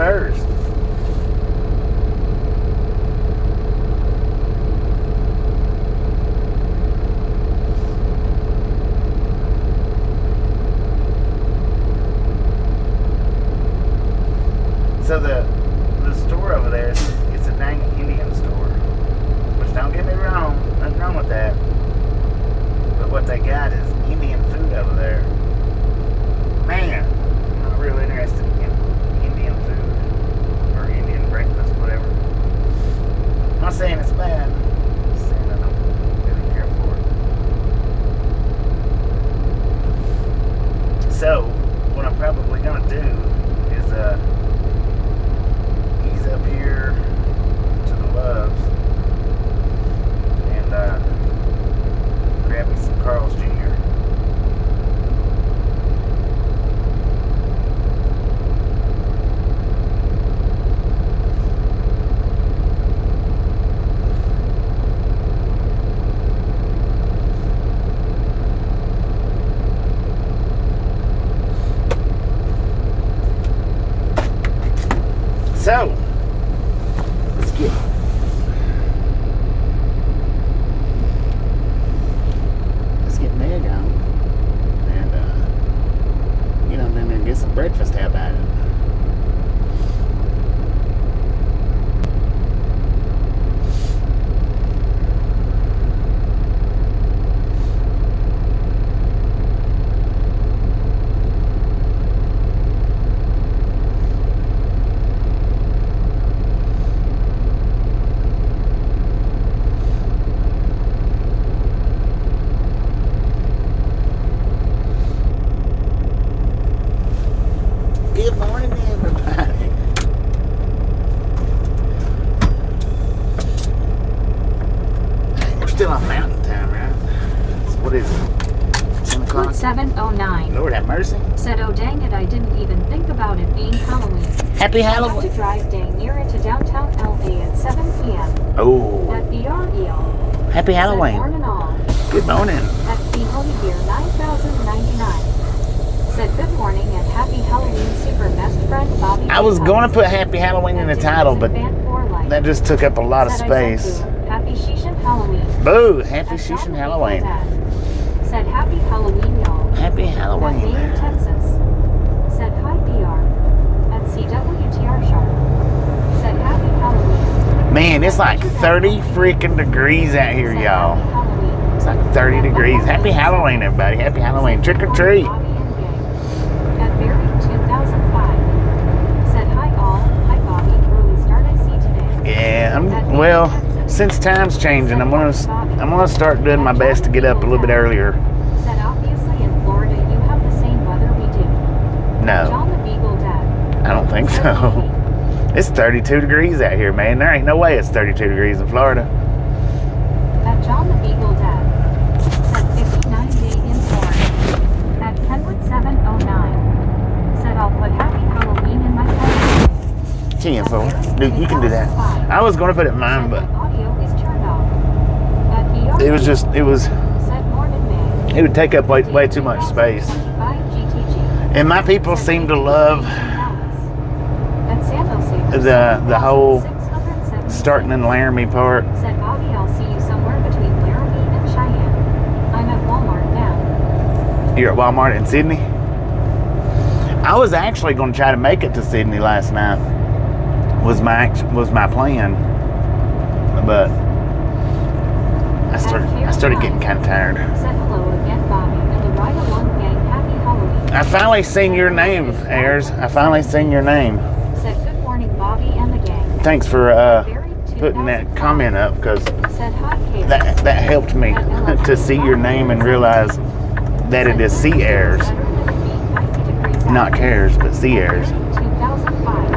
first. So the store over there, it's a dang Indian store. Which, don't get me wrong, nothing wrong with that. But what they got is Indian food over there. Man, I'm not real interested in Indian food or Indian breakfast, whatever. I'm not saying it's bad. I'm just saying I don't really care for it. So, what I'm probably gonna do is ease up here to the Loves and grab me some Carl's Jr. So, let's get Meg on and get on in there and get some breakfast. How about it? Good morning, everybody. We're still on mountain time, right? So what is it? 10 o'clock? 7:09. Lord have mercy. Said, oh dang it, I didn't even think about it being Halloween. Happy I have Halloween. to drive dang near it to downtown LA at 7 p.m. Oh, At BREL. happy Halloween. Said, morning all. Good morning. At the Holy Beer 9099. Said, good morning and happy Halloween, super best friend Bobby. I was going to put Happy Halloween in the title, but that just took up a lot of space. Happy Shishin Halloween. Boo! Happy At Shishin John Halloween. Dad. Said, happy Halloween, y'all. Happy At Halloween. Maine, Texas. Said, hi, BR. At CWTR Sharp. Said, happy Halloween. Man, it's like 30 freaking degrees out here, Said, y'all. happy Halloween. It's like 30 degrees. Happy Halloween, everybody. Happy Halloween. Trick or treat. Bobby and gang. At Barry 2005. Said, hi all. Hi, Bobby. Early start I see today. Yeah, well, since time's changing, I'm gonna start doing my best to get up a little bit earlier. Said, obviously in Florida you have the same weather we do. No, John the Beagle Dad. I don't think so. It's 32 degrees out here, man. There ain't no way it's 32 degrees in Florida. At John the Beagle Dad. Said 59 day in Florida. At Kenwood 709. Said I'll put happy Halloween in my calendar. 10-4. Dude, you can do that. I was gonna put it in mine, Said but my audio is turned off. At BR. it was Said morning May. it would take up way too much space. 2025 GTG. And my people seem to love At Sandal Savers. the whole 670. starting in Laramie part. Said Bobby, I'll see you somewhere between Laramie and Cheyenne. I'm at Walmart now. You're at Walmart in Sydney? I was actually going to try to make it to Sydney last night. Was my plan, but I started getting kind of tired. Said hello again, Bobby, and the ride along gang. Happy Halloween. I finally seen your name, Ayers. I finally seen your name. Said good morning, Bobby and the gang. Thanks for Barry putting that 2005. comment up, because Said hi, Kate. that helped me to see your name and realize that it is C Ayers, not Cares, but C Ayers. 2005.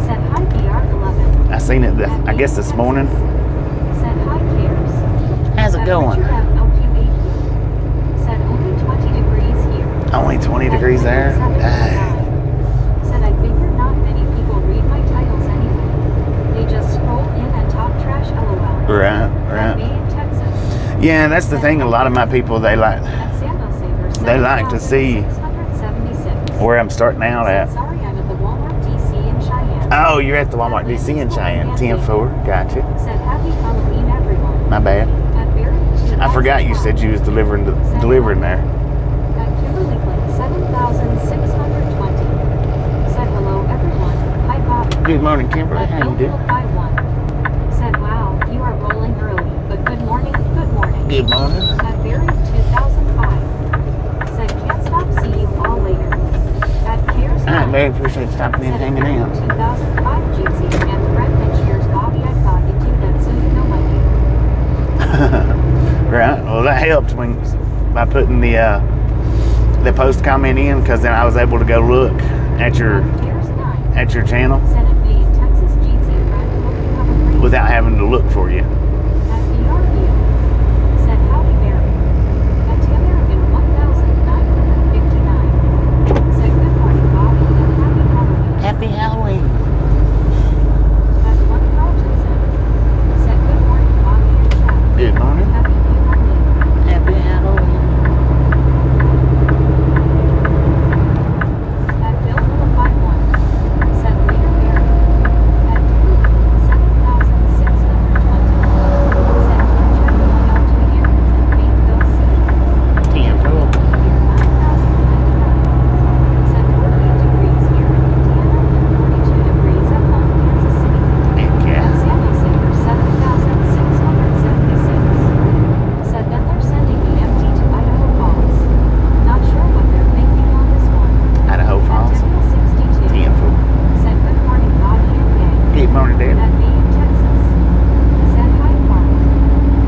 Said hi, BR11. I seen it, I guess this morning. Said hi, Cares. How's it going? Richard F. LQ8. Said only 20 degrees here. Only 20 degrees there? Dang. Said I figured not many people read my titles anyway. They just scroll in and talk trash LOL. Right. At May in Texas. Yeah, that's the thing. A lot of my people, they like At Sandal Savers. They like to see 676. where I'm starting out Said, at. sorry, I'm at the Walmart DC in Cheyenne. Oh, you're at the Walmart DC in Cheyenne. 10-4. Gotcha. Said happy Halloween, everyone. My bad. At Barry, I forgot you said you was delivering there. At Kimberly Glen, 7,620. Said hello, everyone. Hi, Bob. Good morning, Kimberly. At How you doing? 51. Said wow, you are rolling early, but good morning, good morning. Good morning. At Barry, 2005. Said can't stop, see you all later. At Cares I 9. very appreciate stopping in, Said hanging Barry, out. 2005 Jinxie and Fred and cheers, Bobby. I thought you'd do that so you know my name. Right. Well, that helped by putting the post comment in, because then I was able to go look at your Cares 9. channel Said it made Texas Jinxie and Fred. Hope you have a great without having to look for you. At BRU. Said howdy Barry. At the American 1959. Said good morning, Bobby, and happy Halloween. Happy Halloween. At one Roadside. Said good morning, Bobby and Chad. Good morning. Happy Halloween. Happy Halloween. At Bill 51. Said later Barry. At 7,620. Said can check going out to the errands and paint Bill C. 10-4. 9,099. Said 48 degrees here in Indiana and 42 degrees at home, Kansas City. Heck At yeah. Sandy Saver, 7,676. Said then they're sending me empty to Idaho Falls. Not sure what they're thinking on this one. Idaho At Falls. Daniel 62. 10-4. Said good morning, Bobby and gang. Good morning, Dad. At Maine, Texas. Said hi, Farm.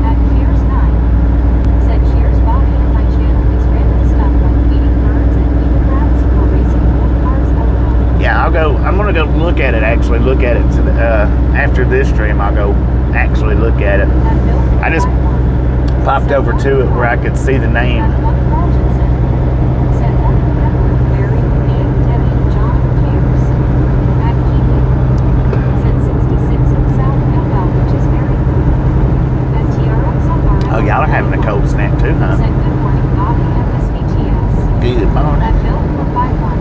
At Cares 9. Said cheers, Bobby, and my channel is random stuff like feeding birds and eating rats or racing old cars. LOL. Yeah, I'm gonna go look at it. Actually, look at it after this stream. I'll go actually look at it. At Bill I just 51. popped over to it where I could see the name. At one Rogerson. Said morning, Pepper, Barry, Nate, Debbie, John, Cares. At Keeping. Said 66 in South Bell, which is very cool. At TRX. Oh, y'all are having a cold snap too, huh? Said good morning, Bobby and Miss BTS. Good morning. At Bill 51.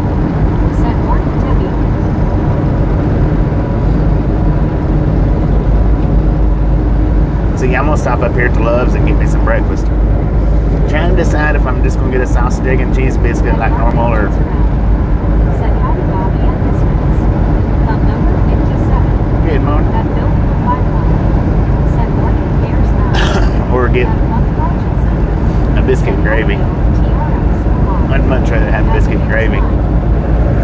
Said morning, Debbie. See, I'm gonna stop up here at the Loves and get me some breakfast. Trying to decide if I'm just gonna get a sausage, egg, and cheese biscuit like normal, or Said howdy, Bobby and Misfits. Club number 57. good morning, At Bill 51. Said morning, Cares 9. or get At one Rogerson. a biscuit and gravy. TRX. I'd much rather have biscuit and gravy.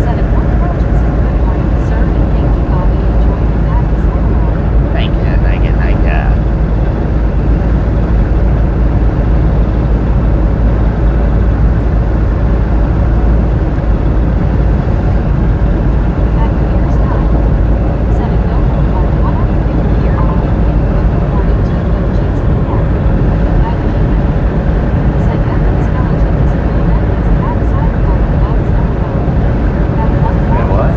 Said at one Rogerson. Good morning, sir, and thank you, Bobby. Enjoy your patties. Thank you, thank you, thank you. At Cares 9. Said at Bill 150 here. Good morning to you, Jason Moore. At Keeping. Said Evan Skeleton is a good man. It's outside of our bugs and well. At one Yeah, what?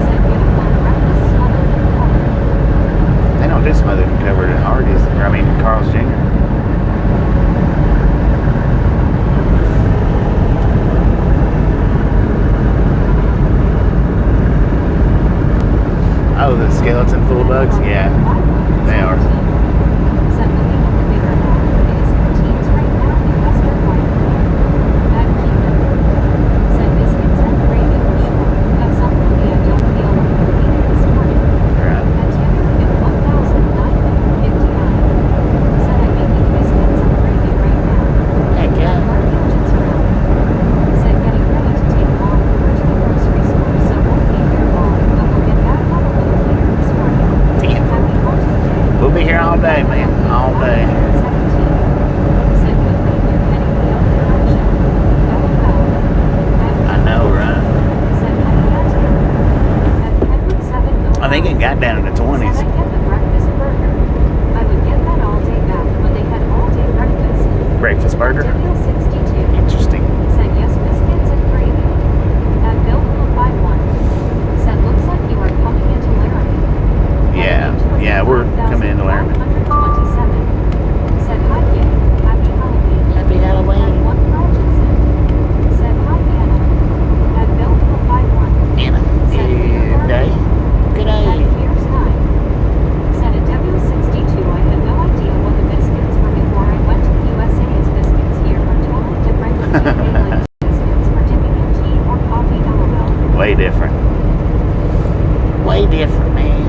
Said get a fun breakfast smothered in coffee. They don't do smothered and covered at Hardee's. Or I mean, Carl's Jr. Oh, the skeleton full of bugs? Yeah, they are. Said looking at the bigger map, it is in teams right now in Western Wyoming. At Keeping. Said biscuits and gravy for sure. That's something I don't feel like eating this morning. Right. At Tanner 1,959. Said I'm making biscuits and gravy right now. Heck At yeah. Mark Engines around. Said getting ready to take Mom over to the grocery store, so won't be here long, but we'll get back on a little later this morning. 10. Happy Haunted Day. We'll be here all day, man. All day. 17. Said good thing you're heading the other direction. LOL. I know, right? Said honey at Kenwood 7 I think it got down in the Said 20s. I get the breakfast burger. I would get that all day back when they had all day breakfast. Breakfast burger. Daniel 62. Interesting. Said yes, biscuits and gravy. At Bill 51. Said looks like you are coming into Laramie. Yeah, we're coming into Laramie. 127. Said hi, gang. Happy Halloween. Happy Halloween. At one Rogerson. Said hi, Anna. At Bill 51. Anna. Said Good day. Way different, man.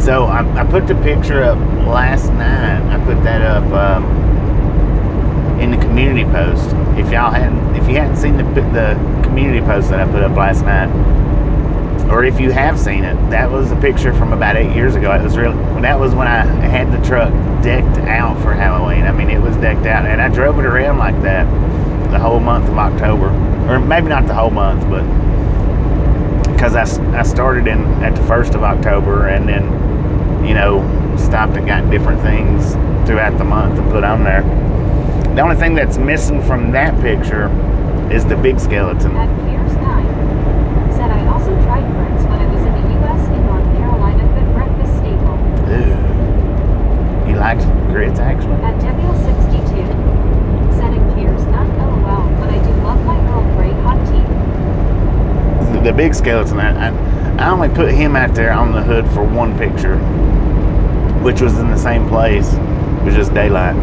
So I put the picture up last night. I put that up in the community post. If you hadn't seen the community post that I put up last night, or if you have seen it, that was a picture from about 8 years ago. That was when I had the truck decked out for Halloween. I mean, it was decked out, and I drove it around like that the whole month of October, or maybe not the whole month, but because I started at the 1st of October, and then stopped and got different things throughout the month to put on there. The only thing that's missing from that picture is the big skeleton. At Piers 9, said I also tried grits when I was in the U.S. in North Carolina, good breakfast staple. Ooh. You liked grits, actually? At WL62, said at Piers 9, LOL, but I do love my Earl Grey hot tea. The big skeleton, I only put him out there on the hood for one picture, which was in the same place. It was just daylight.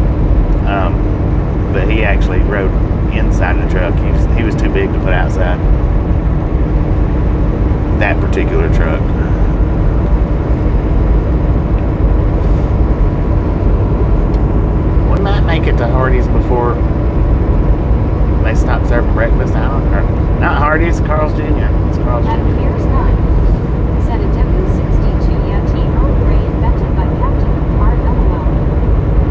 But he actually rode inside the truck. He was too big to put outside. That particular truck. We might make it to Hardee's before they stop serving breakfast. I don't know. Not Hardee's, Carl's Jr. It's Carl's At Jr. Piers 9, said at W62, yeah, tea Earl Grey invented by Captain Picard, LOL.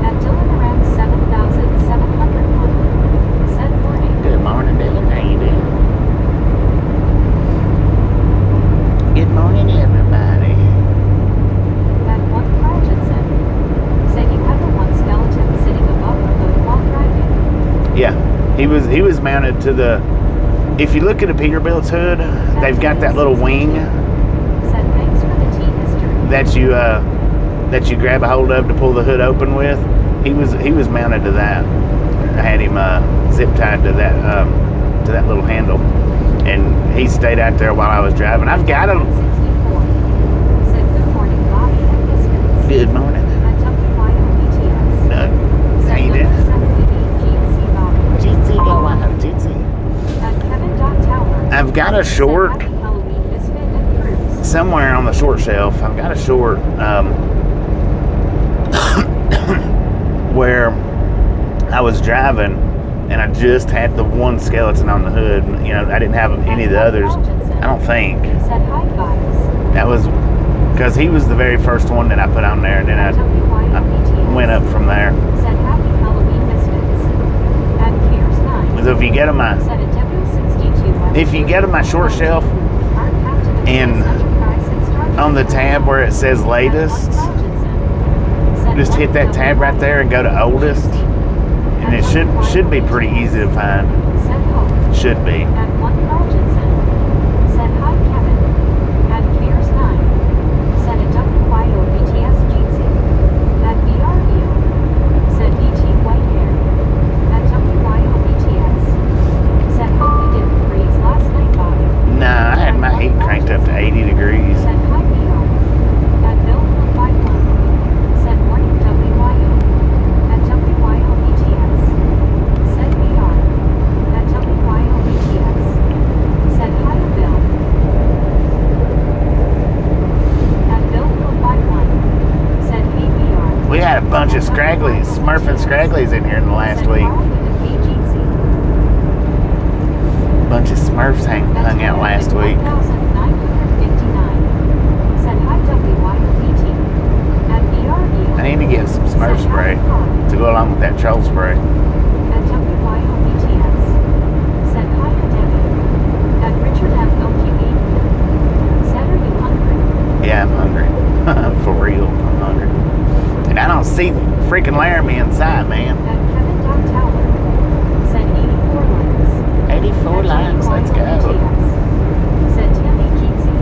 At Dylan around 7,701, said morning. Good morning, Dylan. How you doing? Good morning, everybody. At 1 Crouchinson, said you have the one skeleton sitting above the hood while driving. Yeah, he was mounted to the. If you look at a Peterbilt's hood, they've got that little wing Said thanks for the tea history. that you grab a hold of to pull the hood open with. He was mounted to that. I had him zip tied to that little handle, and he stayed out there while I was driving. I've got him. 64, said good morning, Bobby and biscuits. Good morning. At WYOBTS, How you doing? GT go on, GT. At Kevin.Tower, I've got a short Happy Halloween misfit and cruise. somewhere on the short shelf. I've got a short where I was driving and I just had the one skeleton on the hood. I didn't have any of the others. I don't think. Said hi vibes. That was because he was the very first one that I put on there, and then I went up from there. Said happy Halloween misfits. At Piers 9. So if you get on my Said at W62. If you get on my short shelf and on the tab where it says latest, just hit that tab right there and go to oldest, and it should be pretty easy to find. Should be. At 1 Crouchinson, said hi Kevin. At Piers 9, said at WYOBTS GT. At BRVO, said BT white hair. At WYOBTS, said hope you didn't freeze last night, Bobby. Nah, I had my heat cranked up to 80 degrees. Said hi BR. At Bill 151, said morning WYO. At WYOBTS, said BR. At WYOBTS, said hi Bill. At Bill 151, said hey BR. We had a bunch of scragglies, smurfing scragglies in here in the last Said week. Carl with the PGC. Bunch of smurfs hung out last week. 1959. Said hi WYOBT. At BRU. I need to get some smurf spray to go along with that troll spray. At WYOBTS. Said hi to Debbie. At Richard M. OQE. Said are you hungry? Yeah, I'm hungry. For real, I'm hungry. And I don't see freaking Laramie inside, man. At Kevin.Tower. Said 84 likes. 84 likes, let's go. Said Tammy Keatsy.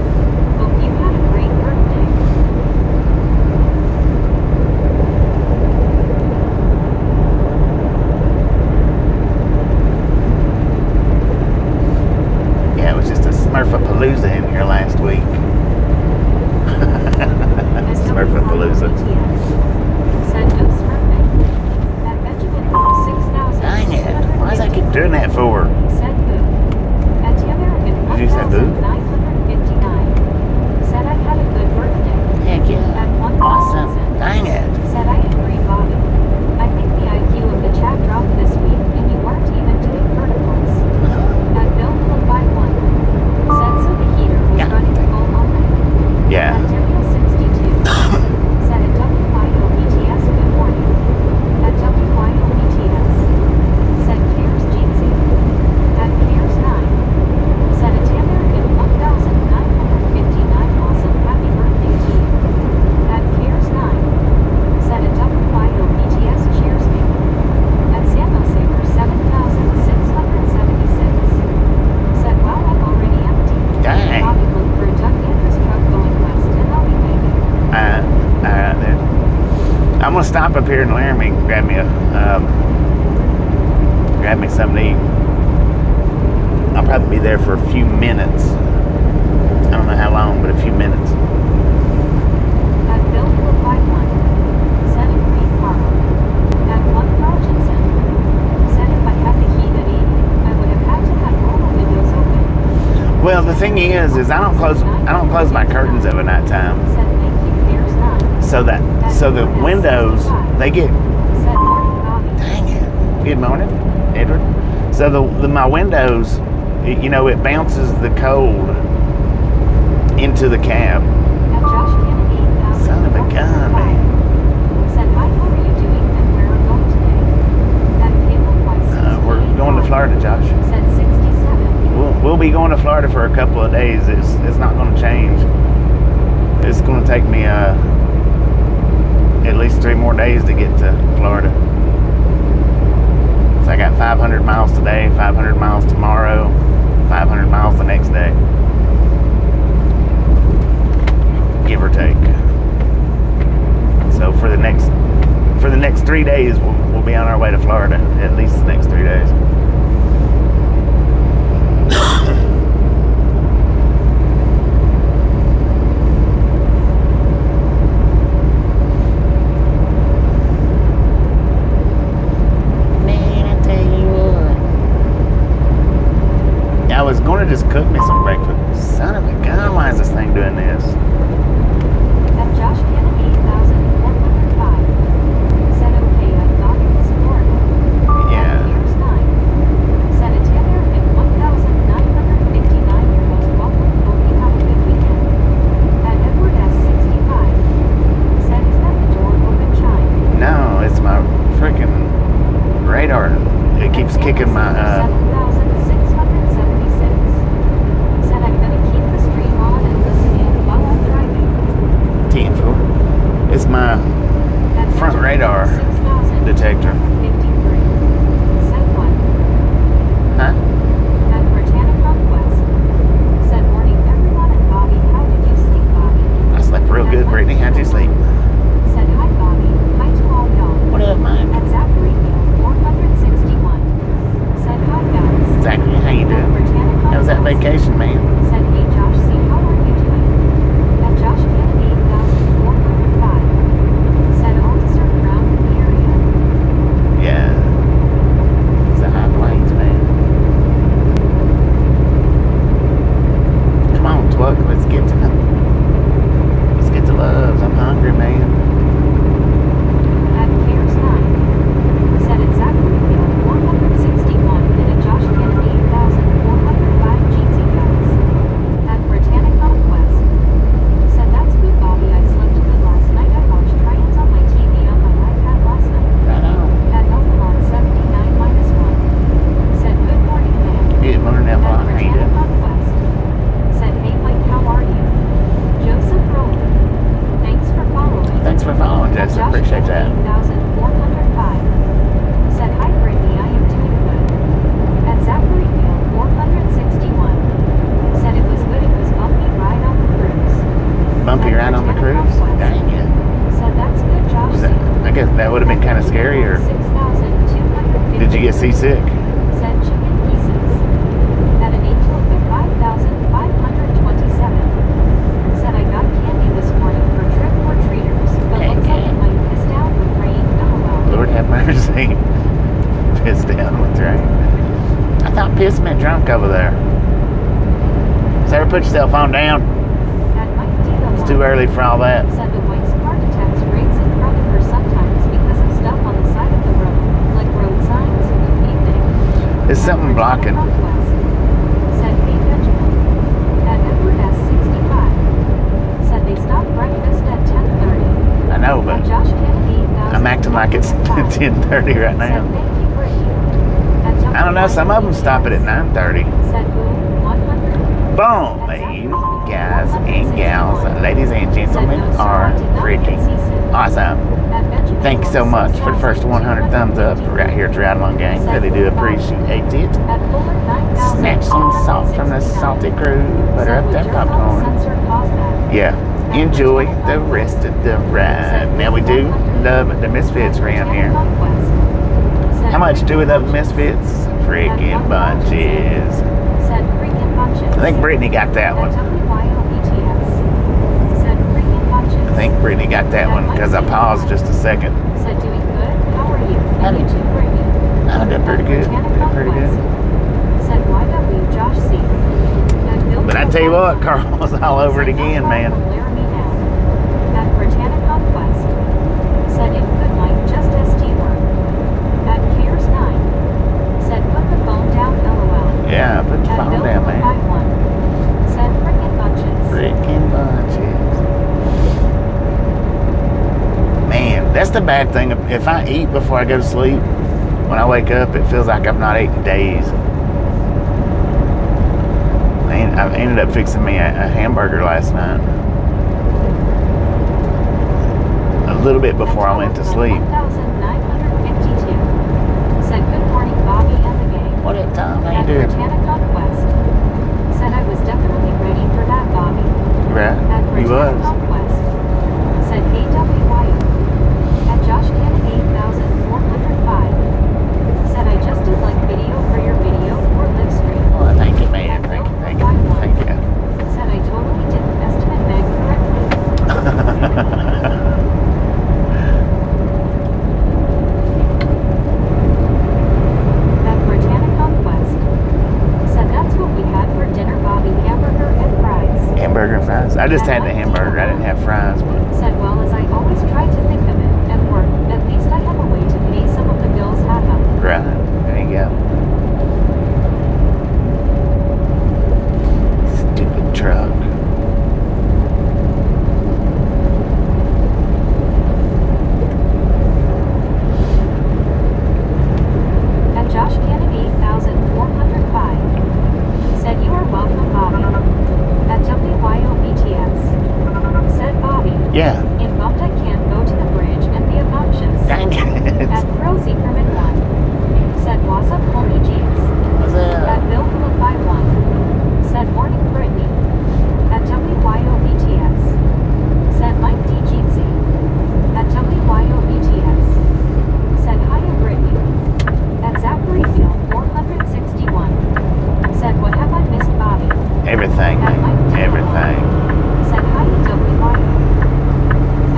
Hope you had a great birthday. Yeah, it was just a Smurfapalooza in here last week. Smurfapalooza. Said no smurfing. At Benjamin grab me something to eat. I'll probably be there for a few minutes. I don't know how long, but a few minutes. At Belleville 51, Scenic Green Park. At 1 Roadside. Said if I had the key to 80, I would have had to have all the windows open. Well, the thing is I don't close my curtains at nighttime. Said thank you, there's none. So the windows, they get, Said morning, Bobby. dang it. Good morning, Edward. So my windows, it bounces the cold into the cab. At Josh Kennedy, Son of a gun, man. Said hi, how are you doing and where are we going today? At Caleb Weiss. We're going to Florida, Josh. Said 67. We'll be going to Florida for a couple of days. It's not going to change. It's going to take me at least 3 more days to get to Florida. So I got 500 miles today, 500 miles tomorrow, 500 miles the next day, give or take. So for the next 3 days, we'll be on our way to Florida. At least the next 3 days. I was going to just cook me some breakfast. Son of a gun, why is this thing doing this? At Josh Kennedy, 1,405. Said okay, I've got it this morning. Yeah. Here's 9. Said a tenner and 1,959. You're most welcome. Hope you have a good weekend. At Edward S. 65. Said is that the door open chime? No, it's my freaking radar. It keeps kicking my 7,676. Said I'm gonna keep the stream on and listen in while I'm driving. It's my At front radar 6,000. detector. 53. Said 1. Huh? At Britannica West. Said morning everyone and Bobby, how did you sleep, Bobby? I slept real good, Brittany. How'd you sleep? Said hi, Bobby. Hi to all y'all. What up, man? At Zachary 461. Said hi, guys. Zachary, how you At doing? Britannica How was that West. vacation, man? Said hey, Josh C. How are you doing? At Josh Kennedy 1,405. Said all to serve around in the area. Yeah. It's the high plains, man. Come on, Twuck. Let's get to Loves. I'm hungry, man. At Cares 9. Said at Zachary 461 and at Josh Kennedy 1,405 GT guys. At Britannica West. Said that's good, Bobby. I slept good last night. I watched Trions on my TV on my iPad last night. Right on. At Elmon 79 minus 1. Said good morning, man. Good morning, At Emma. How you doing? Britannica West. Said hey, Mike, how are you? Joseph Roller. Thanks for following. Thanks for following, At Joseph. Josh Appreciate that. Kennedy 1,405. Said hi, Brittany. I am doing good. At Zachary 461. Said it was good. It was bumpy ride on the cruise. Bumpy At ride on the Britannica cruise? West. Dang it. Said that's good, Josh. Was that, I guess that would have been kind of scary, or 6,250. did you get seasick? Said chicken pieces. At an 8 to 5,527. Said I got candy this morning for trick or treaters, but looks like it might piss down with rain. Oh well. Lord have mercy. Pissed down with rain. I thought piss meant drunk over there. Sarah, put your cell phone down. At Mike Dilo It's too early for all that. Said the wife's car detects brakes in front of her sometimes because of stuff on the side of the road, like road signs. Evening. There's something At blocking. Britannica West. Said hey, Benjamin. At Edward S. 65. Said they stopped breakfast at 10:30. I know, At but Josh Kennedy, I'm acting like it's 10:30 right Said now. thank you, Brittany. At I don't know, some of them stop it at 9:30. Said boom, 100. Boom, you guys and gals, ladies and gentlemen, are freaking awesome. At Benjamin Thank you so much for the first 100 thumbs up right here at Ride Along Gang. Really do appreciate it. At Fuller 9,000. Snatch some salt from the salty cruise. Butter up that popcorn. Yeah, enjoy the rest of the ride. Now we do love the Misfits around here. much do we love Misfits? Freaking bunches. Said freaking bunches. I think Brittany got that one. WYOBTS. Said freaking bunches. I think Brittany got that one because I paused just a second. Said doing good. How are you? And you too, Brittany. I did pretty good. Did pretty good. Said YW Josh C. But I tell you what, Carl was all over it again, man. Laramie now. At Britannic Conquest. Said in good night, just ST work. At Cares 9. Said put the phone down, LOL. Yeah, put the phone down, man. Said frickin' bunches. Freaking bunches. Man, that's the bad thing. If I eat before I go to sleep, when I wake up, it feels like I've not eaten in days. I ended up fixing me a hamburger last night. A little bit before I went to sleep. 1952. Said good morning, Bobby and the gang. What up, Tom? How you At doing? Britannic Conquest. Said I was definitely ready for that, Bobby. Right, At he Britannic was. Conquest. Said AWYO. At Josh Cannon 8405. Said I just did like video for your video or live stream. Oh, thank you, man. Thank you, thank you, thank you. Said I totally didn't estimate Meg correctly. At Britannic Conquest. Said that's what we had for dinner, Bobby. Hamburger and fries. Hamburger and fries. I just had the hamburger. I didn't have fries, but Said well as I always try to think of it at work, at least I have a way to pay some of the bills had them. right. There you go. Stupid truck. At Josh Cannon 8405. Said you are welcome, Bobby. At WYOBTS. Said Bobby. Yeah. In bummed I can't go to the bridge and be obnoxious. Dang it. At Pearl Zekerman 1. Said what's up, homie jeans. What's At up? Bill Phillip by 1. Said morning, Brittany. At WYOBTS. Said Mike D. Jeezy. At WYOBTS. Said hiya, Brittany. At Zachary Field 461. Said what have I missed, Bobby? Everything, man. Everything. Said hi, WYO.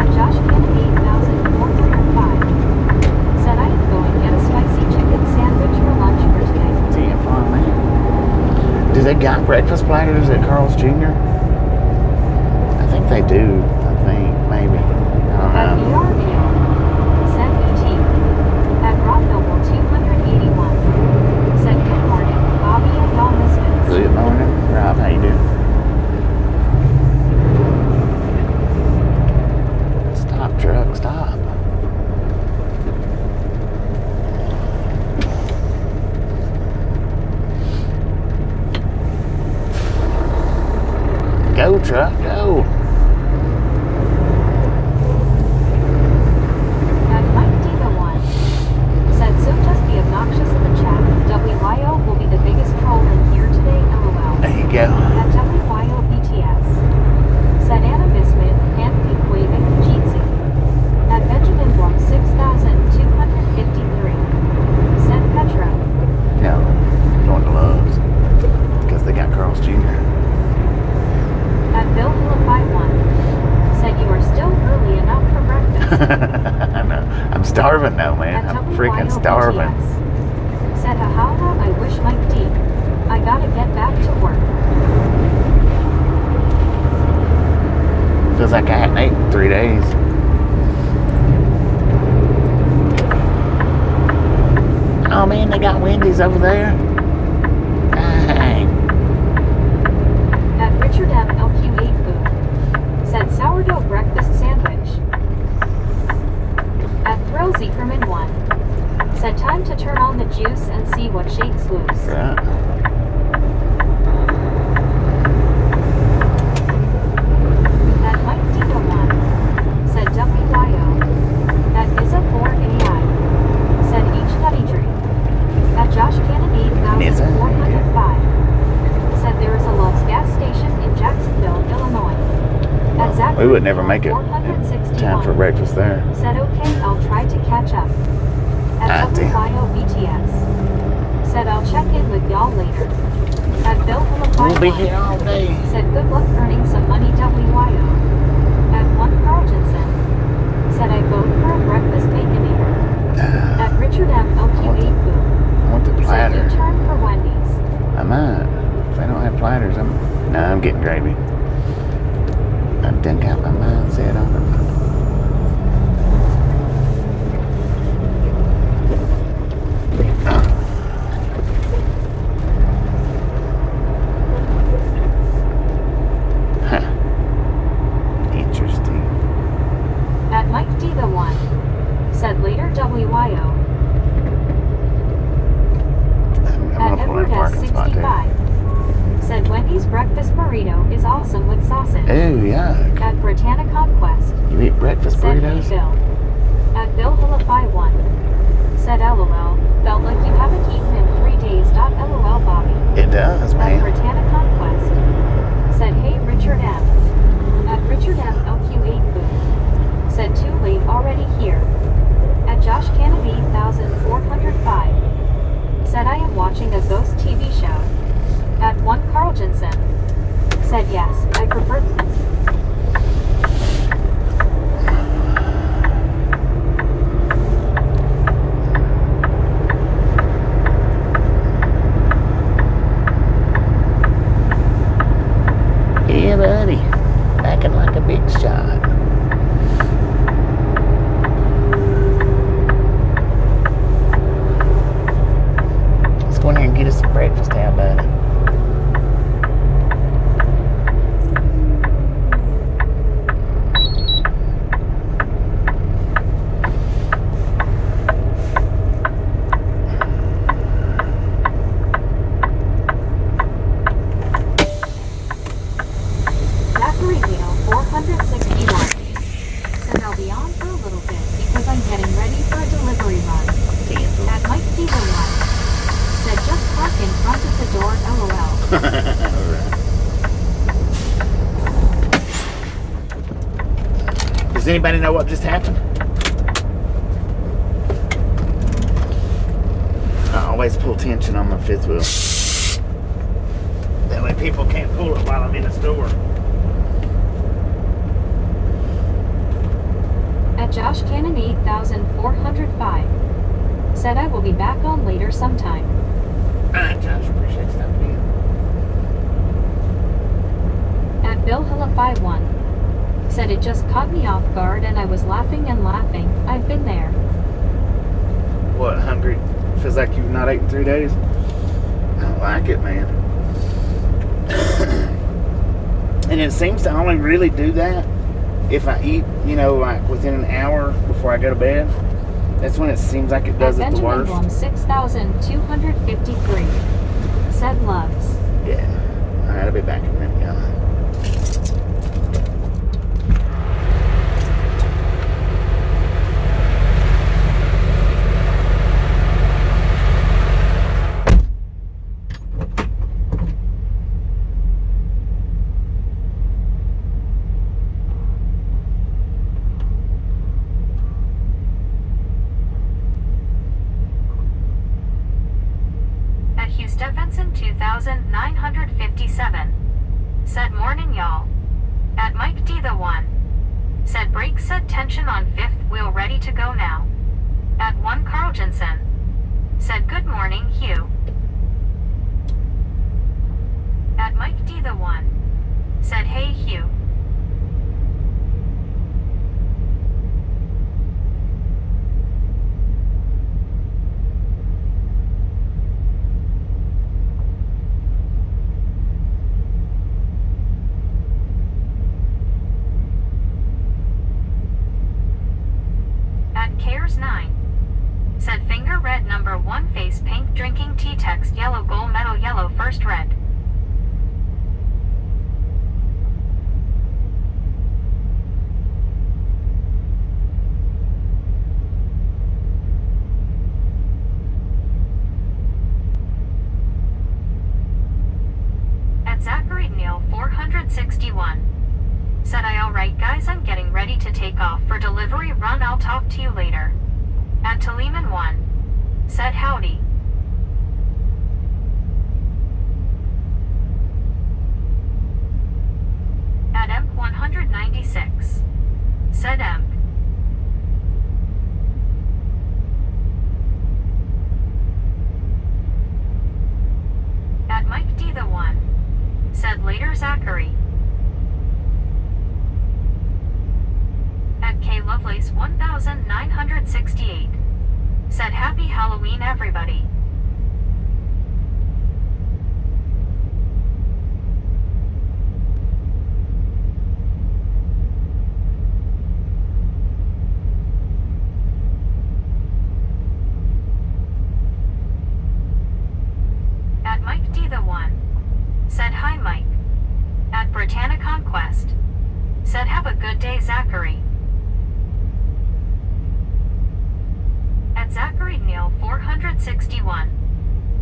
At Josh Cannon 8405. Said I am going to get a spicy chicken sandwich for lunch for today. Damn fun, man. Do they got breakfast platters at Carl's Jr.? I think they do. I think, maybe. I At don't know. ERVO. Said ET. At Rockville 281. Said good morning, Bobby and y'all misfits. Good morning. Rob, how you doing? Stop, truck, stop. Go, truck, go. At Mike Diva 1. Said so just be obnoxious in the chat. WYO will be the biggest troll in here today, LOL. There you go. At WYOBTS. Said Anna Bismuth, handpick waving, Jeezy. At Benjamin Blum 6253. Said Petra. No, going to Love's. Because they got Carl's Jr. At Bill Phillip by 1. Said you are still early enough for breakfast. I know. I'm starving now, man. At I'm freaking starving. WYOBTS. Said haha, I wish Mike D. I gotta get back to work. Feels like I hadn't eaten in 3 days. Oh man, they got Wendy's over there. Dang. At Richard M. LQ8 booth. Said sourdough breakfast sandwich. At Thrill Zekerman 1. Said time to turn on the juice and see what shakes loose. Right. At Mike Diva 1. Said WYO. At Izza4AI. Said H Nutty Tree. At Josh Cannon 8405. Said there is a Love's gas station in Jacksonville, Illinois. At Zachary We would never make it in 461. time for breakfast there. Said okay, I'll try to catch up. At damn. WYO BTS. Said I'll check in with y'all later. At Bill We'll be Philip here all day. Said good luck earning some money WYO. At 1 Carl Jensen. Said I vote for a breakfast baconator. At Richard M. LQ8 Boo. I want the Said platter. U-turn for Wendy's. I might. If I don't have platters, I'm getting gravy. I done got my mindset on it. Interesting. At Mike D. the One. Said later WYO. I'm At gonna pull in Edward a parking spot there. S65. Said Wendy's breakfast burrito is awesome with sausage. Ooh, yuck. At Britannia Conquest. You eat breakfast Said hey burritos? Bill. At Bill Hillify 1. Said LOL. Felt like you haven't eaten in 3 days. LOL Bobby. It does, At man. Britannia Conquest. Said hey Richard M. At Richard M. LQ8 Boo. Said too late already here. At Josh Canopy 1405. Said I am watching a ghost TV show. At 1 Carl Jensen. Said yes, I prefer. Yeah, buddy. Acting like a big shot. Let's go in here and get us some breakfast. How about it? Zachary Neal 461. Said I'll be on for a little bit because I'm getting ready for a delivery run. At Mike D1. Said just park in front of the door LOL. Does anybody know what just happened? I always pull tension on my fifth wheel. That way people can't pull it while I'm in the store. At Josh Cannon 8405. Said I will be back on later sometime. Josh, appreciate stopping in. At Bill Hillify 1. Said it just caught me off guard and I was laughing and laughing. I've been there. What, hungry? Feels like you've not eaten 3 days? I don't like it, man. And it seems to only really do that if I eat, like within an hour before I go to bed. That's when it seems like it does At it the Benjamin worst. Blum 6253. Said loves. Yeah. Alright, I'll be back in a minute, y'all. At Hugh Stephenson 2957. Said morning y'all. At Mike D the One. Said brake set tension on fifth wheel ready to go now. At 1 Carl Jensen. Said good morning Hugh. At Mike D the One. Said hey Hugh. At Cares 9. Said finger red number 1 face pink drinking tea text yellow gold medal yellow first red. At Zachary Neal 461. Said I alright guys, I'm getting ready to take off for delivery run, I'll talk to you later. At Taliman 1. said howdy. At Emp 196, said Emp. At Mike D the one, said later Zachary. At K Lovelace 1968, said happy Halloween everybody. At Mike D the one, said hi Mike. At Britannia Conquest, said have a good day Zachary. At Zachary Neal 461,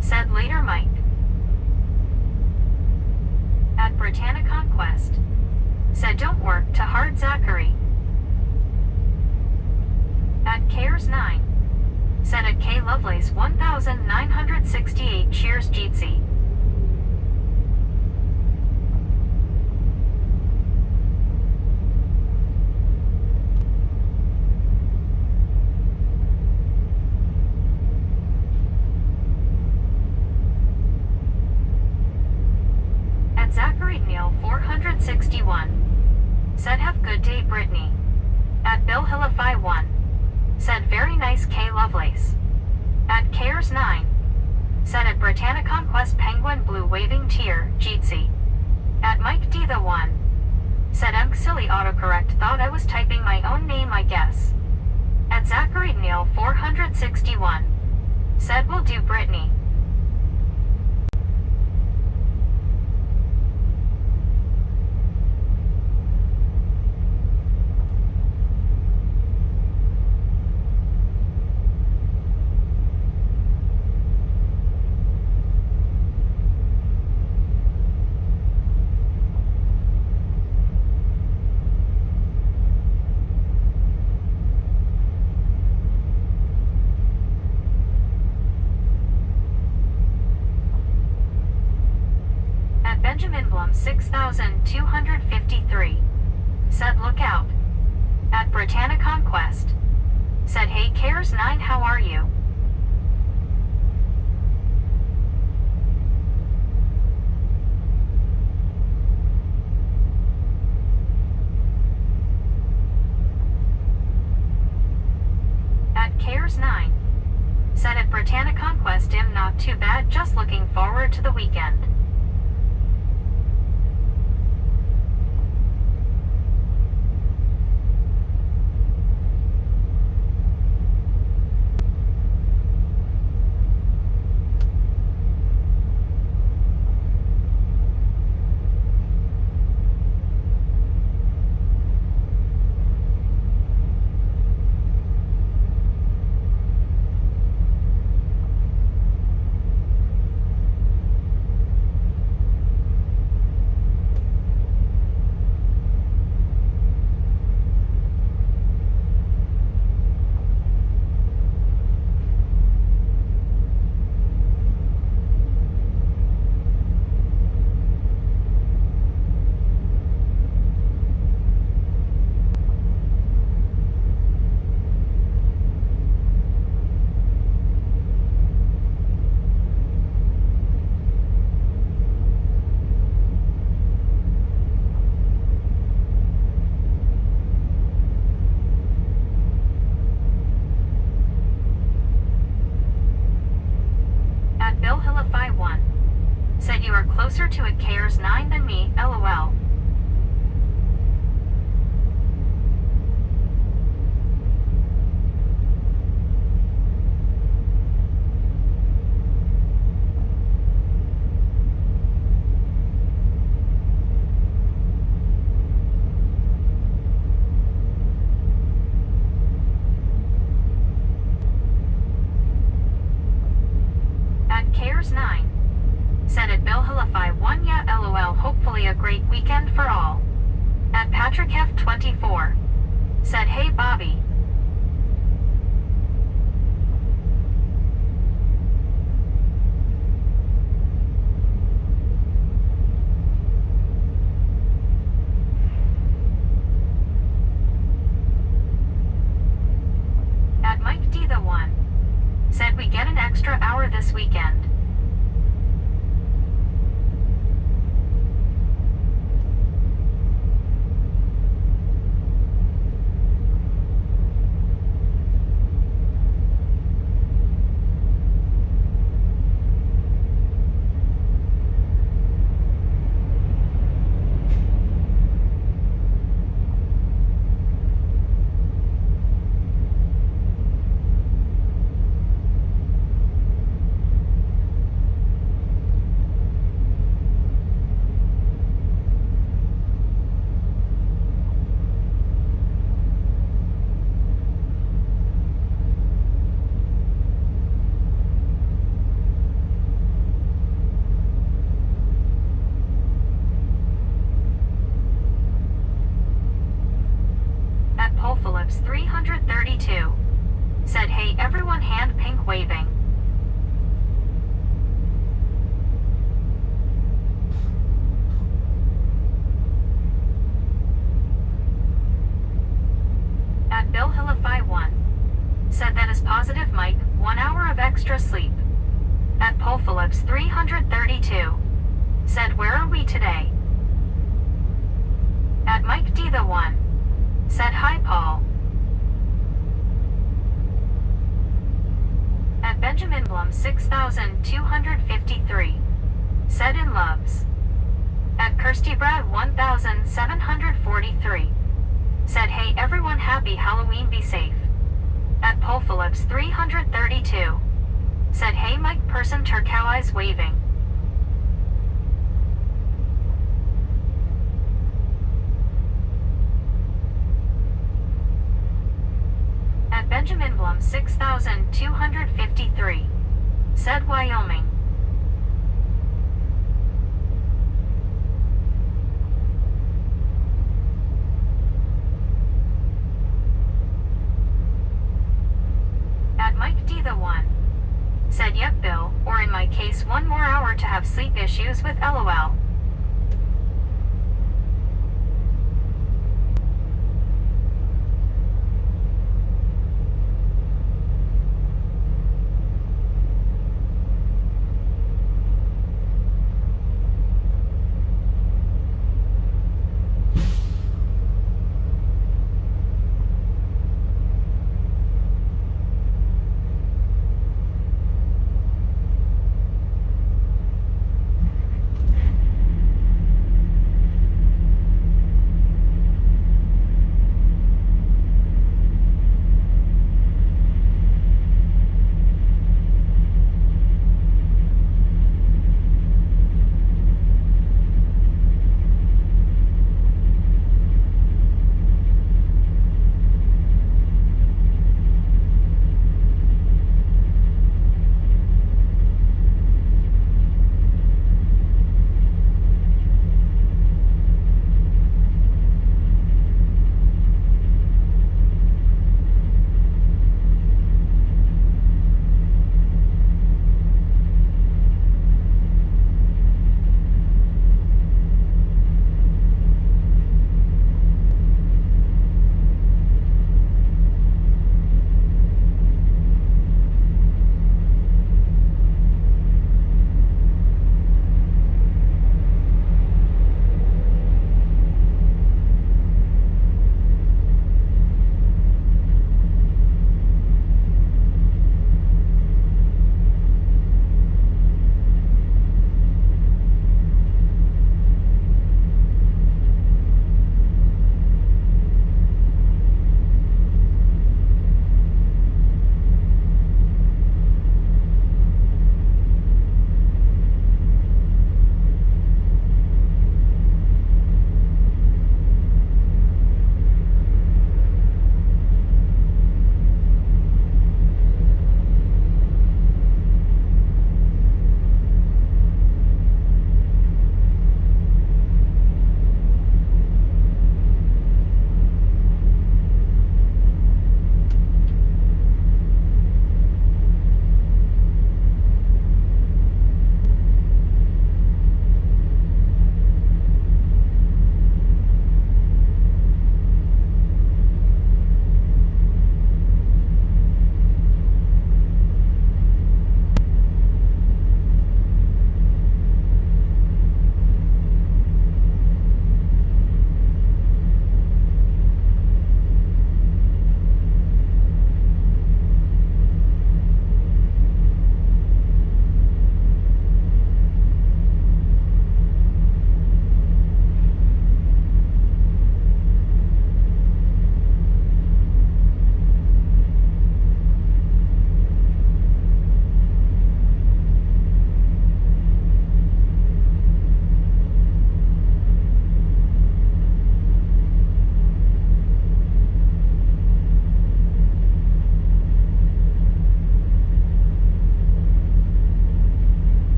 said later Mike. At Britannia Conquest, said don't work too hard Zachary. At Cares 9, said at K Lovelace 1968 cheers Jeetsy. At Zachary Neal 461, said have good day Brittany. At Bill Hillify 1, said very nice K Lovelace. At Cares 9, said at Britannia Conquest Penguin Blue waving tear, Jeetsy. At Mike D the one, said silly autocorrect thought I was typing my own name I guess. At Zachary Neal 461, said will do Brittany. Benjamin Blum 6253, said look out. At Britannia Conquest, said hey Cares 9 how are you? At Cares 9, said at Britannia Conquest am not too bad just looking forward to the weekend. Bill Hillify 1, said you are closer to a Cares 9 than me, lol. Cares 9, said at Bill Hillify 1 yeah lol hopefully a great weekend for all. At Patrick F24, said hey Bobby. this weekend. At Paul Phillips 332. Said hey everyone, hand pink waving. At Bill Hillify 1. Said that is positive Mike, 1 hour of extra sleep. At Paul Phillips 332. Said where are we today? At Mike D the 1. Said hi Paul. At Benjamin Blum 6253. Said in loves. At Kirsty Brad 1743. Said hey everyone, happy Halloween, be safe. At Paul Phillips 332. Said hey Mike person turquoise waving. At Benjamin Blum 6253. Said Wyoming. At Mike D the 1. Said yep Bill, or in my case 1 more hour to have sleep issues with LOL.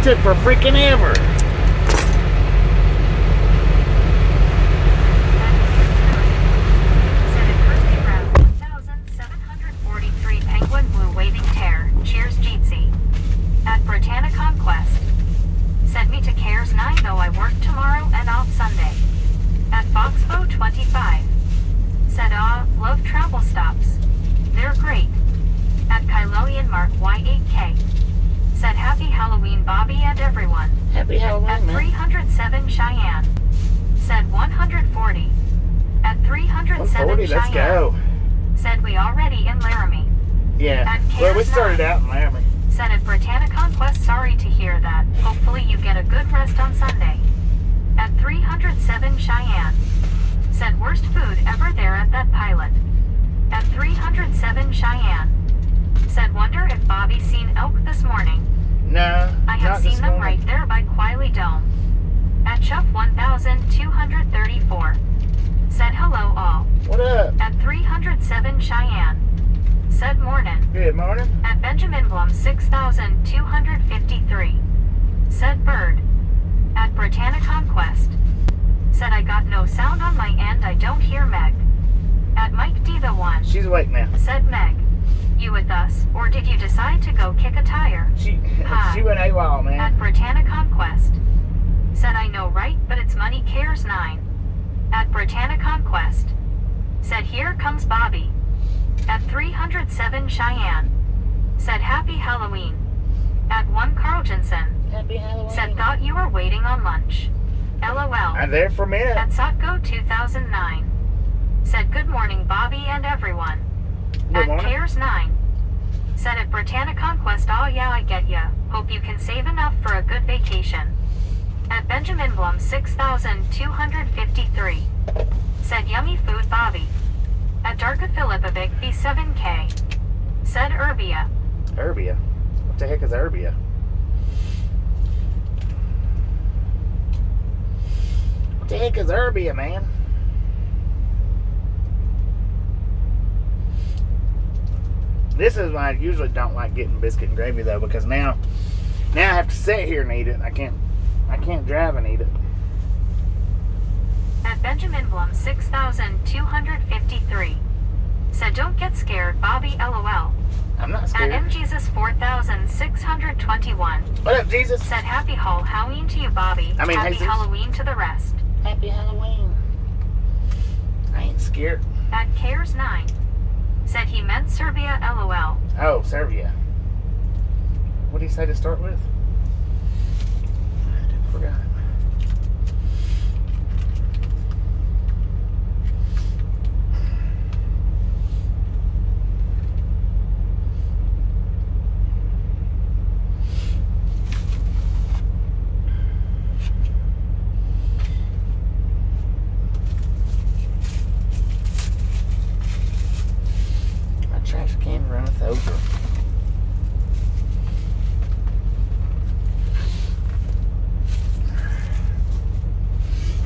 took for freaking ever. Said at Kirsty Route 1743 Penguin Blue Waving Tear. Cheers, Jeetsy. At Britannia Conquest. Sent me to Cares 9 though I work tomorrow and off Sunday. At Foxbow 25. Said love travel stops. They're great. At Kyloian Mark Y8K. Said happy Halloween Bobby and everyone. Happy Halloween, At man. 307 Cheyenne. Said 140. At 307 140, let's Cheyenne. go. Said we already in Laramie. Yeah. At Well, we Cares started 9. out in Laramie. Said at Britannia Conquest, sorry to hear that. Hopefully you get a good rest on Sunday. At 307 Cheyenne. Said worst food ever there at that pilot. At 307 Cheyenne. Said wonder if Bobby's seen elk this morning. No, I have not seen this them morning. right there by Quiley Dome. At Chuff 1234. Said hello all. What up? At 307 Cheyenne. Said morning. Good morning. At Benjamin Blum 6253. Said bird. At Britannia Conquest. Said I got no sound on my end, I don't hear Meg. At Mike D the one. She's awake now. Said Meg. You with us, or did you decide to go kick a tire? She Hi. she went AWOL, man. At Britannia Conquest. Said I know right, but it's money cares 9. At Britannia Conquest. Said here comes Bobby. At 307 Cheyenne. Said happy Halloween. At 1 Carl Jensen. Happy Halloween. Said thought you were waiting on lunch. LOL. I'm there for a minute. At Sotco 2009. Said good morning Bobby and everyone. Good At morning. Cares 9. Said at Britannia Conquest, oh yeah I get ya. Hope you can save enough for a good vacation. At Benjamin Blum 6253. Said yummy food Bobby. At Darka Filipovic B7K. Said Erbia. Erbia. What the heck is Erbia? What the heck is Erbia, man? This is why I usually don't like getting biscuit and gravy though, because now I have to sit here and eat it. I can't drive and eat it. At Benjamin Blum 6253. Said don't get scared Bobby LOL. I'm not At scared. MJesus 4621. What up, Jesus? Said happy Halloween to you Bobby. I mean, happy Jesus. Halloween to the rest. Happy Halloween. I ain't scared. At Cares 9. Said he meant Serbia LOL. Oh, Serbia. What did he say to start with? I forgot. My trash can runneth over.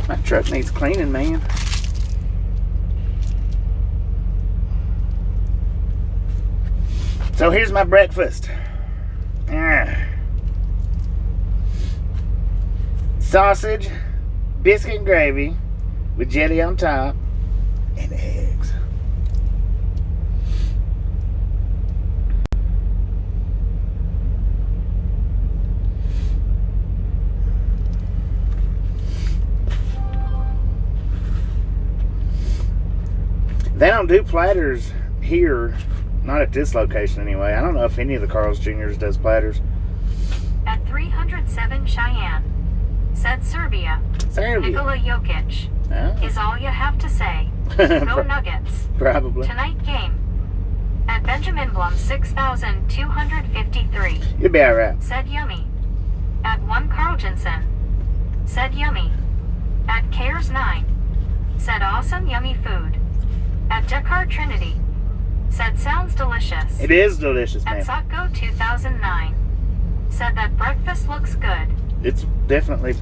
My truck needs cleaning, man. So here's my breakfast. Sausage, biscuit and gravy with jelly on top, and eggs. They don't do platters here, not at this location anyway. I don't know if any of the Carl's Jr.'s does platters. At 307 Cheyenne. Said Serbia. Serbia. Nikola Jokic. Oh, Is all you have to say. Go Nuggets. probably. Tonight game. At Benjamin Blum 6253. You'll be alright. Said yummy. At 1 Carl Jensen. Said yummy. At Cares 9. Said awesome yummy food. At Descartes Trinity. Said sounds delicious. It is delicious, At man. Sotco 2009. Said that breakfast looks good. It's definitely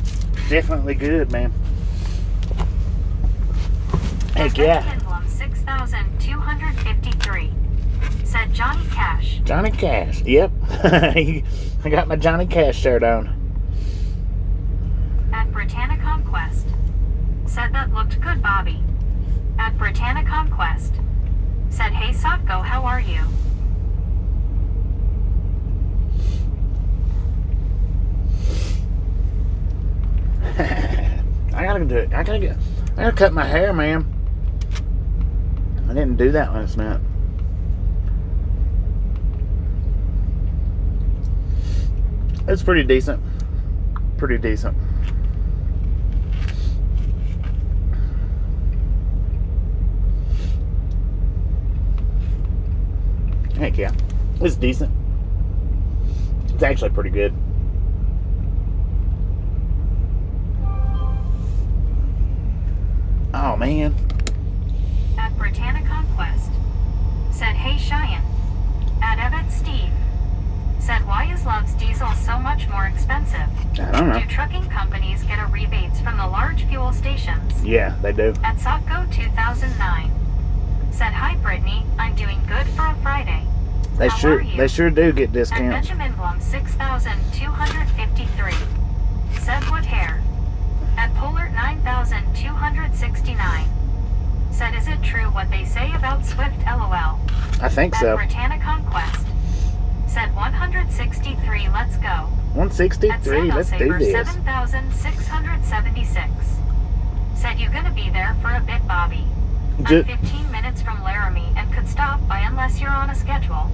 good, man. Heck At yeah. Benjamin Blum 6253. Said Johnny Cash. Johnny Cash. Yep. I got my Johnny Cash shirt on. Britannia Conquest. Said that looked good, Bobby. At Britannia Conquest. Said, hey Sotko, how are you? I gotta do it. I gotta cut my hair, man. I didn't do that last night. It's pretty decent. Pretty decent. Heck yeah. It's decent. It's actually pretty good. Oh man. At Britannia Conquest. Said, hey Cheyenne. At Evet Steve. Said, why is Love's diesel so much more expensive? I don't know. Do trucking companies get a rebates from the large fuel stations? Yeah, they do. At Sotko 2009. Said, hi Brittany, I'm doing good for a Friday. They How sure are you? they sure do get At discounts. Benjamin Blum 6253. Said, what hair? At Polar 9269. Said, is it true what they say about Swift LOL? I think At so. Britannia Conquest. Said 163, let's go. At 163, let's do Saber this. 7676. Said, you gonna be there for a bit, Bobby. I'm Ju- 15 minutes from Laramie and could stop by unless you're on a schedule.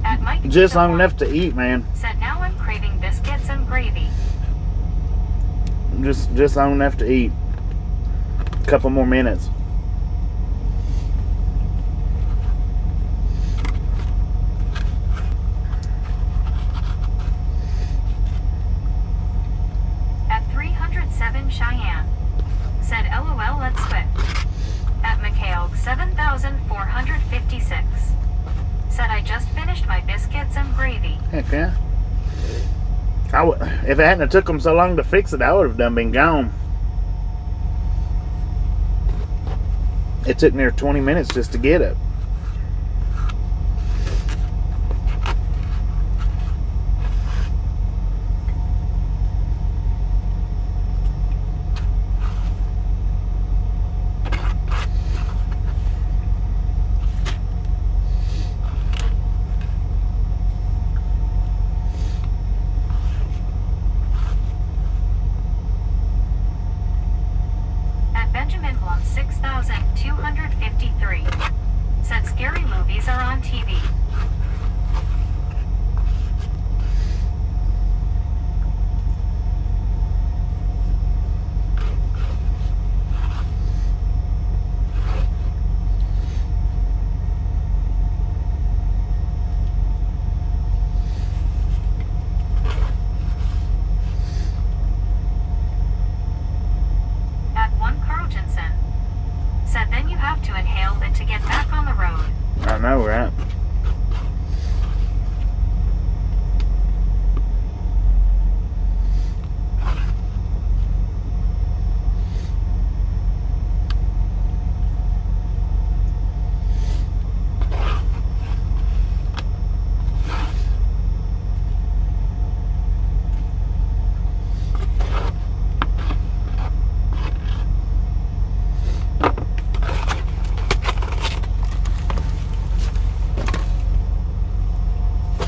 At Mike Just long One. enough to eat, man. Said, now I'm craving biscuits and gravy. Just long enough to eat. A couple more minutes. At 307 Cheyenne. Said, LOL, let's switch. At McHale 7456. Said, I just finished my biscuits and gravy. Heck yeah. If it hadn't have took them so long to fix it, I would have done been gone. It took near 20 minutes just to get it. At Benjamin Blum 6253. Said, scary movies are on TV. At 1 Carl Jensen. Said, then you have to inhale it to get back on the road. I know, right?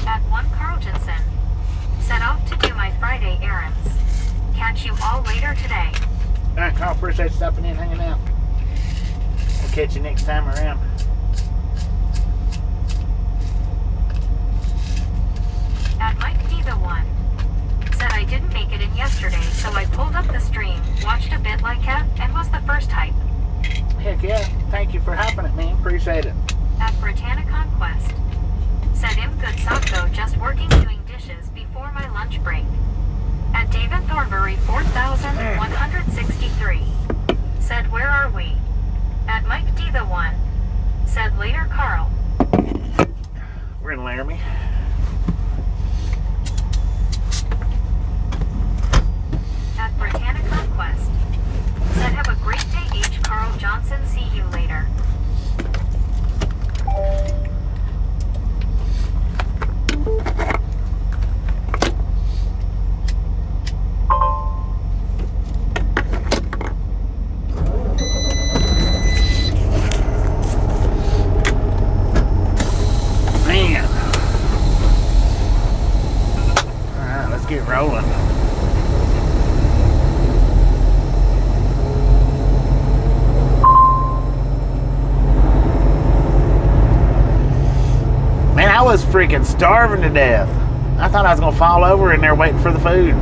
At 1 Carl Jensen. Set off to do my Friday errands. Catch you all later today. Alright, Carl, appreciate you stopping in, hanging out. We'll catch you next time around. At Mike D the One. Said, I didn't make it in yesterday, so I pulled up the stream, watched a bit like F, and was the first hype. Heck yeah. Thank you for hopping it, man. Appreciate it. At Britannia Conquest. Said, I'm good Sotko, just working doing dishes before my lunch break. At David Thornbury 4163. Said, where are we? At Mike D the One. Said, later Carl. We're in Laramie. At Britannia Conquest. Said, have a great day H. Carl Johnson, see you later. was freaking starving to death. I thought I was gonna fall over in there waiting for the food.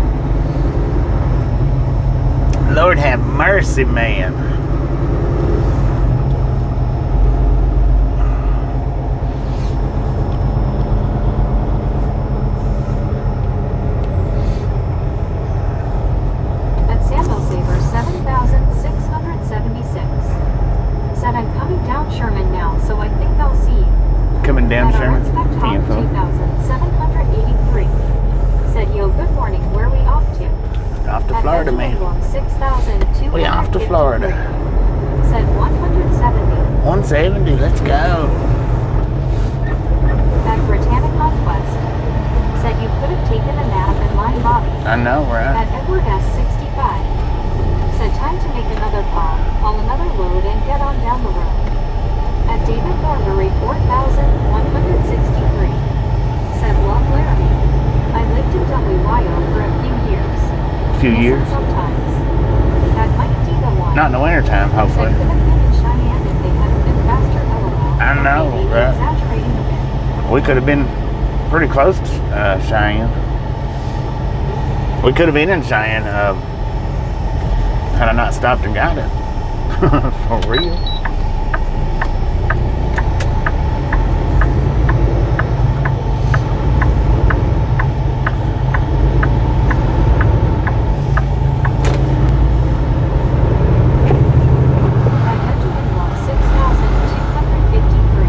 Lord have mercy, man. At Sambo Saver 7,676. Said I'm coming down Sherman now, so I think I'll see you. Coming down At Sherman. Roadside Top Info. 2,783. Said, yo, good morning, where we off to? Off to At Florida, man. 6,253. We off to Florida. Said 170. 170, let's go. At Britannic Conquest. Said you could have taken a nap in my lobby. I know, right? At Edward S. 65. Said time to make another pop, haul another load, and get on down the road. At David Thornbury 4,163. Said love Laramie. I lived in WYO for a few years. Few Listen years. sometimes. That might be the one. Not in the wintertime, Said hopefully. could have been in Cheyenne if they hadn't been faster, LOL. I know, Maybe right? exaggerating a bit. We could have been pretty close to Cheyenne. We could have been in Cheyenne had I not stopped and got it. For real. At Benjamin Block 6,253.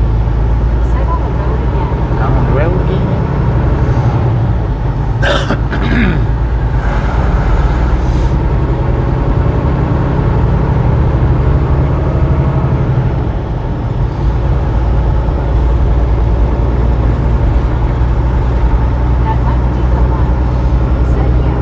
Said on the road again. On the road again. That might be the one. Said yeah.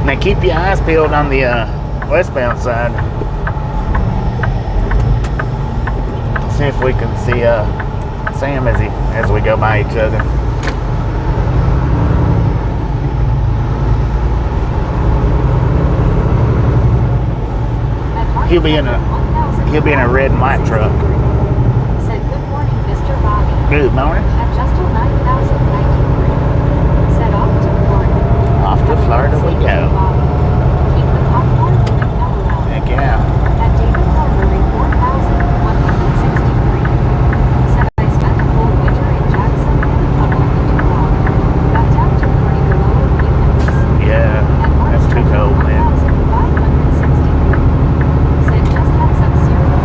Now keep your eyes peeled on the westbound side. See if we can see Sam as we go by each other. At He'll be in a- 1,000. he'll be in a red and white truck. Said good morning, Mr. Bobby. Good morning. At Justal 9,093. Said off to Florida. Off to Florida we go. Keep the popcorn coming, LOL. Heck yeah. At David Thornbury 4,163. Said I spent a whole winter in Jackson and a couple of too long. Got down to 40 below a few minutes. Yeah, At March that's too cold, man. 1,563. Said just had some cereal.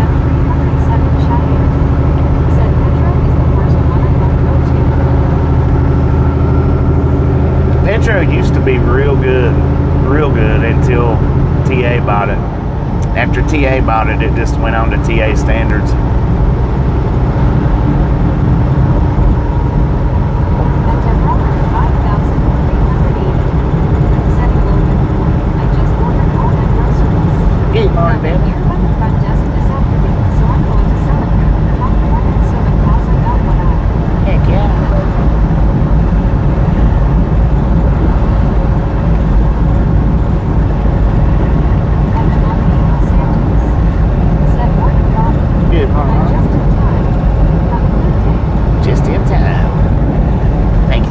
At 307 Cheyenne. Said Petro is the worst one I won't go to. Petro used to be real good until TA bought it. After TA bought it, it just went on to TA standards. At Deborah 5,380. Said hello, good morning. I just ordered all my groceries. Good morning, I'm baby. here by the front desk this afternoon, so I'm going to celebrate with popcorn and soda cause I got what I. Heck yeah. At Laramie, Los Angeles. Said morning, Bobby. Good I'm morning. just in time. Have a good day. Just in time. Thank you.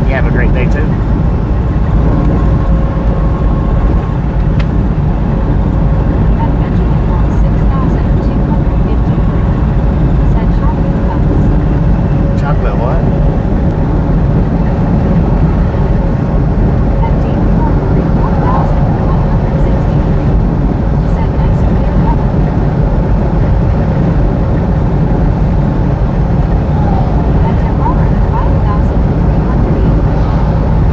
You have a great day too. At Benjamin Block 6,253. Said chocolate cups. Chocolate what? At David Thornbury 4,163. Said nice clear weather. At Deborah 5,380.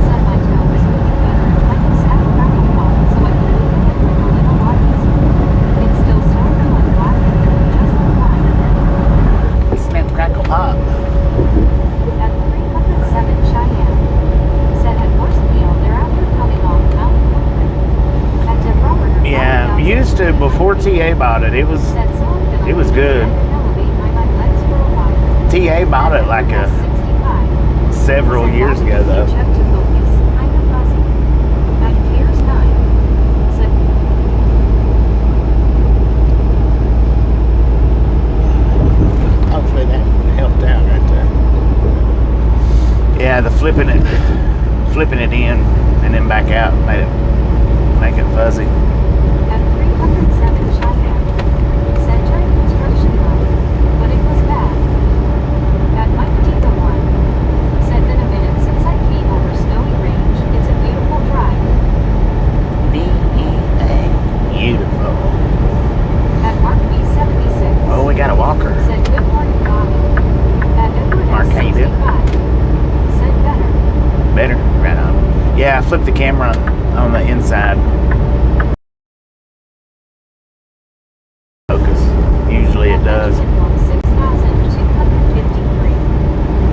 Said my toe is moving better. I can snap crackle pop, so I can move it with a little lot easier. It's still sore from my black and just fine. Snap, crackle, pop. At 307 Cheyenne. Said at worst meal thereafter coming off Mount Woodland. At Deborah Yeah, used to before TA bought it. It was Said so I'm gonna it was leave good. and elevate my legs for TA bought it like several years ago though. Check to focus. Kind of fuzzy. At Piers 9. Set. Hopefully that helped out right there. Yeah, the flipping it in and then back out make it fuzzy. At 307 Cheyenne. Said during construction mode, but it was bad. At Mike Diva 1. Said been a minute since I came over Snowy Range. It's a beautiful drive. Beautiful. At Mark B76. Oh, we got a walker. Said good morning, Bobby. At Edward Mark, how you doing? S65. Said better. Better, right on. Yeah, I flipped the camera on the inside. Focus. Usually it does. 6,253.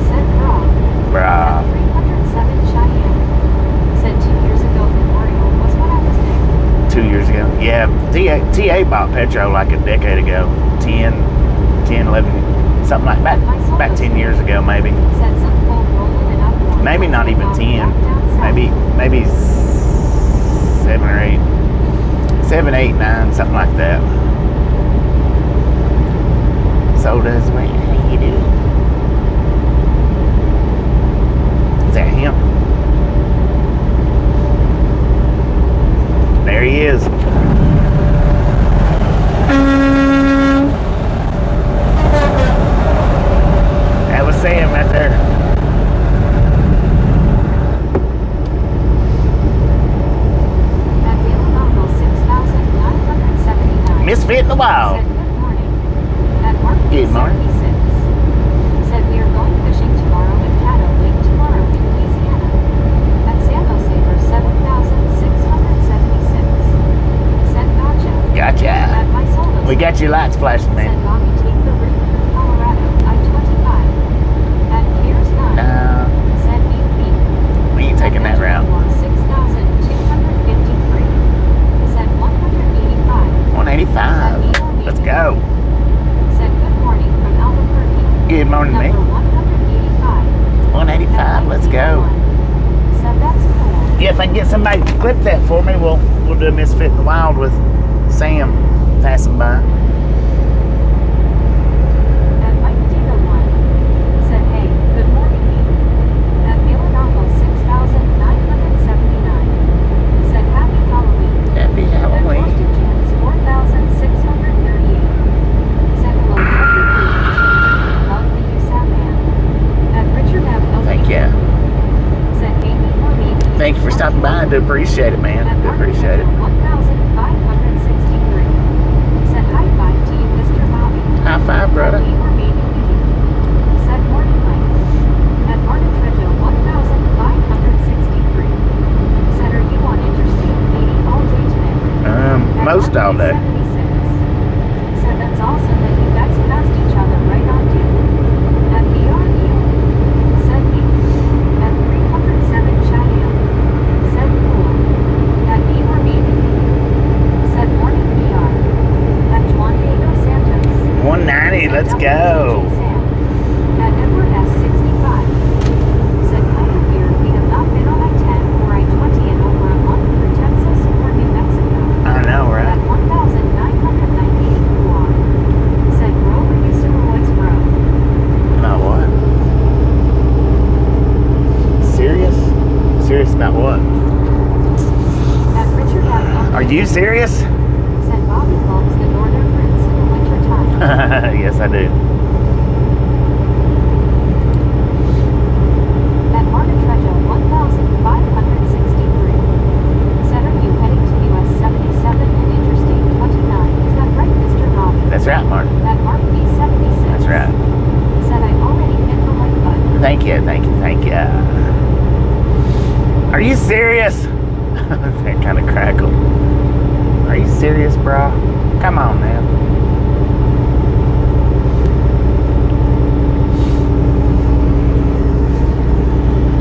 Said Rob. Bruh. At 307 Cheyenne. Said 2 years ago Memorial was what I was there. 2 years ago. Yeah, TA bought Petro like a decade ago. 10, 11, something like that. About 10 years ago, maybe. Said some cold rolling and up. Maybe not even 10. Maybe 7 or 8. 7, 8, 9, something like that. So does what you do. Is that him? There he is. That was Sam right there. At Villanova 6,979. Misfit in the wild. Said good morning. At Mark Good morning. 76. Said we are going fishing tomorrow at Caddo Lake tomorrow in Louisiana. At San Jose for 7,676. Said gotcha. Gotcha. At my solo. We got your lights flashing, Said man. Bobby take the route through Colorado I-25. At Piers 9. No, Said beep beep. we ain't taking that route. 6,253. Said 185. 185. Let's go. Said good morning from Albuquerque. Good morning, Number mate. 185. 185. Let's go. Said that's cool. Yeah, if I can get somebody to clip that for me, we'll do a Misfit in the Wild with Sam passing by. At Mike Diva 1. Said hey, good morning. At Villanova 6,979. Said happy Halloween. Happy At Halloween. Boston Jams 4,638. Said hello, Truckee Creek. Love the USAP man. At Richard F. Thank you. Said Amy or maybe. Thank you for stopping by. I do appreciate it, man. I do appreciate it. 1,563. Said high five to you, Mr. Bobby. High five, brother. Amy or maybe me. Said morning light. At Martin Trejo 1,563. Said are you on Interstate 80 all day today? At Most all day. 76. Said that's awesome that you guys passed each other right on due. At BRU. Said me. At 307 Cheyenne. Said cool. At me or maybe. Said morning VR. At Juan Diego Santos. 190. Let's Said go. Sam. At Edward S65. Said kind of weird we have not been on I-10 or I-20 in over a month through Texas or New Mexico. I know, At right? 1,998 Guam. Said bro or you steroids bro. No, what? Serious? Serious about what? At Richard F. Are you serious? Said Bobby loves the Northern Prince in the winter time. Yes, I do. At Martin Trejo 1,563. Said are you heading to US 77 and Interstate 29? Is that right, Mr. Bobby? That's right, Mark. At Mark B76. That's right. Said I already hit the like button. Thank you, thank you, thank you. Are you serious? That kind of crackle. Are you serious, bro? Come on, man.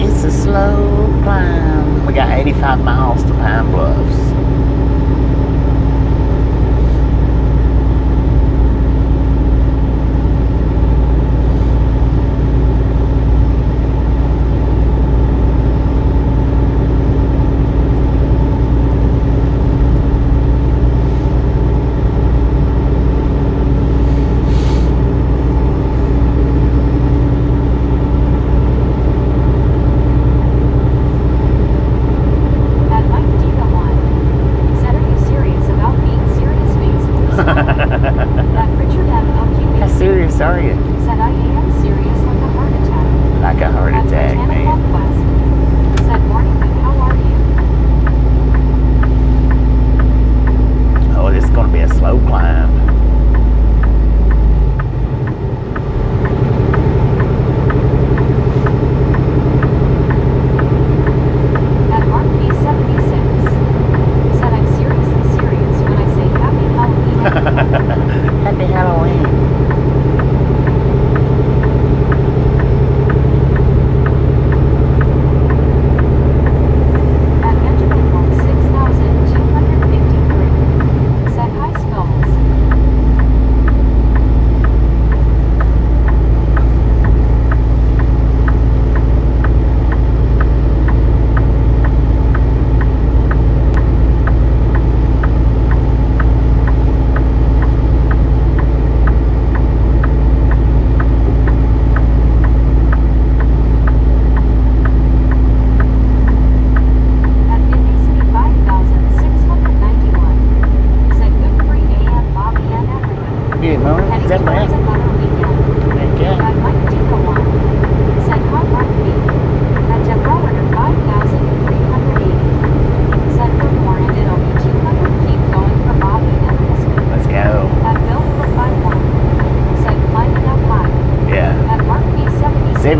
It's a slow climb. We got 85 miles to Pine Bluffs.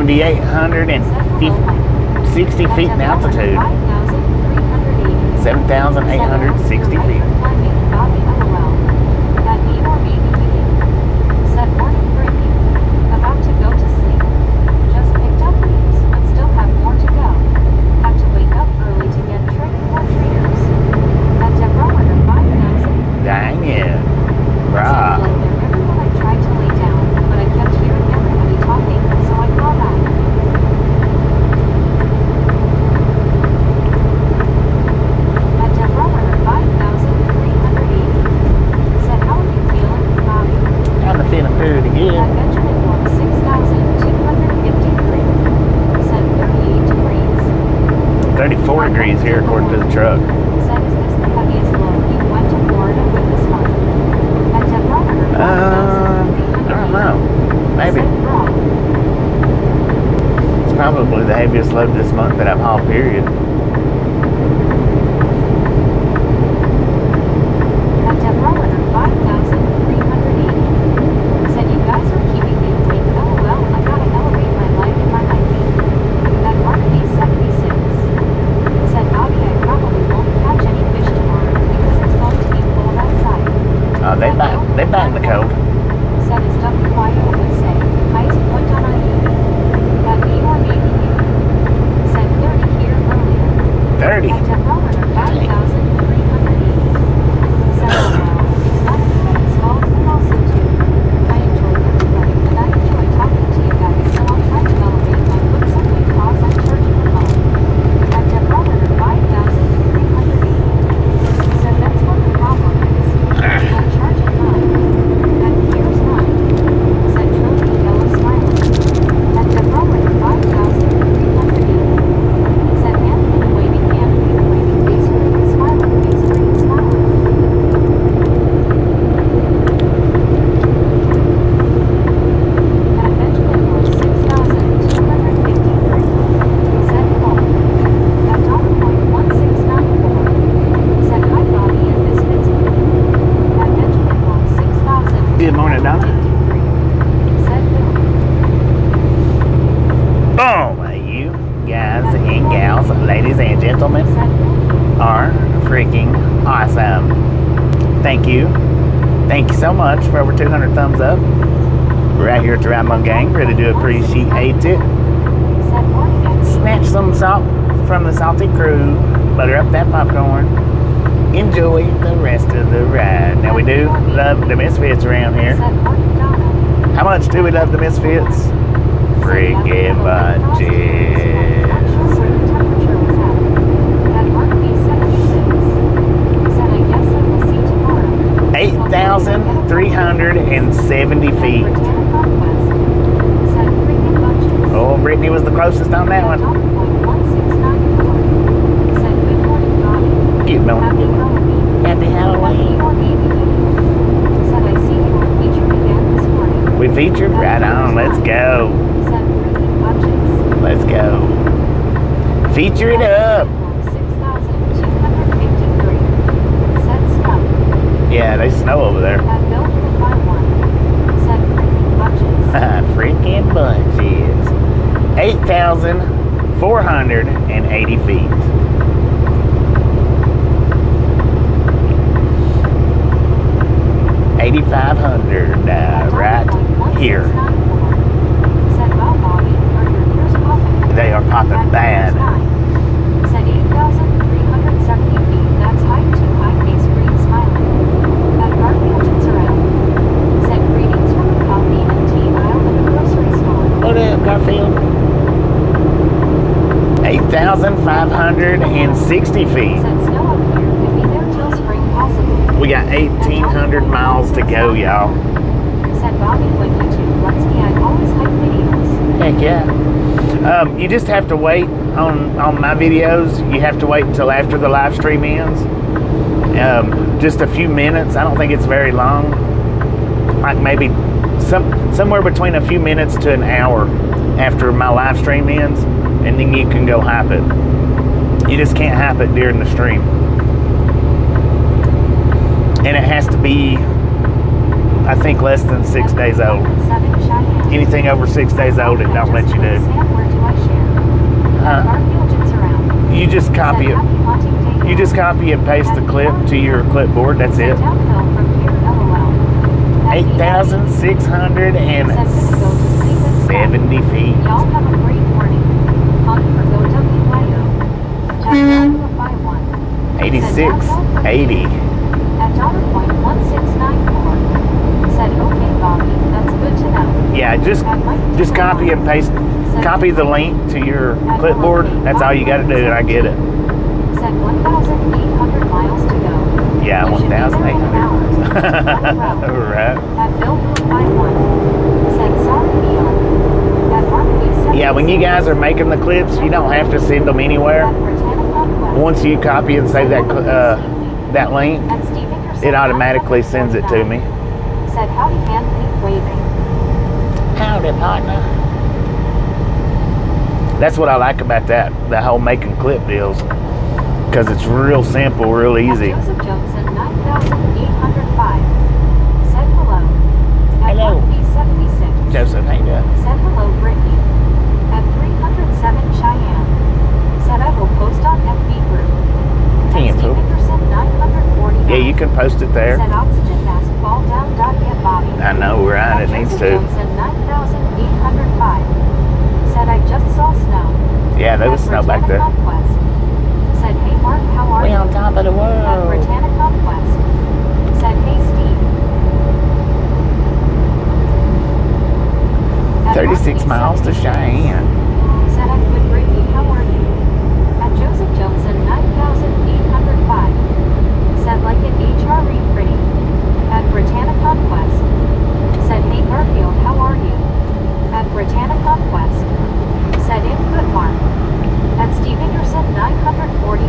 7,860 feet in altitude. 5,380. 7,860 feet. Said morning Brittany. About to go to sleep. Just picked up leaves, but still have more to go. Have to wake up early to get trick or treaters. At barometer 5,000. Dang it. I Right. there everyone I tried to lay down, but I kept hearing everybody talking, so I called back. At barometer 5,380. Said how are you feeling, Bobby? I'm feeling pretty At good. Benjamin was 6,253. Said 38 degrees. 34 degrees here according to the truck. Said, is this the heaviest load you went to Florida with this month? At barometer 5,380. I don't know. Maybe. Said wrong. It's probably the heaviest load this month that I've hauled, period. At barometer 5,380. Said you guys are keeping me awake. LOL, I gotta elevate my life in my hiking. At Mark B76. Said Bobby, I probably won't catch any fish tomorrow because it's going to be cold outside. They bite in the cold. Said as WYO would say, highest point on IE. At me or maybe you. Said 30 here earlier. 30. At barometer 5,380. Said it's not everybody's fault, but also too. I enjoy everybody, and I enjoy talking to you guys, so I'll try to elevate my foot some way cause I'm charging the phone. At barometer 5,380. Said that's what the problem is. I'm charging mine. And here's mine. Said Trilby Yellow smiling. At barometer 5,380. Said Anthony waving face green, smiling, face green, smiling. At Benjamin was 6,253. Said home. At Dog Point 1694. Said hi Bobby and Misfits Movie. At Benjamin was 6,000. Good morning, Donna. Said Bill. Boom! You guys and gals, ladies and gentlemen, Said Bill. are freaking awesome. Thank you. Thank you so much for over 200 thumbs up. We're out here at the Ramon Gang. Really do appreciate it. Said morning at Snatch some salt from the salty crew. Butter up that popcorn. Enjoy the rest of the ride. Now we do love the Misfits around here. Said morning Donna. How much do we love the Misfits? Freaking bunches. At Mark B76. Said I guess I will see tomorrow. 8,370 feet. Said freaking bunches. Oh, Brittany was the closest on that one. Said good morning, Bobby. Keep Happy going. Halloween. Happy Halloween. Said I see you were featured again this morning. We featured right on. Let's go. Said freaking bunches. Let's go. Feature it up. 6,253. Said snow. Yeah, they snow over there. At Bill with 51. Said freaking bunches. Freaking bunches. 8,480 feet. 8,500 right here. Said, well, Bobby, are your ears popping? They are popping bad. Said 8,370 feet. That's high too high. Face green smiling. At Garfield and around. Said greetings from the coffee and tea aisle in the grocery store. What up, Garfield? 8,560 feet. Said snow up here. Could be there till spring possible. We got 1,800 miles to go, y'all. Said Bobby when YouTube lets me. I always hike videos. Heck yeah. You just have to wait on my videos. You have to wait until after the live stream ends. Just a few minutes. I don't think it's very long. Like maybe somewhere between a few minutes to an hour after my live stream ends, and then you can go hype it. You just can't hype it during the stream. And it has to be I think less than 6 days old. Anything over 6 days old, it don't let you do. You just copy it. You just copy and paste the clip to your clipboard. That's it. 8,670 feet. Y'all have a great morning. Hunt for GoWYO. 8680. At dollar point 1694. Said, okay, Bobby, that's good to know. Yeah, just copy and paste. Copy the link to your clipboard. That's all you got to do, and I get it. Said 1,800 miles to go. Yeah, 1,800. Right. At Bill 51. Said, sorry, Neil. At Marquis. Yeah, when you guys are making the clips, you don't have to send them anywhere. Once you copy and save that link, it automatically sends it to me. Said, howdy, man, keep waving. Howdy, partner. That's what I like about that whole making clip deals, because it's real simple, real easy. Joseph Johnson, 9,805. Said hello. At Hello. 1B76. Joseph, how you doing? Said hello, Brittany. At 307 Cheyenne. Said I will post on FB group. Damn, fool. Nickerson, 949. Yeah, you can post it there. Said oxygen mask fall down. Get Bobby. I know, right? It needs to. Johnson, 9,805. Said I just saw snow. Yeah, there was snow back there. Conquest. Said, hey Mark, how are you? We on top of the At world. Britannic Conquest. Said, hey Steve. At 36 Mark miles to Cheyenne. Said I'm good, Brittany, how are you? At Joseph Johnson, 9,805. Said like an HRE pretty. At Britannic Conquest. Said, hey Garfield, how are you? At Britannic Conquest. Said in good Mark. At Steve Ingerson, 949.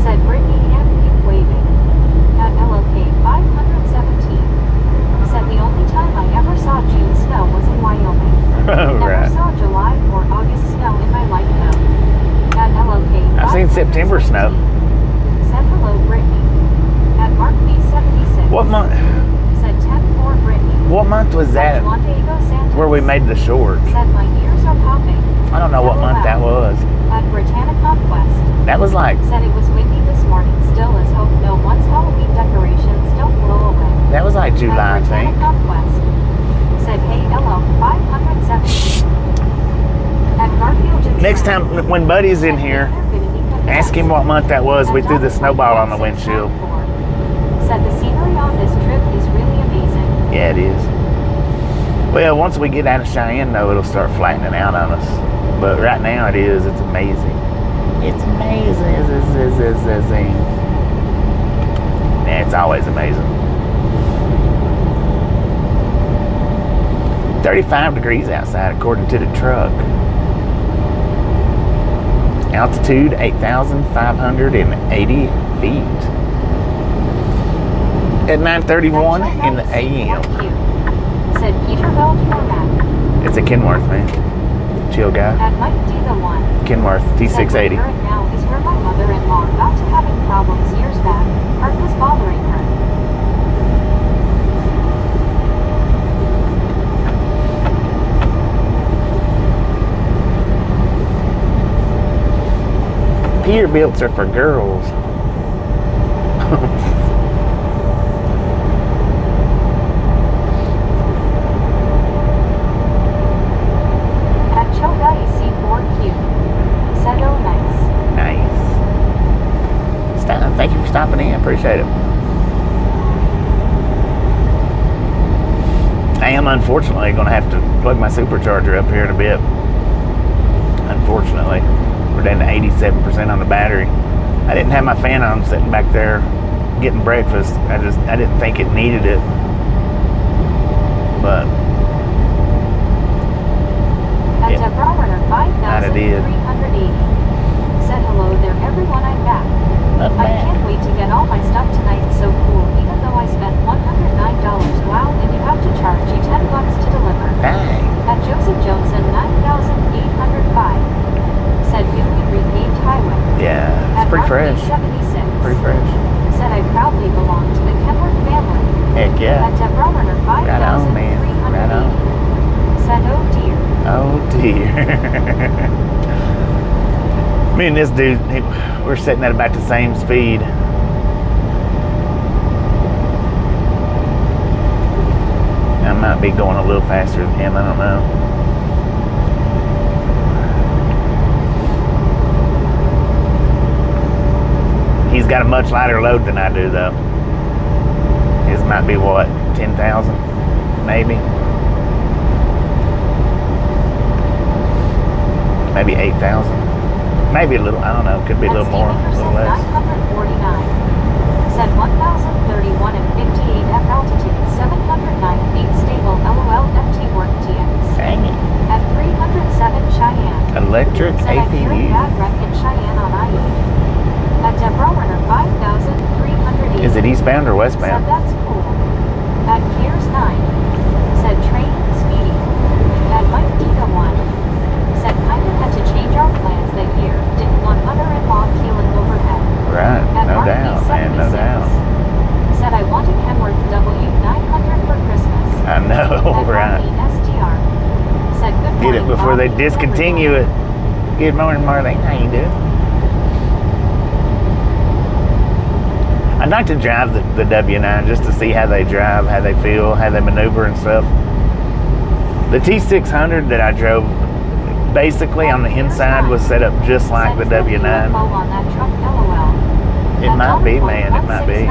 Said Brittany and keep waving. At LOK, 517. Said the only time I ever saw June snow was in Wyoming. Never Right. saw July or August snow in my life though. At LOK, I've seen September snow. Said hello, Brittany. At Mark B76. What month? Said 10-4 Brittany. What month was At that? Juan Diego Santos. Where we made the short? Said my ears are popping. I don't know what month that was. At Britannic Conquest. That was like, Said it was windy this morning. Still as hope no one's Halloween decorations don't blow away. that was like July, I At think. Britannic Conquest. Said hey hello 570. At Garfield Gym. Next time when Buddy's in here, ask him what month that was. We threw the snowball on the windshield. Said the scenery on this trip is really amazing. Yeah, it is. Well, once we get out of Cheyenne, though, it'll start flattening out on us. But right now, it is. It's amazing. It's amazing. Yeah, it's always amazing. 35 degrees outside, according to the truck. Altitude 8,580 feet. At 9:31 in the AM. Said Peterbilt format. It's a Kenworth, man. Chill guy. At Mike D the one. Kenworth T680. Said now is where my mother-in-law got to having problems years back. Heart was bothering her. Peterbilts are for girls. At Chogai C4Q. Said oh nice. Nice. Thank you for stopping in. Appreciate it. I am unfortunately going to have to plug my supercharger up here in a bit. Unfortunately. We're down to 87% on the battery. I didn't have my fan on sitting back there getting breakfast. I didn't think it needed it. But At yeah, Deborah Runner Not it is. 5,380. Said hello there everyone, I'm back. not I bad. can't wait to get all my stuff tonight. It's so cool. Even though I spent $109. Wow, and you have to charge you $10 to deliver. Dang. At Joseph Johnson 9,805. Said newly repaved highway. Yeah, At it's pretty Mark fresh. B76. Pretty fresh. Said I proudly belong to the Kenworth family. Heck Heck yeah. At Deborah Runner Right on, man. Right on. 5,380. Said, oh dear. Oh dear. Me and this dude, we're sitting at about the same speed. I might be going a little faster than him, I don't know. He's got a much lighter load than I do, though. His might be what, 10,000, maybe? Maybe 8,000. Maybe a little, I don't know, could be a little more, a little less. 949. Said 1,031 and 58 F altitude, 709 feet stable, LOL FT work TX. Dang it. At 307 Cheyenne. Electric Said I'm hearing ATV. bad wreck in Cheyenne on I-80. At Deborah Runner 5,380. Is it eastbound or Said westbound? that's cool. At Gears 9. Said train speedy. At Mike Diva 1. Said kinda had to change our plans that year. Didn't want mother-in-law keeling overhead. Right, At no RP doubt, man, no 76. doubt. Said I wanted Kenworth W900 for Christmas. I know, At right. RP STR. Said good morning. Get it before they Bobby, discontinue it. Good morning, Marlene. How you doing? I'd like to drive the W9 just to see how they drive, how they feel, how they maneuver and stuff. The T600 that I drove, basically on the inside was set up just like the W9. On that truck, LOL. It might be, man, it might be.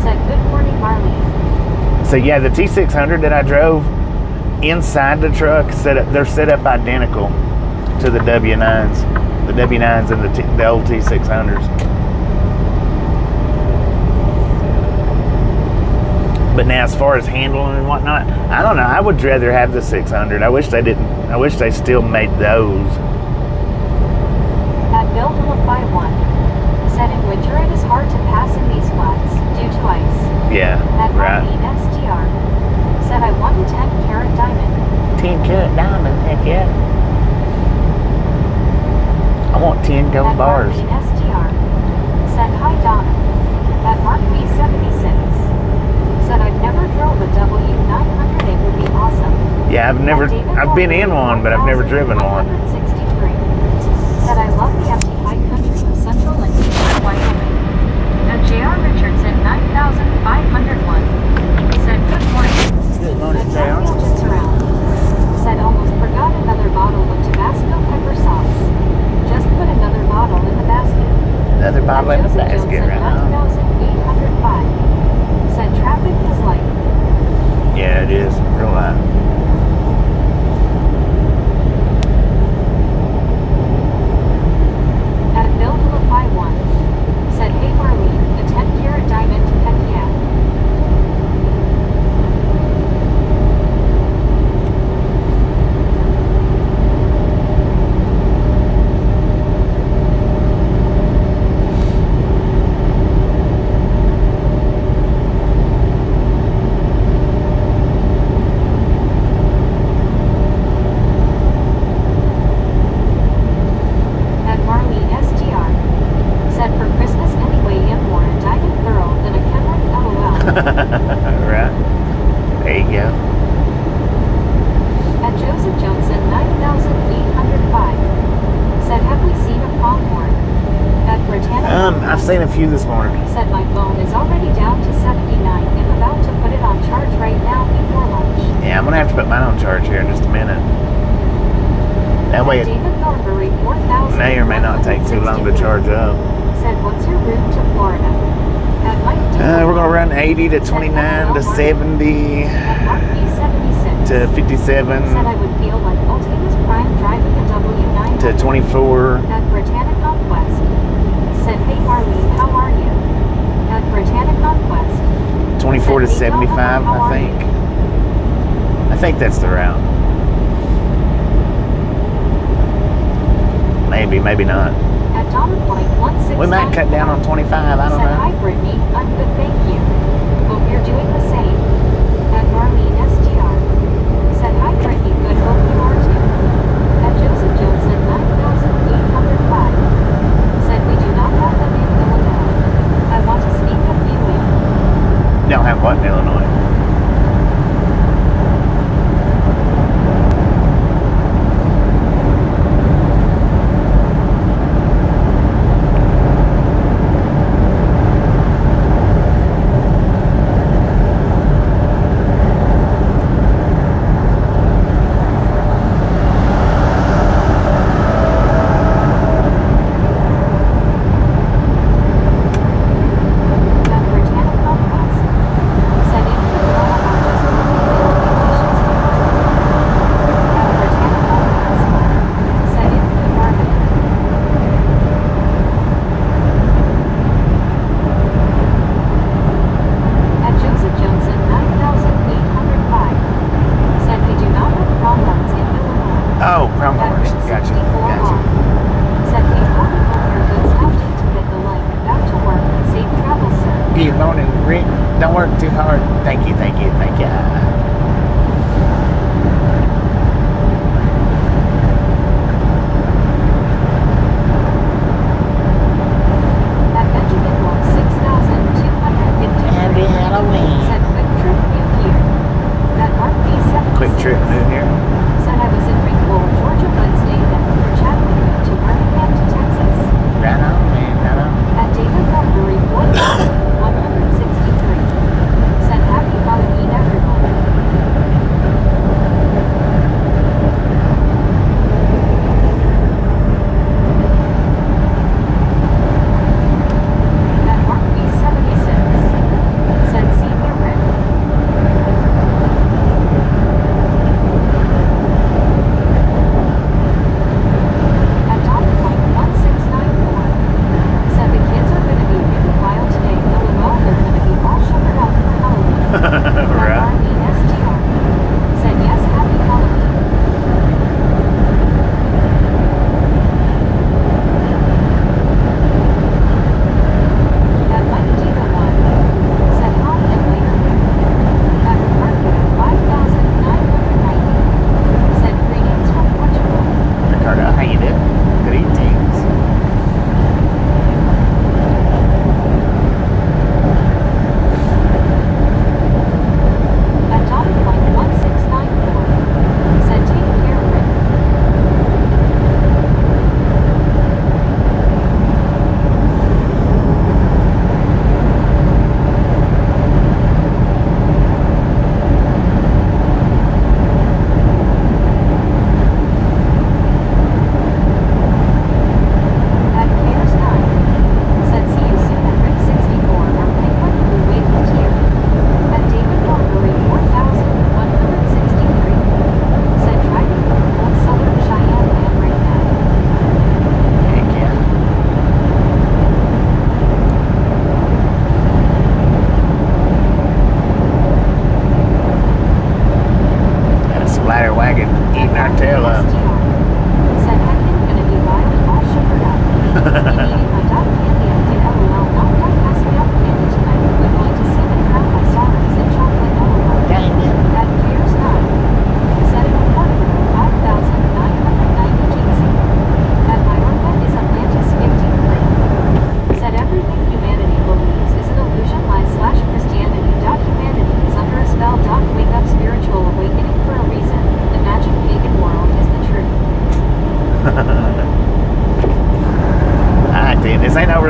Said good morning, Marlene. So yeah, the T600 that I drove, inside the truck, they're set up identical to the W9s. The W9s and the old T600s. But now, as far as handling and whatnot, I don't know. I would rather have the 600. I wish they didn't. I wish they still made those. At Bill Phillip by 1. Said in winter it is hard to pass in these flats due to ice. Yeah, At right. Marlene STR. Said I want a 10-carat diamond. 10-carat diamond, heck yeah. I want 10 gold At bars. Marlene STR. Said hi Donna. At Mark B76. Said I've never drove a W900. It would be awesome. Yeah, I've been in one, but I've never driven one. 163. Said I love the empty high country of central and eastern Wyoming. At JR Richardson 9501. Said good morning. Good morning, At JR. Daniel Jits around. Said almost forgot another bottle of Tabasco pepper sauce. Just put another bottle in the basket. Another bottle in the At Joseph basket, Johnson right now. 9805. Said traffic is light. Yeah, it is. Real light. At Bill Phillip by 1. Said hey Marlene, a 10-carat diamond, heck yeah. At Marlene STR. Said for Christmas anyway, am more a diamond girl than a Kenworth, LOL. Right. There you go. At Joseph Johnson 9805. Said have we seen a pronghorn? At Britannica. I've seen a few this morning. Said my phone is already down to 79. I'm about to put it on charge right now before lunch. Yeah, I'm gonna have to put mine on charge here in just a minute. That way At it David Thornbury 4000. may or may not take too long to charge up. Said what's your route to Florida? At Mike D. We're gonna run 80 to 29 to 70 At Mark B76. to 57 Said I would feel like Optimus Prime driving a W900. to 24. At Britannica Quest. Said hey Marlene, how are you? At Britannica Quest. 24 to Said, "Hey, Donna, 75, how I are think. you?" I think that's the route. Maybe, maybe not. At Donna Point 169. We might cut down on 25, I don't Said hi know. Brittany, I'm good, thank you. Hope you're doing the same. At Marlene STR. Said hi Brittany, good, hope you are too. At Joseph Johnson 9805. Said we do not have them in Illinois. I want to sneak a few in. Don't have What in Illinois?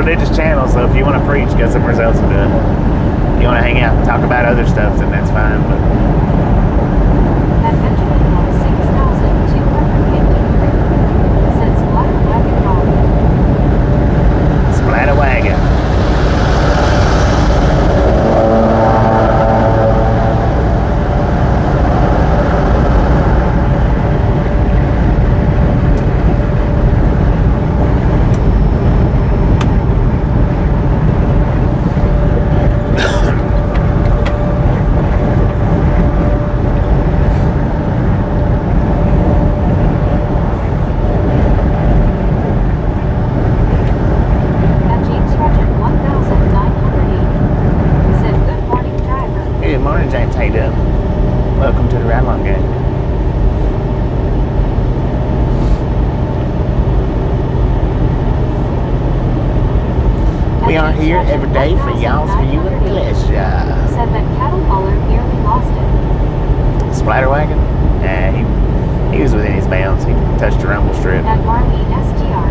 religious channel, so if you want to preach, go somewhere else and do it. If you want to hang out and talk about other stuff, then that's fine. But Splatter wagon. here every day for y'all's viewing pleasure. Said that cattle hauler nearly lost it. Splatter wagon? Nah, he was within his bounds. He touched the rumble strip. At Marley STR.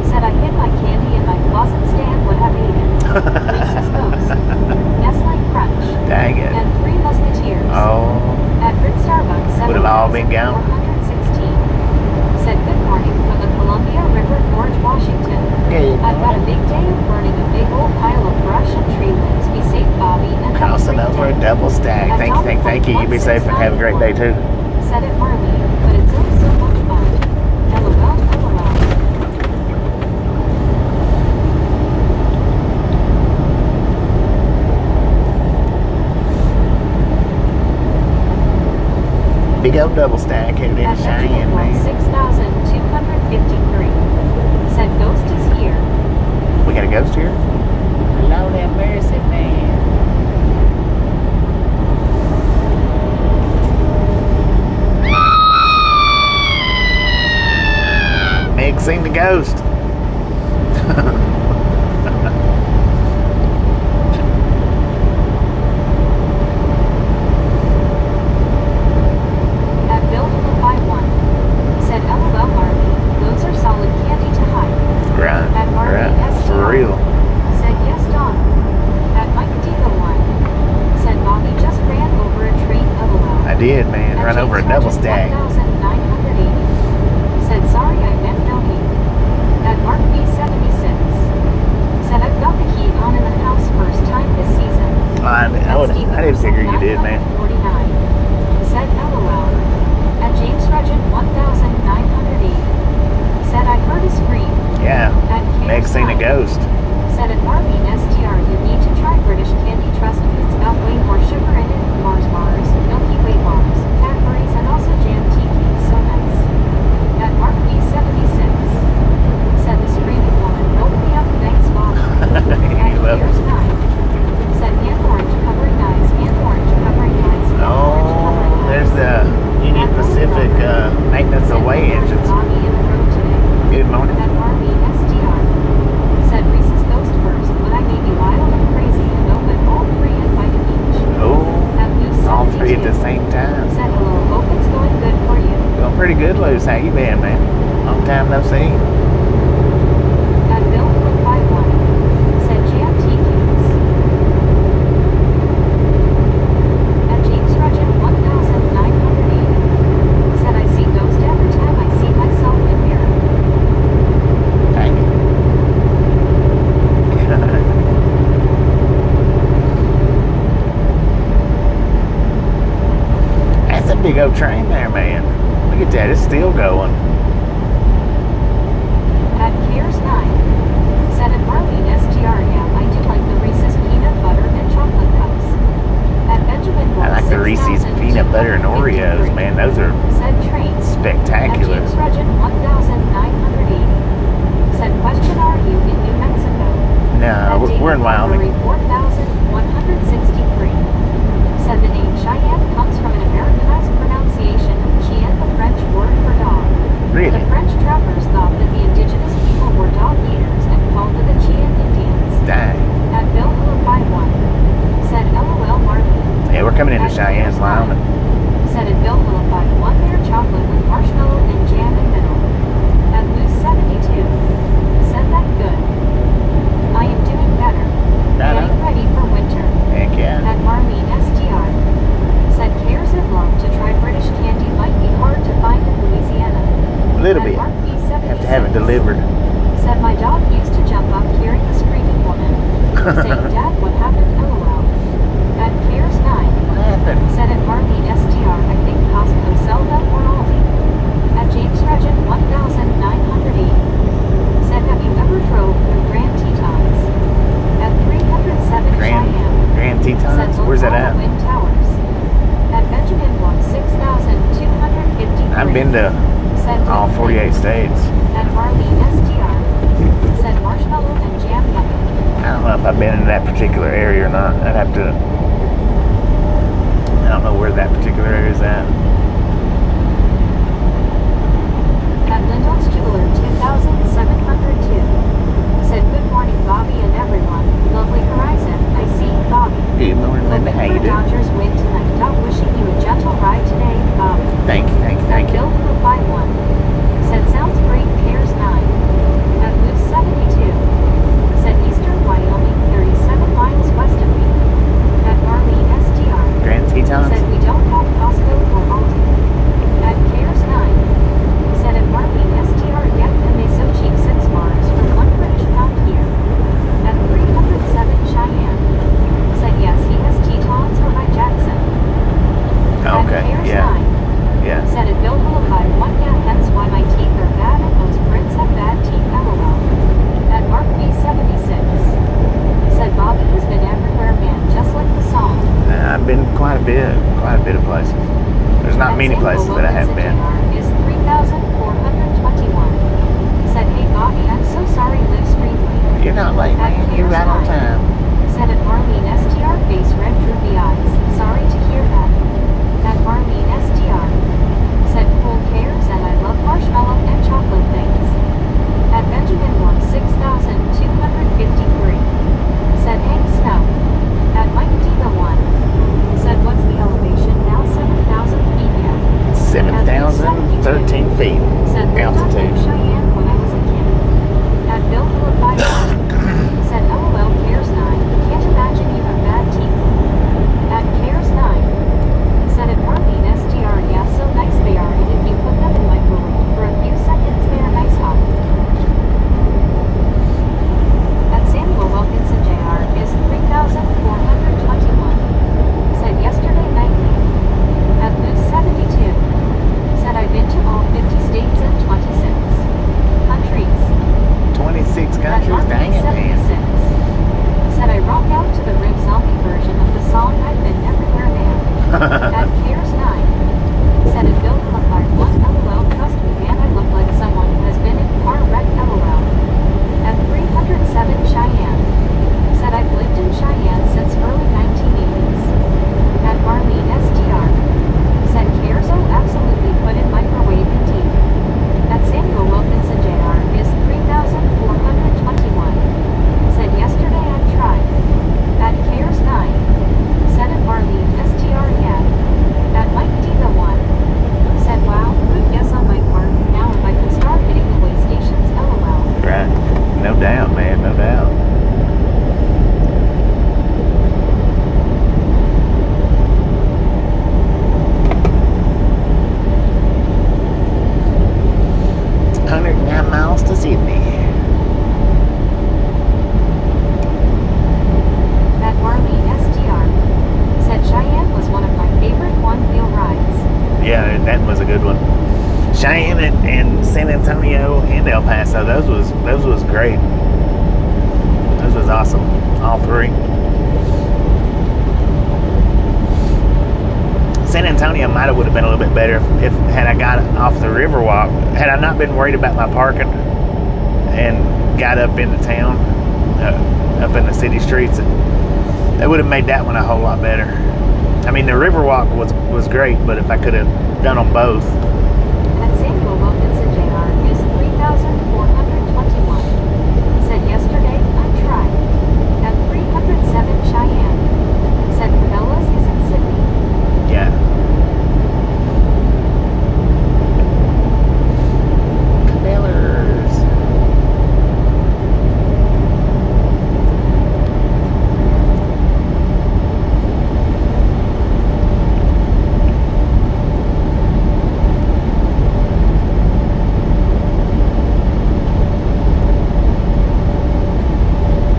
Said I hid my candy in my closet stand would have eaten. Reese's Ghost. Nestle Crunch. Dang it. And Three Musketeers. Oh, At Rick Starbucks, would have all been gone. 416. Said good morning from the Columbia River, George Washington. Good I've got a big day of burning a big old pile of brush and tree limbs. Be safe, Bobby. And have a Crossing great over a day. double stack. Thank you. You be safe and have a great day too. Said it Marley, but it's oh so much fun. LOL, LOL. Big old double stack headed into At Cheyenne, Benjamin man. 6,253. Said Ghost is here. We got a ghost here? Lord have mercy, man. Meg seen the ghost. At Bill 51. Said LOL Marley, those are solid candy to hide. Right, At Marley right. STR. For real. Said yes, Don. At Mike Diva 1. Said Bobby just ran over a tree. LOL. I did, man. At Run over a James double Sargent stack. 1980. Said sorry I meant no heat. At Mark B76. Said I've got the heat on in the house first time this season. I didn't figure you did, man. 49. Said LOL. At James Regent 1980. Said I heard a scream. Yeah. At Meg Cares seen a 9. ghost. Said at Marlene STR you need to try British candy. Trust me, it's got way more sugar in it. Mars bars, Milky Way bars, Cadbury's, and also jam tiki. So nice. At Mark B76. Said the screaming woman rolled me up. Thanks, Bob. At You love Years it. 9. Said hand orange covering eyes. Hand orange covering eyes. Hand orange Oh, covering eyes. there's the Union Pacific maintenance Said away no engines. Bobby in the road today. Good morning. At Marley STR. Said Reese's Ghost first, but I may be wild and crazy and know that all three invited each. Oh, At Loose all three at 72. the same time. Said hello, hope it's going good for you. Doing pretty good, Luz. How you been, man? Long time no see. At Bill 51. Said jam TQs. At James Regent 1980. Said I see ghost every time I see myself in mirror. Dang it. That's a big old train there, man. Look at that. It's still going. At Cares 9. Said at Marlene STR, yeah, I do like the Reese's peanut butter and chocolate cups. At Benjamin I like the Reese's peanut butter and Oreos, 6,253. man. Those are Said trains. At spectacular. James Regent 1980. Said question, are you in New Mexico? No, we're in Wyoming. 4163. Said the name Cheyenne comes from an Americanized pronunciation of Chien, the French word for dog. Really? The French trappers thought that the indigenous people were dog eaters and called them the Chien Indians. Dang. At Bill 51. Said LOL Marley. Yeah, we're coming into At Cheyenne, Cares Wyoming. 9. Said at Bill 51 bear chocolate with marshmallow and jam in middle. At Loose 72. Said that good. I am doing better. Right Getting on. ready for winter. Heck yeah. At Marlene STR. Said cares and love to try British candy might be hard to find in Louisiana. A little At bit. Mark B76. Have to have it delivered. Said my dog used to jump up hearing the screaming woman. Saying, Dad, what happened? LOL. At Cares 9. What happened? Said at Marlene STR, I think Costco sell them or Aldi. At James Regent 1980. Said have you ever drove through Grand Tetons? At 307 Cheyenne. Grand Said Tetons? Where's that at? Wind Towers. At Benjamin 6253. I've been to Said all 48 states. At Marlene STR. Said marshmallow and jam yummy. I don't know if I've been in that particular area or not. I'd have to. I don't know where that particular area is at. At Lindell's Jeweler 2702. Said good morning Bobby and everyone. quite a bit of places. There's not At many Samuel places that I haven't been. Wilkinson, JR, is 3,421. Said, hey Bobby, I'm so sorry, live screen later. You're not late, man. You're right on time. Said at Marlene STR, face red droopy eyes. Sorry to hear that. At Marlene STR. Said cool cares and I love marshmallow and chocolate things. At Benjamin Moore 6,253. Said Hank Snow. At Mike Diva 1. Said what's the elevation now? 7,000 feet yet. 7,013 feet Said altitude. Cheyenne when I was a kid. At Bill Phillip by said LOL cares 9. Can't imagine you have bad teeth. At cares 9. Said at Marlene STR, yeah, so nice they are, and if you put them in microwave for a few seconds they are nice hot. At Samuel Wilkinson JR is 3,421. Said yesterday nightly. At Loose 72. Said I've been to all 50 states and 26 countries. 26 At countries? Mark Dang it, man. 76. Said I rock out to the Rib Zombie version of the song I've Been Everywhere Man. At Cares 9. Said it Bill Clark 1 LOL, trust me man, I look like someone who has been in car wreck LOL. At 307 Cheyenne. Said I've lived in Cheyenne since early 1980s. At Marlene STR. Said cares, oh absolutely, put in microwave indeed. At Samuel Wilkinson JR is 3,421. Said yesterday I tried. At cares 9. Said at Marlene STR yeah. At Mike Diva 1. Said wow, good guess on my part. Now if I can start hitting the way stations LOL. Right. No doubt, man. No doubt. It's 109 miles to Sydney. At Marlene STR. Said Cheyenne was one of my favorite one-wheel rides. Yeah, that was a good one. Cheyenne and San Antonio and El Paso, those was great. Those was awesome. All three. San Antonio might have would have been a little bit better if had I got off the Riverwalk. Had I not been worried about my parking and got up into town, up in the city streets, it would have made that one a whole lot better. I mean, the Riverwalk was great, but if I could have done them both. At Samuel Wilkinson JR is 3,421. Said yesterday I tried. At 307 Cheyenne. Said Cabela's is in Sydney. Yeah. Cabela's.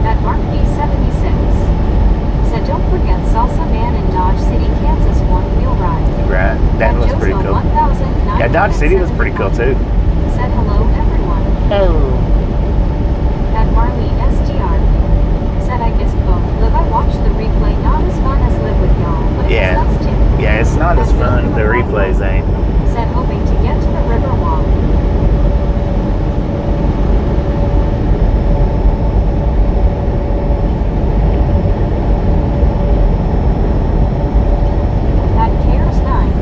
At Mark B76. Said don't forget Salsa Man in Dodge City, Kansas one-wheel ride. Right. That At was pretty Joseph cool. 1,975. Yeah, Dodge City was pretty cool too. Said hello everyone. Oh. At Marlene STR. Said I missed both. Live I watched the replay, not as fun as live with y'all, but it Yeah. was nice too. Yeah, it's not as fun, the replays ain't. Said hoping to get to the Riverwalk. At Cares 9.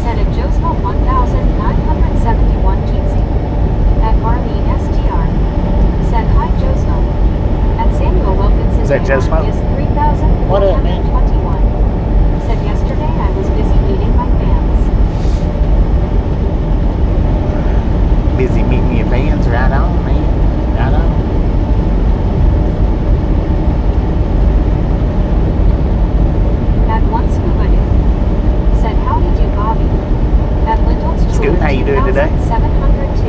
Said at Joseph 1,971 Jeezy. At Marlene STR. Said hi Joseph. At Samuel Wilkinson Is that JR Joseph? is 3,421. What up, man? Said yesterday I was busy meeting my fans. Busy meeting your fans, right on, man. Right on. At one scuba dude. Said how you do Bobby. At Lyndall's Scoot, how you doing today? 702.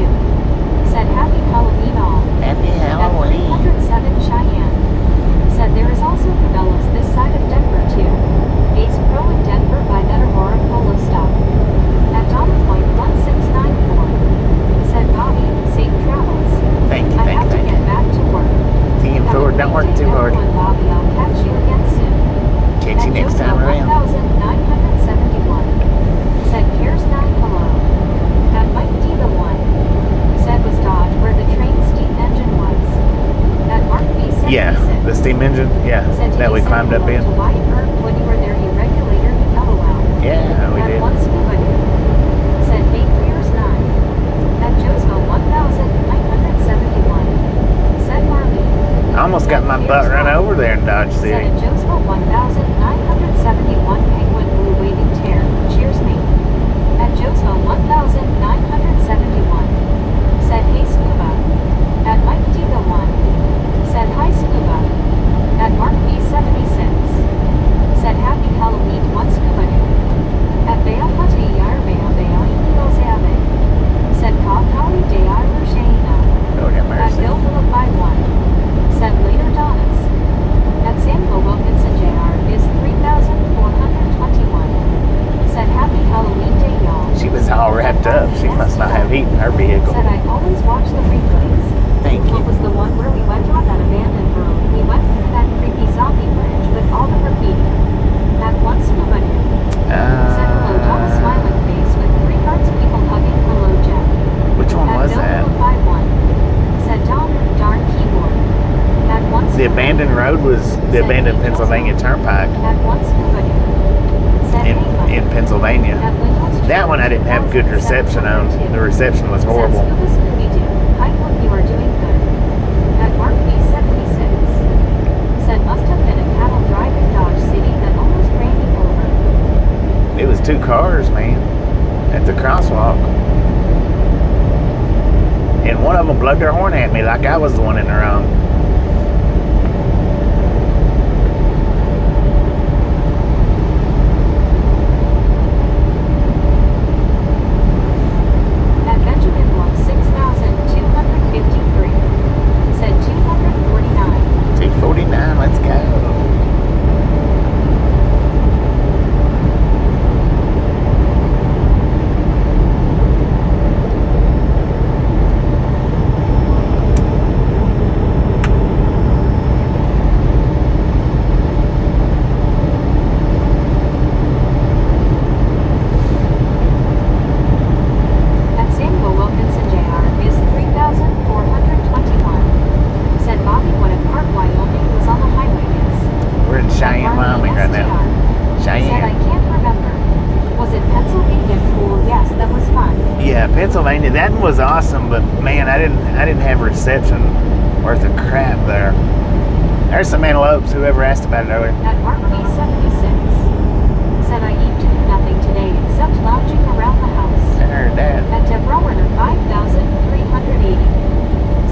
Said happy Halloween all. Happy At Halloween. 307 Cheyenne. Said there is also Cabela's this side of Denver too. Ace Pro in Denver by that Aurora Polo stop. At Donna Point 1694. Said Bobby, safe travels. Thank steam engine? Yeah, Said that we he climbed said up hello in. to Wyatt Earp when you were there, he regulator, LOL. Yeah, we At did. one scuba dude. Said 8 years 9. At Joesville 1971. Said Marlene. I almost got my butt run over there in Dodge Said City. at Joesville 1971 Penguin Blue Waving Tear. Cheers me. At Joesville 1971. Said hey scuba. At Mike Diva 1. Said hi scuba. At Mark B76. Said happy Halloween 1 scuba dude. At Bale Pate Yar Bale Bale Eagles Ave. Said Kali de Irashana. Oh, yeah, At mercy. Bill Philip by 1. Said later Donis. At Samuel Wilkinson Jr. is 3,421. Said happy Halloween day y'all. She was all wrapped up. She must not have heat in her vehicle. Said I always watch the replays. Thank What you. was the one where we went on that abandoned road? We went through that creepy zombie bridge with all the graffiti. At one scuba dude. Said hello Thomas smiling face with 3 hearts people hugging hello Jeff. Which one At was Bill that? Philip by 1. Said darn keyboard. At one The scuba abandoned road was the abandoned Pennsylvania Turnpike At one scuba dude. Said in, hey Mike. in Pennsylvania. At Lincoln's That one I didn't have good reception on. The reception was horrible. Said Scuba Scooby-Doo, I hope you are doing good. At Mark B76. Said must have been a cattle driving Dodge City that almost ran you over. It was 2 cars, man, at the crosswalk. And one of them blowed their horn at me like I was the one in the wrong. At Benjamin Block 6,253. Said 249. 249, let's go. At Samuel Wilkinson Jr. is 3,421. Said Bobby what if Park Wyoming was on the highway is. We're in Cheyenne, Wyoming right now. Said I Cheyenne. can't remember. Was it Pennsylvania pool? Yes, that was fun. Yeah, Pennsylvania. That one was awesome, but man, I didn't have reception worth a crap there. There's some antelopes. Whoever asked about it earlier. At Mark B76. Said I eat nothing today except lounging around the house. I heard that. At Deborah 5,380.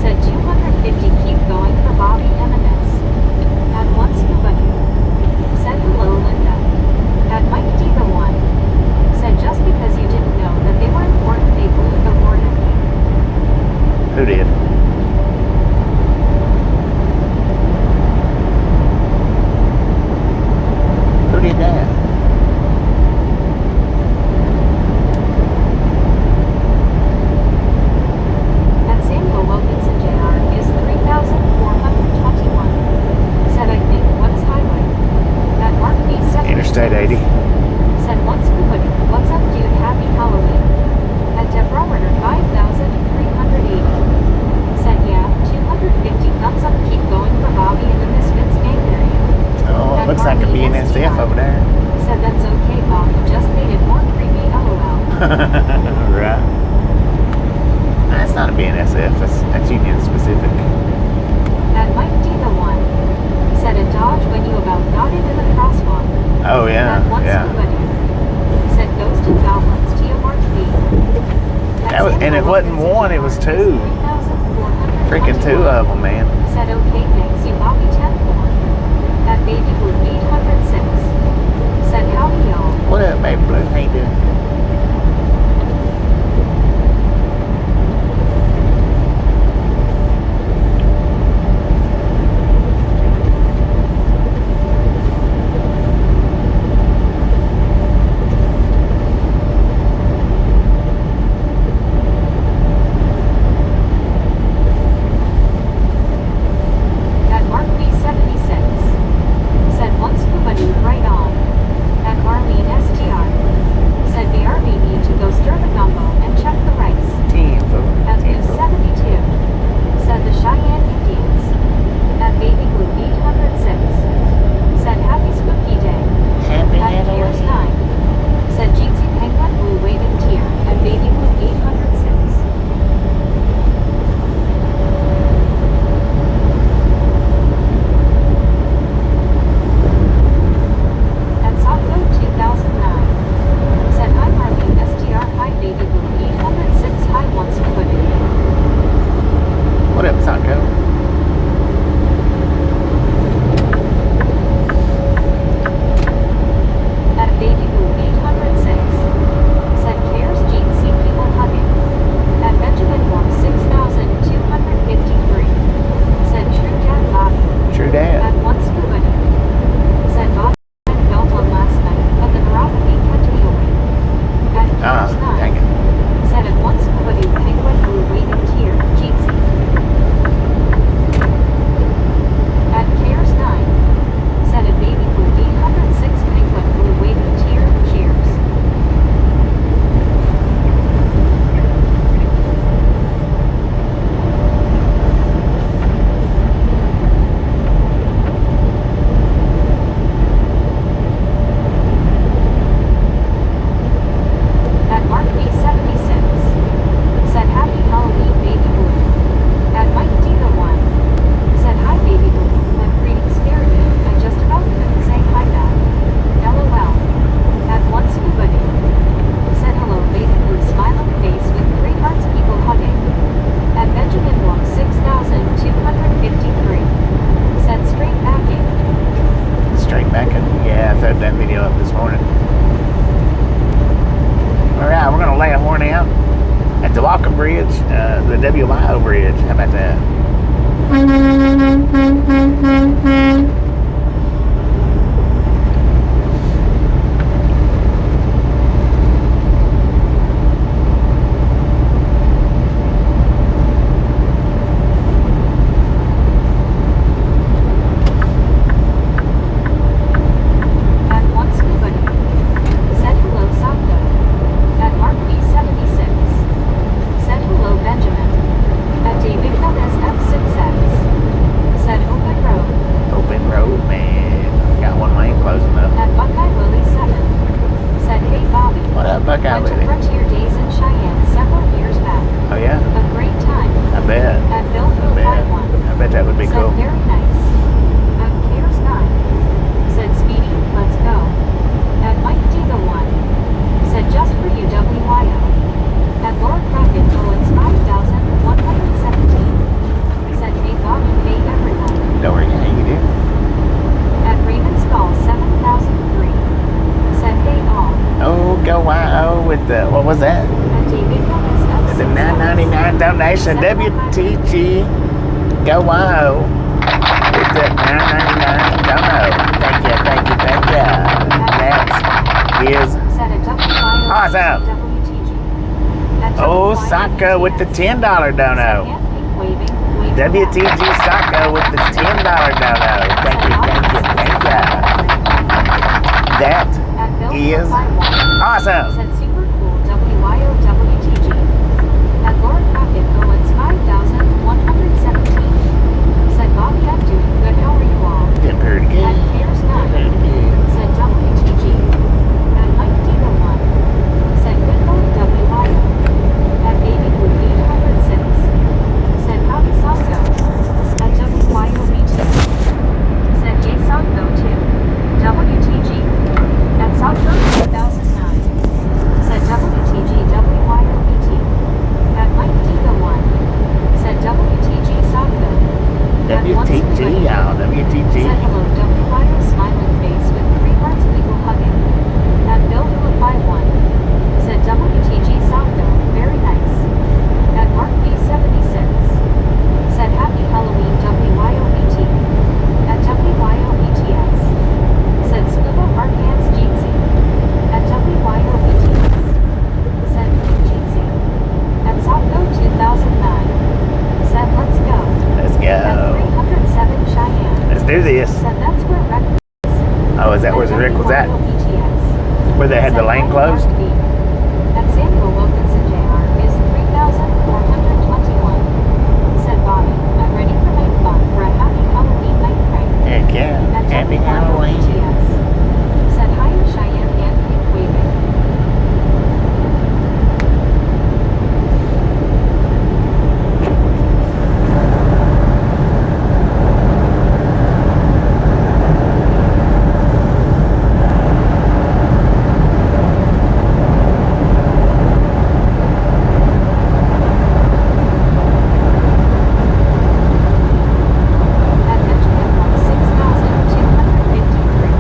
Said 250 keep going for Bobby M&S. At one scuba dude. Said hello Linda. At Mike Diva 1. Said just because you didn't know that they were important they blew the horn at me. Who did? Who did that? At Samuel Wilkinson Jr. is 3,421. Said I think what is highway? At Mark B76. Interstate 80. Said one scuba dude, what's up dude, happy Halloween. At Deborah 5,380. Said yeah, 250 thumbs up keep going for Bobby and the Misfits gang area. Oh, it looks like a BNSF over there. Said that's okay Bob, you just made it more creepy LOL. Right. That's not a BNSF. That's Union specific. At Mike Diva 1. Said a Dodge when you about got into the crosswalk. Oh yeah, At one yeah. scuba dude. Said ghost and goblins to your Mark B. That was, and it wasn't one, it was 2. Freaking 2 of them, man. Said okay thanks you Bobby 10 more. At Baby Blue 806. Said howdy y'all. What up, baby blue? How you doing? WYO bridge. How about that? At once nobody said hello Santo. At Mark B76 said hello Benjamin. At David Valdez F6X said open road. Open road, man. Got one lane closing up. At Buckeye Willie 7 said hey Bobby. What up, Buckeye Went to Willie? Frontier Days in Cheyenne several years back. Oh, yeah? A great time. I bet. At Bill I bet. 51 I bet that would be said cool. very nice. At Cares 9 said Speedy, let's go. At Mike Diga 1 said just for you WYO. At Laura Crockett Owens 5117 said hey Bobby, hey everyone. Don't worry, yeah, you do. At Raymond Skull 7003 said hey all. Oh, go YO with the, what was that? At David Gomez F6X The $9.99 donation, WTG, go YO with the $9.99 dono. Thank you. Next is said at WYO Awesome. WTG. At Oh, WYO Saka with the $10 dono. waving WTG Saka with the $10 dono. Thank you. That is awesome. Said super cool WYO WTG. At Laura Crockett Owens 5117 said Bobby, I'm doing good, how are you all? Did pretty At good. Cares 9 Pretty good. said WTG. At Mike Diva 1 said good going WYO. At Baby Blue 806 said howdy Santo. At WYO BT said yay Santo too. WTG. At Santo 2009 said WTG WYO BT. At Mike Diva 1 said WTG Santo. At once WTG, y'all. said WTG. hello WYO smiling face with 3 hearts legal hugging. At Bill Philip by 1 said WTG Santo, very nice. At Mark B76 said happy Halloween WYOBT. At WYOBTS said Scuba Arcans Jeetsy. At WYOBTS said Jeetsy. At Santo 2009 said let's go. Let's At go. 307 Cheyenne Let's do this. said that's where Rex is. Oh, is that where the Rick was at? Where they had the lane closed? At Samuel Wilkinson Jr. is 3,421. Said Bobby, I'm ready for night fun for a happy Halloween night prank. Heck yeah. At Happy Halloween. WYOBTS said hi to Cheyenne and pink waving. At Benjamin 6253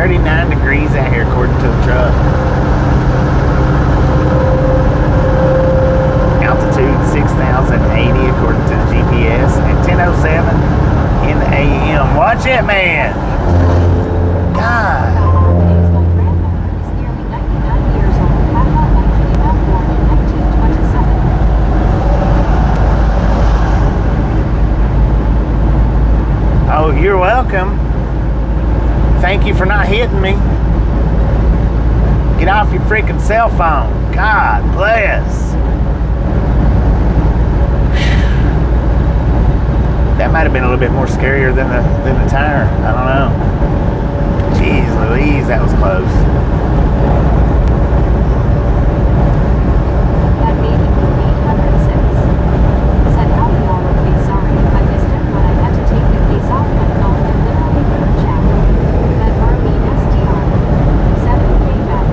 39 degrees out here according to the truck. Altitude 6,080 according to the GPS. At 10:07 in the AM. Watch it, man. God. Nowadays, my grandmother is nearly 99 years old. Born in 1927. Oh, you're welcome. Thank you for not hitting me. Get off your freaking cell phone. God bless. That might have been a little bit more scarier than the tire. I don't know. Jeez Louise, that was close. That baby was 806. Said how we all would be sorry if I missed it, but I had to take the case off my phone and literally couldn't chat. That Laramie SDR. 7 back.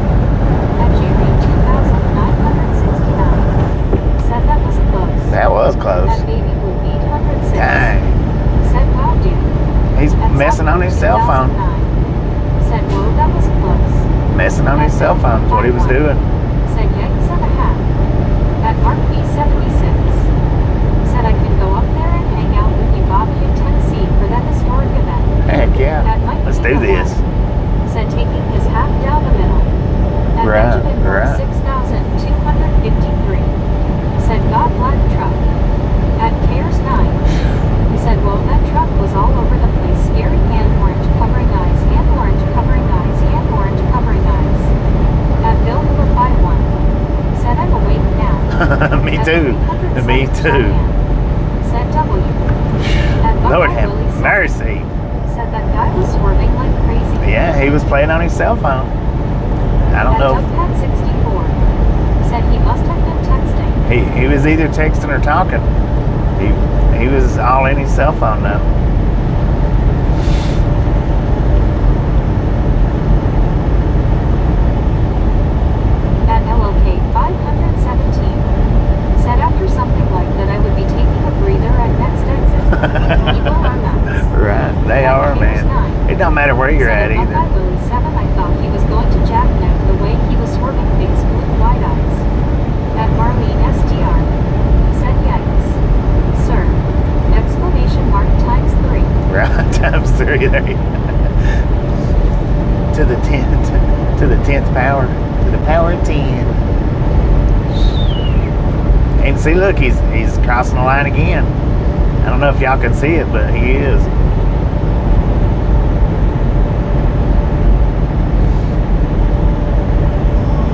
That Jerry 2,969. Said that was close. That was close. That baby was 806. Dang. Said wow dude. He's messing on his cell phone. Said whoa that was close. Messing on his cell phone is what he was doing. Said yikes and a half. At Mark B76. Said I can go up there and hang out with you Bobby in Tennessee for that historic event. Heck yeah. That might Let's be do the this. one. Said taking his half down the middle. At Right, Benjamin Moore, right. 6,253. Said God black truck. At Cares 9. Said whoa that truck was all over the place. Scary and orange covering eyes and orange covering eyes and orange covering eyes. At Bill number 51. Said I'm awake now. Me At too. 307 Me too. Cheyenne. Said W. At Lord Buckeye have Willie 7. mercy. Said that guy was swerving like crazy. Yeah, he was playing on his cell phone. I don't At know. Duckhead 64. Said he must have been texting. He was either texting or talking. He was all in his cell phone now. At LLK 517. Said after something like that I would be taking a breather at next exit. People are nuts. Right, they At are, Cares man. 9. It don't matter where you're Said at at either. Buckeye Willie 7 I thought he was going to jackknife the way he was swerving face with wide eyes. At Marlene SDR. Said yikes. Sir. Exclamation mark times 3. Right, times 3 there. To the 10th, to the 10th power, to the power of 10. And see, look, he's crossing the line again. I don't know if y'all can see it, but he is.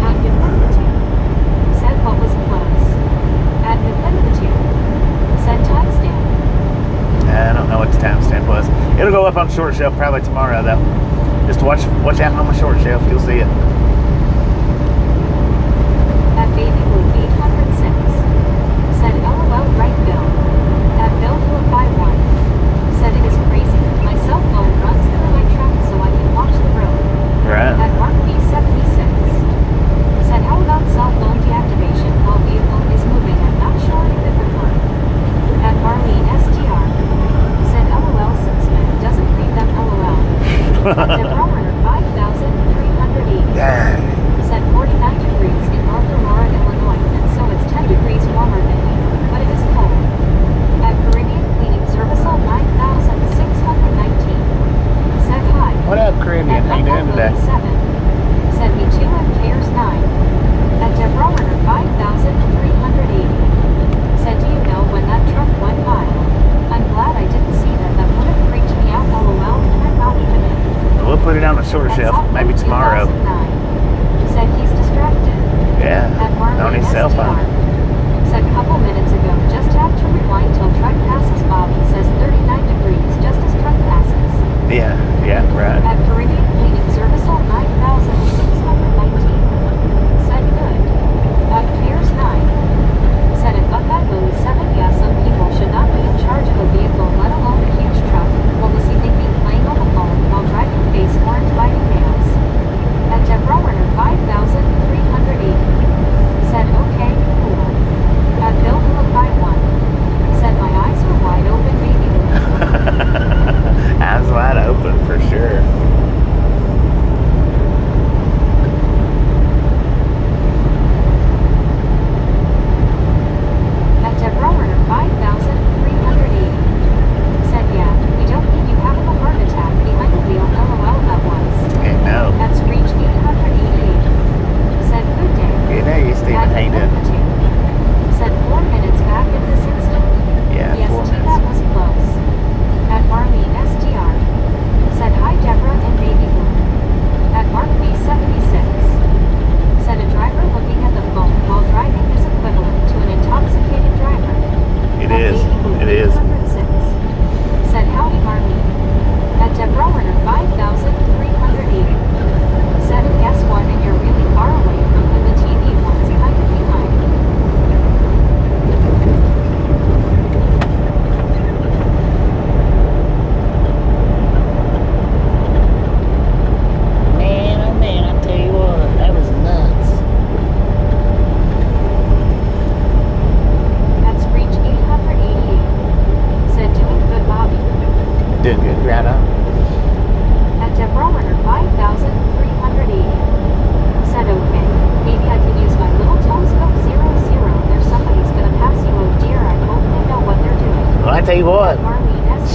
At Definitive. Said what was close. At Definitive. Said timestamp. I don't know what the timestamp was. It'll go up on short shelf probably tomorrow, though. Just watch out on my short shelf. You'll see it. At Baby Blue 806. Said LOL right Bill. At Bill 451. Said it is crazy. My cell phone runs through my truck so I can watch the road. Right. At Mark B76. Said how about cell phone deactivation while vehicle is moving and not showing the good one. At Marlene STR. Said LOL since man doesn't read them LOL. At Deborah 5,380. Dang. Said 49 degrees in North Aurora, Illinois, and so it's 10 degrees warmer than here, but it is cold. At Caribbean Cleaning Service 9,619. Said hi. What up, Caribbean? How you doing today? 7. Said me too and Cares 9. At Deborah 5,380. Said do you know when that truck went by? I'm glad I didn't see that. That would have freaked me out LOL and I'm not even in. We'll put it on the short At shelf, Southwood maybe tomorrow. 2009. Said he's distracted. Yeah, At Marlene on his cell phone. SDR. Said couple minutes ago, just have to rewind till truck passes Bobby. Says 39 degrees just as truck passes. Yeah, right. At Caribbean Cleaning Service 9,619. Said good. At Piers 9. Said at Buckeye Willie 7. Yeah, some people should not be in charge of a vehicle, let alone a huge truck. What was he thinking playing on the phone while driving face orange biting nails? At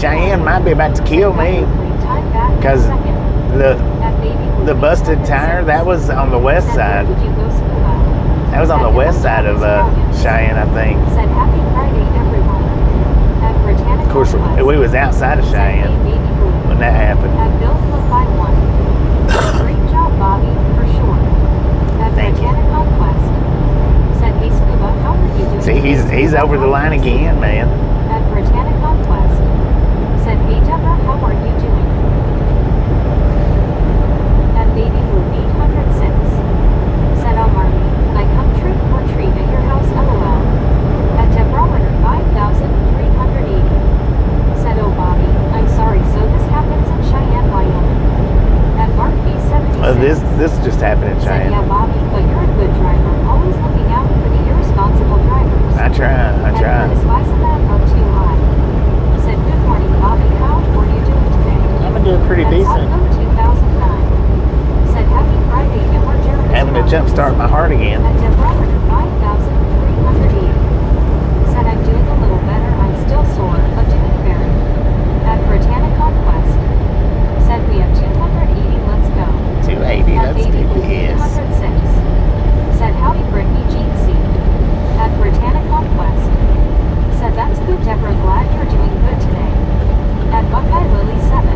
Cheyenne might be about to kill me because the busted tire, that was on the west side. That was on the west side of Cheyenne, I think. Said happy Friday, everyone. At Britannic Of course, Northwest, we was outside of said, Cheyenne "Hey, baby blue." when that happened. At Bill Flip by one. Great job, Bobby, for sure. At Thank you. Britannic Conquest. Said, hey, Scuba, how are you doing? See, he's over the line again, man. At Britannic Conquest. Said, hey, Deborah, how are you doing? At Baby Blue 806. Said, oh, Marley, I come trick or treat at your house, LOL. At Deborah 5380. Said, oh, Bobby, I'm sorry, so this happens in Cheyenne, Wyoming. At Mark B76. This just happened in Said, Cheyenne. yeah, Bobby, but you're a good driver, always looking out for the irresponsible drivers. I try. At Curtis Weisenbach up too high. Said, good morning, Bobby, how are you doing today? I'm doing pretty At decent. Salco 2009. Said, happy Friday, and we're Jeremy's Having to Brothers. jump start my heart again. At Deborah 5380. Said, I'm doing a little better, I'm still sore, but doing very. At Britannic Conquest. Said, we have 280, let's go. 280, At that's Baby Blue GPS. 806. Said, howdy, Brittany Jean C. At Britannic Conquest. Said, that's good, Deborah, glad you're doing good today. At Buckeye Lily 7.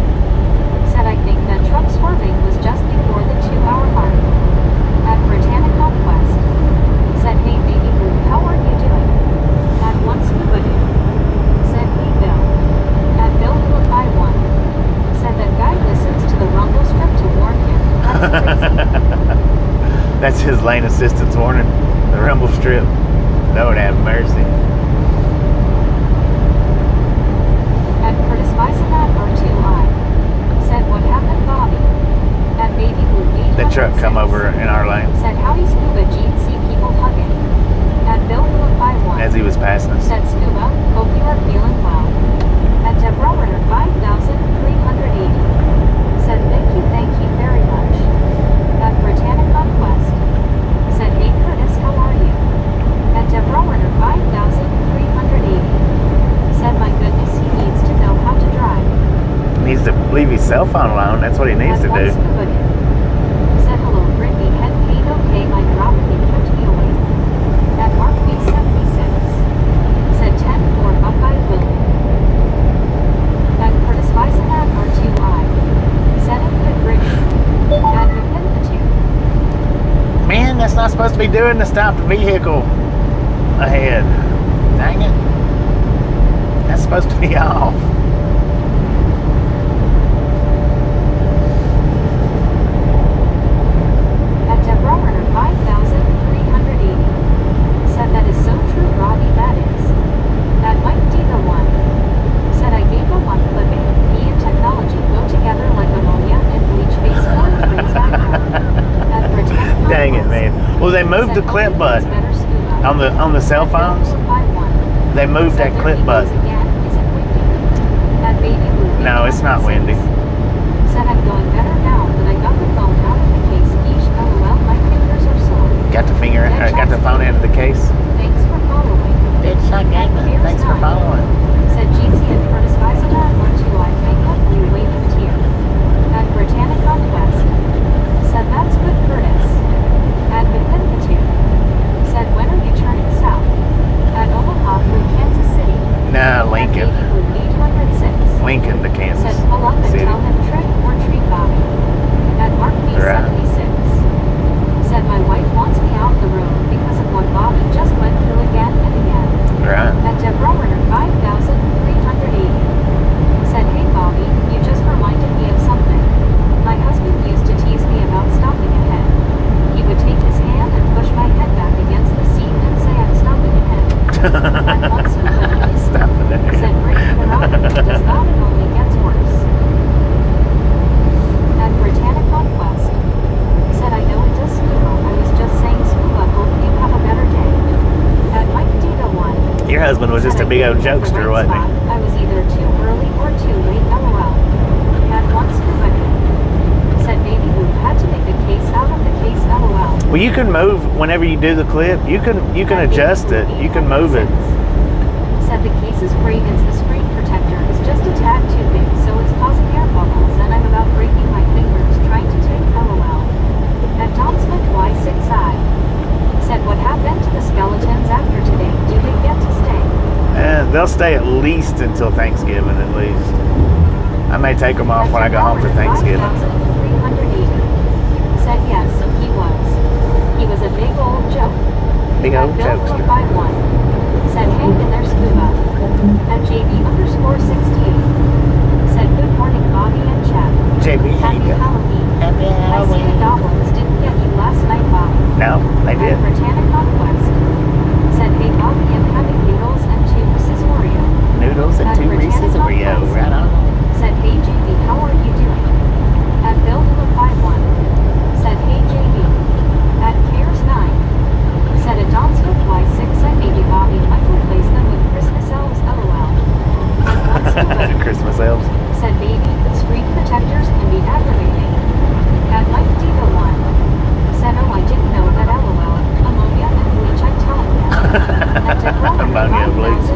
Said, I think that truck swerving was just before the 2-hour mark. At Britannic Conquest. Said, hey, Baby Blue, how are you doing? At One Scuba Dude. Said, hey, Bill. At Bill Flip by One. Said, that guy listens to the rumble strip to warn him. That's crazy. That's his lane assistance warning. The rumble strip. Lord have mercy. At Curtis Weisenbach R2I. Said, what happened, Bobby? At Baby Blue 806. That truck come over in our lane Said, howdy, Scuba, Gene C. People hugging. At Bill Flip by One. as he was passing us. Said, Scuba, hope you are feeling well. At Deborah Ritter 5380. Said, thank you very much. At Britannic Conquest. Said, hey, Curtis, how are you? At Deborah Ritter 5380. Said, my goodness, he needs to know how to drive. He needs to leave his cell phone alone. That's what he needs to At One do. Scuba Dude. Said, hello, Brittany, head paid okay, my drop me kept me awake. At Mark B76. Said, 10 for Buckeye Lily. At Curtis Weisenbach R2I. Said, a good Brittany. At McIntyre. Man, that's not supposed to be doing the stop the vehicle ahead. Dang it. That's supposed to be off. At Deborah Ritter 5380. Said, that is so true, Robbie, that is. At Mike D. the One. Said, I gave a one clipping. He and technology go together like ammonia and bleach face orange brings back out. At Britannic Dang it, Conquest. man. Well, they moved the Said, clip "Hopefully button it's better, Scuba." on the cell At Bill phones. Flip by One. They moved Said, that there clip he goes button. again. Is it windy? At Baby Blue No, it's not 806. windy. Said, I'm going better now that I got the phone out of the case. Eesh, LOL, my fingers are sore. Got the phone into the case. Thanks for following. Bitch, I got it. Thanks for following. Said Jeezy and Curtis Weisenbach R2I makeup blue waving tear. At Britannic Conquest. Said, that's good, Curtis. At McIntyre. Said, when are you turning south? At Omaha through Kansas City. Nah, At Lincoln. Baby Blue 806. Lincoln to Kansas Said, pull up and City. tell him trick or treat, Bobby. At Mark B76. Said, my wife wants me out the road because of what Bobby just went through again and again. Right. At Deborah Ritter 5380. Said, hey, Bobby, you just reminded me of something. My husband used to tease me about stopping ahead. He would take his hand and push my head back against the seat and say I'm stopping ahead. At One Scuba Dude. Stop it. Said, Brittany, the rocket does not, it only gets worse. At Britannic Conquest. Said, I know it does, Scuba. I was just saying, Scuba, hope you have a better day. At Mike D. the One. Your husband was just Said, a big I old didn't hit the jokester, right wasn't he? spot. I was either too early or too late, LOL. At One Scuba Dude. Said, Baby Blue had to make a case out of the case, LOL. Well, you can move whenever you do the clip. You can At adjust Baby it. Blue You can move it. 806. Said, the case is great as the screen protector is stay at least until Thanksgiving, at least. I may take them off when I go home for Thanksgiving. 5,380. Said yes, he was. He was a big old joke. Big old Bill jokester. 51. Said Hank and their scuba. At JB_68. Said good morning, Bobby and Chad. JB, how you Happy doing? Halloween. Happy I see the Halloween. goblins didn't get you last night, Bobby. No, they At did. Britannic Conquest. Said hey, Bobby, I'm having noodles and 2 Reese's Oreo. Noodles and 2 Reese's Oreo. Right on. Said hey, JB, how are you doing? At Bill 51. Said hey, JB. At Cares 9. Said at Donsville Y6 at maybe Bobby might replace them with Christmas elves, LOL. At once Nobody. Christmas elves. Said baby, screen protectors can be aggravating. At Mike Diva 1. Said oh, I didn't know that, LOL. Ammonia and bleach, I'm telling you. At Deborah Ammonia and bleach.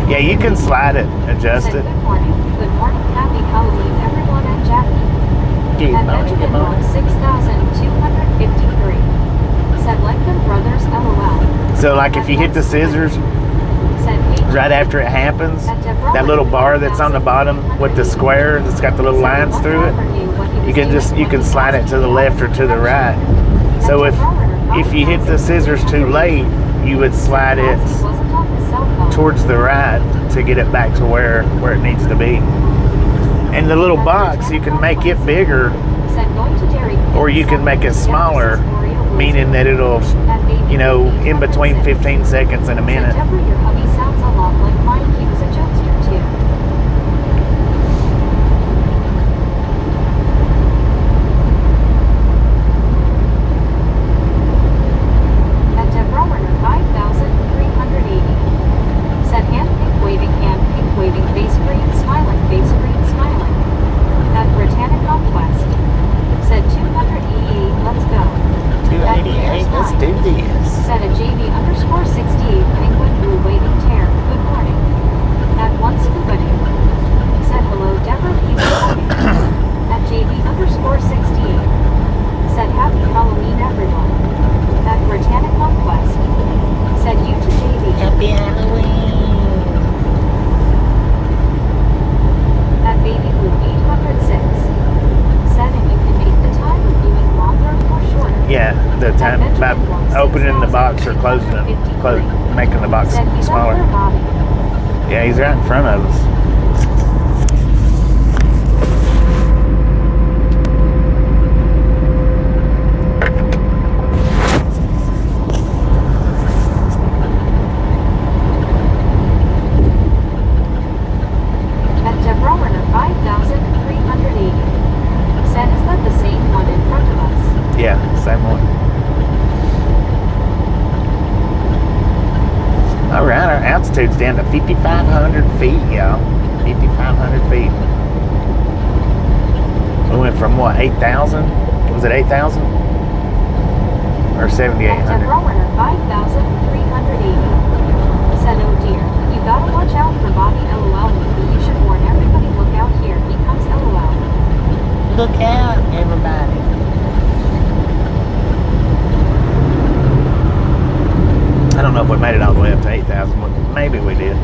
Yeah, you can slide it, adjust said it. good morning, happy Halloween, everyone, and Jackie. Good At morning, good Benjamin Moore, morning. 6,253. Said like them brothers, LOL. So, like, if you hit the scissors Said hey, right after it happens, at Deborah that little bar that's on the bottom with the square that's got the little lines through it, you can slide it to the left or to the right. So if you hit the scissors too late, you would slide it towards the right to get it back to where it needs to be. And the little box, you can make it bigger or you can make it smaller, meaning that it'll, you know, in between 15 seconds and a minute. Deborah, your hubby sounds a lot like mine. He was a jokester too. At Deborah Werner, 5,380. Said hand pink waving, face green, smiling, smiling. At Britannic Conquest. Said 288, let's go. 288, let's do this. Said a JB_68 penguin blue waving tear. Good morning. At once scuba day. Said hello, Deborah, he's talking. At JB_68. Said happy Halloween, everyone. At Britannic Conquest. Said you to JB. Happy Halloween. At Baby Blue 806. Said and you can make the time of viewing longer or shorter. Yeah, the time by opening the box or closing it, making the box Said he's smaller. up there, Bobby. Yeah, he's right in front of us. At Deborah Werner, 5,380. Said is that the same one in front of us? Yeah, same one. All right, our altitude's down to 5,500 feet, y'all. 5,500 feet. We went from what, 8,000? Was it 8,000? Or At 7,800? Deborah Werner, 5,380. Said oh dear, you gotta watch out for Bobby, LOL. Maybe you should warn everybody, look out here, he comes, LOL. Look out, everybody. I don't know if we made it all the way up to 8,000, but maybe we did.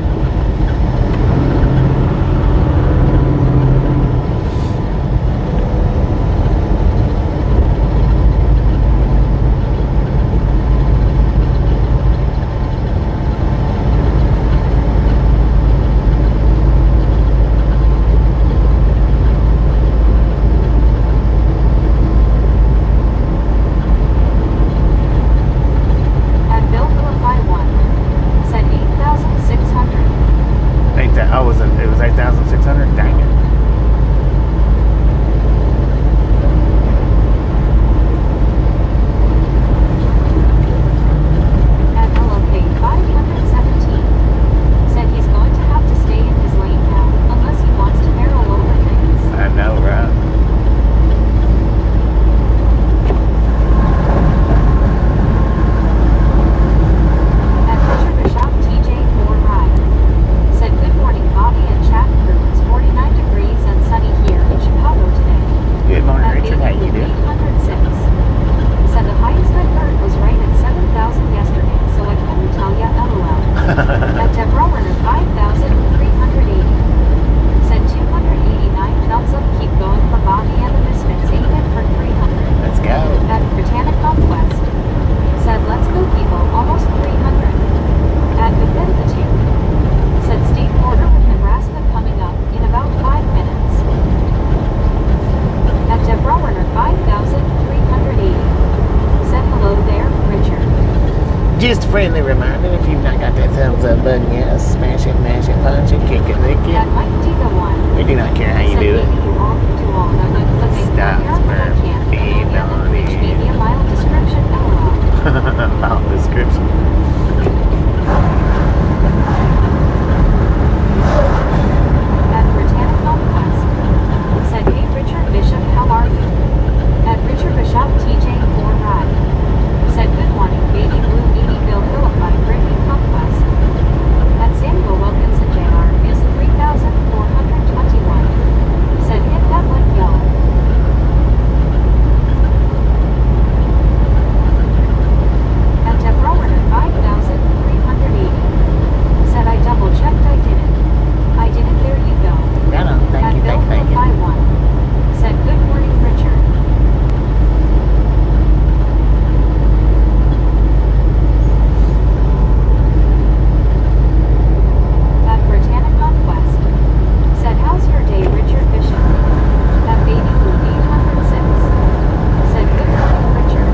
friendly reminder, if you've not got that thumbs up button yet, smash it, mash it, punch it, kick it, lick That it. might be the one. We do not care how you Said do it. maybe you walk to all the Stop, camp, be and naughty. which may be a mild description, lol. About description. At Britannic Conquest. Said, hey Richard Bishop, how are you? At Richard Bishop TJ 4 Ride. Said, good morning, baby blue 80 Bill Philippi Brittany Conquest. At Samuel Wilkinson Jr. is 3,421. Said, hit that one, y'all. At Deborah 5,380. Said, I double checked, I didn't. I didn't, there you go. No, no, thank At you, Bill thank you. 51. Said, good morning, Richard. At Britannic Conquest. Said, how's your day, Richard Bishop? At Baby Blue 806. Said, good morning, Richard.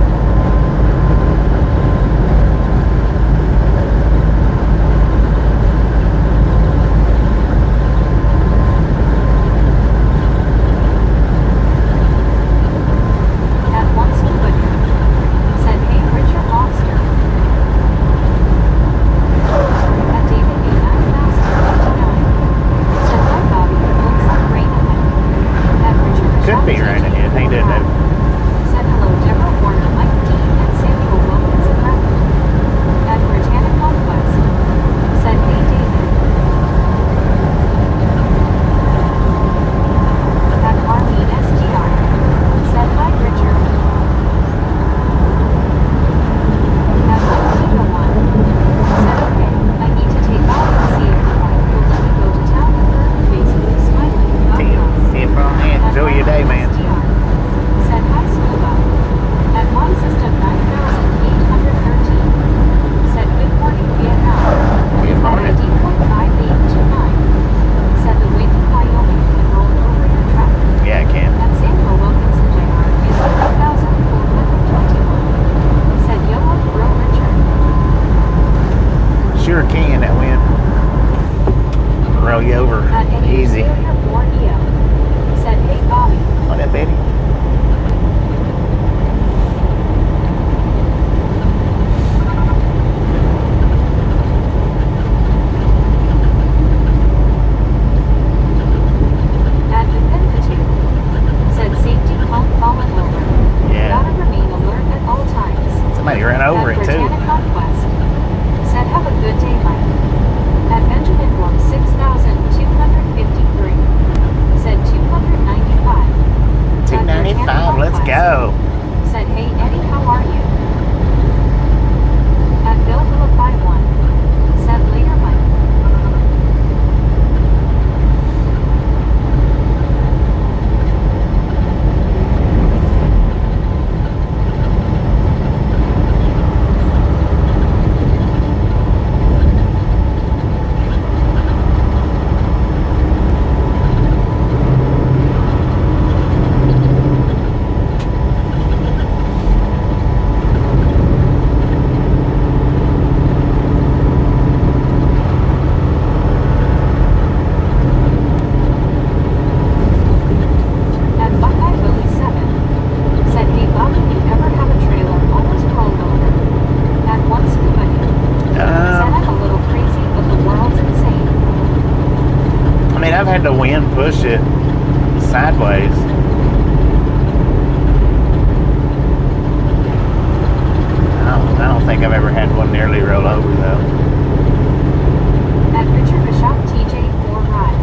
At once Twitter. Said, hey, Richard Lobster. At David B. 9059. Said, hi, Bobby. Looks like rain ahead. At Richard Could be Bishop raining here, they didn't know. Said, hello, Deborah Warner, Mike Dean, and Samuel Wilkinson Bradley. At Britannic Conquest. Said, hey, David. At Arlene SGR. Said, hi, Richard. At Leticia 1. Said, okay, I need to take off and see if the wife will let me go to town with her, basically smiling. See you from here. Enjoy your day, man. Said, hi, Scuba. At Mon System 9,813. Said, good morning, Vietnam. Good morning. At ID.5829. Said, the wind in Wyoming can roll over your truck. Yeah, I can. At Samuel Wilkinson Jr. is 3,421. Said, YOLO, bro, Richard. Sure can, that wind. Roll you over. At Eddie Easy. Failure 4EO. Said, hey, Bobby. On that, baby. At Definitive. Said, safety pump fallen over. Yeah. Gotta remain alert at all times. Somebody ran over At it, too. Britannic Conquest. Said, have a good day, Mike. At Benjamin Bloom 6,253. Said, 295. At 295, Britannic let's Conquest. go. Said, hey, Eddie, how are you? At Bill Philippi 1. Said, later, Mike. At Buckeye Willie 7. Said, hey, Bob, do you ever have a trailer almost rolled over? At once Scuba. Said, I'm a little crazy, but the world's insane. I mean, I've had the wind push it sideways. I don't think I've ever had one nearly roll over, though. At Richard Bishop TJ 4 Ride.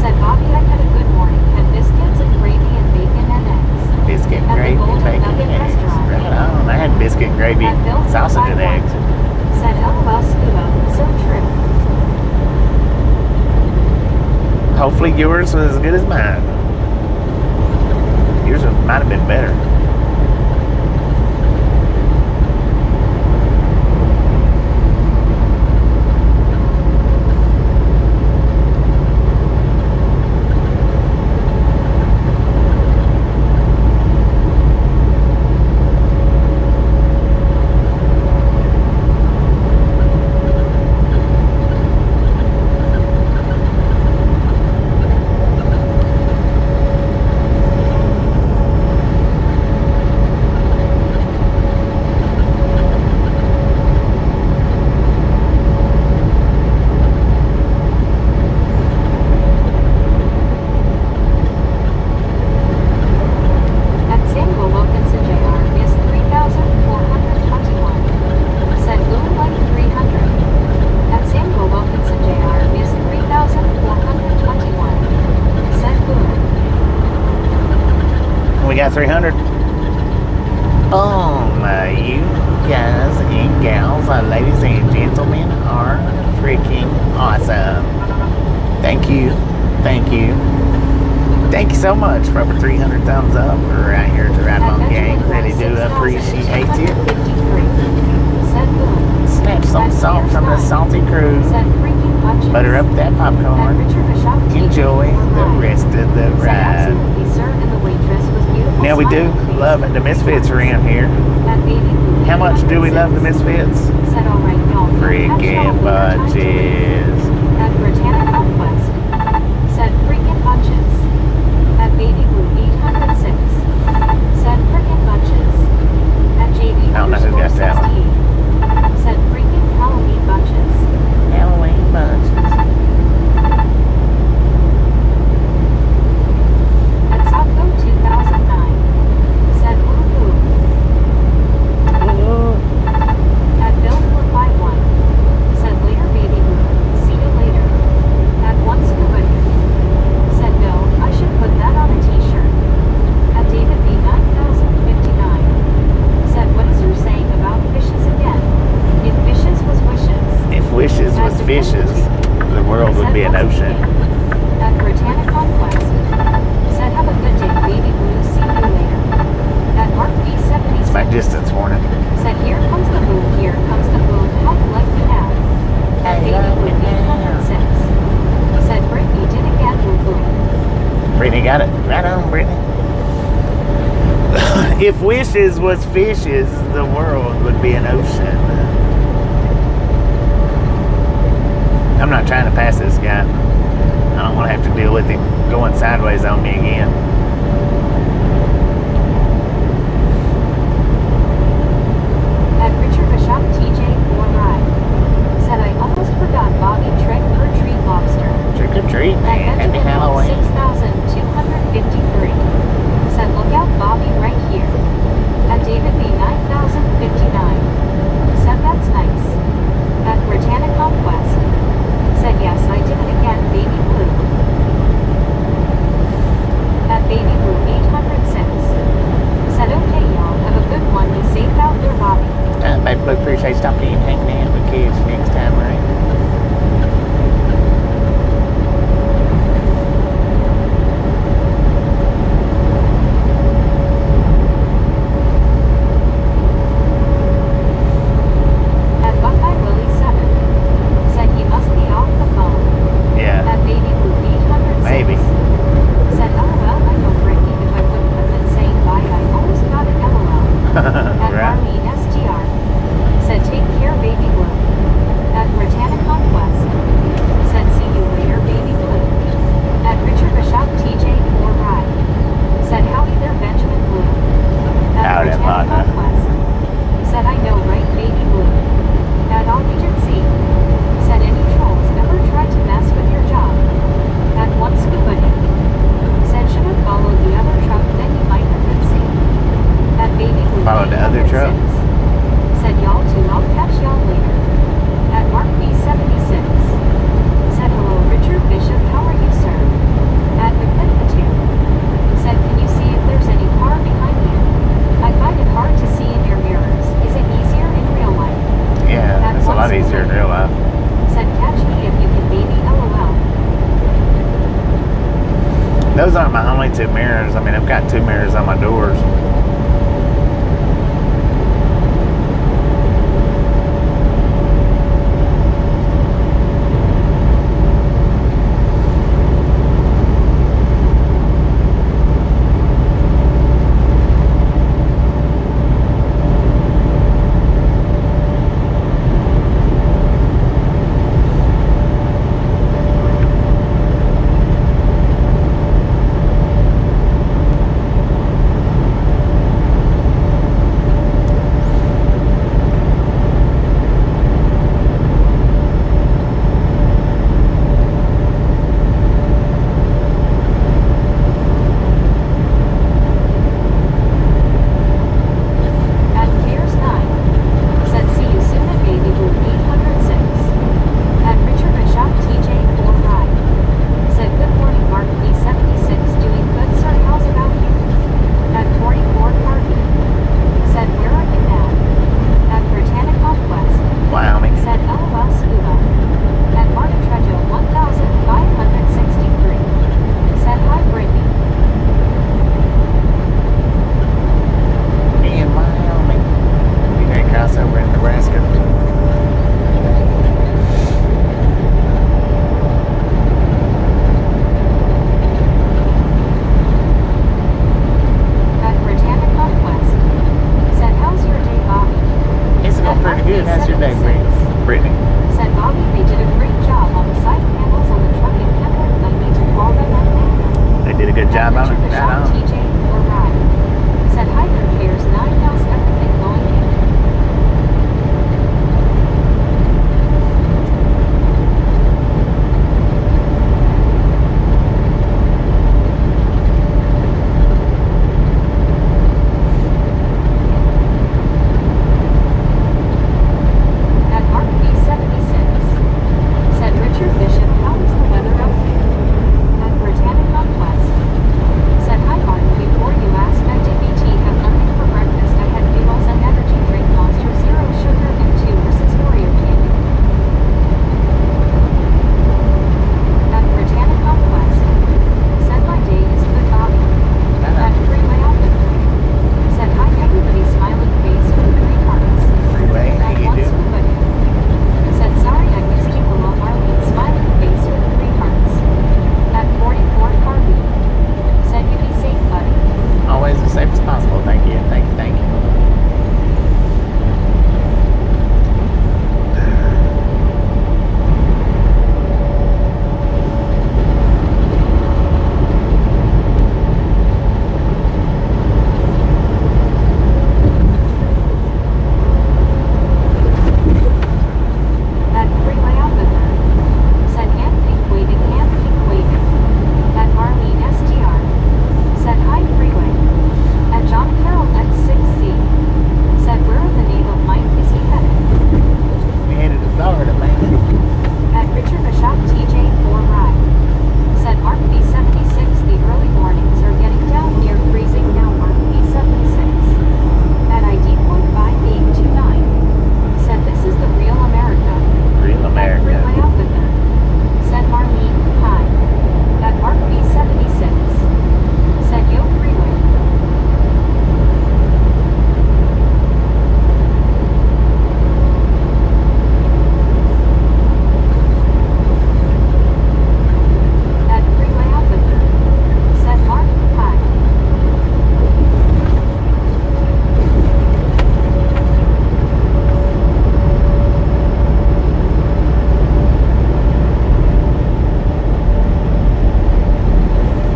Said, Bobby, I had a good morning. Had biscuits and gravy and bacon and eggs. Biscuit, At the gravy, Golden bacon, Nugget eggs. Restaurant. Right on. I had biscuit and gravy, At Bill sausage and 451. eggs. Said, LOL, Scuba. So true. Hopefully yours was as good as mine. Yours might have been better. we got 300. You guys and gals, ladies and gentlemen, are freaking awesome. Thank you. Thank you. Thank you so much for over 300 thumbs up right here to Ride Along Gang. Really do appreciate it. Snap some salt from the salty crew. Butter up that popcorn. Enjoy the rest of the ride. Now we do love the Misfits around here. How much do we love the Misfits? Freaking bunches. At Britannia Conquest. Said freaking bunches. At Baby Blue 806. Said freaking bunches. At JD I don't know who got that one. 68. Said freaking Halloween bunches. Halloween bunches. At Socko 2009. Said woo-hoo. At Bill 451. Said later Baby Blue. See you later. At once Scuba. Said Bill, I should put that on a t-shirt. At David B 9059. Said what is your saying about fishes again? If fishes was wishes. If wishes was fishes, the world would be an ocean. At Britannia Conquest. Said have a good day, Baby Blue. See you later. At Mark B76. It's my distance warning. Said here comes the moon, here comes the moon. How you like me now? At Baby Blue 806. Said Brittany did again, woo-hoo. Brittany got it. Right on, Brittany. If wishes was fishes, the world would be an ocean. I'm not trying to pass this guy. I don't want to have to deal with him going sideways on me again. At Richard Bishop TJ 4 Ride. Said I almost forgot Bobby trick or treat lobster. Trick or treat, man. Happy Halloween. 6253. Said look out Bobby right here. At David B 9059. Said that's nice. At Britannia Conquest. Said yes I did it again Baby Blue. At Baby Blue 806. Said okay y'all have a good one be safe out there Bobby. Baby Blue, appreciate stopping in and hanging out with kids next time, right? At Buckeye Willie 7. Said he must be off the phone. Yeah, At Baby Blue 806. maybe. Said LOL I know Brittany if I wouldn't have been saying bye I almost got an LOL. At Right. Army SGR. Said take care Baby Blue. At Britannia Conquest. Said see you later Baby Blue. At Richard Bishop TJ 4 Ride. Said howdy there Benjamin Blue. At Howdy, Britannia partner. Conquest. Said I know right Baby Blue. At All Agent C. Said any trolls ever tried to mess with your job? At one scuba. Said should have followed the other truck then you might have been seen. At Baby Blue Followed the other truck? 806. Said y'all too I'll catch y'all later. At Mark B76. Said hello Richard Bishop how are you sir? At the Clip-a-too. Said can you see if there's any car behind you? I find it hard to see in your mirrors. Is it easier in real life? Yeah, it's a lot easier in real life. Said catch me if you can baby LOL. Those aren't my only two mirrors. I mean, I've got two mirrors on my doors. good job on Richard it. the Right Shop on. TJ or Ride. Said hi there, here's 9 how's everything going here? At Mark B76. Said Richard Bishop, how is the weather out there? At Britannic Northwest. Said hi Mark, before you ask, I DBT have nothing for breakfast. I had noodles and energy drink Monster Zero sugar and 2 versus Oreo candy. At Britannic Northwest. Said my day is good Bobby. At Freeway Officer. Said hi everybody smiling face with green hearts. Freeway, how At you once doing? nobody. Said sorry I missed you below Marlene smiling face with green hearts. At 44 Carby. Said you be safe buddy. Always as safe as possible. Thank you. Thank you. Thank you. At Freeway Officer. Said hand keep waving. At Marlene STR. Said hi Freeway. At John Carroll X6C. Said where in the name of Mike is he headed? We headed to Florida, man. At Richard Bishop TJ 4 Ride. Said Mark B76 the early mornings are getting down near freezing now Mark B76. At ID point 5829. Said this is the real America. Real At America. Freeway Officer. Said Marlene, hi. At Mark B76. Said yo Freeway. At Freeway Officer. Said Mark, hi.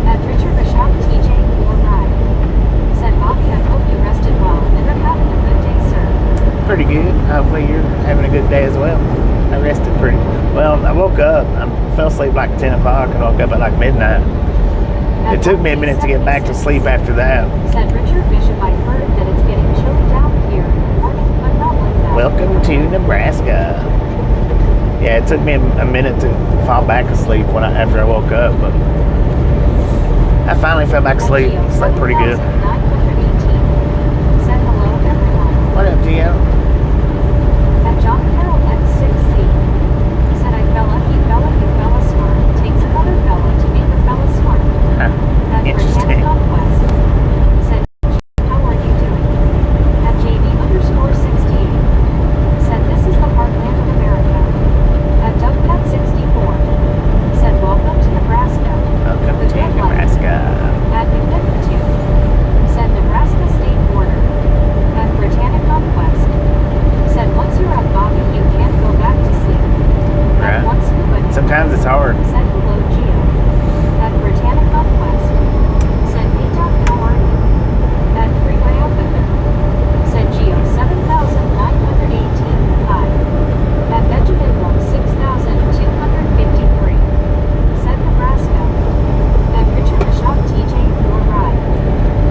At Richard Bishop TJ 4 Ride. Said Bobby, I hope you rested well and are having a good day, sir. Pretty good. Hopefully you're having a good day as well. I rested pretty well. I woke up. I fell asleep like 10 o'clock and woke up at like midnight. At It took me a Mark minute to get back to B76. sleep after that. Said Richard Bishop, I heard that it's getting chilly down here in the morning, but not like that. Welcome to Nebraska. Yeah, it took me a minute to fall back asleep after I woke up, but I finally fell back asleep. Slept pretty good. 918. Said hello everyone. What up, Gio? At John Carroll X6C. Said I fella, you fella smart. Takes another fella to make a fella smart. Huh. At Interesting. Britannic Northwest. Said how are you doing? At JB_68. Said this is the heartland of America. At DougPat 64. Said welcome to Nebraska. Welcome The to good life. Nebraska. At Magnificent. Said Nebraska state border. At Britannic Northwest. Said once you're at Bobby you can't go back to sleep. Right. At once nobody. Sometimes it's hard. Said hello Gio. At Britannic Northwest. Said hey Doc, how are you? At Freeway Officer. Said Gio 7,918. Hi. At Benjamin Road 6,253. Said Nebraska. At Richard Bishop TJ 4 Ride.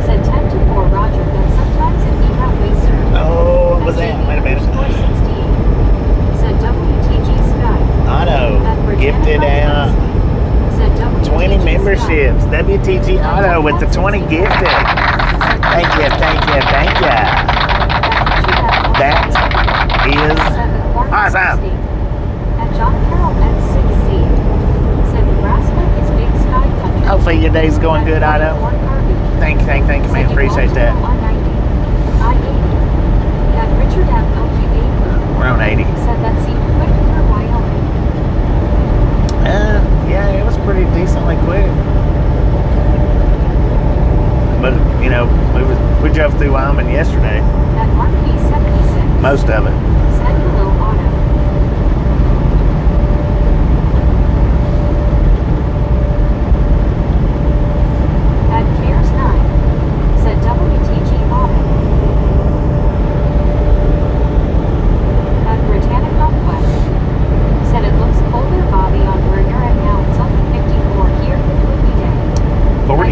Said 10 to 4 Roger that sometimes it be that way sir. Oh, what was that? Wait a minute. 468. Said WTG Sky. Auto. At Britannic Gifted out Northwest. Said WTG 20 Sky. memberships. WTG Auto with the 20 gifted. Thank you, thank you, thank you. That is awesome. At John Carroll X6C. Said Nebraska is big sky country. Hopefully your day's going good, At Otto. 44 Carby. Thank you, man. Said you Appreciate also that. on 90. I-80. At Richard F. LQA. We're on 80. Said that seemed quick for Wyoming. Yeah, it was pretty decently quick. But, you know, we drove through Wyoming yesterday. At Mark B76. Most of it. Said hello Auto.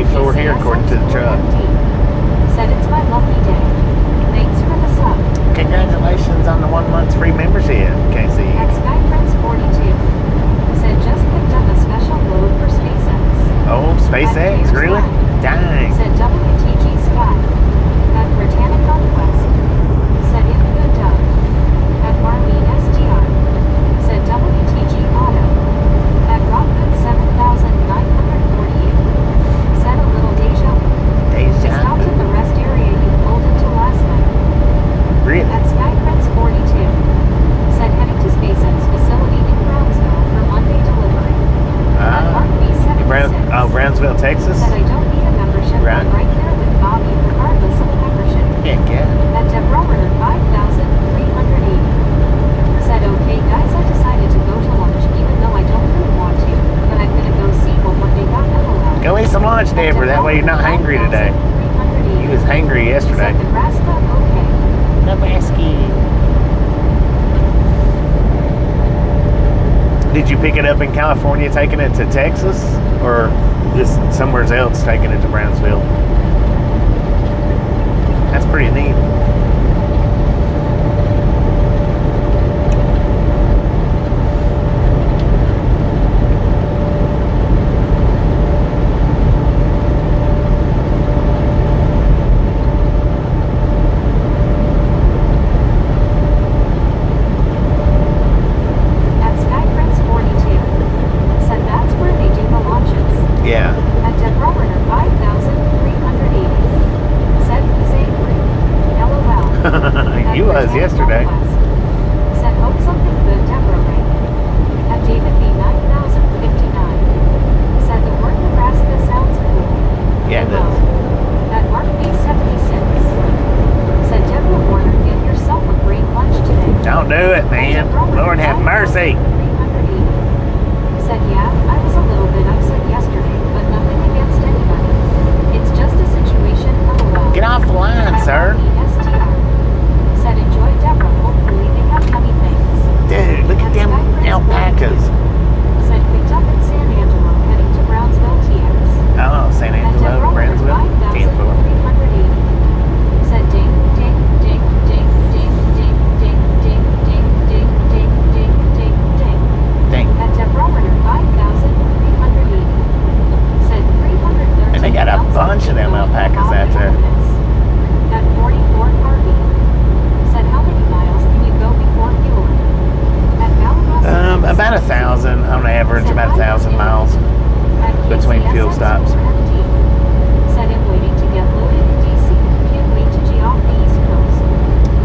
34 here according to the truck. Said it's my lucky day. Thanks for the sub. Congratulations on the 1 month free membership, Casey. At SkyPrince42 said just picked up a special load for SpaceX. Oh, SpaceX, really? Dang. Said WTG Sky. At Britannic Conquest. Said in good dub. At Marlene SDR. Said WTG Auto. At Rockwood 7,948. Said a little deja vu. Stopped at the rest area you pulled into last night. Really? At SkyPrince42. Said heading to SpaceX facility in Brownsville for Monday delivery. At Mark B76. Brownsville, Texas? Said I don't need a membership. Right. I'm right there with Bobby regardless of membership. Heck yeah. At Deborah 5,380. Said okay guys, I decided to go to lunch even though I don't really want to, but I'm gonna go see what they got LOL. Go eat some lunch, Deborah. That way you're not hungry today. You was hangry yesterday. Said Nebraska, okay. Nebraska. Did you pick it up in California, taking it to Texas, or just somewhere else taking it to Brownsville? That's pretty neat. At SkyPrince42. Said that's where they do the launches. Yeah. At Deborah 5,380. Said he's angry. LOL. You was yesterday. Said hope something good, Deborah Ray. At David B 9,059. Said the word Nebraska sounds cool. Yeah, it LOL. does. At Mark B 76. Said Deborah Warner, get yourself a great lunch today. Don't do it, man. Lord have mercy. 380. Said yeah, I was a little bit upset yesterday, but nothing against anybody. It's just a situation, LOL. Get off the line, sir. STR. Said enjoy Deborah, hopefully they have yummy things. Dude, look at them alpacas. Said picked up in San Angelo, heading to Brownsville TX. Oh, San Angelo, Brownsville, 10-4. 5,380. Said ding, ding, ding, ding, ding, ding, ding, ding, ding, ding, ding, ding, ding, ding. Dang. At Deborah 5,380. Said 330. And they got a bunch of them alpacas out there. At 44 Harvey. Said how many miles can you go before fueling? At Alabama. About 1,000 on average, about 1,000 miles between fuel stops. Said I'm waiting to get loaded in DC. Can't wait to G off the East Coast.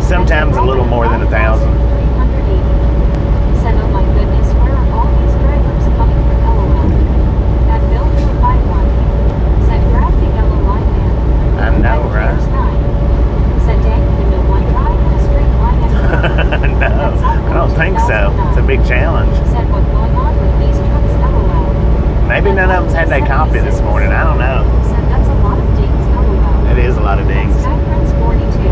Sometimes a little more than 1,000. 380. Said oh my goodness, where are all these drivers coming from LOL? At Bill 251. Said grab the yellow line man. I know, At right? Piers 9. Said dang, you know one drive in a straight line anymore. No, I don't think so. It's a big challenge. Said what's going on with these trucks LOL. Maybe none of them's had their coffee this morning. I don't know. Said that's a lot of dings LOL. It is a lot of dings. SkyPrince42.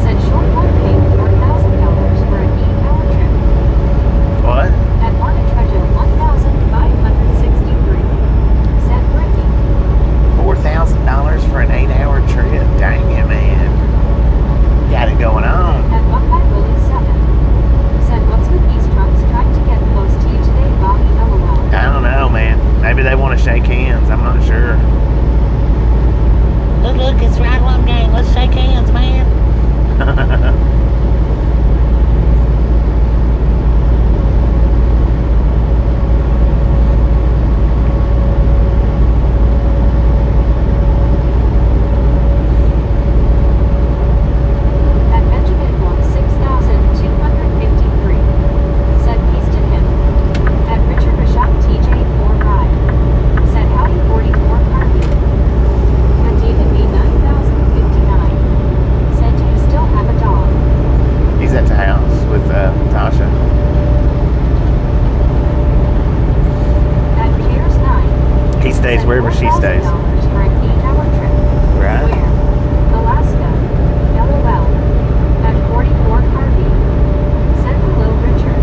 Said short one paid $4,000 for an 8-hour trip. What? At Market Treasure 1,563. Said Brittany. $4,000 for an 8-hour trip. Dang it, man. Got it going on. At Buckeye Willie 7. Said what's with these trucks trying to get close to you today, Bobby LOL. I don't know, man. Maybe they want to shake hands. I'm not sure. Look, it's Ride Along Gang. Let's shake hands, man. At Benjamin Block 6,253. Said peace to him. At Richard Rashad TJ 4 Ride. Said howdy 44 Harvey. At David B 9,059. Said do you still have a dog? He's at the house with Tasha. At Piers 9. He stays said wherever she stays. $4,000 for an 8-hour trip. Right? Where? Alaska. LOL. At 44 Harvey. Said hello Richard.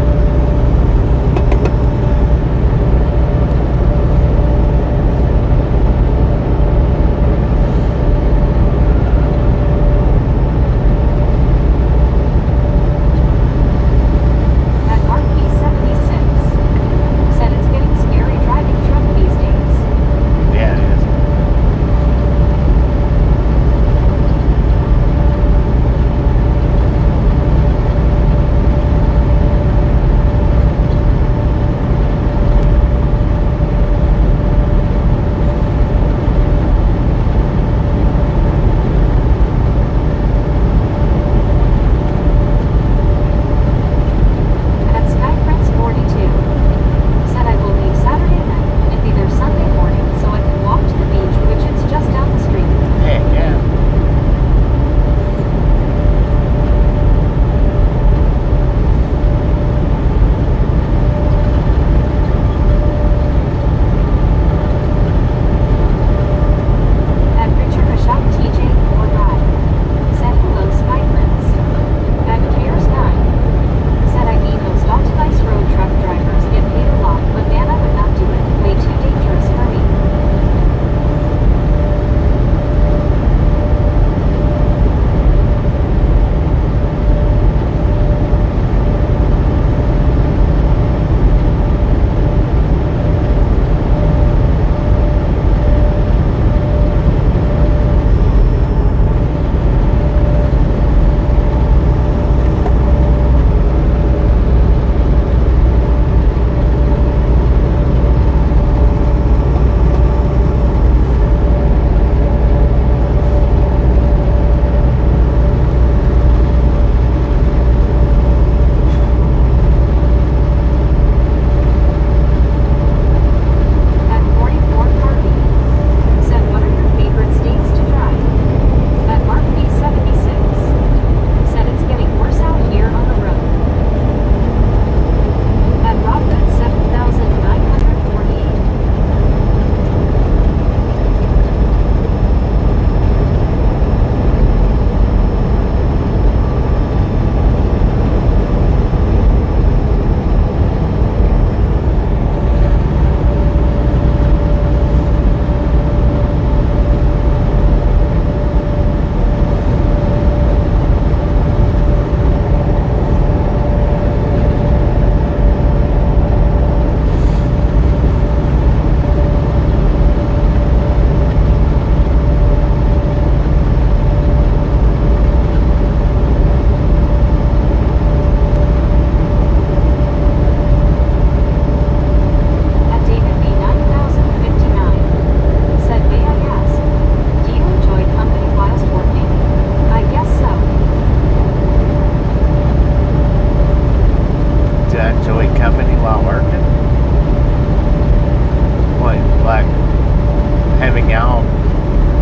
having y'all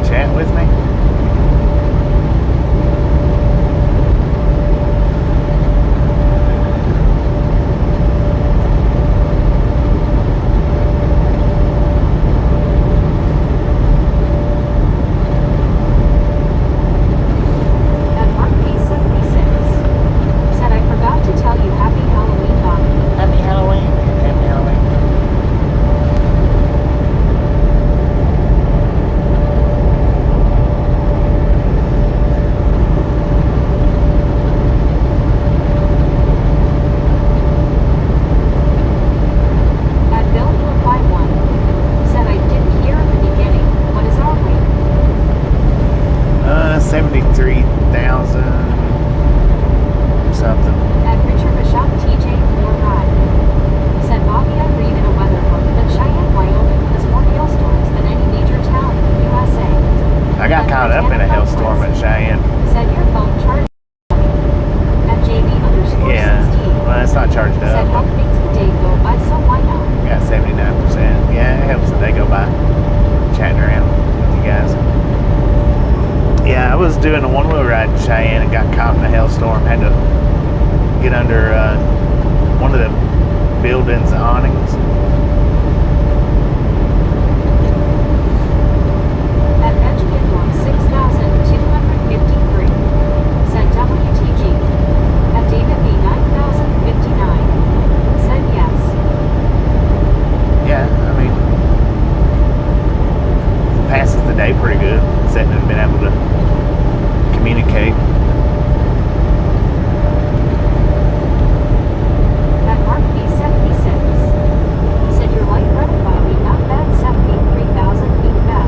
chat with me. At Mark P76 said, I forgot to tell you Happy Halloween, Bobby. Happy Halloween. Happy Halloween. At Bill 451 said, I didn't hear in the beginning. What is our weight? 73,000 something. At Richard Bishop TJ 45 said, Bobby, I read in a weather book that Cheyenne, Wyoming has more hailstorms than any major town in the USA. I got caught up in a hailstorm at Cheyenne. Said your phone charged. At JB underscore Yeah. 16 Well, it's not charged said, up. help makes the day go by, so why not? Got 79%. Yeah, it helps the day go by. Chatting around with you guys. Yeah, I was doing a one-wheel ride in Cheyenne and got caught in a hailstorm. Had to get under one of the building's awnings. At Benjamin 6253 said WTG. At David B 9059 said yes. Yeah, I mean, passes the day pretty good. Sitting and been able to communicate. At Mark B76 said your light red Bobby, not bad, 73,000 feet back.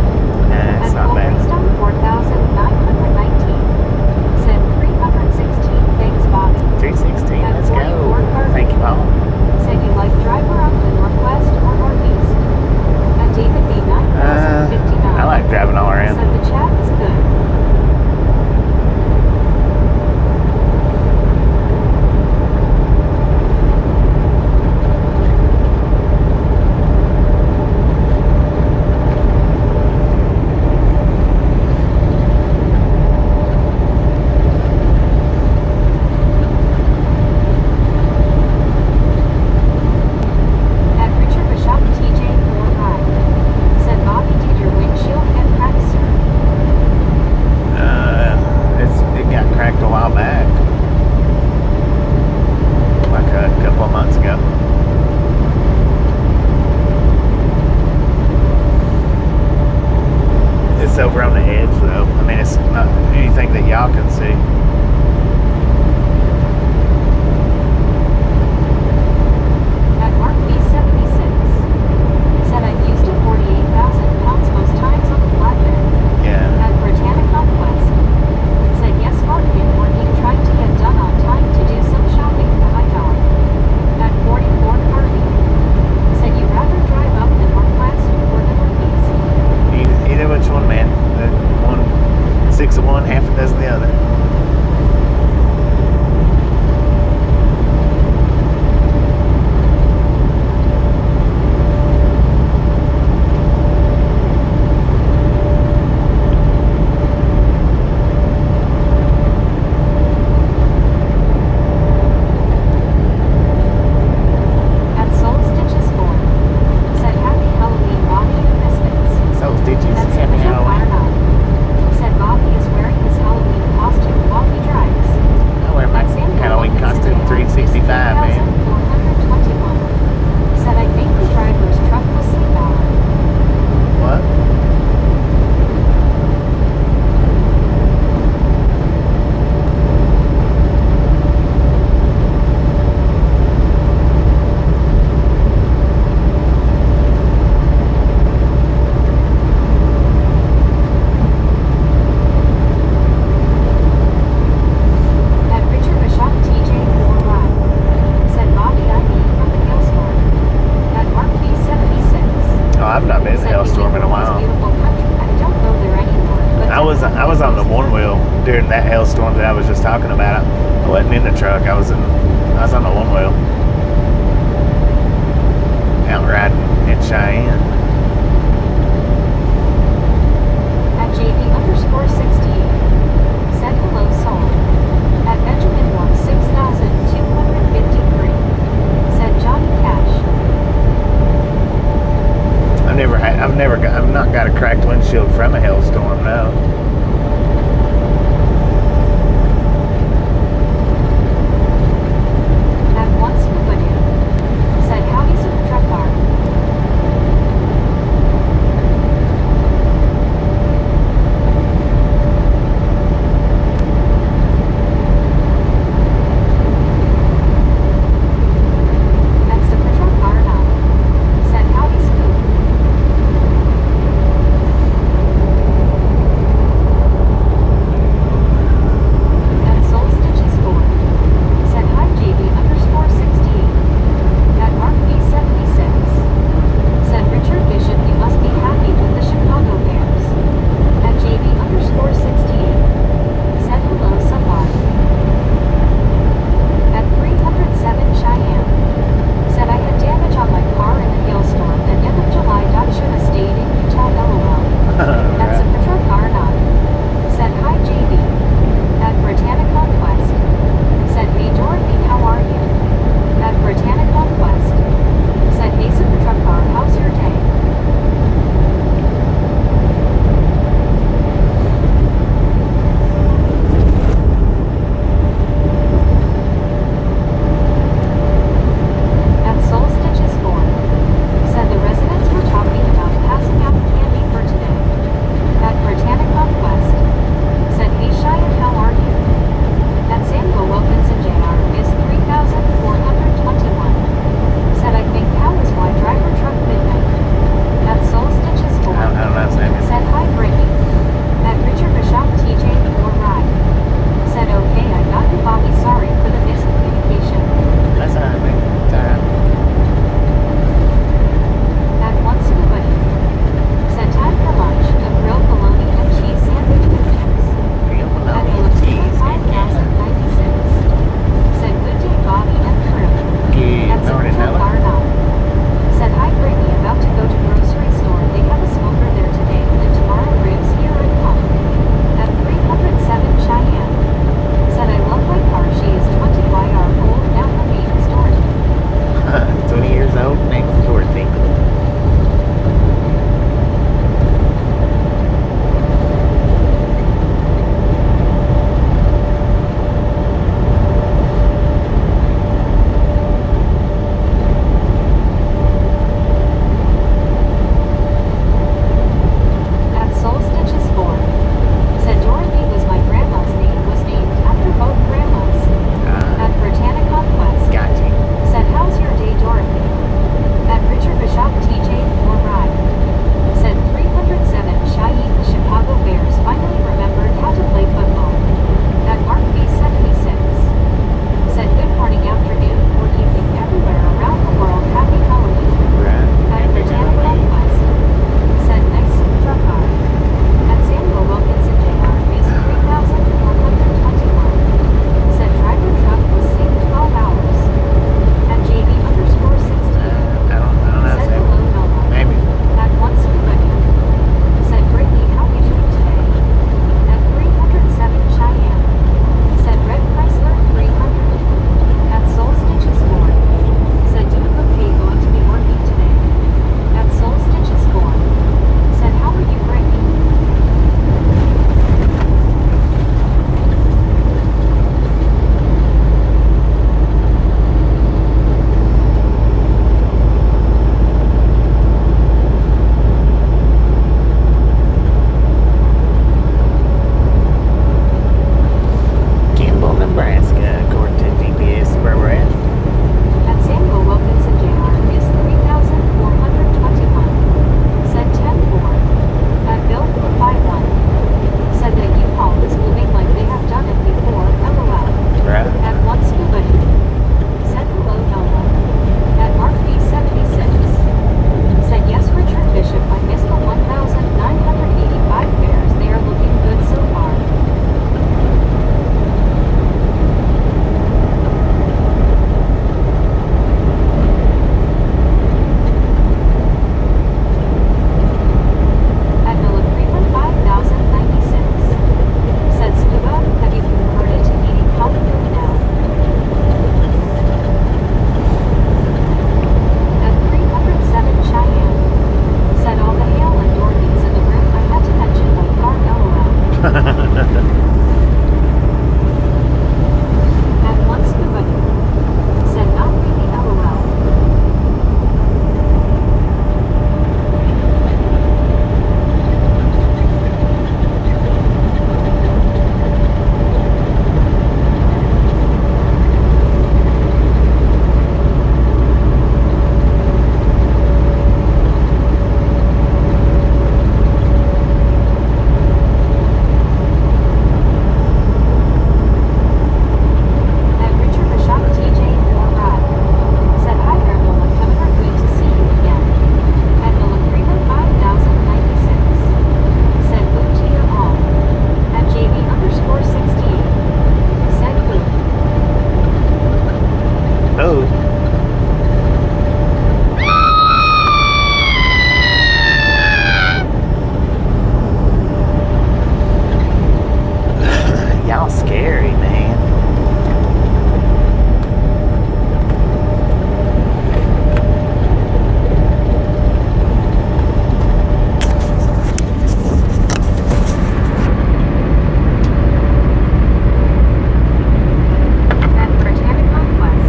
Nah, it's At not bad. Stone 4,919 said 316, thanks Bobby. 316, let's go. Thank you, Paul. Said you like drive around the northwest or northeast. At David B 9059 I like driving all around. said the chat is good. At Richard Bishop TJ 45 said, Bobby, did your windshield get cracked, sir? It got cracked a while back. Like a couple of months ago. It's over on the edge though. I mean, it's not anything that y'all can see. At Mark B76 said, I've used it 48,000 pounds most times on the flatbed. Yeah. At Britannic Conquest said, yes, Mark, been working, trying to get done on time to do some shopping for my dog. At 44 Harvey said, you rather drive up the northwest or the northeast? Either which one, man. One, 6 of one, half a dozen of the other. At Soul Stitches 4 said, happy Halloween, Bobby and the Misfits. So stitches, At happy Signature Halloween. Fire 9 said, Bobby is wearing his Halloween costume while he drives. I wear my At Samuel Halloween Wilkinson costume 365, man. 421 said, I think the driver's truck was sleep hour. What? At Richard Bishop TJ 45 said, Bobby, I mean from the hailstorm. At Mark B76 Oh, I've not been in a said, hailstorm in a while. beautiful country. I don't go there anymore, but I was on the one wheel during that hailstorm that I was just talking about. I wasn't in the truck. I was on the one wheel. Out riding in Cheyenne. windshield from a hailstorm now. At once Nobody said howdy super truck car. At super truck car now said howdy scoop. At Soul Stitches 4 said hi JB underscore 68. At Mark B76 said Richard Bishop you must be happy with the Chicago Bears. At JB underscore 68 said hello somebody. At 307 Cheyenne said I had damage on my car in a hailstorm and end of July. Should have stayed in Utah LOL. At Sapitra Garnot said hi JB. At Britannica Quest said hey Dorothy how are you? At Britannica Quest said hey Sapitra Car how's your day? At Soul Stitches 4 said the residents were talking about passing out candy for today. At once nobody said not really LOL. At Richard the Shop TJ or Rod said hi there Nola Kevin are good to see you again. At Nola Freeman 5096 said boo to you all. At JV_68 said boo. Oh. Y'all scary, man. At Britannic Conquest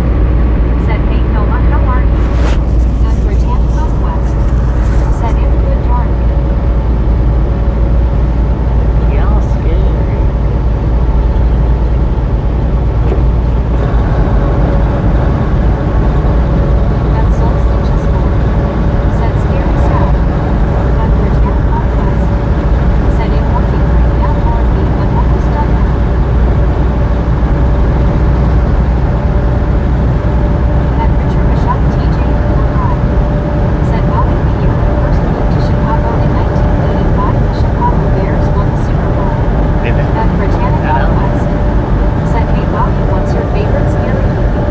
said hey Nola how are you? At Britannic Conquest said if good darn. Y'all scary. At Solstice said scary sound. At Britannic Conquest said it working right now for me but almost done now. At Richard Bishop TJ or said Bobby the year he first moved to Chicago in 1985 the Chicago Bears won the Super Bowl. Did it? At Britannic I know. Conquest said hey Bobby what's your favorite scary movie?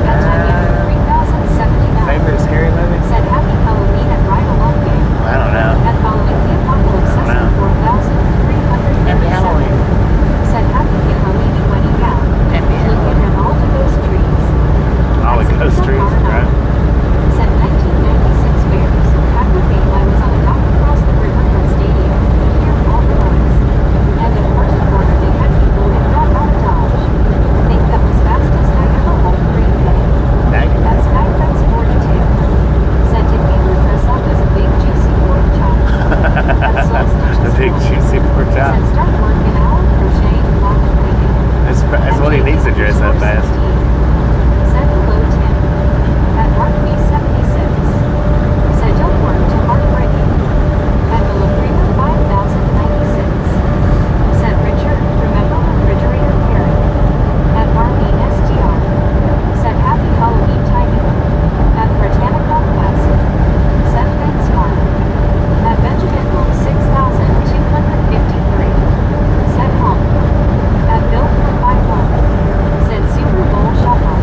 At Tanya 3079 Favorite scary movie? said happy Halloween at Ride Along Gang. I don't know. At following the apocalypse Wow. 4337 Happy Halloween. said happy Halloween when you out. Happy Looking Halloween. at all the ghost trees. All the At ghost Susan trees, Carnell right? said 1996 Bears. Packer game I was on a dock across the river from stadium. Could hear all the noise. And at first quarter they had people and got out of Dodge. Think that was fastest I ever won Green Bay. Dang. That Sky Fence 42 said did we dress up as a big juicy pork chop? At Solstice The big juicy pork chop. said start working out, crocheting, block cleaning. That's what he needs to dress up as. Said hello Tim. At Mark B76 said don't work too hard breaking. At the Laprima 5096 said Richard remember refrigerator Perry. At Barbie STR said happy Halloween tiny. At Britannic Conquest said thanks Mark. At Benjamin Wolf 6253 said home. At Bill 451 said Super Bowl shop off.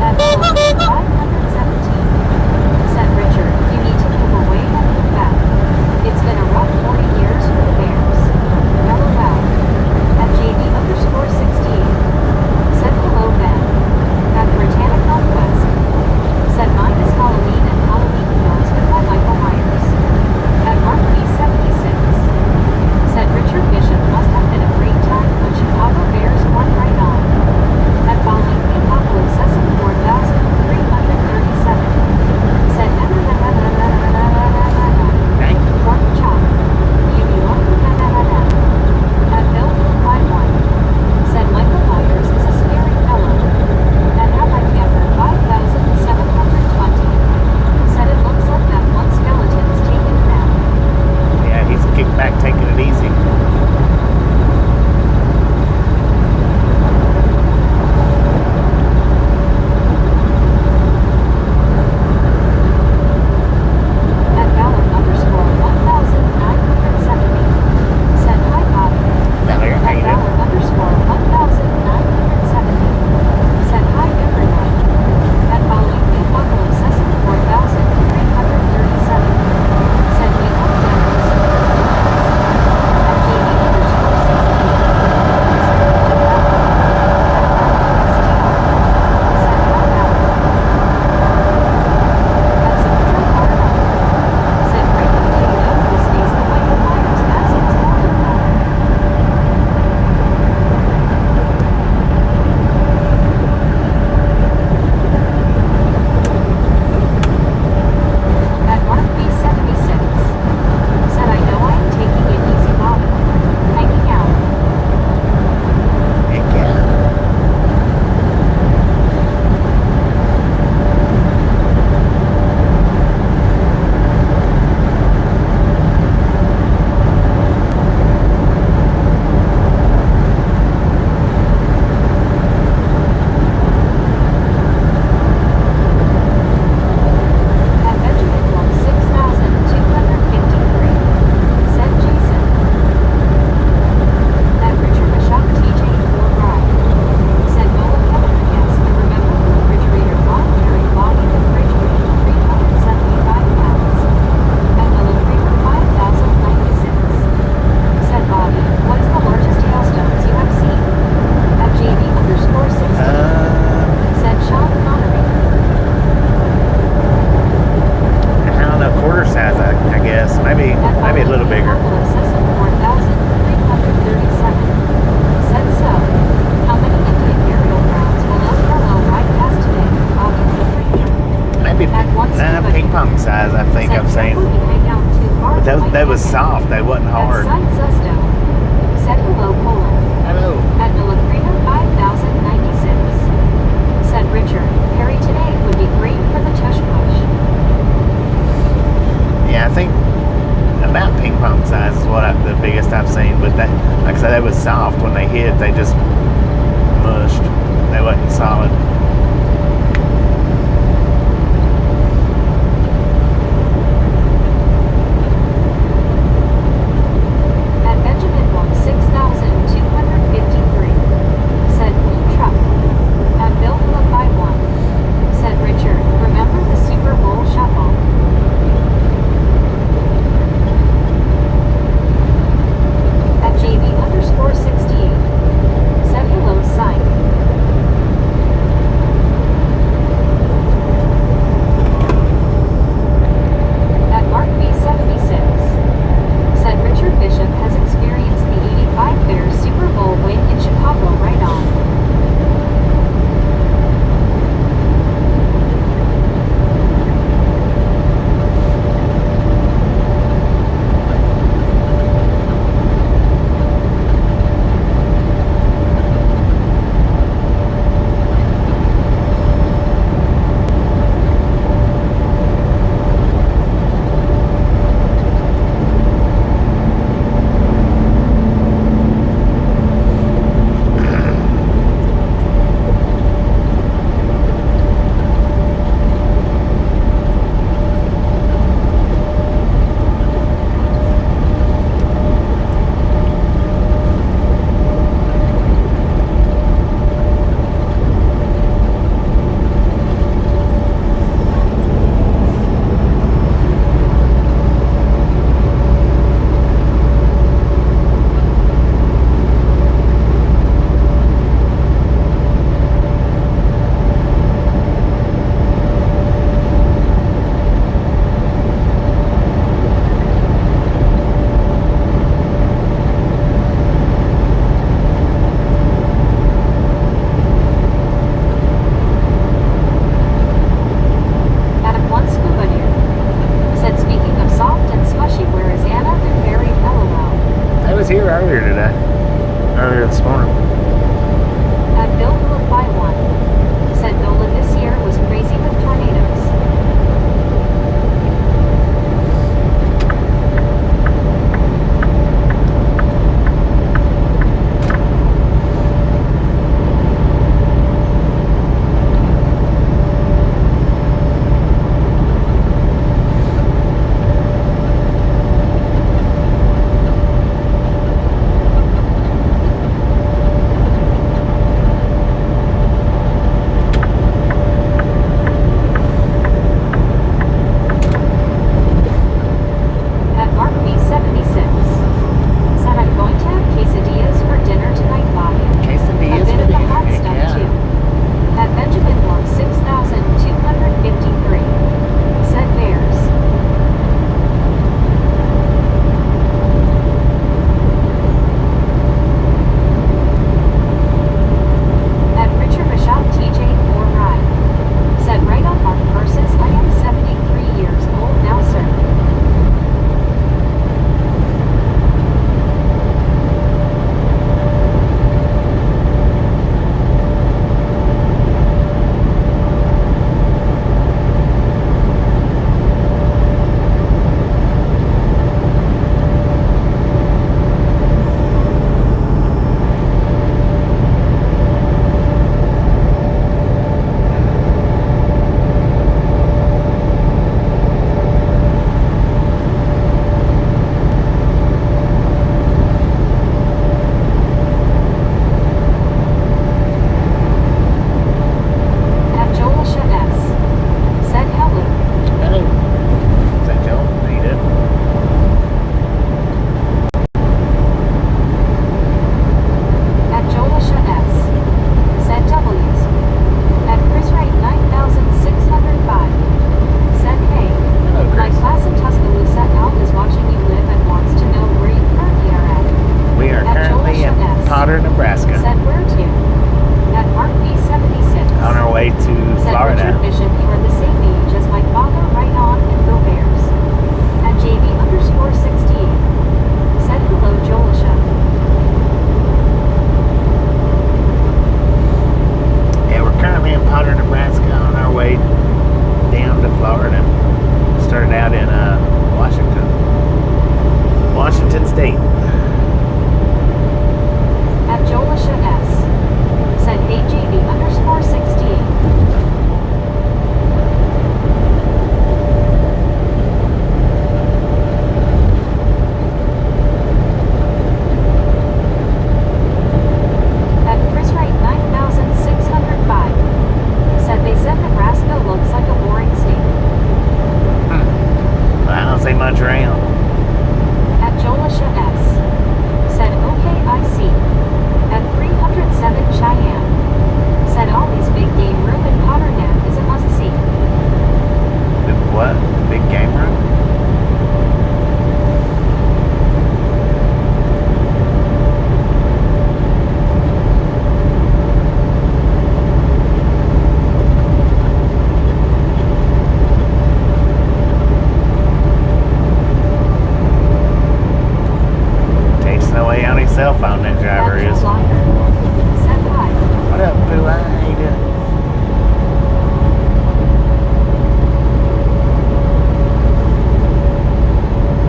At Bill 517 said Richard, you need to move away and move back. It's been a rough 40 years for the Bears. LOL. At JV_68 said hello Ben. At Britannic Conquest said mine is Halloween and Halloween Kills with my Michael Myers. At Mark B76 said Richard Bishop must have been a great time when Chicago Bears won right on. At following the apocalypse 4337 said Dang. pork chop. You belong at Bill 51 said Michael Myers is a scary fellow. At Ally Camper 5720 said it looks like that one skeleton's taken a nap. Yeah, he's kicked back, taking it easy. At Valor_1970 said hi Bob. Valerie, how At you doing? Valor_1970 said hi everyone. At following the apocalypse 4337 said we hope Denver's at JV wasn't hard. At Site Zusto. Said hello, Poland. Hello. At Milakrina 5096. Said Richard, Harry today would be great for the tush push. Yeah, I think about ping pong size is the biggest I've seen. But that, like I said, they was soft when they hit. They just mushed. They wasn't solid. At Benjamin 6253. Said blue truck. At Bill Philip by 1. Said Richard, remember the Super Bowl shuffle? At JB_68. Said hello, Sign. At Mark B76. Said Richard Bishop has experienced the 85 Bears Super Bowl win in Chicago right on. Earlier this morning. At Bill Philip by 1. Said Nolan this year was crazy with tornadoes. cell phone that driver At is. Joe Locker. Said hi. What up, boo? How you doing?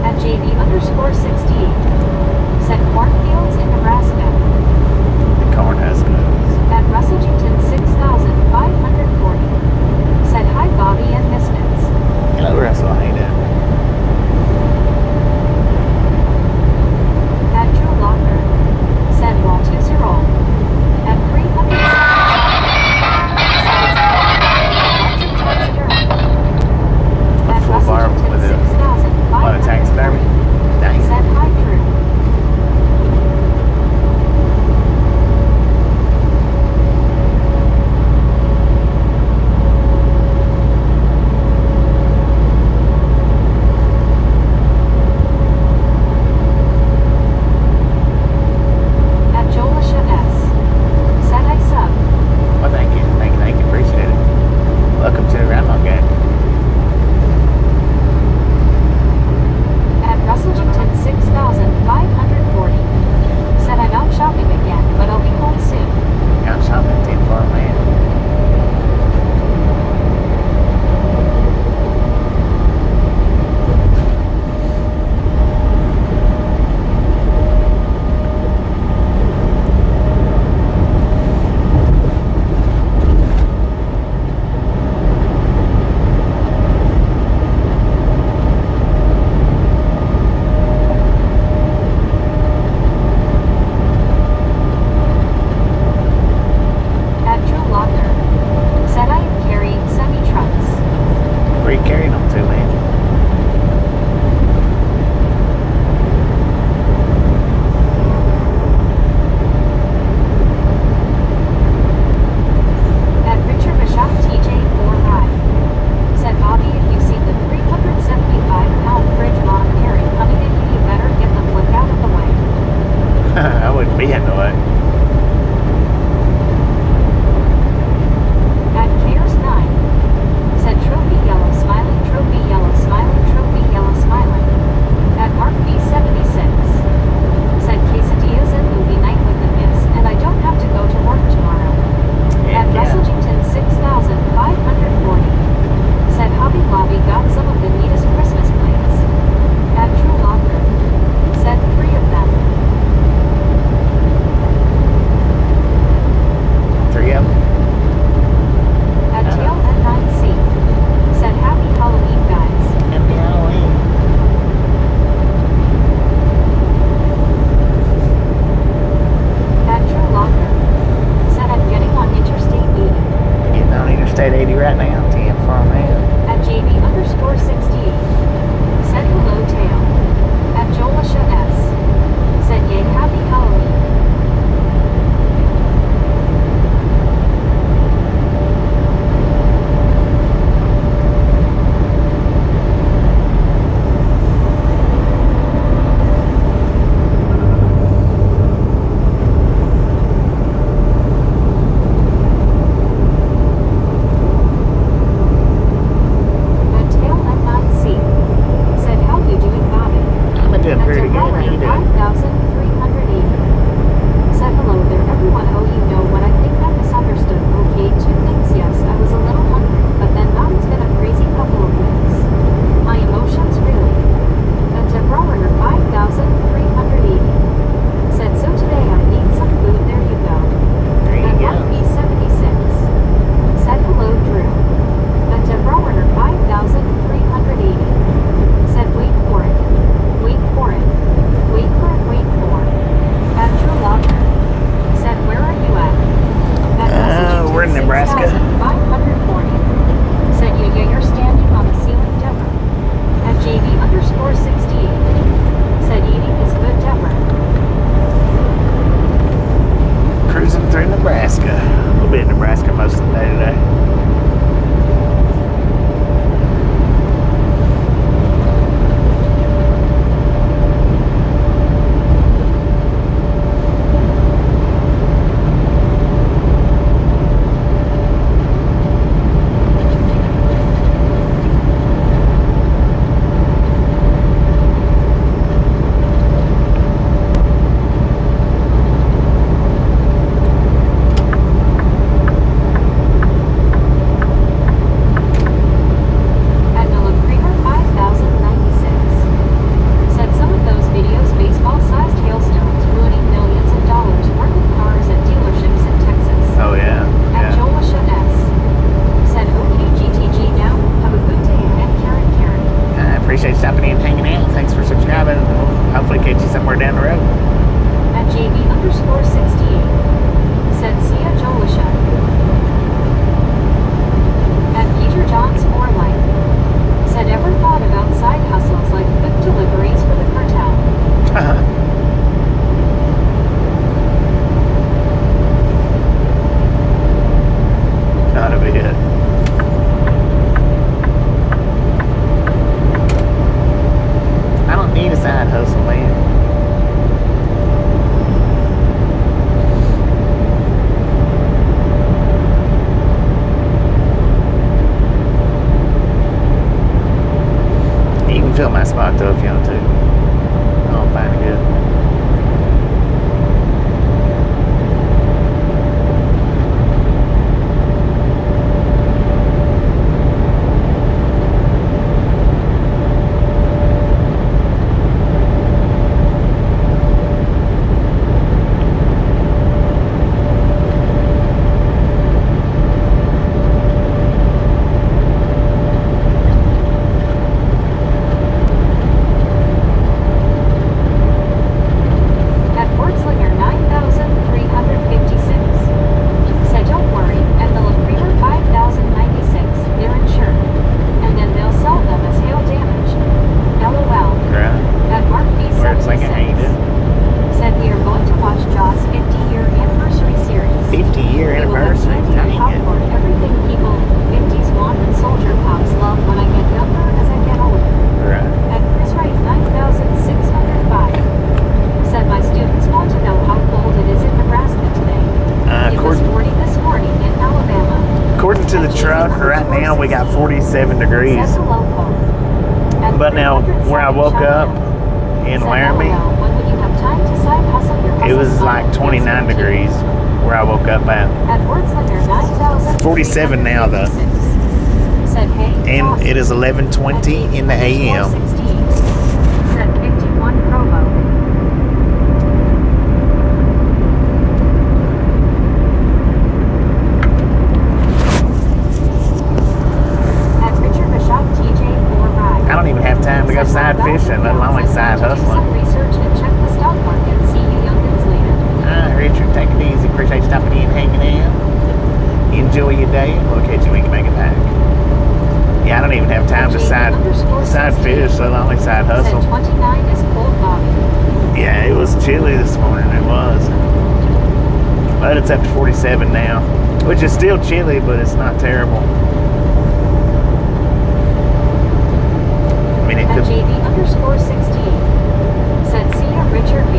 At JV_68. Said cornfields in Nebraska. The Cornhuskers. At Russellington 6540. Said hi Bobby and Misfits. Hello, Russell. How you doing? At Joe Locker. Said Wall 20. At 300. A full bar with a lot of taxidermy. Dang. Said hi Drew. At Jolisha S. Said I sub. Well, thank you. Thank you. Appreciate it. Welcome to the Roundhog Gang. At Russellington 6540. Said I'm out shopping again, but I'll be home soon. Out shopping, Team Farmland. At Drew Locker. Said I am carrying semi-trucks. Where are you carrying them to, man? At Richard Bishop TJ45. Said Bobby, if you see the 375-pound bridge mom carry coming at you, you better get the flick out of the way. I wouldn't be in the way. At Cares 9. Said trophy yellow smiling, trophy yellow smiling, trophy yellow smiling. At Mark B76. Said quesadillas and movie night with the miss, and I don't have to go to work tomorrow. At Yeah. Russellington 6540. Said Hobby Lobby got some of the neatest Christmas plants. At True Locker. Said 3 of them. JV_68 said Sia Jolisha. At Peter John's Moorline said ever thought about side hustles like quick deliveries for the cartel? Not a bit. I don't need a side hustle, man. You can fill my spot though if you want to. I'll find it good. At Portslinger 9,356 said don't worry, at the Laprima 5,096 they're insured, and then they'll sell them as hail damage. LOL. Right. At Mark Where it's like I hate B76 it. said we are going to watch Jaws 50-year anniversary series. 50-year We will have anniversary. plenty of Dang it. popcorn, everything people 50s want and soldier pops love when I get younger as I get older. Right. At Chris Wright 9,605 said my students want to know how cold it is in Nebraska today. It was 40 this morning in Alabama. According to the truck, right now we got 47 degrees. Said hello, Paul. At But now, where I woke up in said, Laramie, LOL, when would you have time to side hustle your it was hustle like smile? 29 Yes, degrees where I woke up at. At Portslinger 9,000 47 now, though. Said hey. And Boss. it is 11:20 in the AM. 16 said 51 Provo. At Richard Bishop TJ 4 Ride. I don't even have time to go side fishing, let alone like side Do some hustling. research and check the stock market. See you youngins later. Alright, Richard, take it easy. Appreciate you stopping in, hanging out. Enjoy your day, and we'll catch you when you make it back. Yeah, I don't even have time to side fish, let alone like side Said hustle. 29 is cold, Bobby. Yeah, it was chilly this morning, it was. But it's up to 47 now, which is still chilly, but it's not terrible. I mean, it At could... JV_68 said see ya Richard B.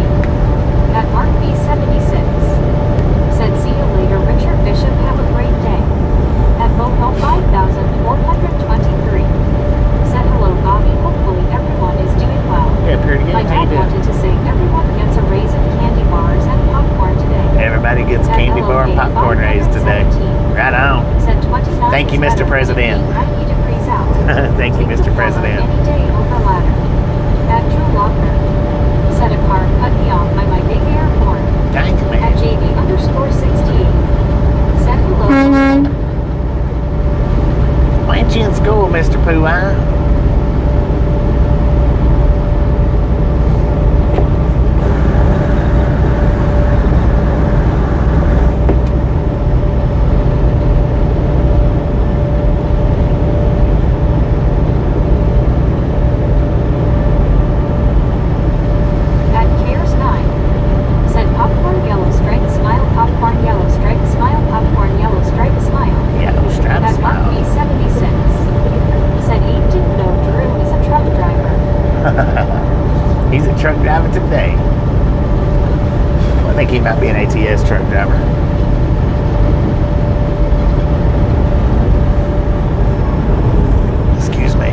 At Mark B76 said see you later Richard Bishop, have a great day. At Boho 5,423 said hello Bobby, hopefully everyone is doing well. Yeah, pretty good. My How you dad doing? wanted to say everyone gets a raise in candy bars and popcorn today. Everybody gets At candy bar and LOK popcorn raised today. 517 Right on. said 29 Thank you, is Mr. better than President. it being 90 degrees out. Thank you, Take Mr. the former President. Any day over ladder. At Drew Locker said a car cut me off by my big airport. Thank you, At man. JV_68 said hello. Why ain't you in school, Mr. Pooh-Eye? At Cares 9 said popcorn yellow stripe smile, popcorn yellow stripe smile, popcorn yellow stripe smile. Yellow stripe At Mark smile. B76 said he didn't know Drew is a truck driver. He's a truck driver today. Well, I think he might be an ATS truck driver. Excuse me.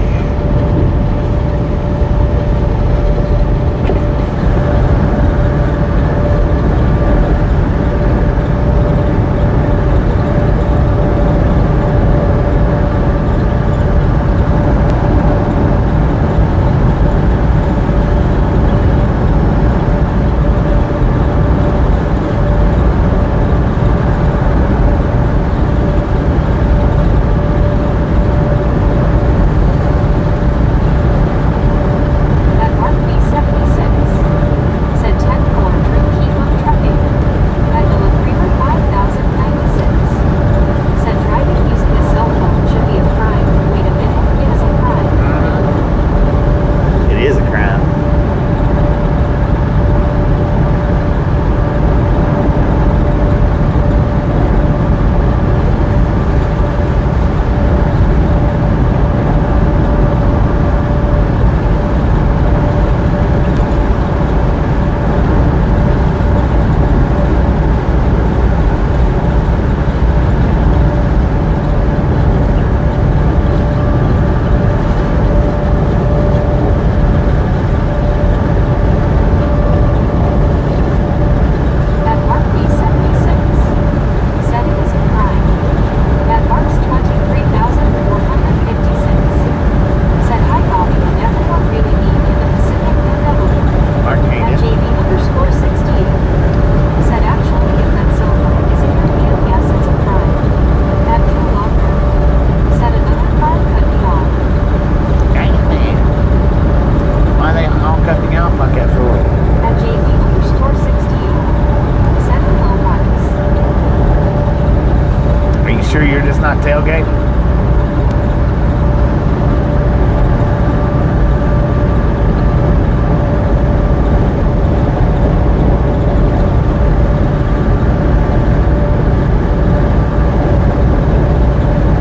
sure you're just not tailgating?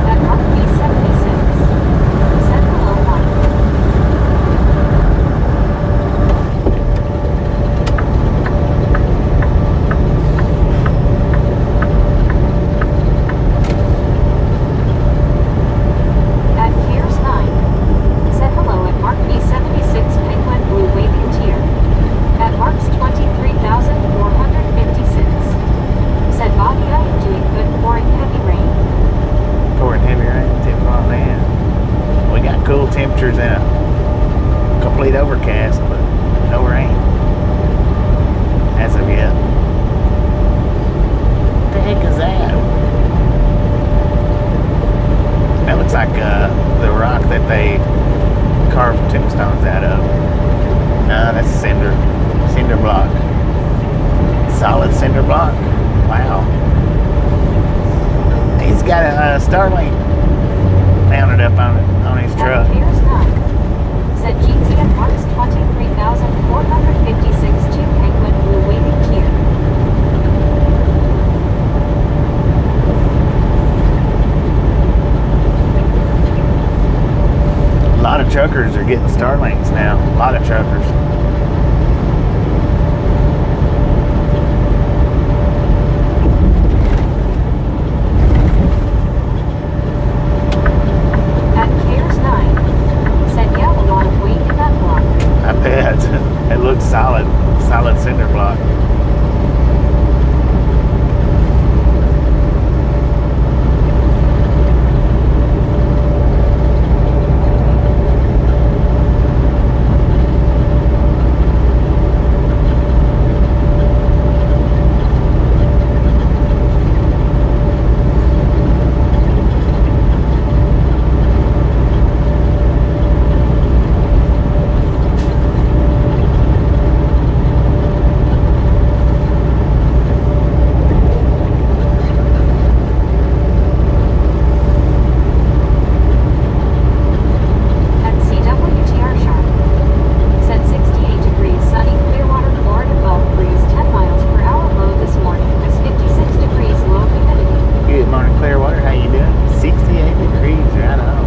At Mark B76. Said hello, Mike. At Piers 9. Said hello at Mark B76 Penguin Blue Waving Tier. At Mark's 23,456. Said Bobby, I am doing good pouring heavy rain. Pouring heavy rain, tip on in. We got cool temperatures and a complete overcast, but no rain as of yet. What the heck is that? That looks like the rock that they carved tombstones out of. That's cinder block. Solid cinder block. Wow. He's got a Starlink mounted up on his truck. At Piers 9. Said GT at Mark's 23,456 to Penguin Blue Waving Tier. A lot of truckers are getting Starlinks now. A lot of truckers. At Piers 9. Said yeah, a lot of weight in that block. I bet. It looks solid. Solid cinder block. At CWTR Sharp. Said 68 degrees sunny Clearwater, Florida Gulf breeze 10 miles per hour low this morning. It's 56 degrees low humidity. Good morning, Clearwater. How you doing? 68 degrees. Right on.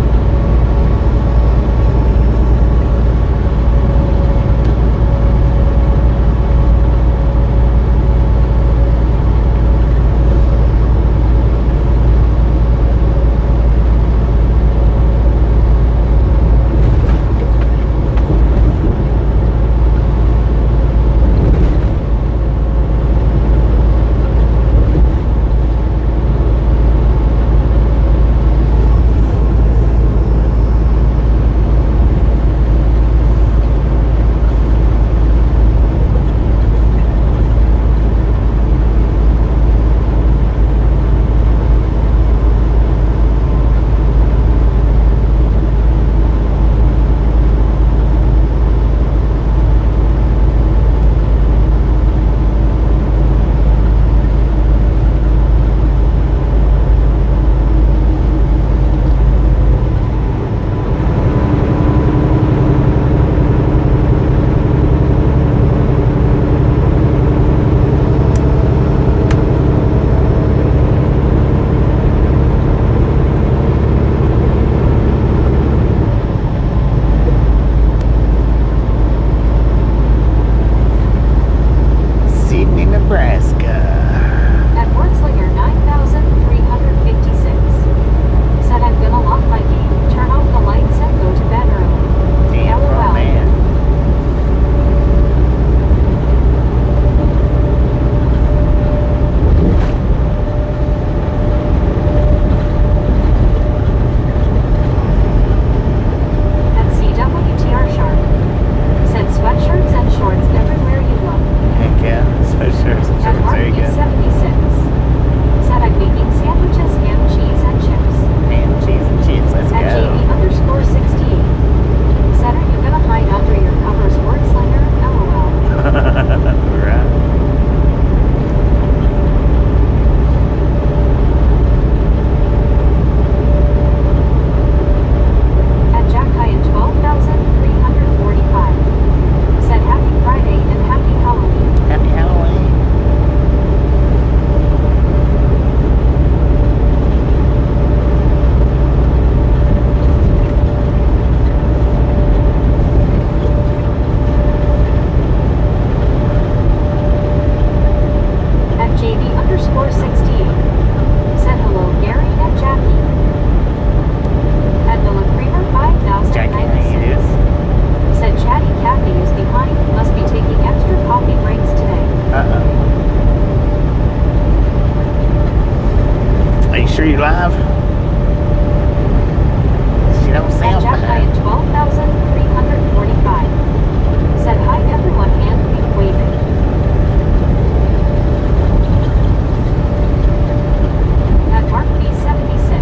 Sydney, Nebraska. At Wordslinger 9,356. Said I'm gonna lock my game, turn off the lights and go to bed early. Damn, LOL. man. At CWTR Sharp. Said sweatshirts and shorts everywhere you look. Heck yeah. Sweatshirts and At shirts Mark live? She don't At sound Jack bad. Hyatt 12,345. Said hi everyone hand waving. At Mark B76.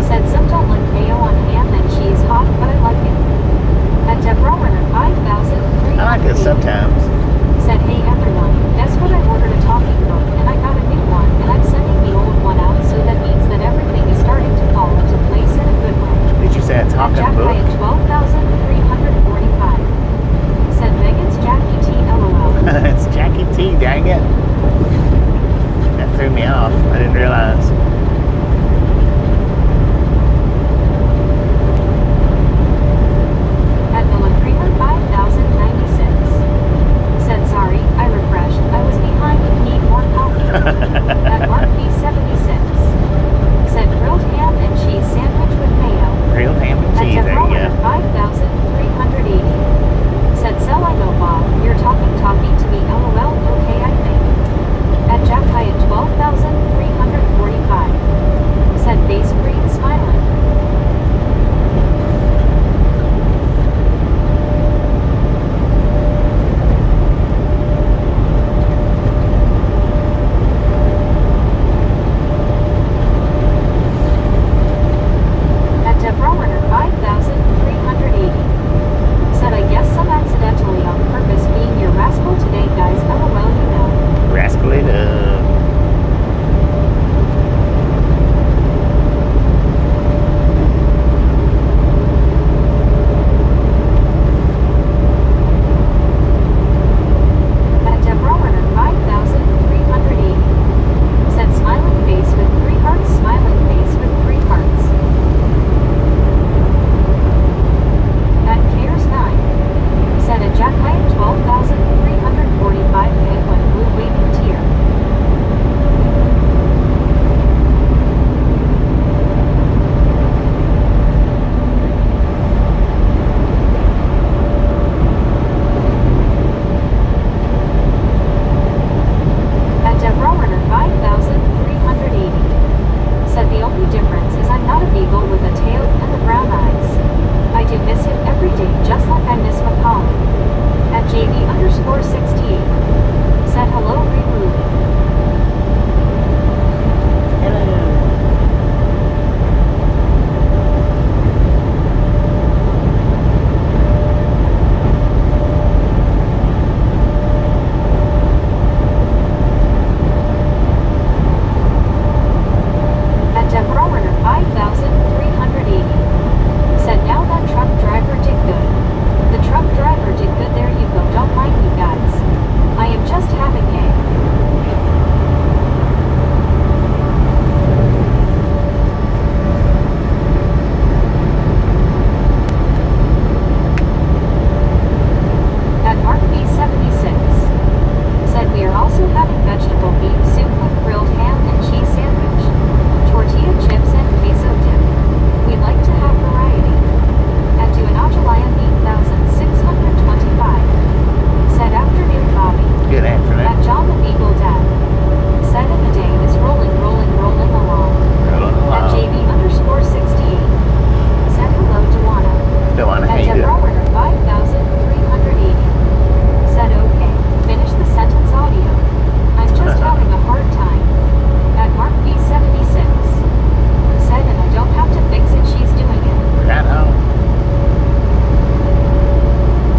Said some don't like mayo on ham and cheese hot, but I like it. At Deborah Runner 5,300. I like it sometimes. Said hey everyone, guess what, I ordered a talking book and I got a new one and I'm sending the old one out, so that means that everything is starting to fall into place in a good way. Did you say a At talking Jack book? Hyatt 12,345. Said Megan's Jackie T LOL. It's Jackie T, dang it. That threw me off. I didn't realize. At Nolan Creamer 5,096. Said sorry, I refreshed, I was behind, need more coffee. At Mark B76. Said grilled ham and cheese sandwich with mayo. Grilled ham and At cheese, there Deborah you Runner go. 5,380. Said so I know Bob, you're talking to me LOL, okay I think. At Jack Hyatt 12,345. Said base green smiling. At Deborah Runner 5,380. Said I guess some accidentally on purpose being your rascal today guys, LOL you know. Rascal it up. At Deborah Runner 5,380. Said smiling face with 3 hearts, smiling face with 3 hearts. At Cares 9. Said at Jack Hyatt 12,345 penguin blue waving tear. At Deborah Runner 5,380. Said the only difference is I'm not a beagle with a tail and the brown eyes. I do miss him every day just like I miss Macaulay. At JV_68. Said hello Ruru. Hello. At Deborah Runner 5,380. Said now that truck driver did good. The truck driver did good, there you go, don't mind me guys. I am just having a At Mark B76. Said we are also having vegetable beef soup with grilled ham and cheese sandwich, tortilla chips and queso dip. We like to have variety. At Duanajalayan 8,625. Said afternoon Bobby. Good afternoon. At John the Beagle Dad. Said in the day is rolling along. Rolling At along. JV_68. Said hello Duana. Don't want to At hate Deborah it. Runner 5,380. Said okay, finish the sentence audio. I'm just having a hard time. At Mark B76. Said and I don't have to fix it, she's doing it. Right home.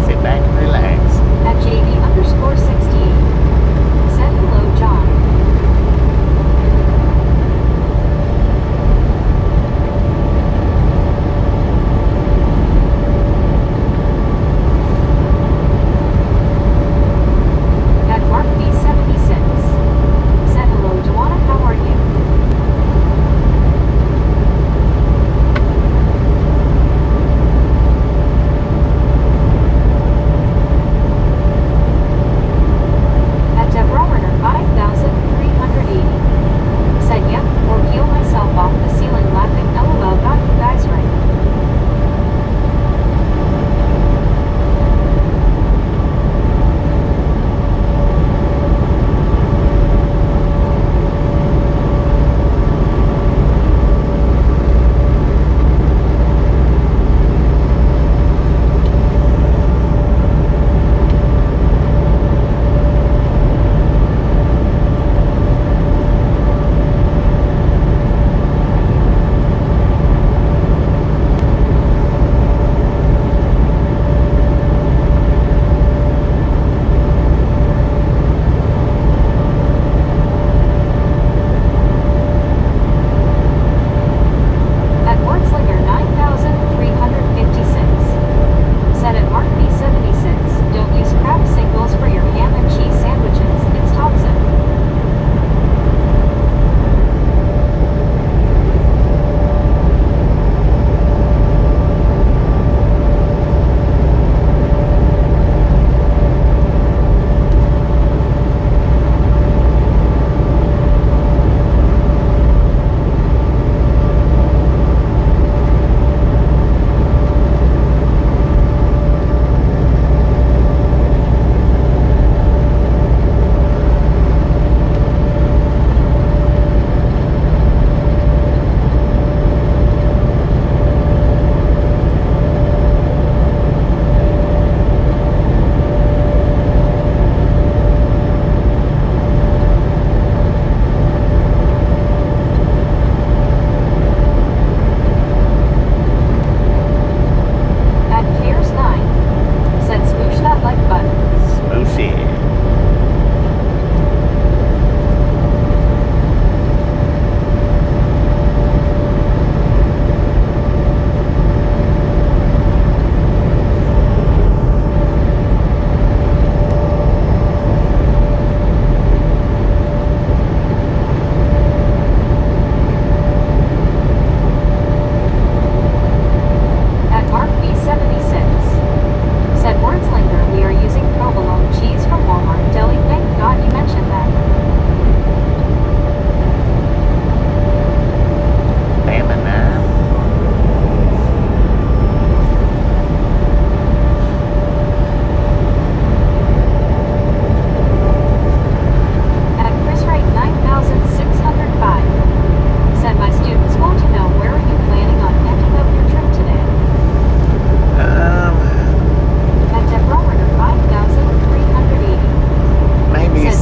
Sit back and relax. At JV_68. Said hello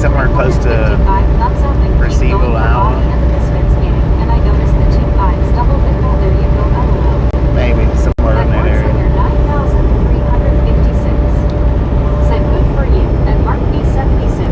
somewhere close to Percival, Iowa. And I noticed the 2 5s double nickel. There you go, LOL. Maybe somewhere in that area. 9,356. Said good for you. And Mark B76.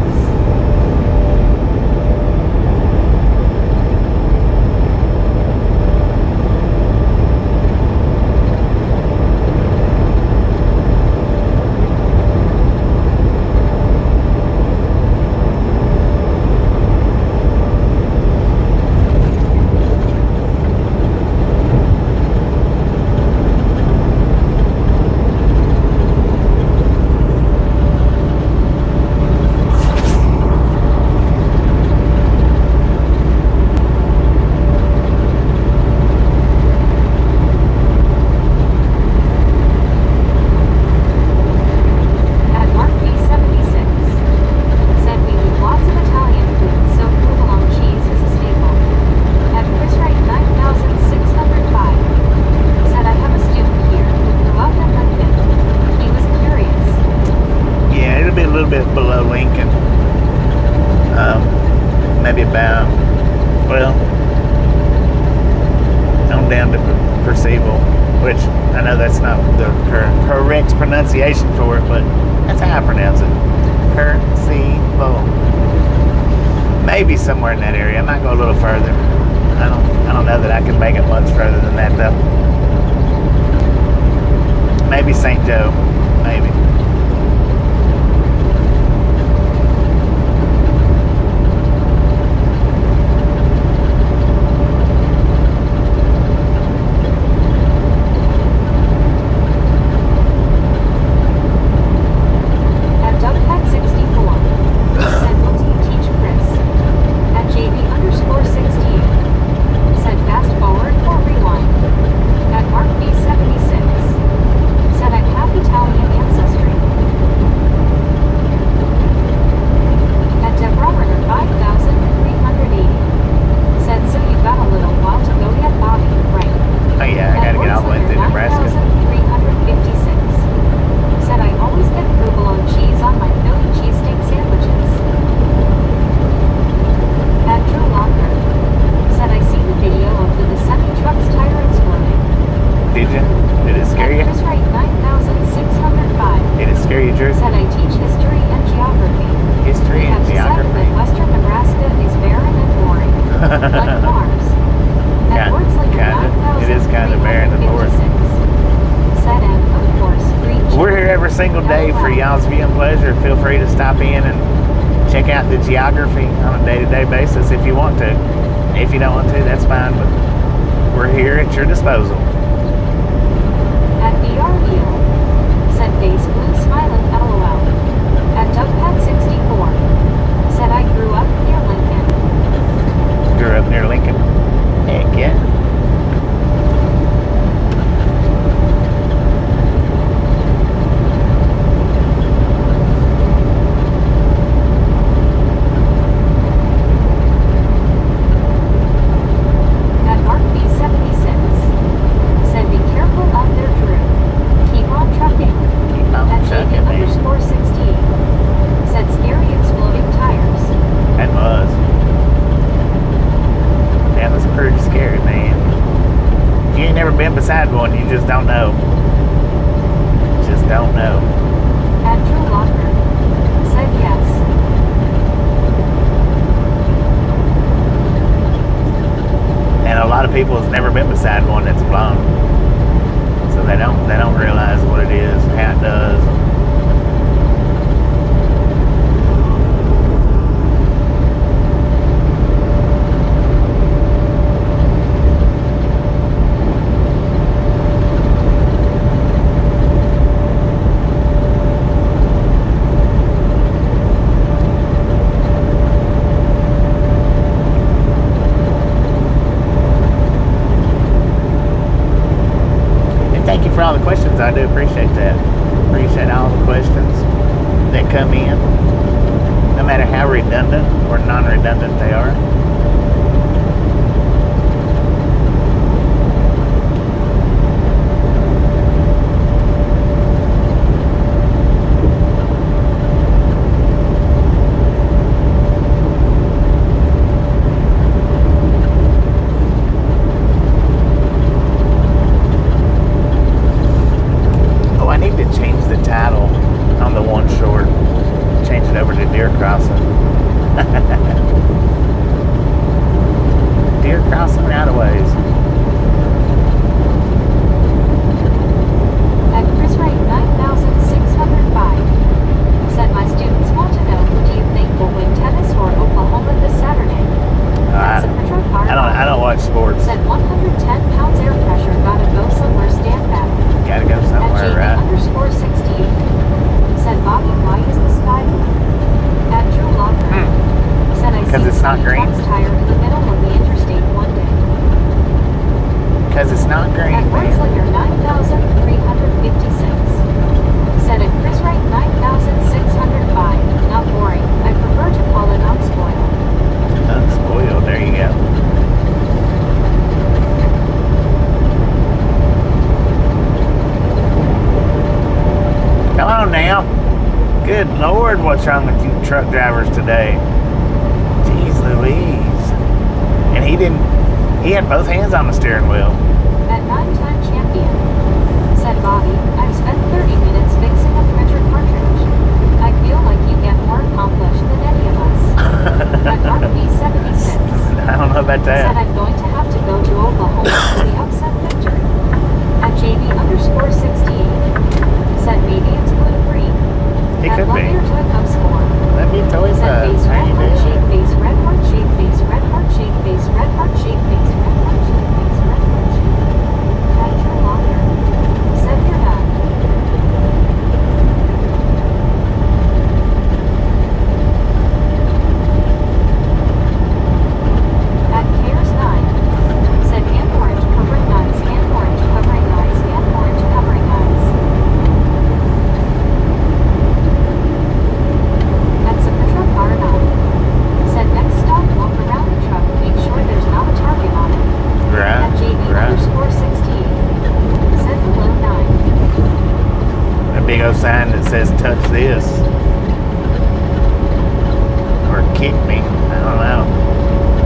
Maybe about, well, on down to Percival, which I know that's not the correct pronunciation for it, but that's how I pronounce it. Percival. Maybe somewhere in that area. I might go a little further. I don't know that I can make it much further than that though. Maybe St. Joe. Maybe. Single day for y'all's viewing pleasure. Feel free to stop in and check out the geography on a day-to-day basis if you want to. If you don't want to, that's fine, but we're here at your disposal. At BRU, said face blue smiling LOL. At Dougpad64, said I grew up near Lincoln. Grew up near Lincoln? Heck yeah. Beside one, you just don't know. Just don't know. Andrew Locker said yes. And a lot of people has never been beside one that's blown, so they don't realize what it is, how it does. For all the questions, I do appreciate that. Appreciate all the questions that come in, no matter how redundant or non-redundant they are. Deer crossing right of ways. At Chris Wright 9605. Said my students want to know who do you think will win tennis or Oklahoma this Saturday? That's a Petro car. I don't watch sports. Said 110 pounds air pressure, gotta go somewhere, stand back. Gotta go At somewhere, JB right? underscore 68. Said Bobby, why is the sky blue? At Drew Locker. Said I 'Cause see it's not 20 green. trucks tire in the middle of the interstate one day. Because it's not green, At man. Wordslinger 9356. Said at Chris Wright 9605. Not boring. I prefer to call it unspoiled. Unspoiled, there you go. Come on now. Good Lord, what's wrong with you truck drivers today? Jeez Louise. And he had both hands on the steering wheel. At 9-time champion. Said Bobby, I've spent 30 minutes fixing a printer cartridge. I feel like you get more accomplished than any of us. At Mark B76. I don't know about Said that. I'm going to have to go to Oklahoma for the upset victory. At JB underscore 68. Said maybe it's blue-green. It At could Love be. Your Toy Cup Score. Let me tell you Said face how red you heart, shake doing? face red heart, shake face red heart, shake face red heart, shake face red heart, shake face red heart, shake. At Drew Locker. Said you're done. At Cares 9. Said hand orange covering eyes, hand orange covering eyes, hand orange covering eyes. At Sapitra Car 9. Said next stop, walk around the truck, make sure there's not a target on it. Right, At JB right. underscore 68. Said hello 9. A big old sign that says touch this. Or kick me. I don't know.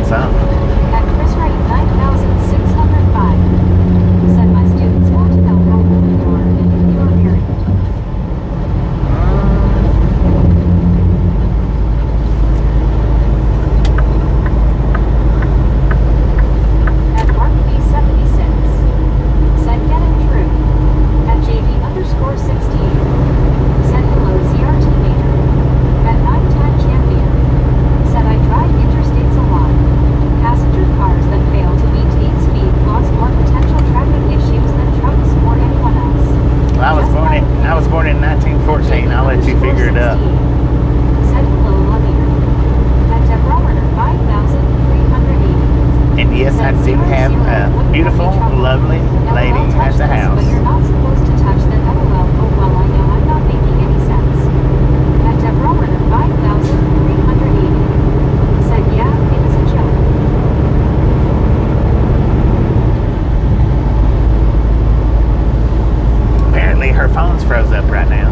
Something. At Chris Wright 9605. Said my students want to know how old you are and if you are married. At Mark B76. Said getting true. At JB underscore 68. Said hello ZR teenager. At 9-time champion. Said I drive interstates a lot. Passenger cars that fail to meet 8 speed cause more potential traffic issues than trucks or anyone else. Well, I was born in 1914. I'll let you figure it out. Said hello Lavier. At Deborah 5380. And yes, I do have a beautiful, lovely lady at the house. But you're not supposed to touch the LOL. Oh well, I know I'm not making any sense. At Deborah 5380. Said yeah, it was a joke. Apparently her phone's froze up right now.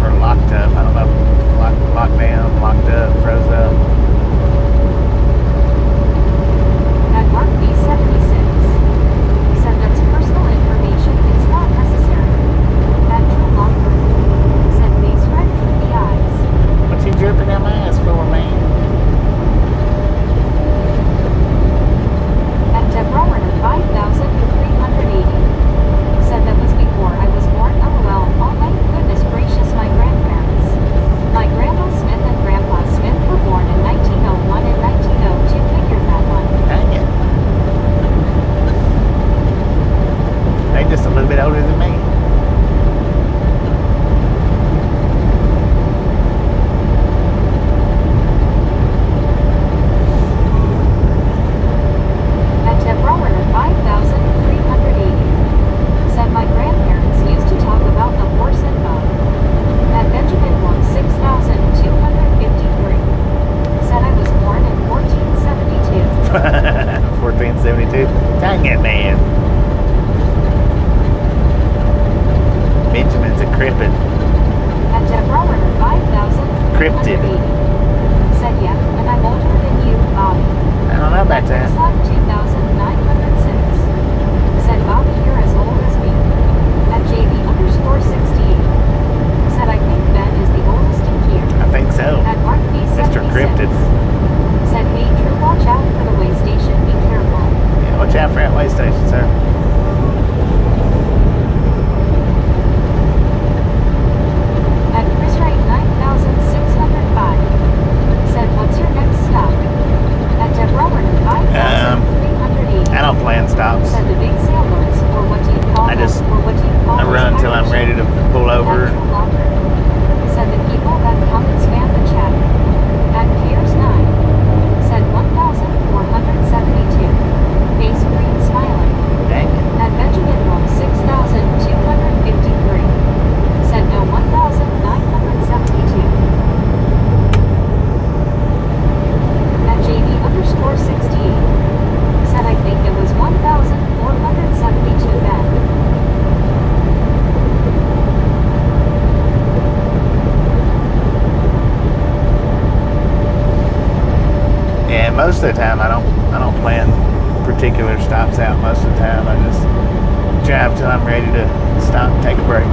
Or locked up. I don't know. Locked down, locked up, froze up. At Mark B76. Said that's personal information, it's not necessary. At Drew Lockford. Said face red, droopy eyes. What you dripping down my ass for, man? At Deborah 5380. Said that was before I was born. LOL. Oh my goodness gracious, my grandparents. My Grandpa Smith and Grandpa Smith were born in 1901 and 1902. Figured that one. Dang it. They just a little bit older than me. At Deborah 5380. Said my grandparents used to talk about the horse and bug. At Benjamin 6253. Said I was born in 1472. 1472. Dang it, man. Benjamin's a cryptid. At Deborah 5380. Cryptid. Said yeah, and I'm older than you, Bobby. I don't know about that. Slug 2906. Said Bobby, you're as old as me. At JB underscore 68. Said I think Ben is the oldest most of the time I don't plan particular stops out. Most of the time I just drive till I'm ready to stop and take a break.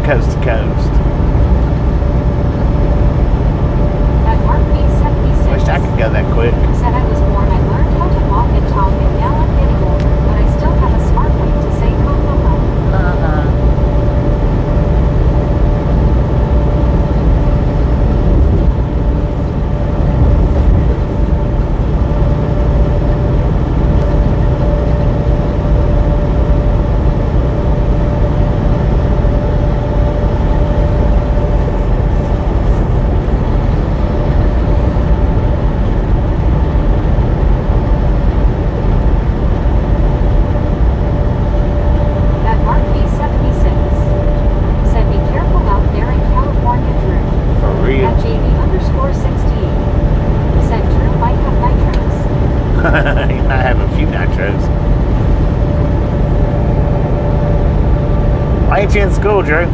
Coast to coast. At Mark B76. Wish I could go that quick. Said I was born, I learned how to walk and talk, and now I'm getting older, but I still have a smart way to say ho ho ho. Why ain't you in school, Drew?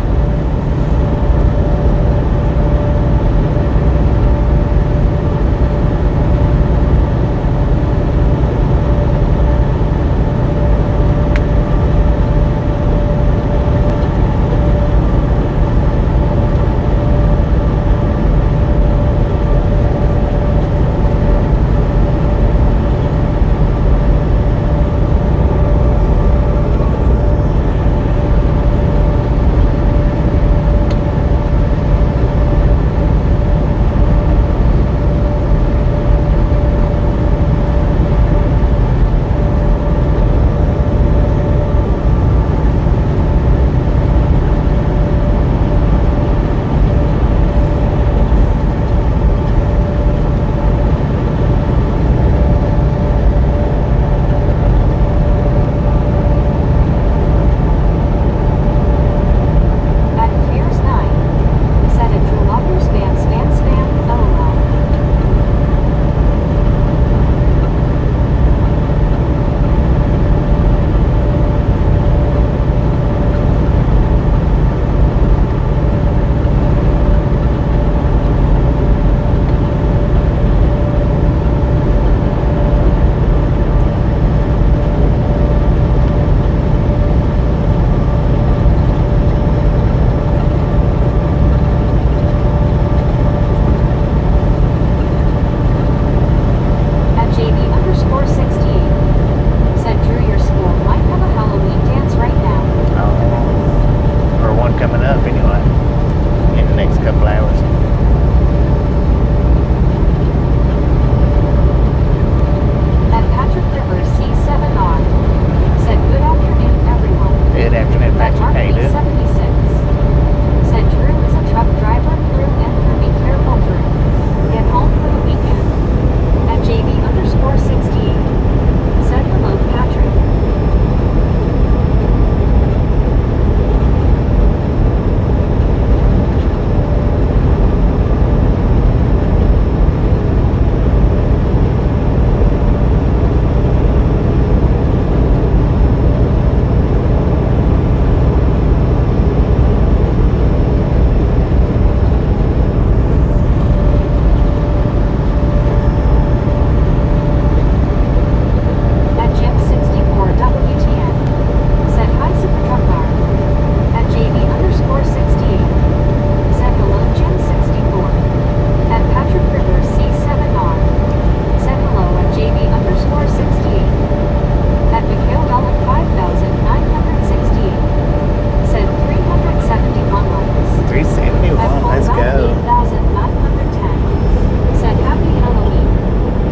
371. Let's go. 8,910. Said Happy Halloween.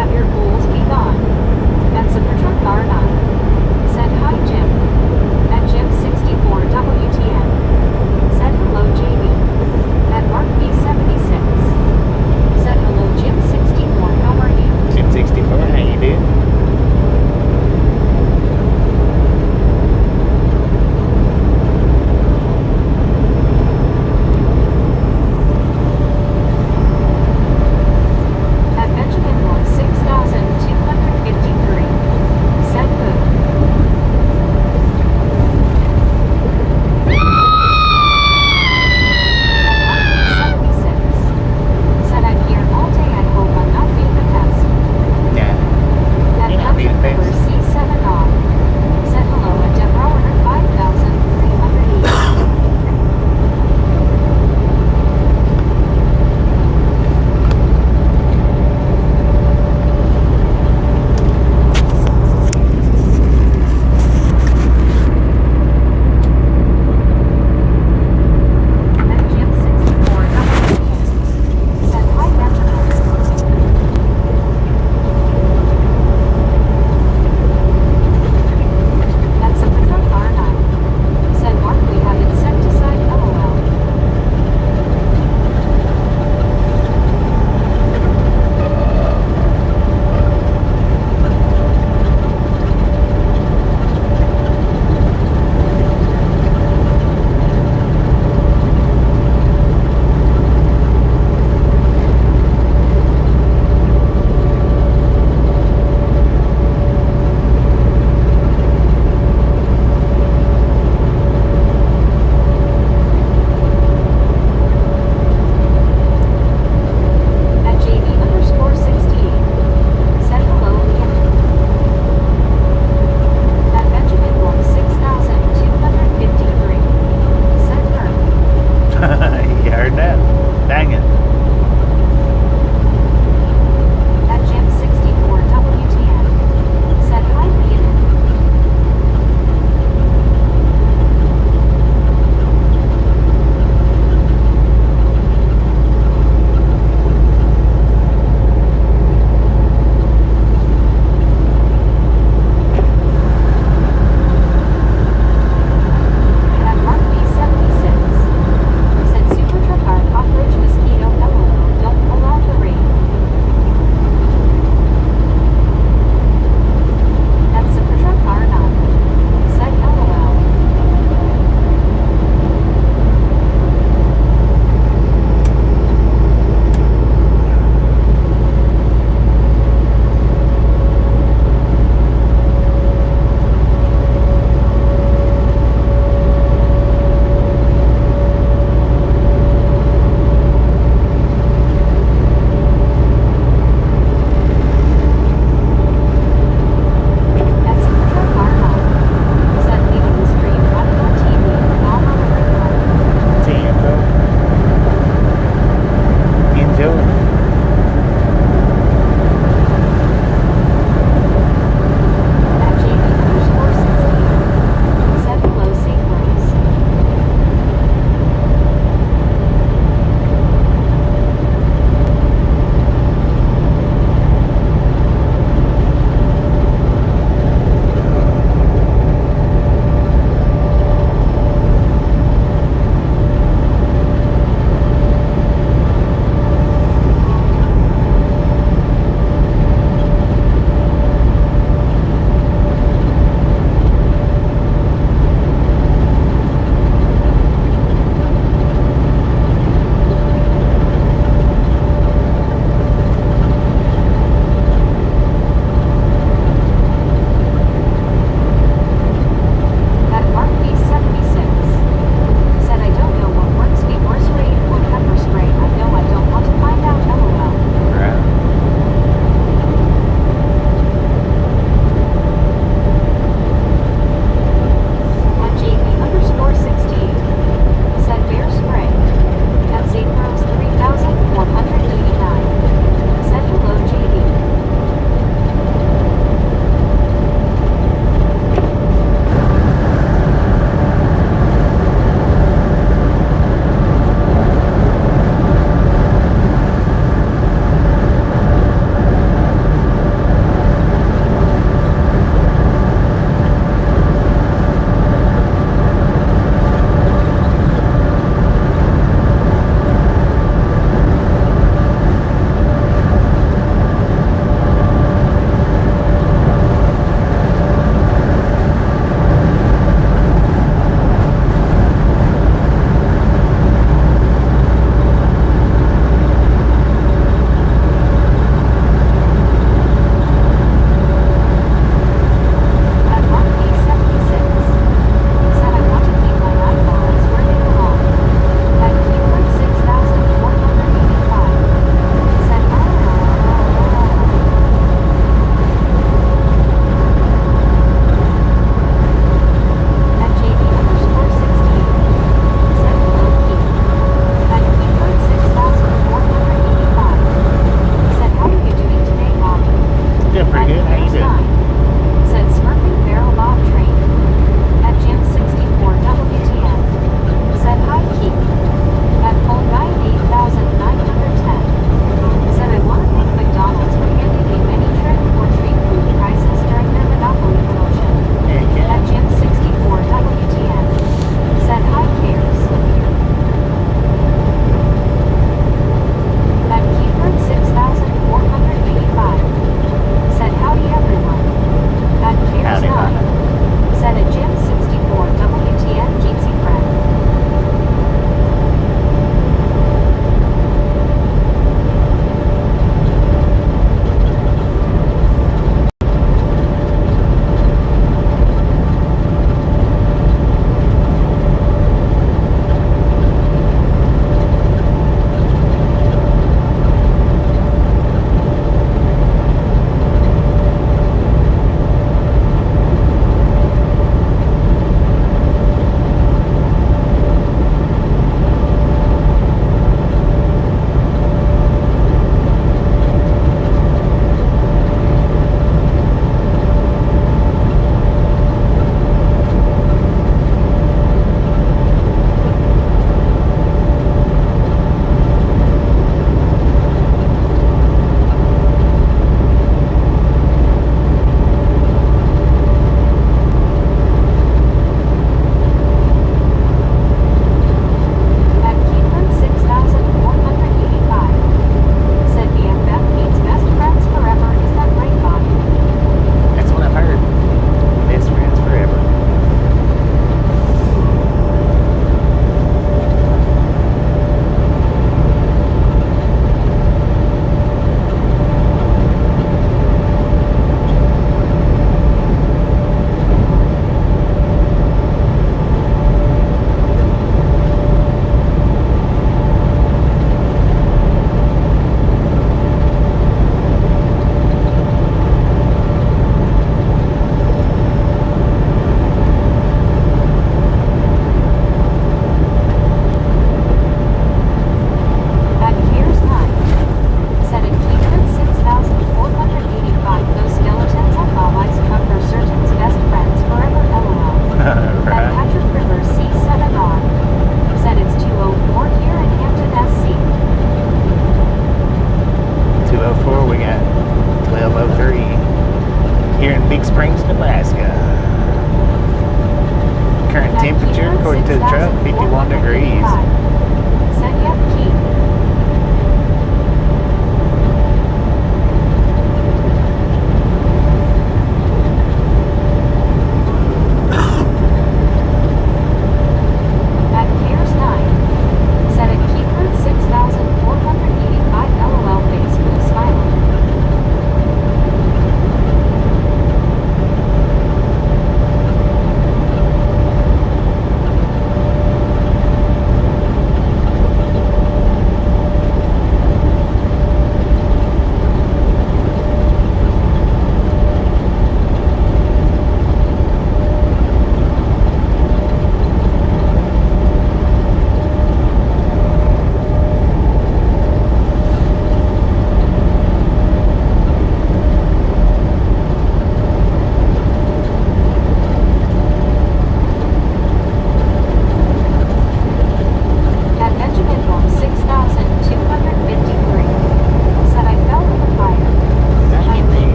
Have your ghouls be gone. At Supertruck R9. Said hi Jim. At Jim 64 WTN. Said hello JB. At Mark B76. Said hello Jim 64. How are you? Jim 64, how you doing? At Benjamin Moore 6,253. Said boo. At Mark B76. Said I'm here all day. I hope I'm not being a pest. Yeah. At You're not being a Patrick pest. C7 on. Said hello at Deborah 5,380. At Jim 64 WTN. Said hi Benjamin. At Supertruck R9. Said Mark we have insecticide LOL. At JV_68. Said hello again. At Benjamin Moore 6,253. Said her. You heard that? Dang it. At Jim 64 WTN. Said hi Rhiannon. At Mark B76. Said Supertruck R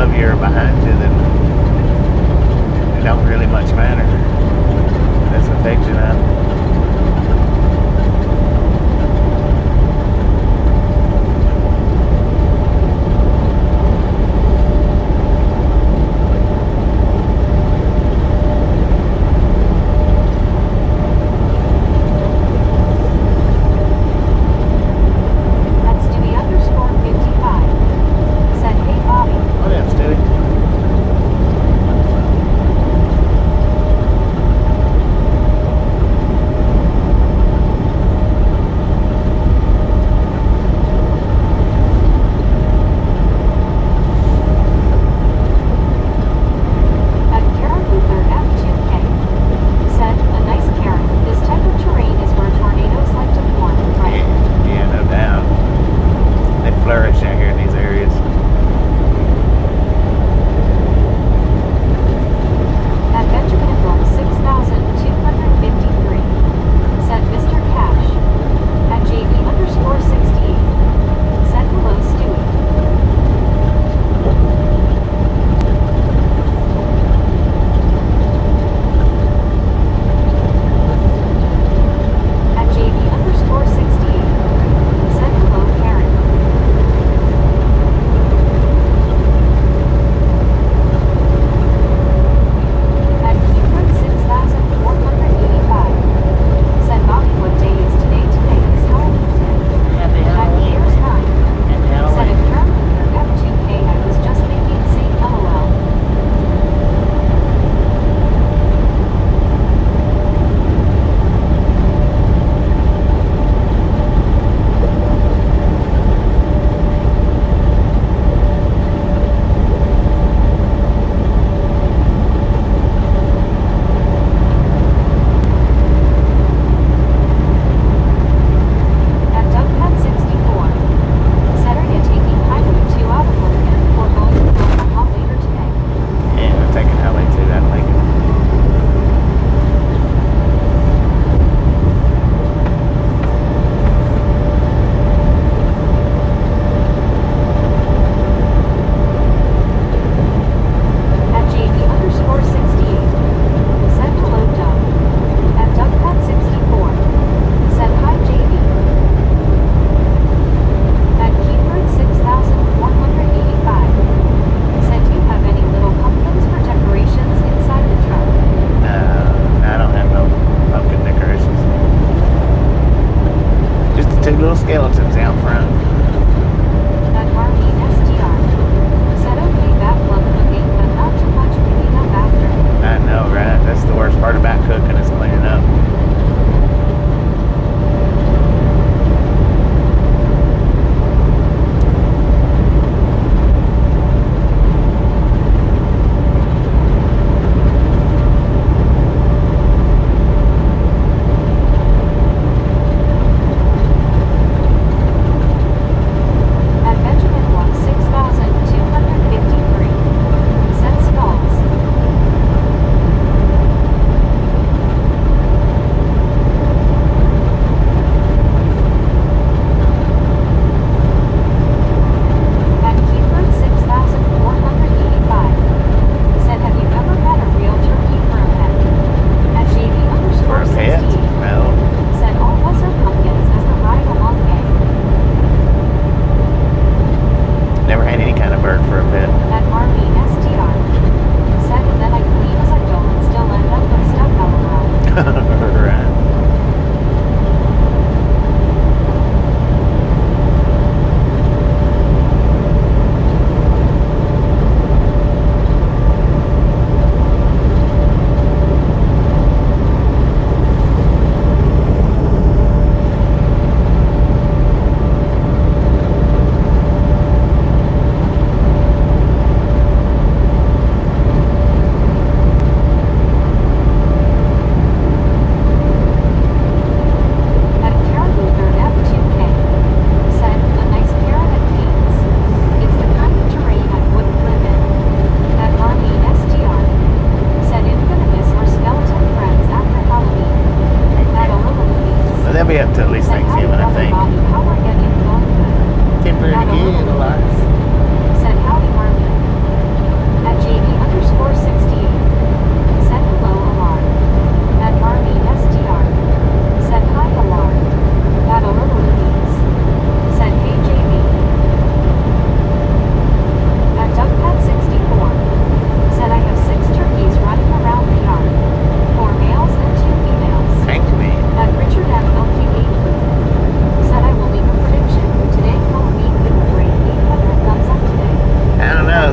above you or behind you, then it don't really much matter. That's affection up. That's Dewey underscore 55. Said, hey Bobby. Oh yeah, Stewie.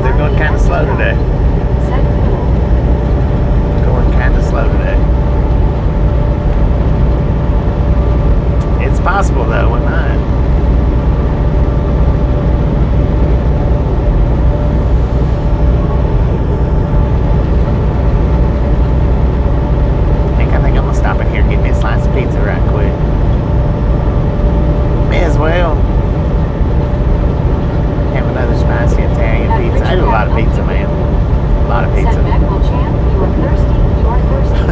they're going kind of slow today. Said fuel. Going kind of slow today. It's possible though, why not? I think I'm gonna stop in here and get me a slice of pizza right quick. May as well have another spicy Italian pizza. I do a lot of pizza, man. A lot of Said pizza. Beckwell champ, you are thirsty, you are thirsty, you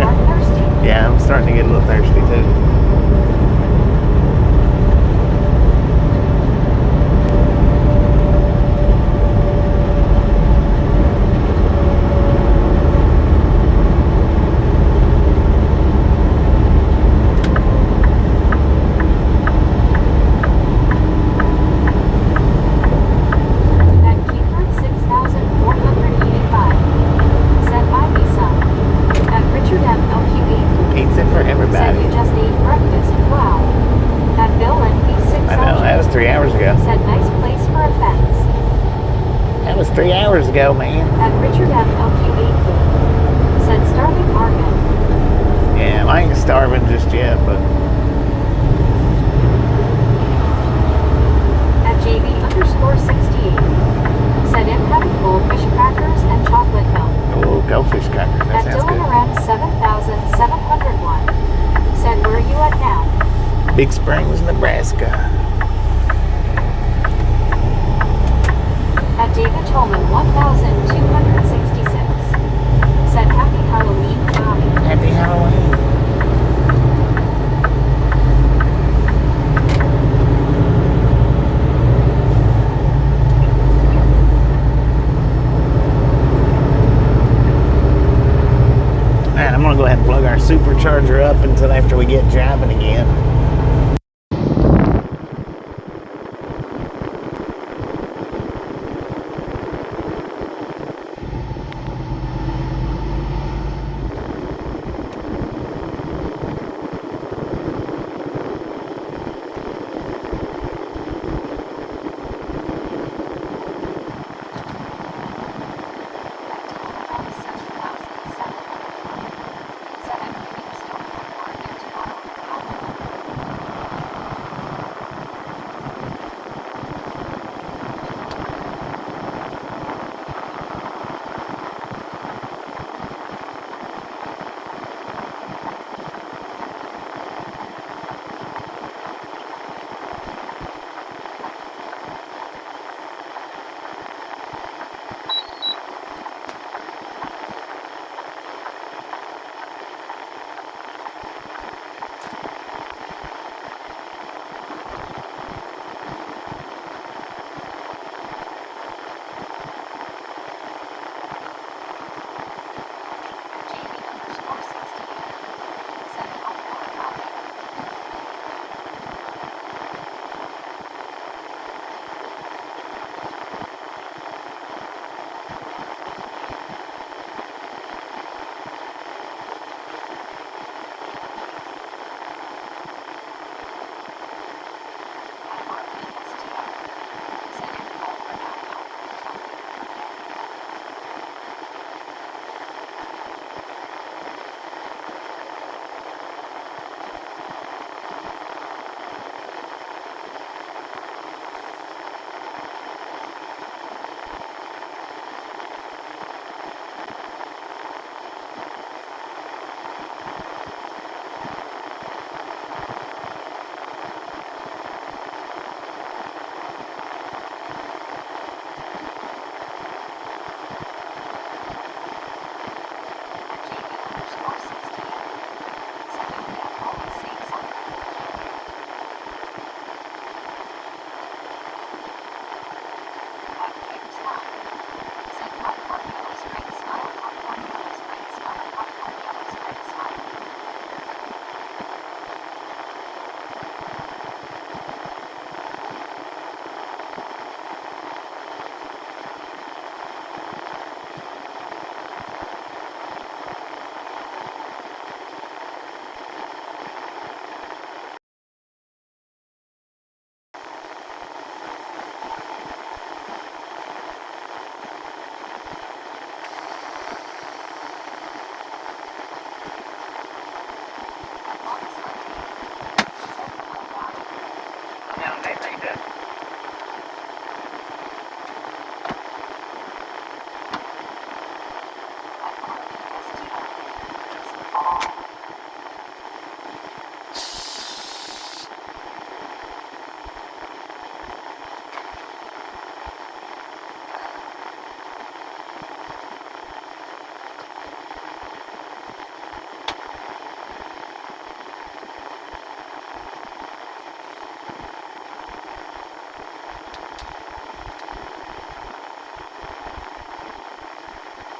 are thirsty. Yeah, I'm starting to get a little thirsty too. At Keyford 6,485. Said Ivy Sun. At Richard M. LQ8. Pizza for Said everybody. you just ate breakfast. Wow. At Bill and B6 I know, that was 3 hours ago. Said nice place for a fence. That was 3 hours ago, man. At Richard M. LQ8. Said starving market. Yeah, I ain't starving just yet, but At JB_68. Said I'm having goldfish crackers and chocolate milk. oh, goldfish crackers. That At sounds Dylan good. around 7,701. Said where are you at now? Big Springs, Nebraska. At David Tolman 1,266. Said happy Halloween, Bobby. Happy Halloween. Alright, I'm gonna go ahead and plug our supercharger up until after we get driving again.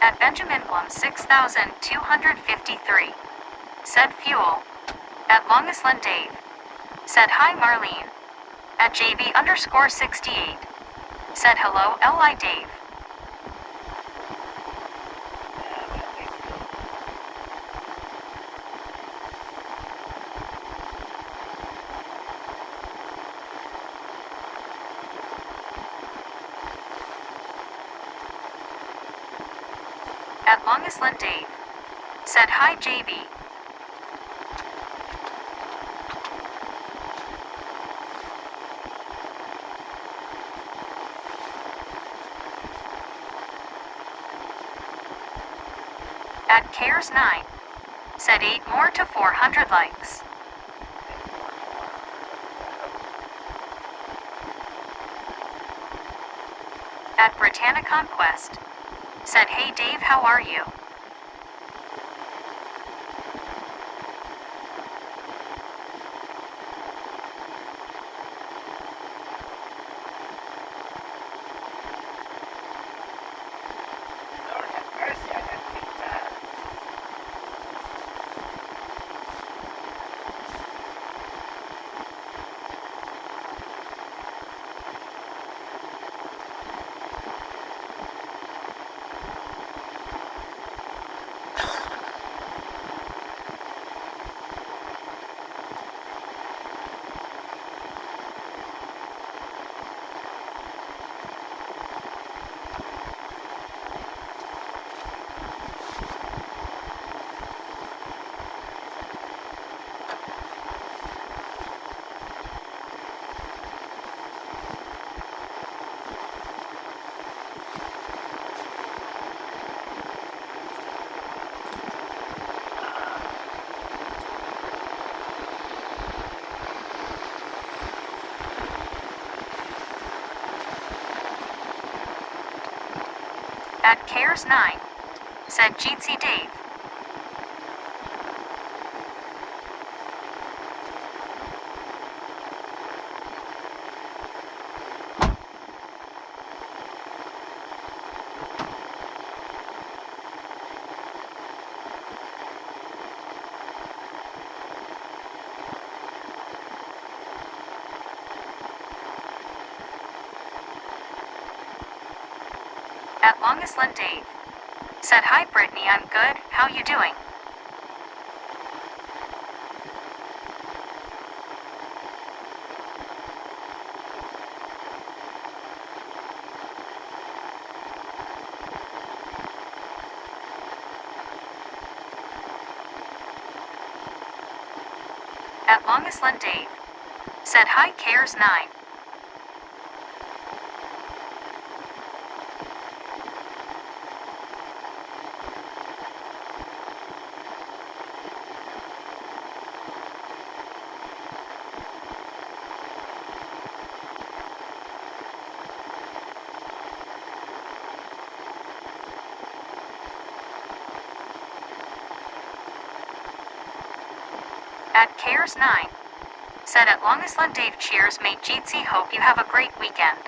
At Benjamin Blum 6253. Said fuel. At Longisland Dave. Said hi Marlene. At JB_68. Said hello Li Dave. At Longisland Dave. Said hi JB. At Cares 9. Said 8 more to 400 likes. At Britannia Conquest. Said hey Dave, how are you? Lord have mercy, I got pizza. At Cares 9. Said Jeetsy Dave. At Longisland Dave. Said hi Brittany, I'm good, how you doing? At Longisland Dave. Said hi Cares 9. At Cares 9. Said at Longisland Dave, cheers mate Jeetsy, hope you have a great weekend.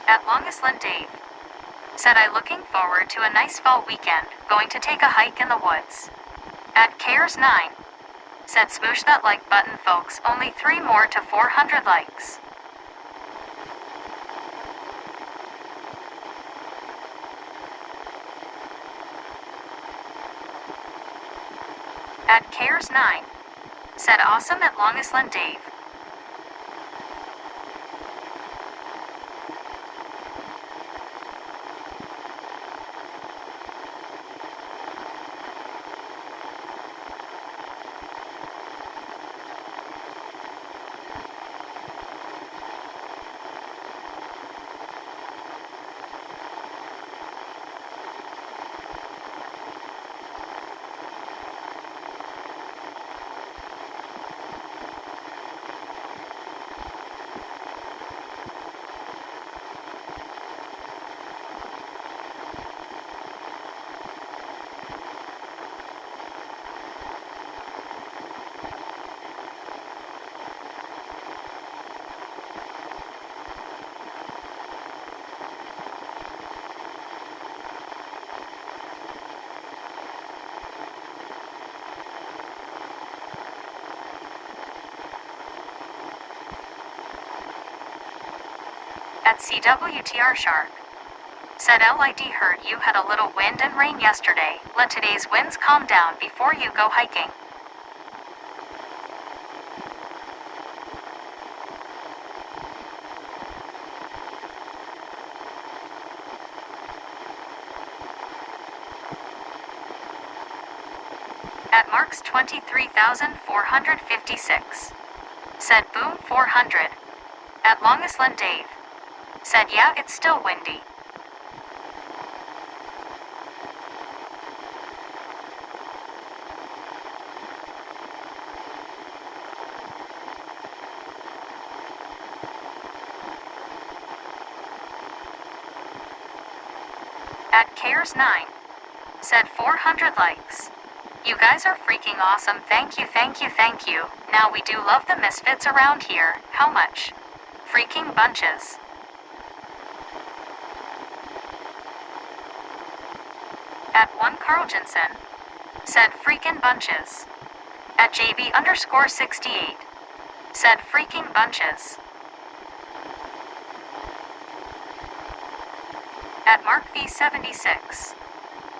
At Longisland Dave. Said I looking forward to a nice fall weekend, going to take a hike in the woods. At Cares 9. Said smoosh that like button folks, only 3 more to 400 likes. At Cares 9. Said awesome at Longisland Dave. At CWTR Shark. Said LID heard you had a little wind and rain yesterday. Let today's winds calm down before you go hiking. At Marks 23,456. Said boom 400. At Longisland Dave. Said yeah, it's still windy. At Cares 9. Said 400 likes. You guys are freaking awesome, thank you, thank you, thank you. Now we do love the misfits around here, how much? Freaking bunches. At 1 Carl Jensen. Said freaking bunches. At JB_68. Said freaking bunches. At Mark V76.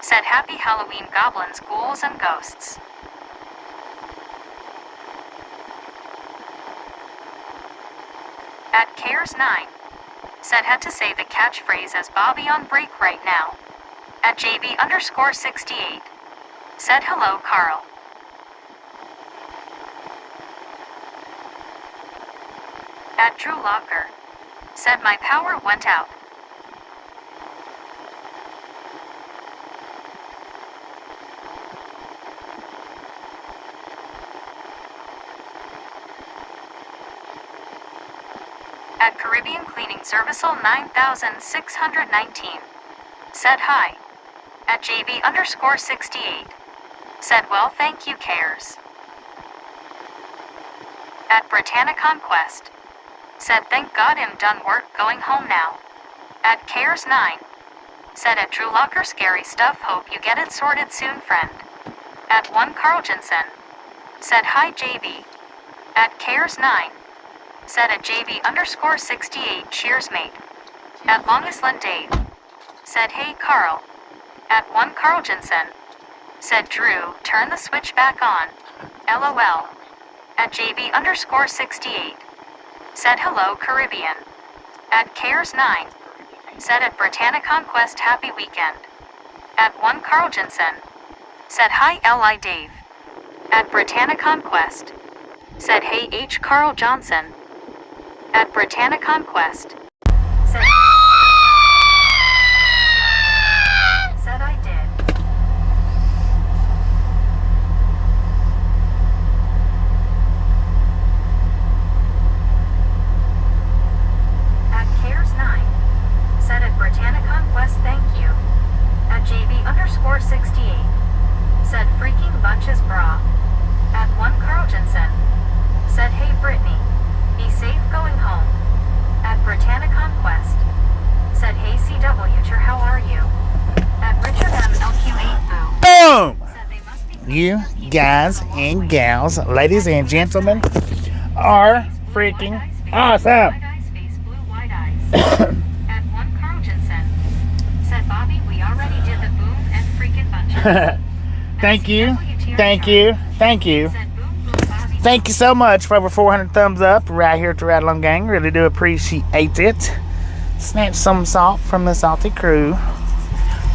Said happy Halloween goblins, ghouls, and ghosts. At Cares 9. Said had to say the catchphrase as Bobby on break right now. At JB_68. Said hello, Carl. At Drew Locker. Said my power went out. At Caribbean Cleaning Serviceal 9619. Said hi. At JB_68. Said well thank you Cares. At Britannia Conquest. Said thank God I'm done work going home now. At Cares 9. Said at Drew Locker scary stuff, hope you get it sorted soon friend. At 1 Carl Jensen. Said hi JB. At Cares 9. Said at JB_68 cheers mate. At Longisland Dave. Said hey Carl. At 1 Carl Jensen. Said Drew, turn the switch back on. LOL. At JB_68. Said hello Caribbean. At Cares 9. Said at Britannia Conquest happy weekend. At 1 Carl Jensen. Said hi LI Dave. At Britannia Conquest. Said hey H Carl Johnson. At Britannia Conquest. Said said I did. At Cares 9. Said at Britannia Conquest thank you. At JB_68. Said freaking bunches bra. At 1 Carl Jensen. Said hey Brittany. Be safe going home. At Britannia you guys and gals, ladies and gentlemen, are freaking awesome. Wide eyes face blue wide eyes. At one Carl Jensen. Said Bobby, we already did the boom and freaking bunches. Thank you. Thank you. Thank you. Said boom boom Bobby. Thank you so much for over 400 thumbs up right here at the Ride Along Gang. Really do appreciate it. Snatch some salt from the salty crew.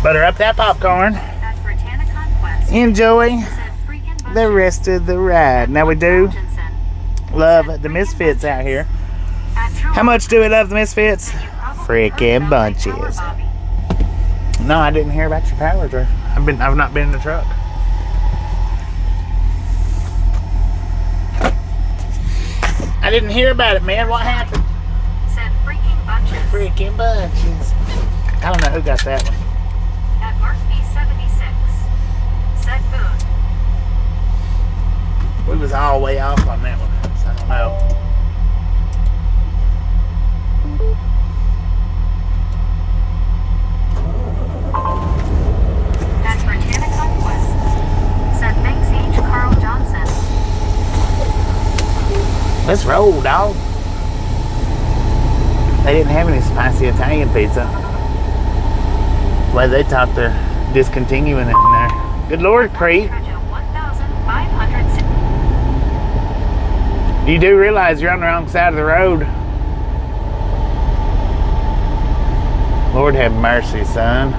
Butter up that popcorn. At Britannia Conquest. Enjoy Said freaking bunches. the rest of the ride. Now we do Carl Jensen. love the Misfits out here. At True How much do we love the Misfits? Said you probably Freaking heard about my power, bunches. Bobby. No, I didn't hear about your power drive. I've not been in the truck. I didn't hear about it, man. What happened? Said freaking bunches. Freaking bunches. I don't know who got that one. At Mark B76. Said Boone. We was all way off on that one. So I don't know. At Britannia Conquest. Said thanks H. Carl Johnson. Let's roll, dog. They didn't have any spicy Italian pizza. Well, they thought they're discontinuing it in there. Good Lord, Cree. Treasure 1,500. You do realize you're on the wrong side of the road. Lord have mercy, son.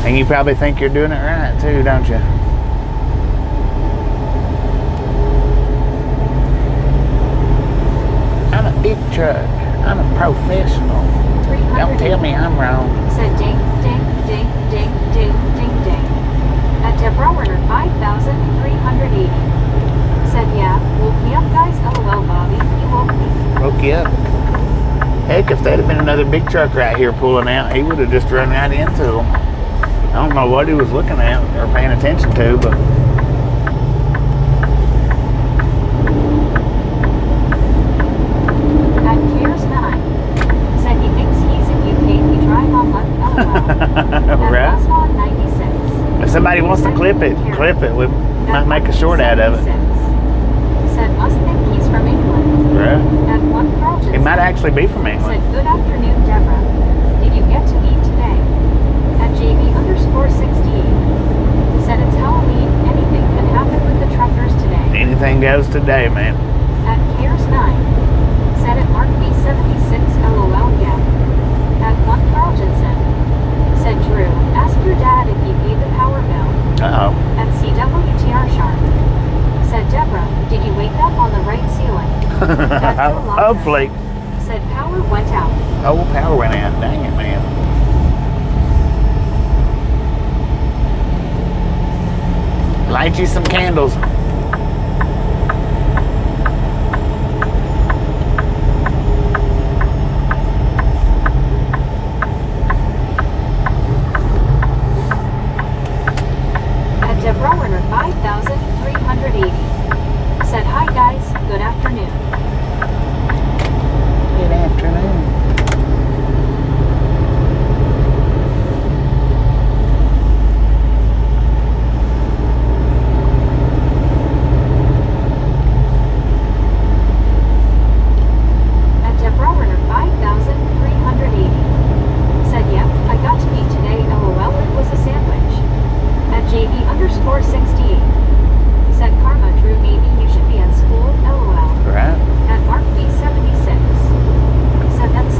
And you probably think you're doing it right, too, don't you? I'm a big truck. I'm a professional. 300. Don't tell me I'm wrong. Said ding, ding, ding, ding, ding, ding, ding. At Deborah Werner 5,380. Said yeah, woke me up guys. LOL Bobby, you woke me. Broke you up. Heck, if there'd have been another big truck right here pulling out, he would have just run right into them. I don't know what he was looking at or paying attention to, but At Cares 9. Said he thinks he's in UK. We drive on luck. LOL. At right? Oswald 96. If somebody wants to clip it. We might make a short out of it. 76. Said must think he's from England. Right? At one Carl It might actually be from England. Said good afternoon Deborah. Did you get to eat today? At JB_68. Said it's Halloween. Anything can happen with the truckers today. Anything goes today, man. At Cares 9. Said at Mark B76 LOL yeah. At one Carl Jensen. Said Drew, ask your dad if he paid the power bill. Uh-oh. At CWTR Sharp. Said Deborah, did you wake up on the right ceiling? At Joe Locker. Hopefully. Said power went out. Oh, power went out. Dang it, man. Light you some candles. At Deborah Werner 5,380. Said hi guys, good afternoon. Good afternoon. At Deborah Werner 5,380. Said yep, I got to eat today. LOL it was a sandwich. At JB_68. Said Karma Drew maybe you should be at school. LOL. Right? At Mark B76. Said that's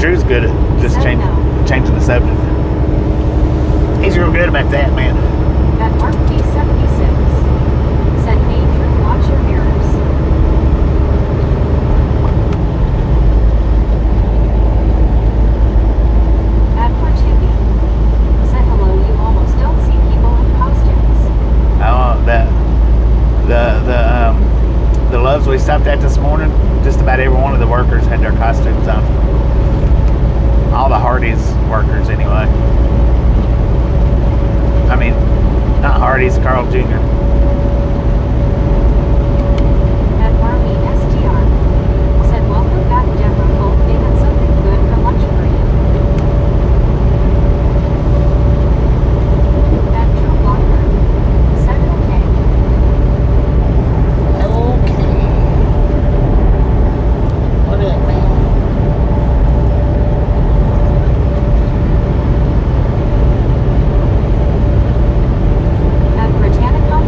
Drew's good at just Said no. changing the subject. He's real good about that, man. At Mark B76. Said, hey Drew, watch your mirrors. At Portugi. Said, hello, you almost don't see people in costumes. Oh, the Loves we stopped at this morning, just about every one of the workers had their costumes on. All the Hardee's workers, anyway. I mean, not Hardee's, Carl Jr. At Laramie SGR. Said, welcome back, Deborah. Hope they had something good for lunch for you. At Drew Walker. Said, okay. Okay. What up, man? At Britannica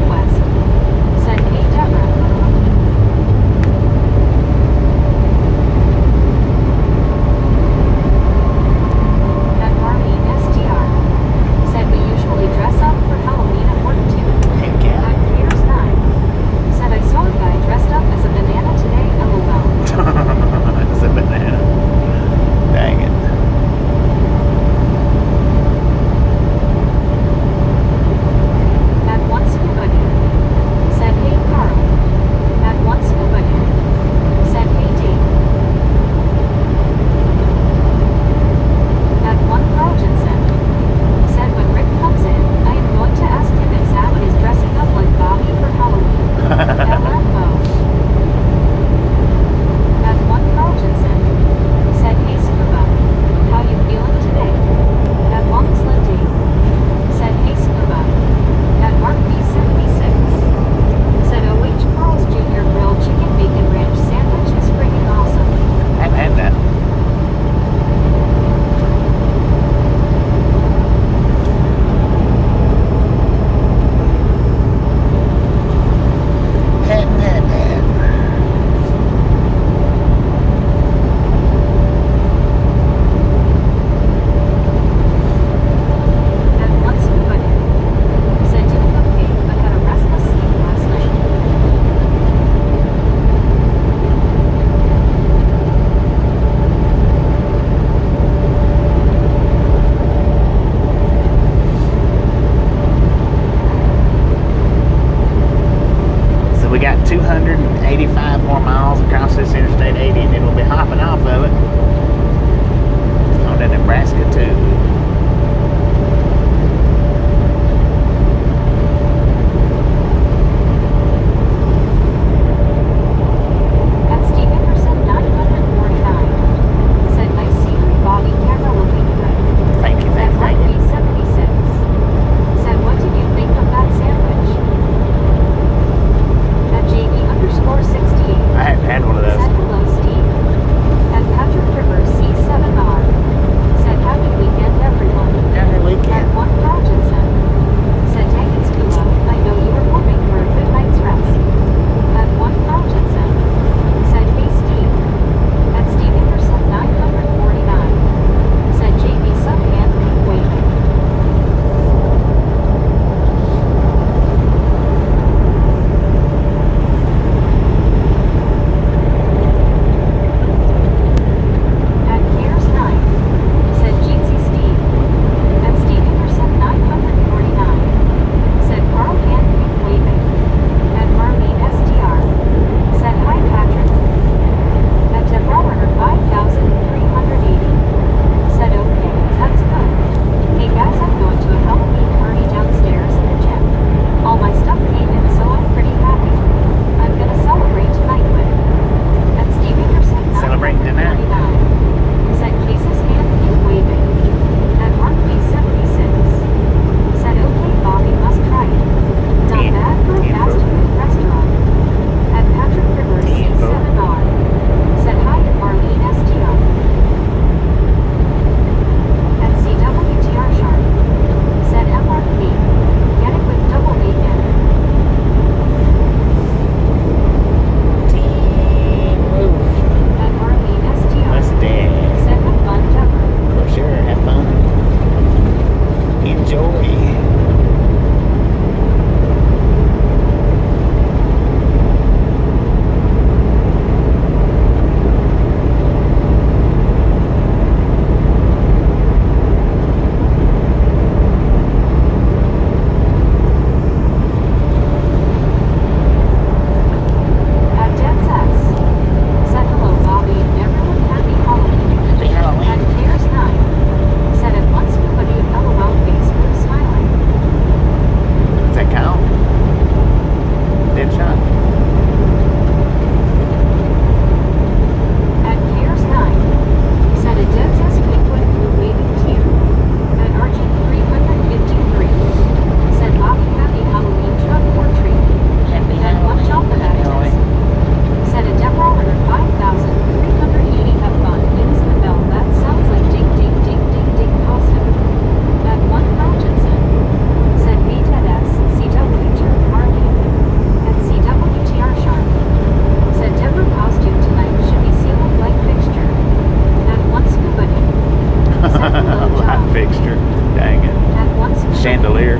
hello, Light John. fixture. Dang it. At once Chandelier.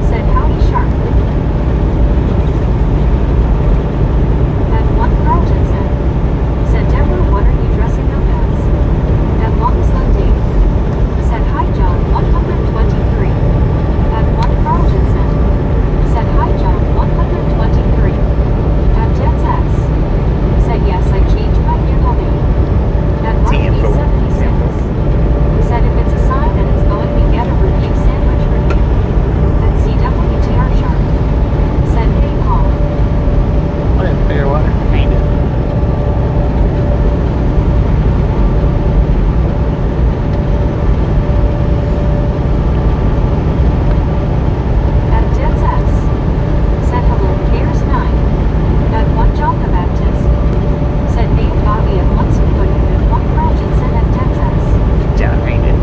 said howdy sharp. At one Carlton said Deborah, what are you dressing up as? At long Sunday said hi John 123. At one Carlton said hi John 123. At Dad's X said yes, I changed my middle name. At Marty 76 said if it's a sign and it's going to get a review sandwich review. At CWTR Sharp said hey Paul. What in Clearwater? Ain't it? At Dad's X said hello, here's 9. At one John the Baptist said hey Bobby at one Squid at one Crouchin said at Dad's X. John, ain't it?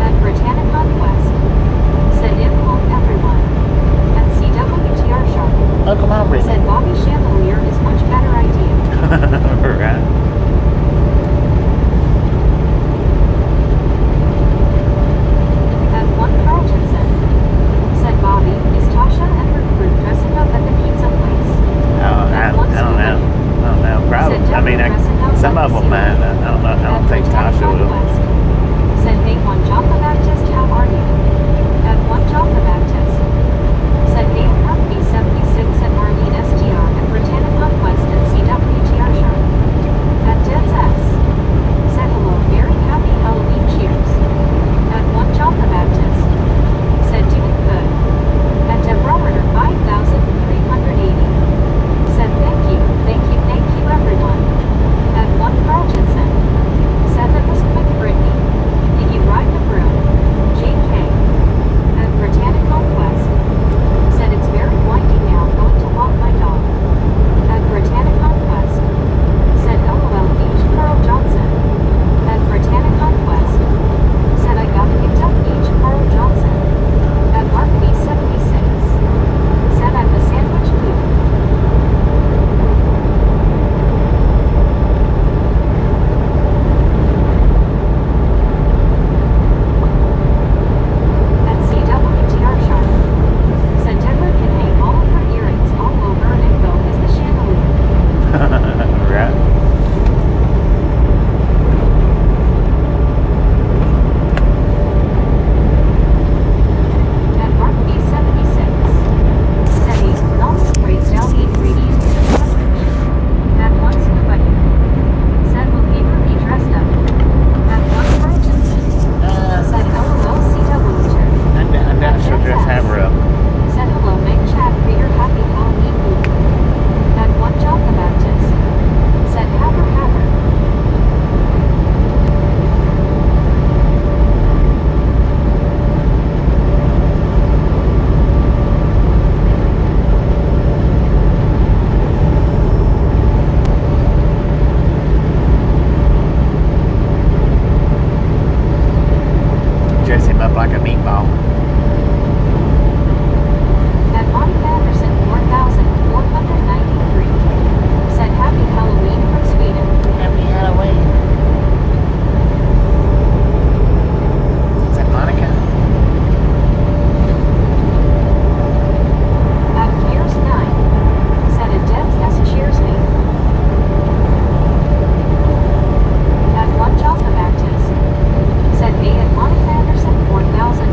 At Britannicon Quest said in home everyone. At CWTR Sharp Oh, come on, Brittany. said Bobby Chandelier is much better idea. Right. At one Carlton said Bobby, is Tasha and her crew dressing up at the pizza place? I don't know. I don't know. Probably. Said I mean, some of them might. I don't know. I don't think Tasha will. Said hey one John the Baptist, how are you? At one John the Baptist said hey Rugby 76 and Marlene STR at Britannicon West and CWTR Sharp. At Dad's X said hello, very happy Halloween, cheers. At one John the Baptist said doing good. At Deborah 5,380 said thank you everyone. At one Carlton said that was quick Brittany. Did you ride the broom? JK. At Britannicon Quest said it's very windy now, going to walk my dog. At Britannicon Quest said LOL H. Carl Johnson. At Britannicon Quest said I got picked up H. Carl Johnson. At Mark B76 said I'm the sandwich booth. At CWTR Sharp said Deborah can hang all of her earrings all over and go as the chandelier. Right. At Mark B76 said he's always breaks down the ingredients in the sandwich. At once nobody said will Beaver be dressed up. At one Burgenson said LOL CWTR. I'm not sure just have her up. Said hello, make chat for your happy Halloween mood. At one John the Baptist said haver haver. Dress him up like a meatball. At Monty Anderson 4,493 said happy Halloween from Sweden. Happy Halloween. Is that Monica? At Gears 9 said a Dad's S cheers me. At one John the Baptist said hey at Monty Anderson 4,000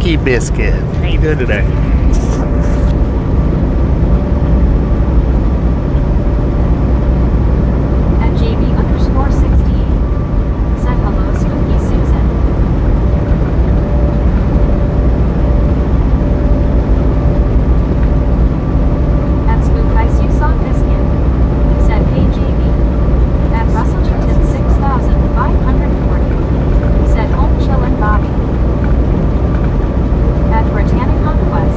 Stinky Biscuit. How you doing today? At JB_68. Said hello, Spooky Susan. At Spook Ice You Saw Biscuit. Said hey JB. At Russellton 6540. Said home chillin' Bobby. At Britannic Conquest.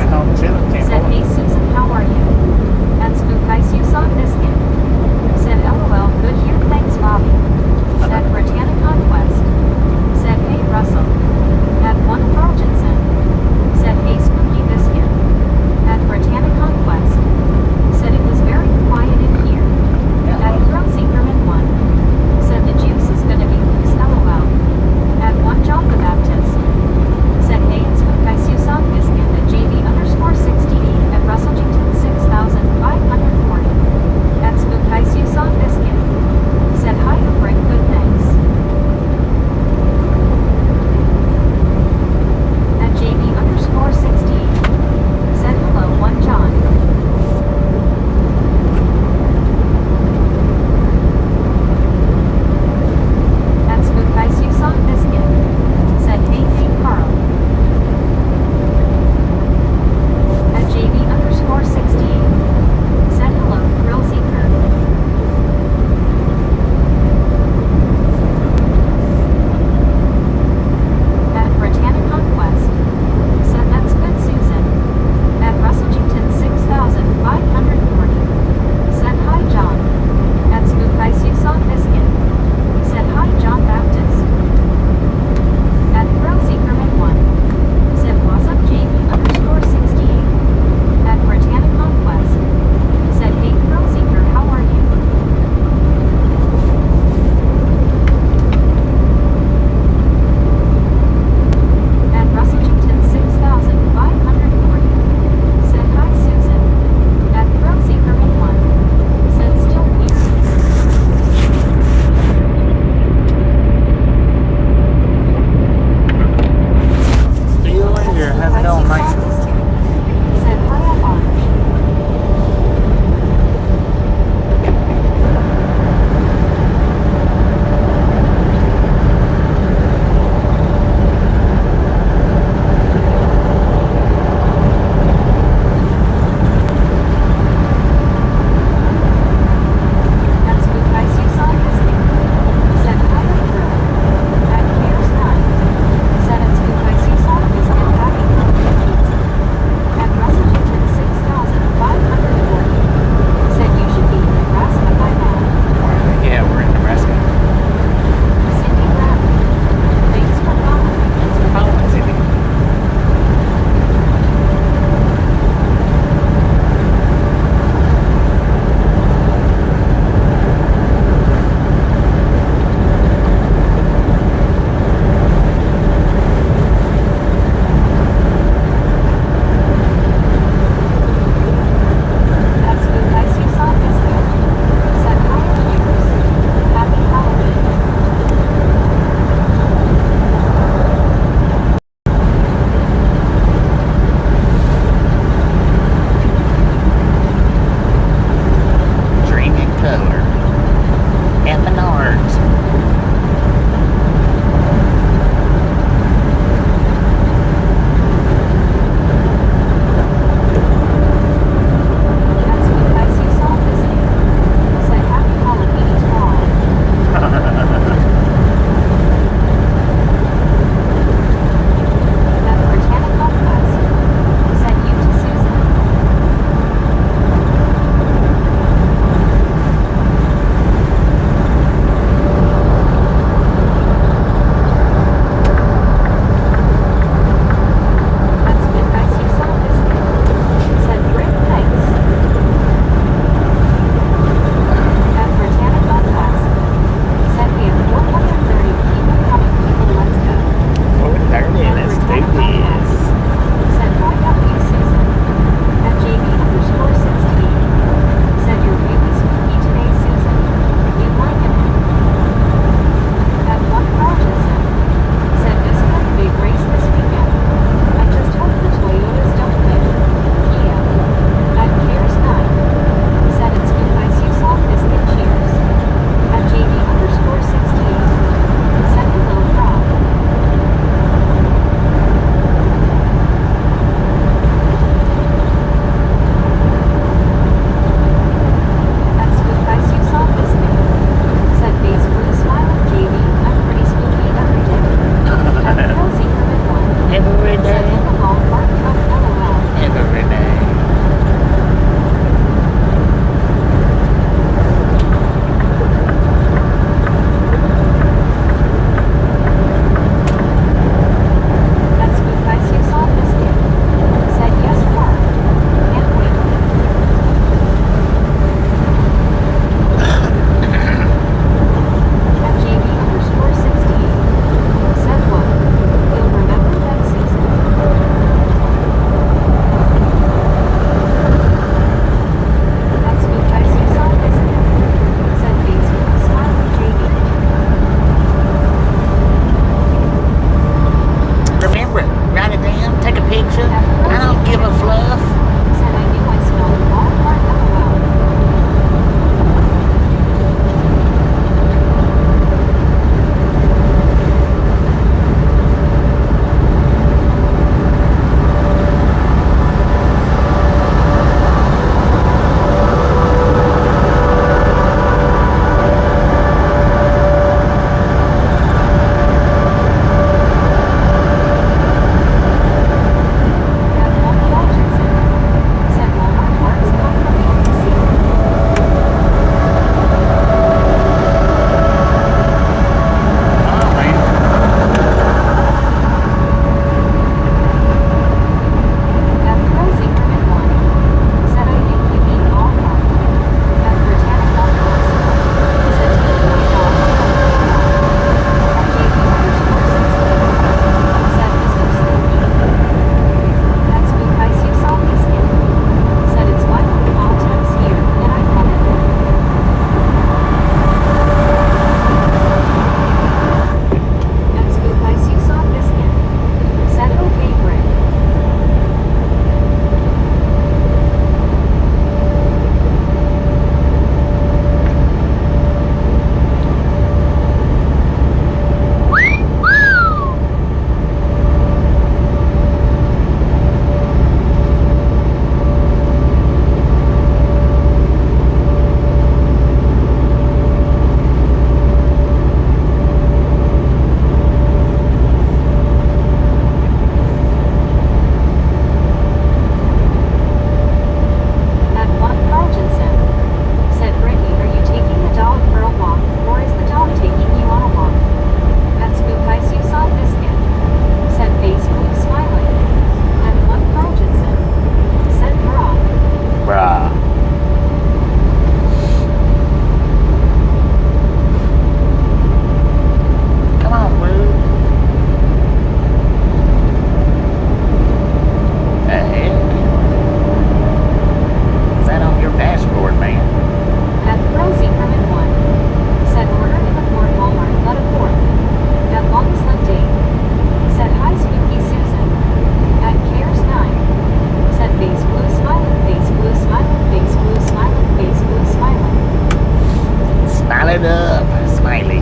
What up, Smiley?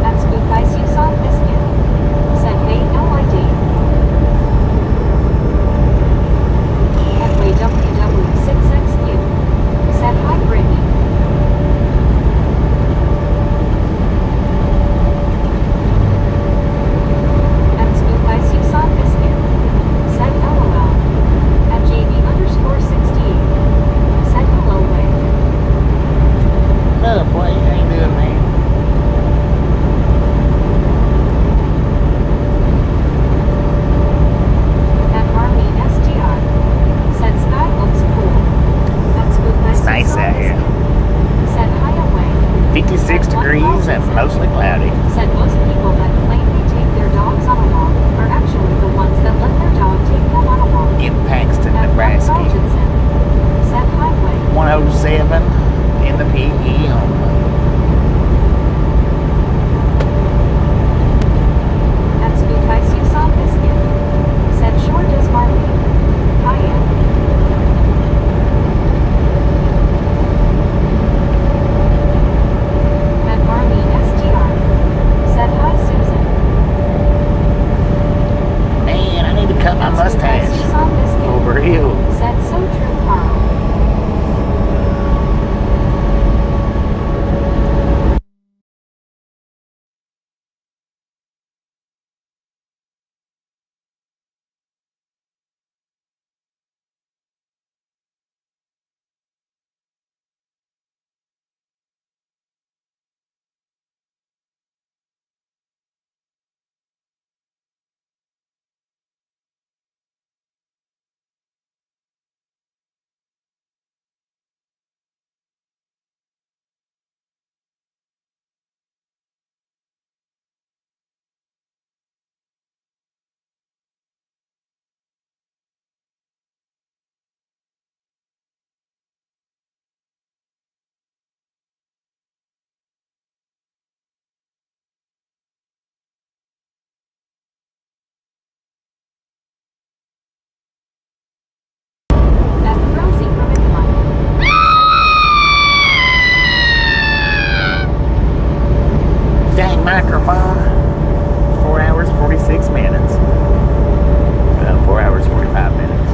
At Spook Ice you saw Biscuit. Said hey no ID. At way WW6XQ. Said hi Brittany. At Spook Ice you saw Biscuit. Said LOL. At JV_68. Said hello way. What up, boy? How you doing, man? At Army SGR. Said sky looks cool. At Spook Ice It's nice out here. Said hi away. 56 degrees and mostly cloudy. Said most people that claim they take their dogs on a walk are actually the ones that let their dog take them on a walk. In Paxton, At Nebraska. Roadside. Said highway. 107 in the PM. At Spook Ice you saw Biscuit. Said sure does Marley. Hi Ann. At Marley SGR. Said hi Susan. Man, I need to cut my At Spook Ice you mustache. saw Biscuit. For real. Said so true Carl. At Rosie from Inline. Dang microphone. 4 hours, 46 minutes. 4 hours, 45 minutes.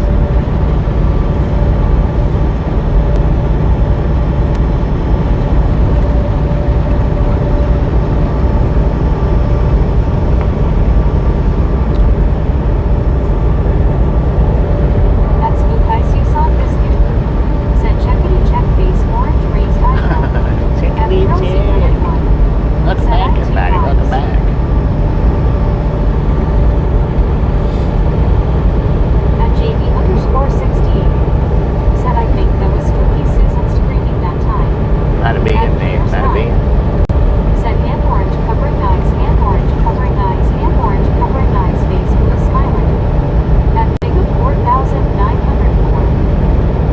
At Spook Ice you saw Biscuit. Said checkity check face orange raised eyebrow. Check At it in, Rosie from check. Inline. Welcome back, everybody. Welcome back. At JV_68. Said I think that was Spooky Susan screaming that time. Might have been, At man. Peter's Might have Eye. been. Said hand orange covering eyes, hand orange covering eyes, hand orange covering eyes, face blue smiling. At big of 4,904.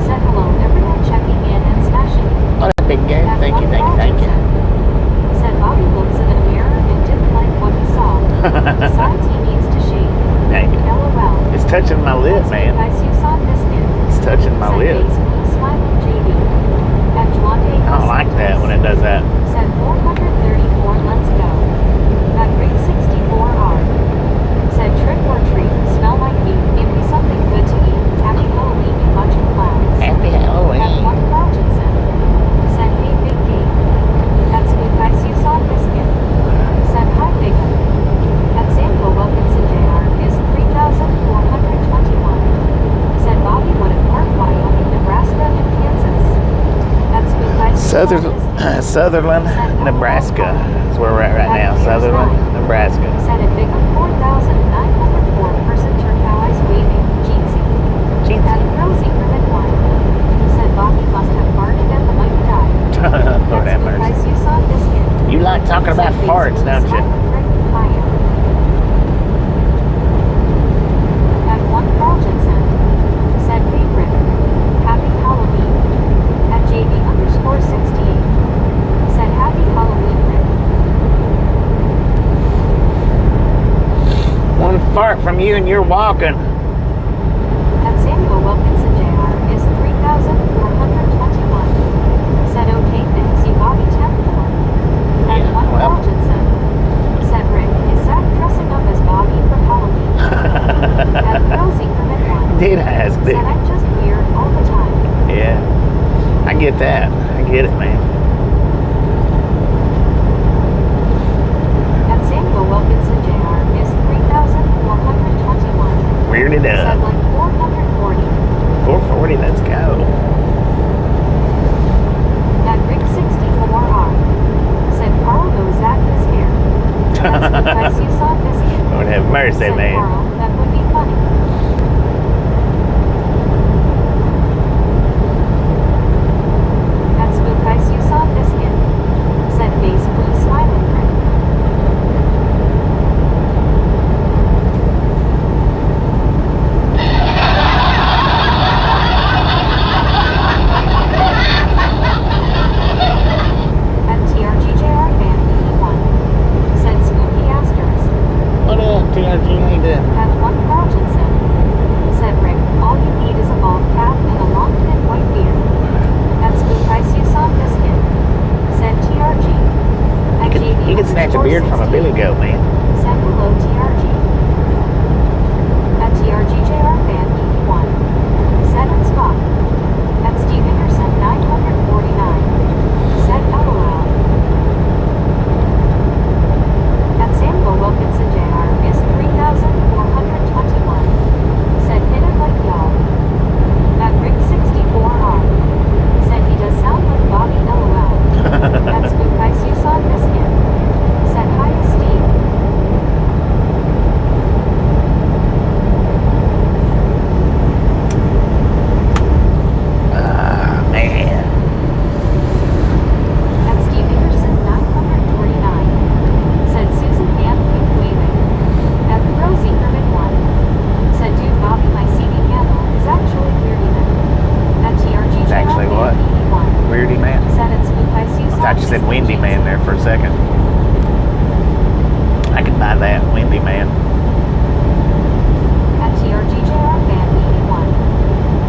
Said hello everyone checking in and smashing. What a big game. At Thank you, One thank you, thank you. Rogerson. Said Bobby looks in the mirror and didn't like what he saw. Decides he needs to shave. Dang it. LOL. It's touching my lip, man. Guys, you saw Biscuit. It's touching my Said lip. face blue smiling JV. At Juante I don't like that when it does that. Said 434 let's go. At rate 64R. Said trick or treat, smell like meat, give me something good to eat. Happy Halloween, you bunch of clowns. Happy At Halloween. Mark Rogerson. Said hey big game. At Spook Ice you saw Biscuit. Said hi big one. At Samuel Wilkinson Jr. is 3,421. Said Bobby would have Park, Wyoming, Nebraska, and Kansas. At Spook Ice you saw Biscuit. Sutherland, Nebraska is where we're at right now. Sutherland, Nebraska. Said a big of 4,904 person turquoise waving, jeansy. At Rosie from Inline. Said Bobby must have farted and the mic died. Lord have At Spook mercy. Ice you saw Biscuit. You like talking about Said farts, face don't blue you? smiling, red fire. At One Rogerson. Said favorite. Happy Halloween. At JV_68. Said happy Halloween, Rick. One fart from you and you're walking. At Samuel Wilkinson Jr. is 3,000. Yeah. I get that. I get it, man. At Samuel Wilkinson Jr. is 3,421. Weirded Said up. like 440. 440, let's go. At Rick 64R. Said Carl goes at his hair. That's because you saw biscuit. Lord have mercy, Said man. Carl, that would be funny. At Spookeyes you saw biscuit. Said face blue smiling grin. At TRGJR Band 81. Said Spooky Asterisk. What up, TRG? How you doing? At one Carltonson. Said Rick, all you need is a bald cap and a long thin white beard. At Spookeyes you saw biscuit. Said TRG. At JV You can snatch a beard from a billy goat, man. Said hello TRG. At TRGJR Band 81. Said and Spot. At Steve Anderson 949. Said LOL. At Samuel Wilkinson Jr. is 3,421. Said hit it like y'all. At Rick 64R. Said he does sound like Bobby LOL. At Spookeyes you saw biscuit. Said hi to Steve. Ah, man. At Steve Anderson 949. Said Susan hand wink waving. At Rosie Herman 1. Said dude Bobby my CD handle is actually weirdy man. At TRG It's actually what? 81. Weirdy man. Said at Spookeyes you I saw thought you said biscuit windy jeans. man there for a second. I could buy that, windy man. At TRGJR Band 81.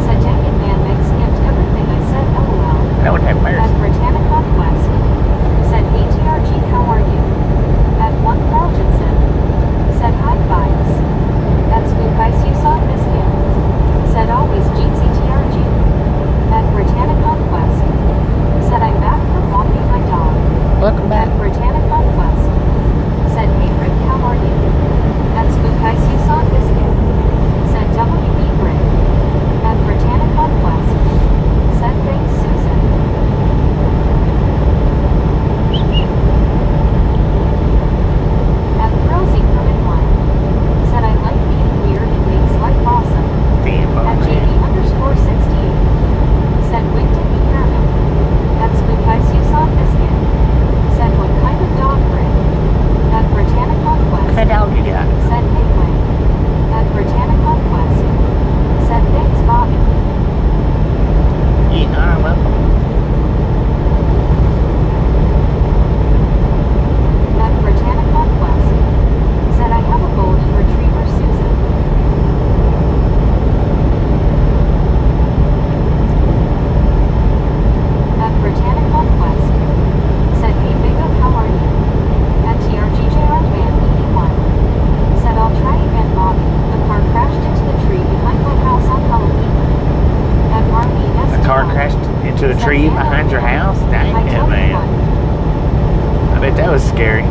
Said dang it man, Meg skipped everything I said LOL. Lord have At mercy. Britannic Conquest. Said hey TRG how are you? At one Carltonson. Said hi vibes. At Spookeyes you saw biscuit. Said always Jeansy TRG. At Britannic Conquest. Said I'm back from walking my dog. Welcome At back. Britannic Conquest. Said hey Rick how are you? At Spookeyes you saw biscuit. Said WB Brick. At Britannic Conquest. Said thanks Susan. At Rosie Herman 1. Said I like being weird and makes life awesome. Damn, At man. JB_68. Said winked at me Herman. At Spookeyes you saw biscuit. Said what kind of dog Rick? At Britannic Conquest. What dog you got? Said anyway. At Britannic Conquest. Said thanks Bobby. Yeah, welcome. At Britannic Conquest. Said I have a golden retriever Susan. At Britannic Conquest. Said hey big up how are you? At TRGJR Band 81. Said I'll try again Bobby. The car crashed into the tree behind my house on Halloween. At Marlene S. A car crashed into the tree behind your house? Dang I it, tell you man. what. I bet that was scary.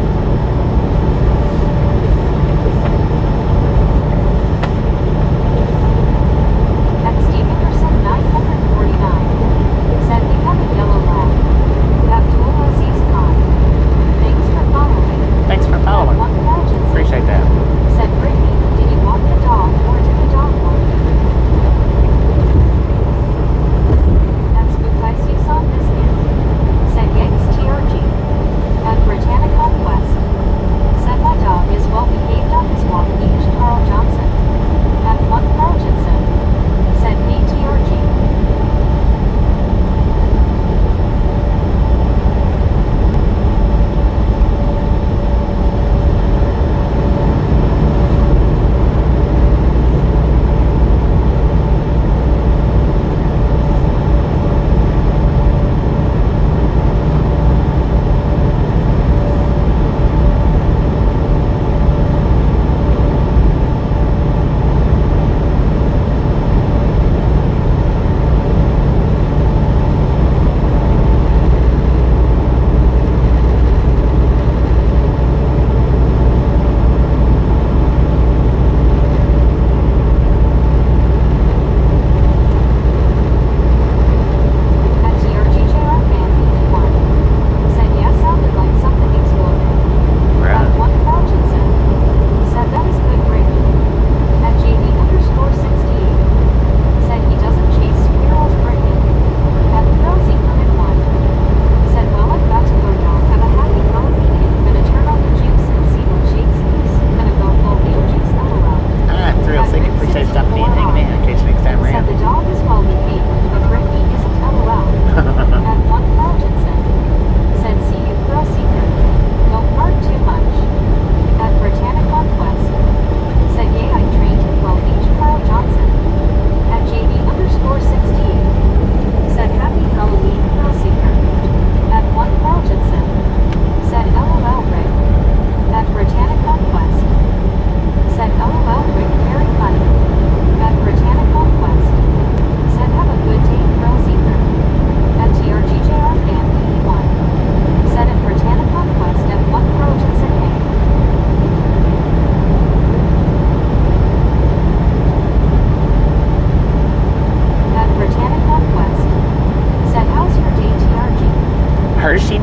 At Steve Anderson 949. Said we have a yellow lab. Abdul Aziz Khan. Thanks for following. Thanks for At following. one Carlton Appreciate that. said Brittany, did you walk the dog or did the dog walk you? At Spookeyes you saw biscuit. Said Yanks TRG. At Britannic Conquest.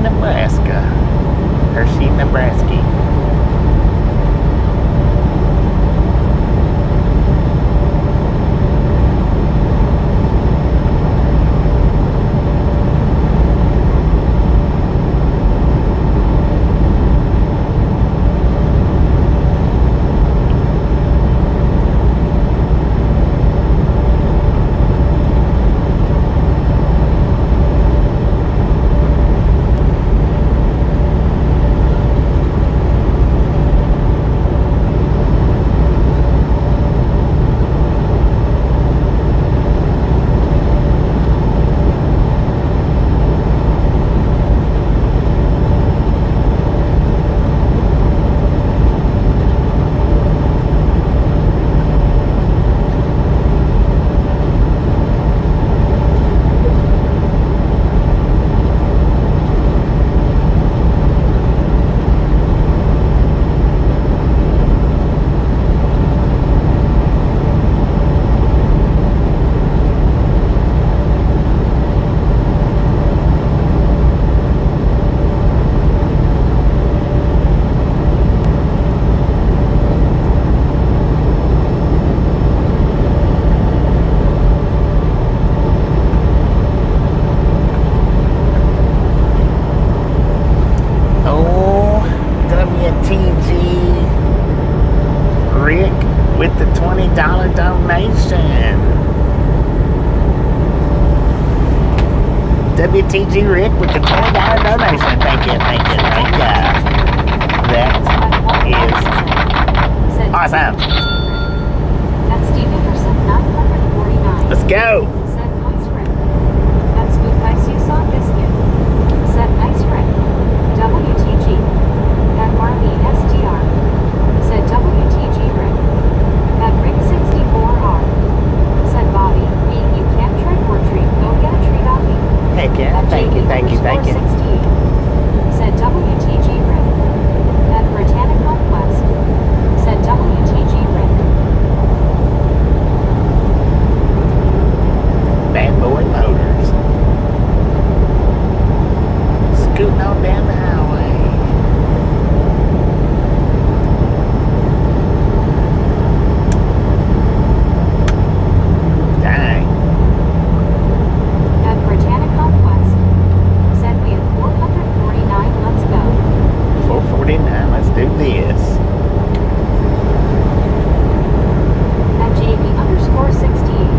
Nebraska. Hershey, Nebraska. WTG Rick with the $20 donation. Thank you. That is awesome. That's Stephen Percent 949. Let's go. Said nice Rick. That's good nice you saw biscuit. Said nice Rick. WTG. That Marlene STR. Said WTG Rick. That Rick 64R. Said Bobby, being you can't trick or treat, go get a treat on me. Heck yeah, thank you. Said WTG Rick. That Britannic Conquest. Said WTG Rick. Bad Boy Motors. Scooting on down the highway. Dang. At Britannic Conquest. Said we have 449, let's go. 449, let's do this. At JB_68.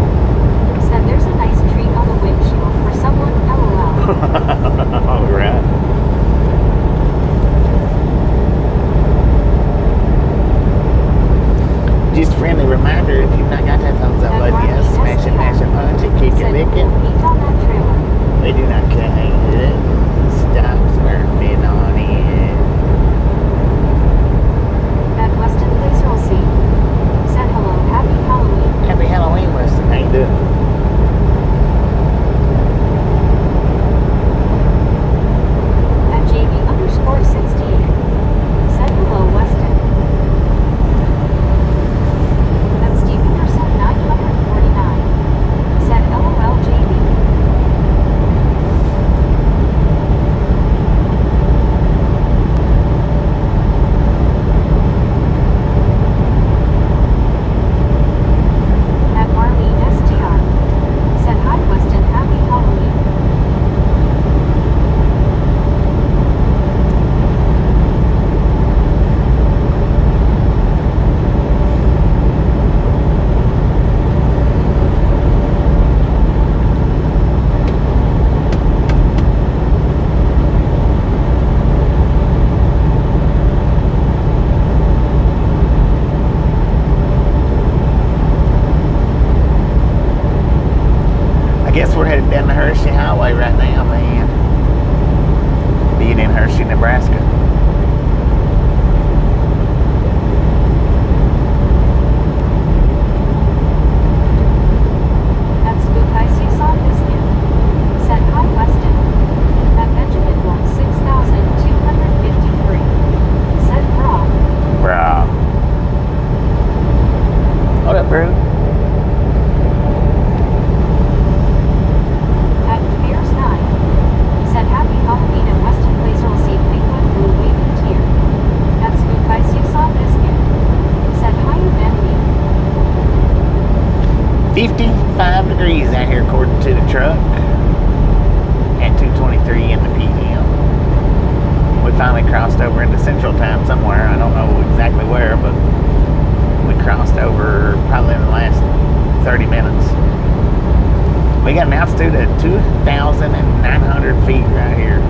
Said there's a nice treat on the windshield for someone, LOL. Alright. Just a friendly reminder, if you've not got that thumbs up button yet, smash it, mash it, punch it, kick it, lick it. Heat on that trailer. They do not cut it. Stop smurfing on it. At Weston Laser C. Said hello, happy Halloween. Happy Halloween, Weston. How you doing? At JB_68. Said hello, Weston. At Stephen Percent 949. Said LOL JB. At Marlene STR. Said hi Weston, happy Halloween. I guess we're headed down the Hershey Highway right now, man. Being in Hershey, Nebraska. That's good nice you saw biscuit. Said hi Weston. At Benjamin Block 6253. Said bra. Bruh. What up, bro? At Fierce 9. Said happy Halloween at Weston according to the truck, at 2:23 in the p.m. We finally crossed over into Central Time somewhere. I don't know exactly where, but we crossed over probably in the last 30 minutes. We got an altitude at 2,900 feet right here.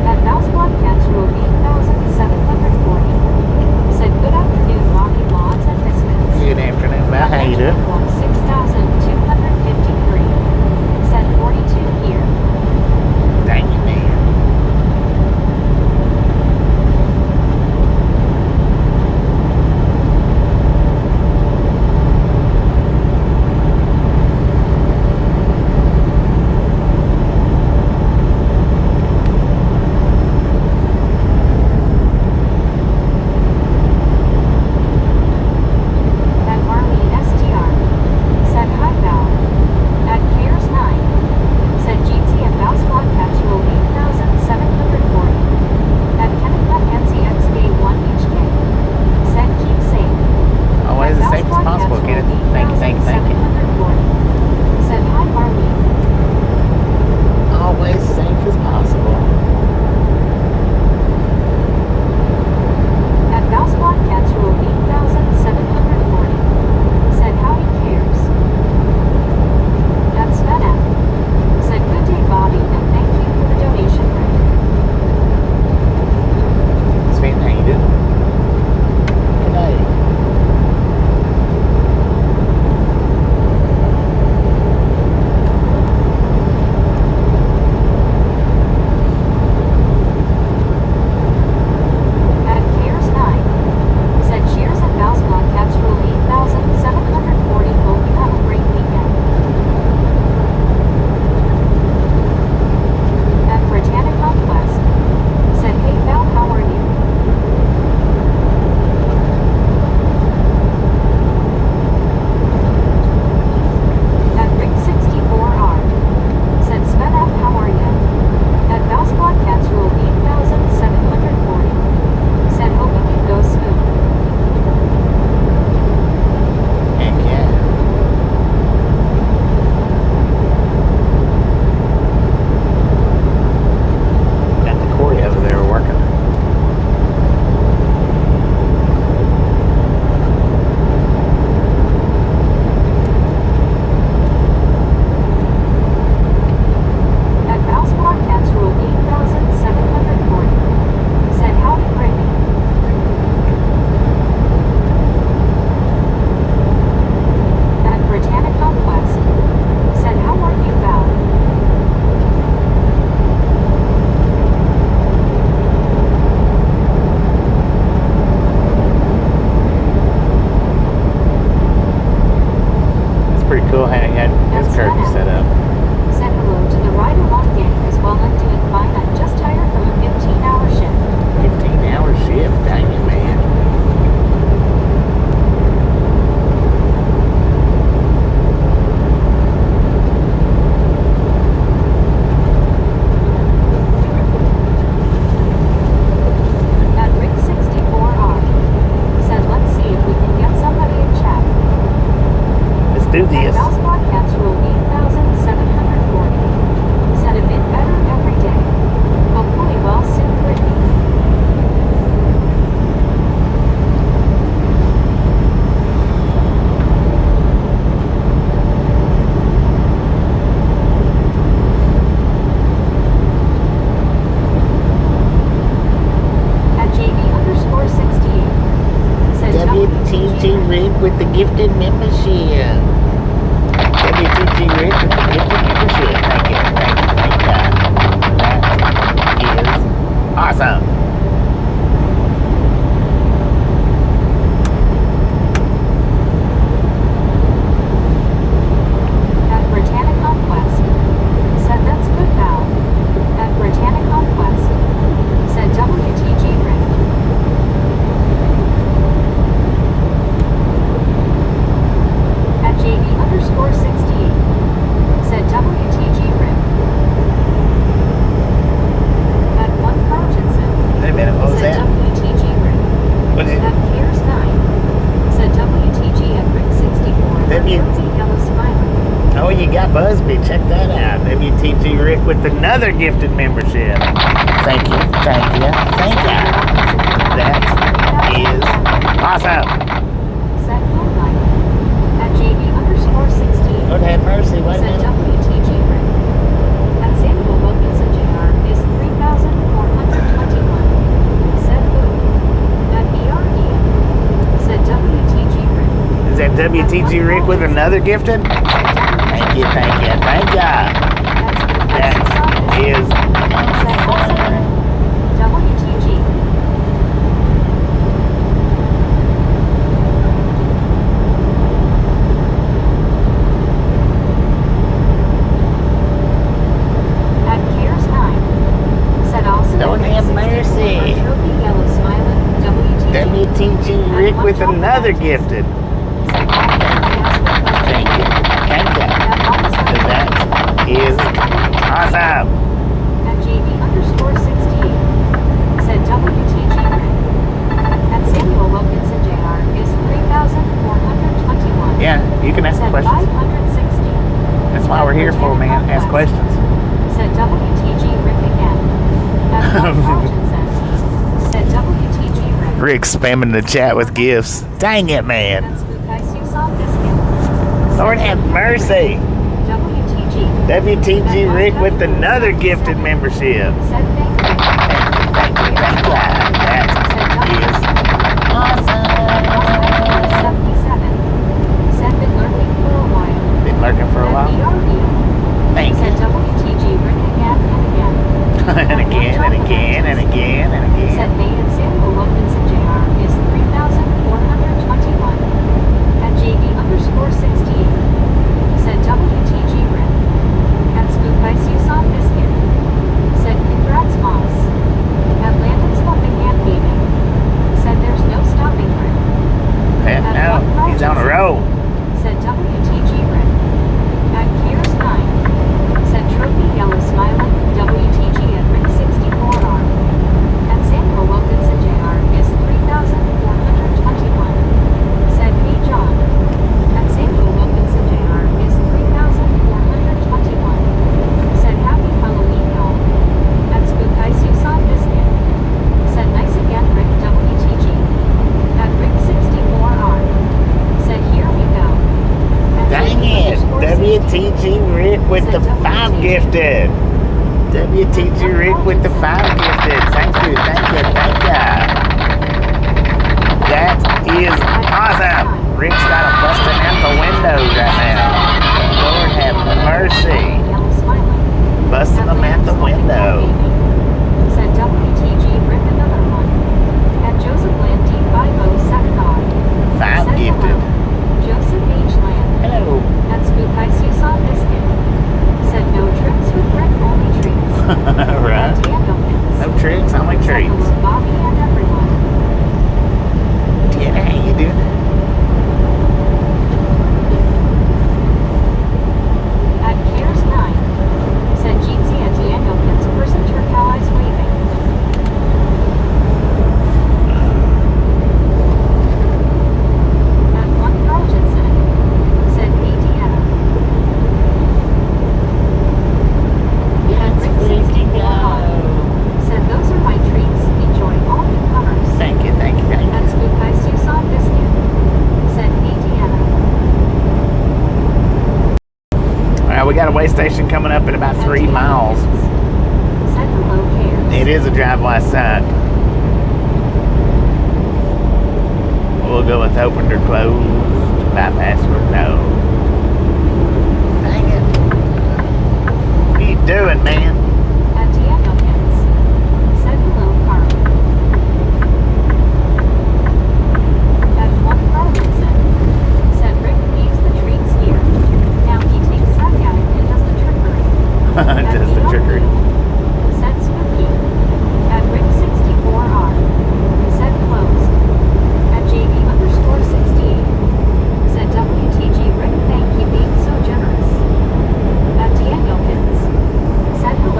At Mouse Podcast Road 8,740. Said good afternoon, Rocky Mods and Misfits. Good afternoon, Matt. How you doing? 6,253. Said 42 here. Thank you, man. At Marlene STR. Said hi, Val. At Cares 9. Said Jeezy and Mouse Podcast Road 8,740. At Kenneth Nancy X Day 1 HK. Said keep safe. Always as safe as possible, Kenneth. Thank you, thank you, thank you. 740. Said hi, Marlene. Always safe as possible. At Mouse Podcast Road 8,740. Said howdy cares. At Svena. Said good day, Bobby, and thank you for the donation, Rick. Sven, how you doing? Good night. At Cares 9. Said cheers and Mouse Podcast Road 8,740. Hope you have a great weekend. At Britannica Quest. Said hey Val, how are you? At Rick 64R. Said Sven F, how are ya? At Mouse Podcast Road 8,740. Said hoping it goes smooth. Heck yeah. Got the Corey over there working. At Mouse Podcast Road 8,740. Said howdy Brittany. At Britannica Quest. Said how are you, Val? It's pretty cool how he had his curfew set up. Said hello to the ride along gang as well and doing fine. I'm just tired from a 15-hour shift. 15-hour shift, dang it, man. At Rick 64R. Said let's see if we can get somebody in chat. Let's do At this. Mouse Podcast Road 8,740. Said a bit better every day. Hopefully well soon, Brittany. At JB_68. Said WTG Red with the gifted membership. WTG Red with the gifted membership. Thank you, thank you, thank you. That is awesome. At Britannica Quest. Said that's good, Val. At Britannica Quest. Said WTG Rick. At JB_68. Said WTG Rick. At 1 Carltonson. with another gifted membership. Thank you, thank you, thank you. That is awesome. Said phone line. At JB_16. Lord have mercy, wait a Said minute. WTG Rick. At Samuel Wilkinson Jr. is 3,421. Said Boo. At BREM. Said WTG Rick. Is that WTG Rick with another gifted? Thank you, thank you, thank you. That is awesome. WTG. At Cares 9. Said also. Lord have mercy. Trophy yellow smiling. WTG. WTG Rick with another gifted. Thank you, thank you. That is awesome. At JB_16. Said WTG Rick. At Samuel Wilkinson Jr. is 3,421. Yeah, you can ask Said questions. 560. That's why we're here for, man. Ask questions. Said WTG Rick again. At Mark Hodgkinson. Said WTG Rick. Rick spamming the chat with gifts. Dang it, man. At Spook Susan Biscuit. Lord have mercy. WTG. WTG Rick with another gifted membership. Said thank you. Thank you, thank you. That is awesome. 77. Said been lurking for a while. Been lurking for a At while. BRB. Thank Said you. WTG Rick again and again. And again, and again, and again, and Said again. May and Samuel Wilkinson Jr. is 3,421. At JB_16. Said WTG Rick. At Spook Susan Biscuit. Said congrats Moss. At Landon's Helping Hand Gaming. Said there's no stopping Rick. No, he's on a roll. Said WTG Rick. At Cares 9. Said Trophy Yellow Smiling. WTG at Rick 64R. At Samuel Wilkinson Jr. is 3,421. Said P. John. At Samuel Wilkinson Jr. is 3,421. Said Happy Halloween y'all. At Spook Susan Biscuit. Said nice again Rick WTG. At Rick 64R. Said here we go. At Dang it. WTG Rick with the 5 gifted. WTG Rick with the 5 gifted. Thank you, thank you, thank you. That is awesome. Rick's got a busting out the windows right now. Lord have mercy. Yellow Smiling. Busting them out the window. Said WTG Rick another one. At Joseph Land D507R. 5 Said gifted. hello. Joseph H. Land. Hello. At Spook Susan Biscuit. Said no tricks with Rick, only treats. Right. At Danielkins. No tricks, only Said treats. hello Bobby and everyone. Tiana, how you doing? At Cares 9. Said Jeezy at Danielkins person turquoise waving. At 1 Carltonson. Said Hey Deanna. At Rick 64R. Said those are my treats. Enjoy all newcomers. Thank you, thank you, thank At you. Spook Susan Biscuit. Said Hey Deanna. Alright, we got a way station coming up in about 3 miles. Said hello Cares. It is a drive-by sign. We'll go with opened or closed. Bypass or no. Dang it. What are you doing, man? At Danielkins. Said hello Carl. At 1 Carltonson. Said Rick leaves the treats here. Now he takes that guy and does the trickery. Just the trickery. Said Spooky. At Rick 64R. Said closed. At JB_16. Said WTG Rick thank you being so generous. At Danielkins. Said hello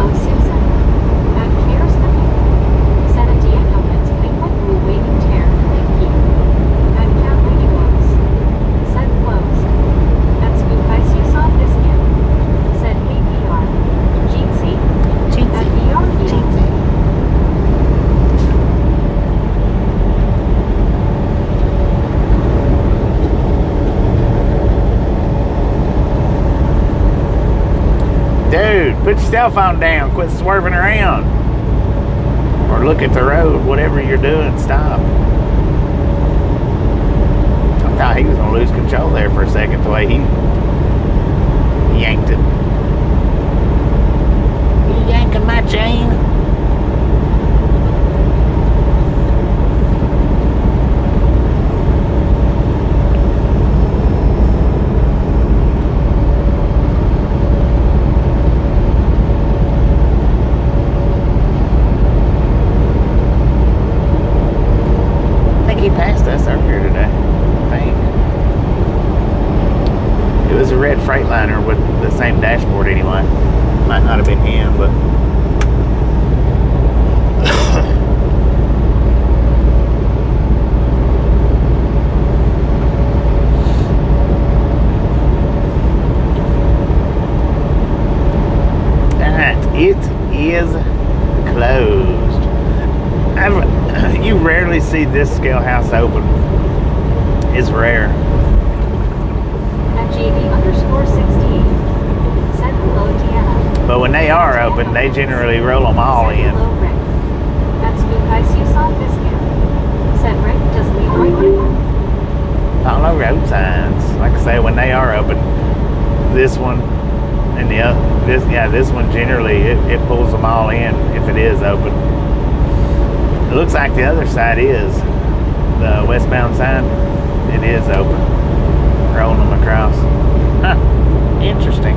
Put your cell phone down. Quit swerving around. Or look at the road. Whatever you're doing, stop. I thought he was going to lose control there for a second the way he yanked it. You yanking my chain? I think he passed us earlier today. I think. It was a red Freightliner with the same dashboard anyway. Might not have been him, but it is closed. You rarely see this scale house open. It's rare. At JB_68. Said hello, Deanna. But when they are open, they generally roll them all Said in. hello, Rick. That's Spook you saw biscuit. Said Rick, does Leroy like Follow road signs. Like I say, when they are open, this one and the other, this one generally it pulls them all in if it is open. It looks like the other side is the westbound side. It is open, rolling them across. Huh? Interesting.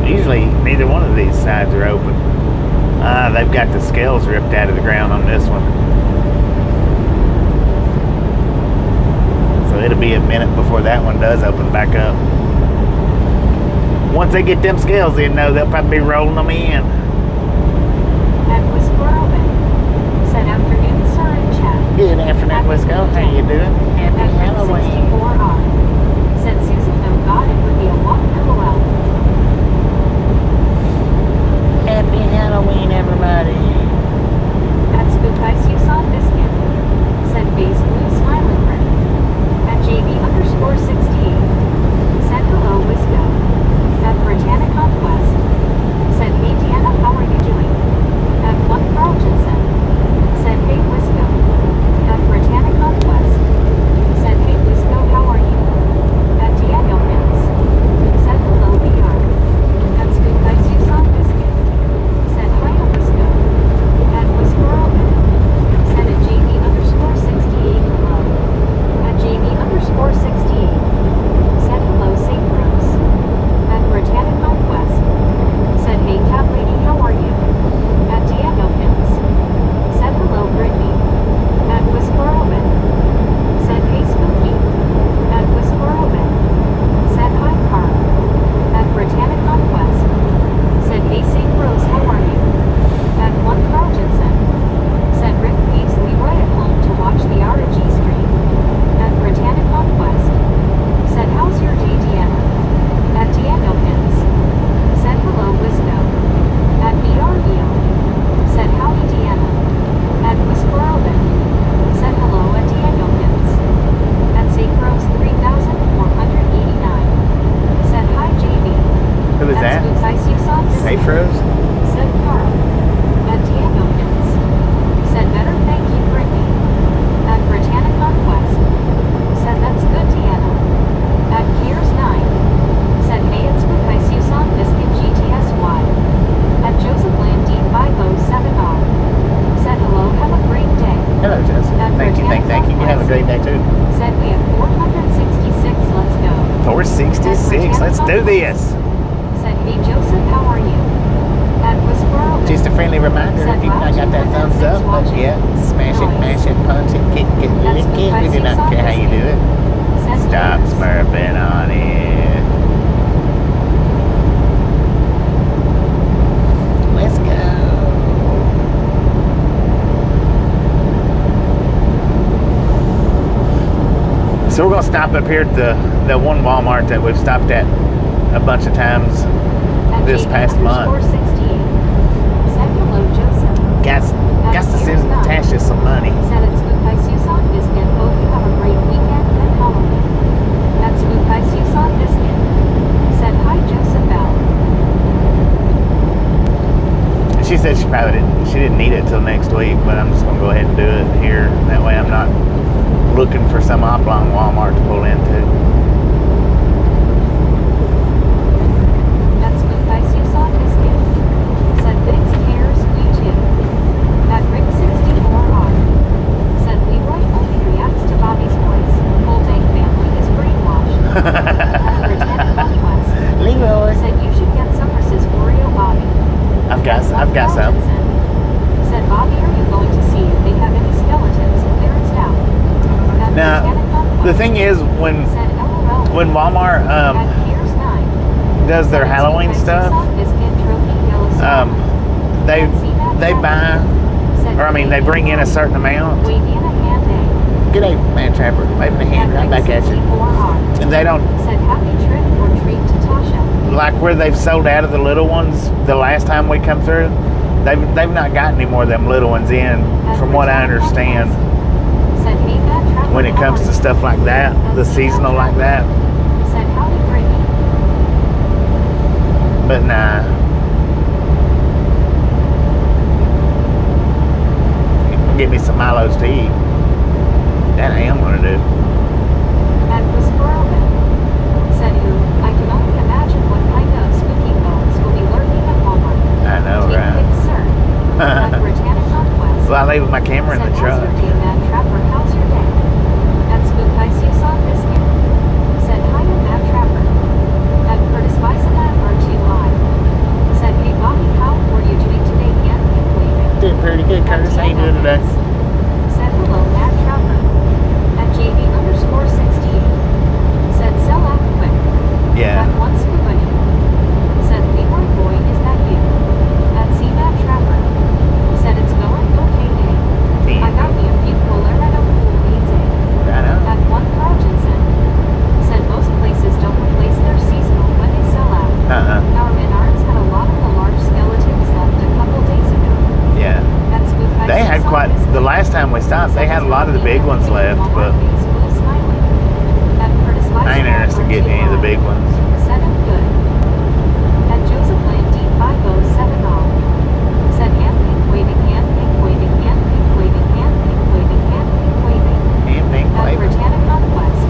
Usually, neither one of these sides are open. They've got the scales ripped out of the ground on this one. So it'll be a minute before that one does open back up. Once they get them scales in, though, they'll probably be rolling them in. At Whisper Open. Said afternoon, sir, in chat. Good afternoon, Wisco. How you doing? Happy At Halloween. 64R. Said Susan, no God, it would be a walk, LOL. Happy Halloween, everybody. At Spook you saw biscuit. Said Base Blue Smiling Rick. At JB_68. Said hello, Wisco. At Britannic Conquest. Said hey Deanna, how are you doing? At One Carltonson. Said hey Wisco. At Britannic Conquest. Said hey Wisco, how are you? At Daniel Mills. Said hello VR. At Spook you saw biscuit. Said hi Wisco. At Whisper Open. Said at JB_68 hello. At JB_68. Said hello St. Rose. At Britannic Conquest. Said hey Cat Lady, how are you? At Diego Pins. Said hello Brittany. At Whisper Open. Said hey Spooky. At Whisper Open. Said hi Carl. At Britannic Conquest. Said hey St. Rose, how are you? At One Carltonson. Said Rick leaves Leroy at home to watch the RG stream. At Britannic Conquest. Said how's your day, Deanna? At Diego Pins. Said hello Wisco. At BRVO. Said howdy Deanna. At Whisper Open. Said hello at Diego Pins. At St. Rose 3489. Said hi JB. Who is that? Spooks Ice you saw biscuit. Safe Rose? Said Carl. At Diego Pins. Said better thank you Brittany. At Britannic Conquest. Said that's good Deanna. At Gears 9. Said hey it's Spook Ice you saw biscuit GTSY. At Joseph Landy 507R. Said hello, have a great day. Hello, Jess. Thank you. You have a great day, too. Said we have 466, let's go. 466. Let's do this. Said hey Joseph, how are you? At Whisper Open. Just a friendly reminder, if you've not got that thumbs up, but yeah, smash it, mash it, punch it, kick it, lick it. We do not care how you do it. Stop smurfing on it. Let's go. So we're gonna stop up here at the one Walmart that we've stopped at a bunch of times this past month. Said hello Joseph. Got to send Tasha some money. Said at Spook you saw biscuit. Hope you have a great weekend and Halloween. At Spook you saw biscuit. Said week, but I'm just going to go ahead and do it here. That way I'm not looking for some oblong Walmart to pull into. That's good guys you saw biscuit. Said thanks cares you too. That Rick 64R. Said Leroy only reacts to Bobby's voice. Whole dang family is brainwashed. That Britannic Conquest. Leroy. Said you should get some versus Oreo Bobby. I've got some. Said Bobby, are you going to see if they have any skeletons clearance out? That Now, Britannic Conquest. the thing is, when Said LOL. Walmart At Piers 9. does their Halloween stuff, they buy, or I mean, they bring in a certain amount. G'day, man trapper, waving a hand right back at you. And they don't, Said happy trip or treat to Tasha. like where they've sold out of the little ones the last time we come through, they've not got any more of them little ones in, from what I understand, Said hey that trapper. when it comes to stuff like that, the seasonal like that. Said howdy Brittany. But nah. Get me some Milos to eat. That I am gonna do. That was Squirrelman. Said who, I can only imagine what kind of spooky bones will be lurking at Walmart. I know, Take right? pics, sir. That Britannic Conquest. Well, I leave my camera in the Said, truck. how's your day, Matt Trapper? How's your day? That spook ice you saw biscuit. Said hi to Matt Trapper. That Curtis Bisolat R2 live. Said hey Bobby, how were you doing today? Hand waving. Doing pretty good, Curtis. How you doing today? Said hello, Matt Trapper. At JB_68. Said sell out quick. Yeah. That one scuba buddy. Said Leroy boy, is that you? That C Matt Trapper. Said it's going okay, eh? I got me a few cooler at a pool needs eh? I know. That one Carlgensen. Said most places don't replace their seasonal when they sell out. Our Menards had a lot of the large skeletons left a couple days ago. Yeah. That spook ice They you had saw quite, biscuit. the last time we stopped, they had a lot of the big ones left, but I ain't interested in getting any of the big ones. Said I'm good. At Joseph Lane D507 all. Said hand pink waving, hand pink waving, hand pink waving, hand pink waving, hand pink waving. And pink At flavor. Britannic Conquest.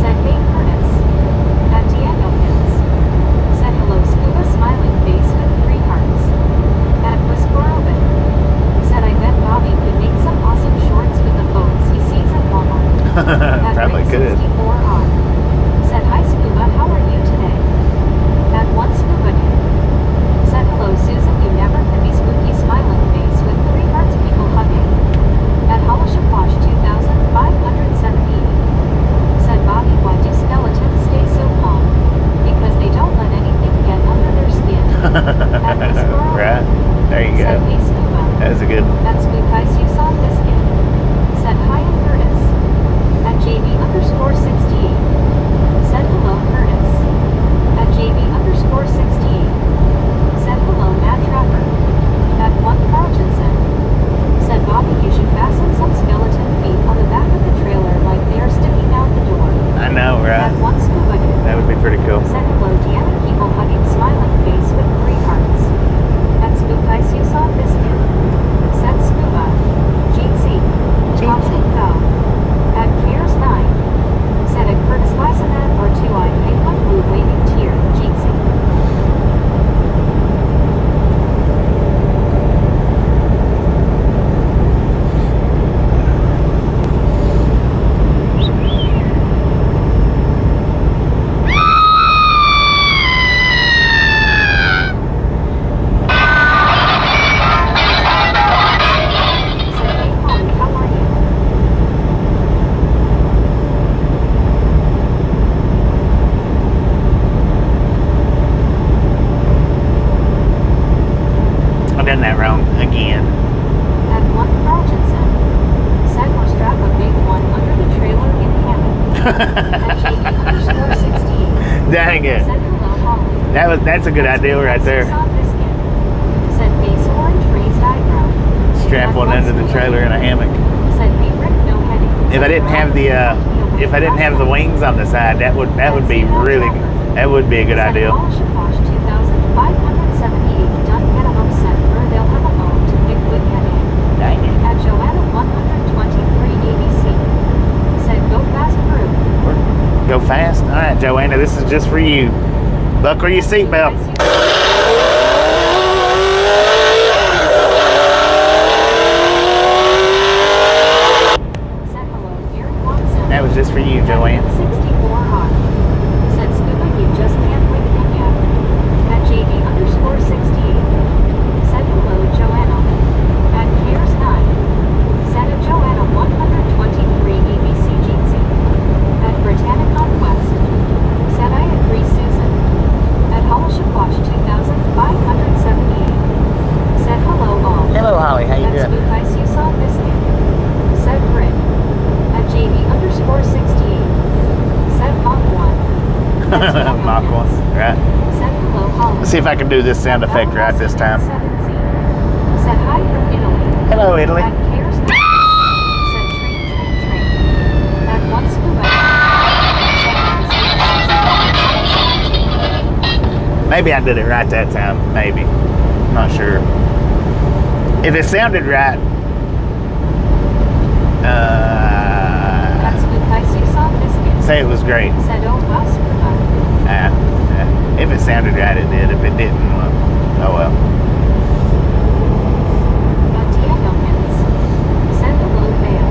Said hey Curtis. At Diego Pins. Said hello scuba smiling face with 3 hearts. At Whisper Open. Said I bet Bobby could make some awesome shorts with the boats he sees at Walmart. At Probably could. 64R. Said hi Scuba, how are you today? That one Scuba dude. Said hello Susan, you never could be spooky smiling face with 3 hearts people hugging. At Hollishaposh 2570. Said Bobby, why do skeletons stay so calm? Because they don't let anything get under their skin. At Whisper Open. Right. There you Said go. hey Scuba. That was a good one. That's Spook Ice you saw biscuit. Said hi I'm Curtis. At JB_68. Said hello Curtis. At JB_68. Said hello Matt Trapper. At one Carlgensen. Said Bobby, you should fasten some skeleton feet on the back of the trailer like they are sticking out the door. I know, right? At one Scuba dude. That would be pretty cool. Said hello Deanna, people hugging smiling face with 3 hearts. At Spook Ice you saw biscuit. Said Scuba. Jeetsy. Thompson Go. At Cares 9. Said at Curtis Bisonet R2 I hate one blue waving tear. Jeetsy. Said hey Holly, how are you? I've done that wrong again. At one Carlgensen. Said we'll strap a big one under the trailer in hammock. At JB_68. Dang it. Said hello Holly. That's a good idea right there. Saw biscuit. Said face orange raised eyebrow. Strap one under the trailer in a hammock. Said hey Rick, no heading. If I didn't have the wings on the side, that would be really, that would be a good idea. Hollishaposh 2578. Don't get them upset or they'll have a bone to pick with heading. right, Joanna, this is just for you. Buckle your seatbelt. Said hello, Gary Watson. That was just for you, Joanne. 64R. Said Scuba, you just can't wait him yet. At JD_68. Said hello, Joanna. At Cares 9. Said at Joanna 123 ABC Jeansy. At Britannic Conquest. Said I agree, Susan. At Hollishaquash 2578. Said hello, all. Hello, Holly. How you At doing? Spook Ice, you saw Biscuit. Said Brit. At JD_68. Said Mach 1. At Daniel Mach Hens. 1. Right. Said hello, Holly. Let's see if I can do this sound effect right this time. Said hi from Italy. Hello, Italy. At Cares 9. Said train. At One Scuba. Said Maybe I did it right that time. Maybe. I'm not sure. If it sounded right, At Spook Ice, you saw Biscuit. say it was great. Said oh well, Scuba. If it sounded right, it did. If it didn't, well, oh well. At Daniel Hens. Said hello, Vale.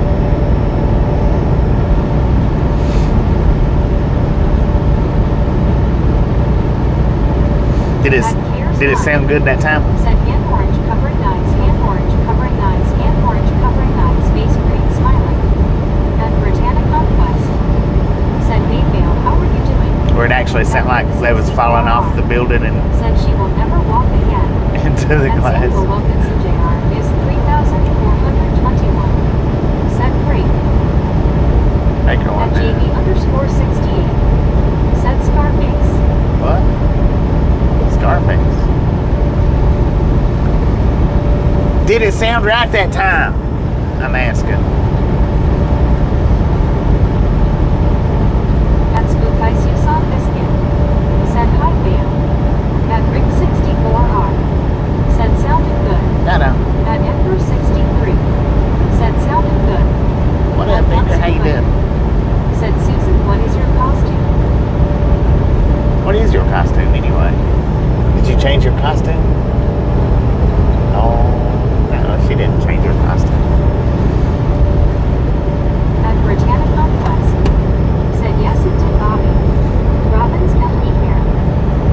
Did it sound good that time? Said hand orange covering nines, hand orange covering nines, hand orange covering nines, face green smiling. At Britannic Conquest. Said hey Vale, how are you doing? Or it actually sounded like they was falling off the building and Said she will never walk again. into the At glass. Samuel Wilkinson Jr. is 3,421. Said great. Take her At one there. JB_68. Said Scarface. What? Scarface. Did it sound right that time? I'm asking. At Spook Ice, you saw Biscuit. Said hi, Vale. At Rick64R. Said sounded good. No. At Emperor63. Said sounded good. What up, baby? How you doing? Said Susan, what is your costume? What is your costume anyway? Did you change your costume? Oh, no, she didn't change her costume. At Britannic Conquest. Said yes, it did, Bobby. Robin's Emily here.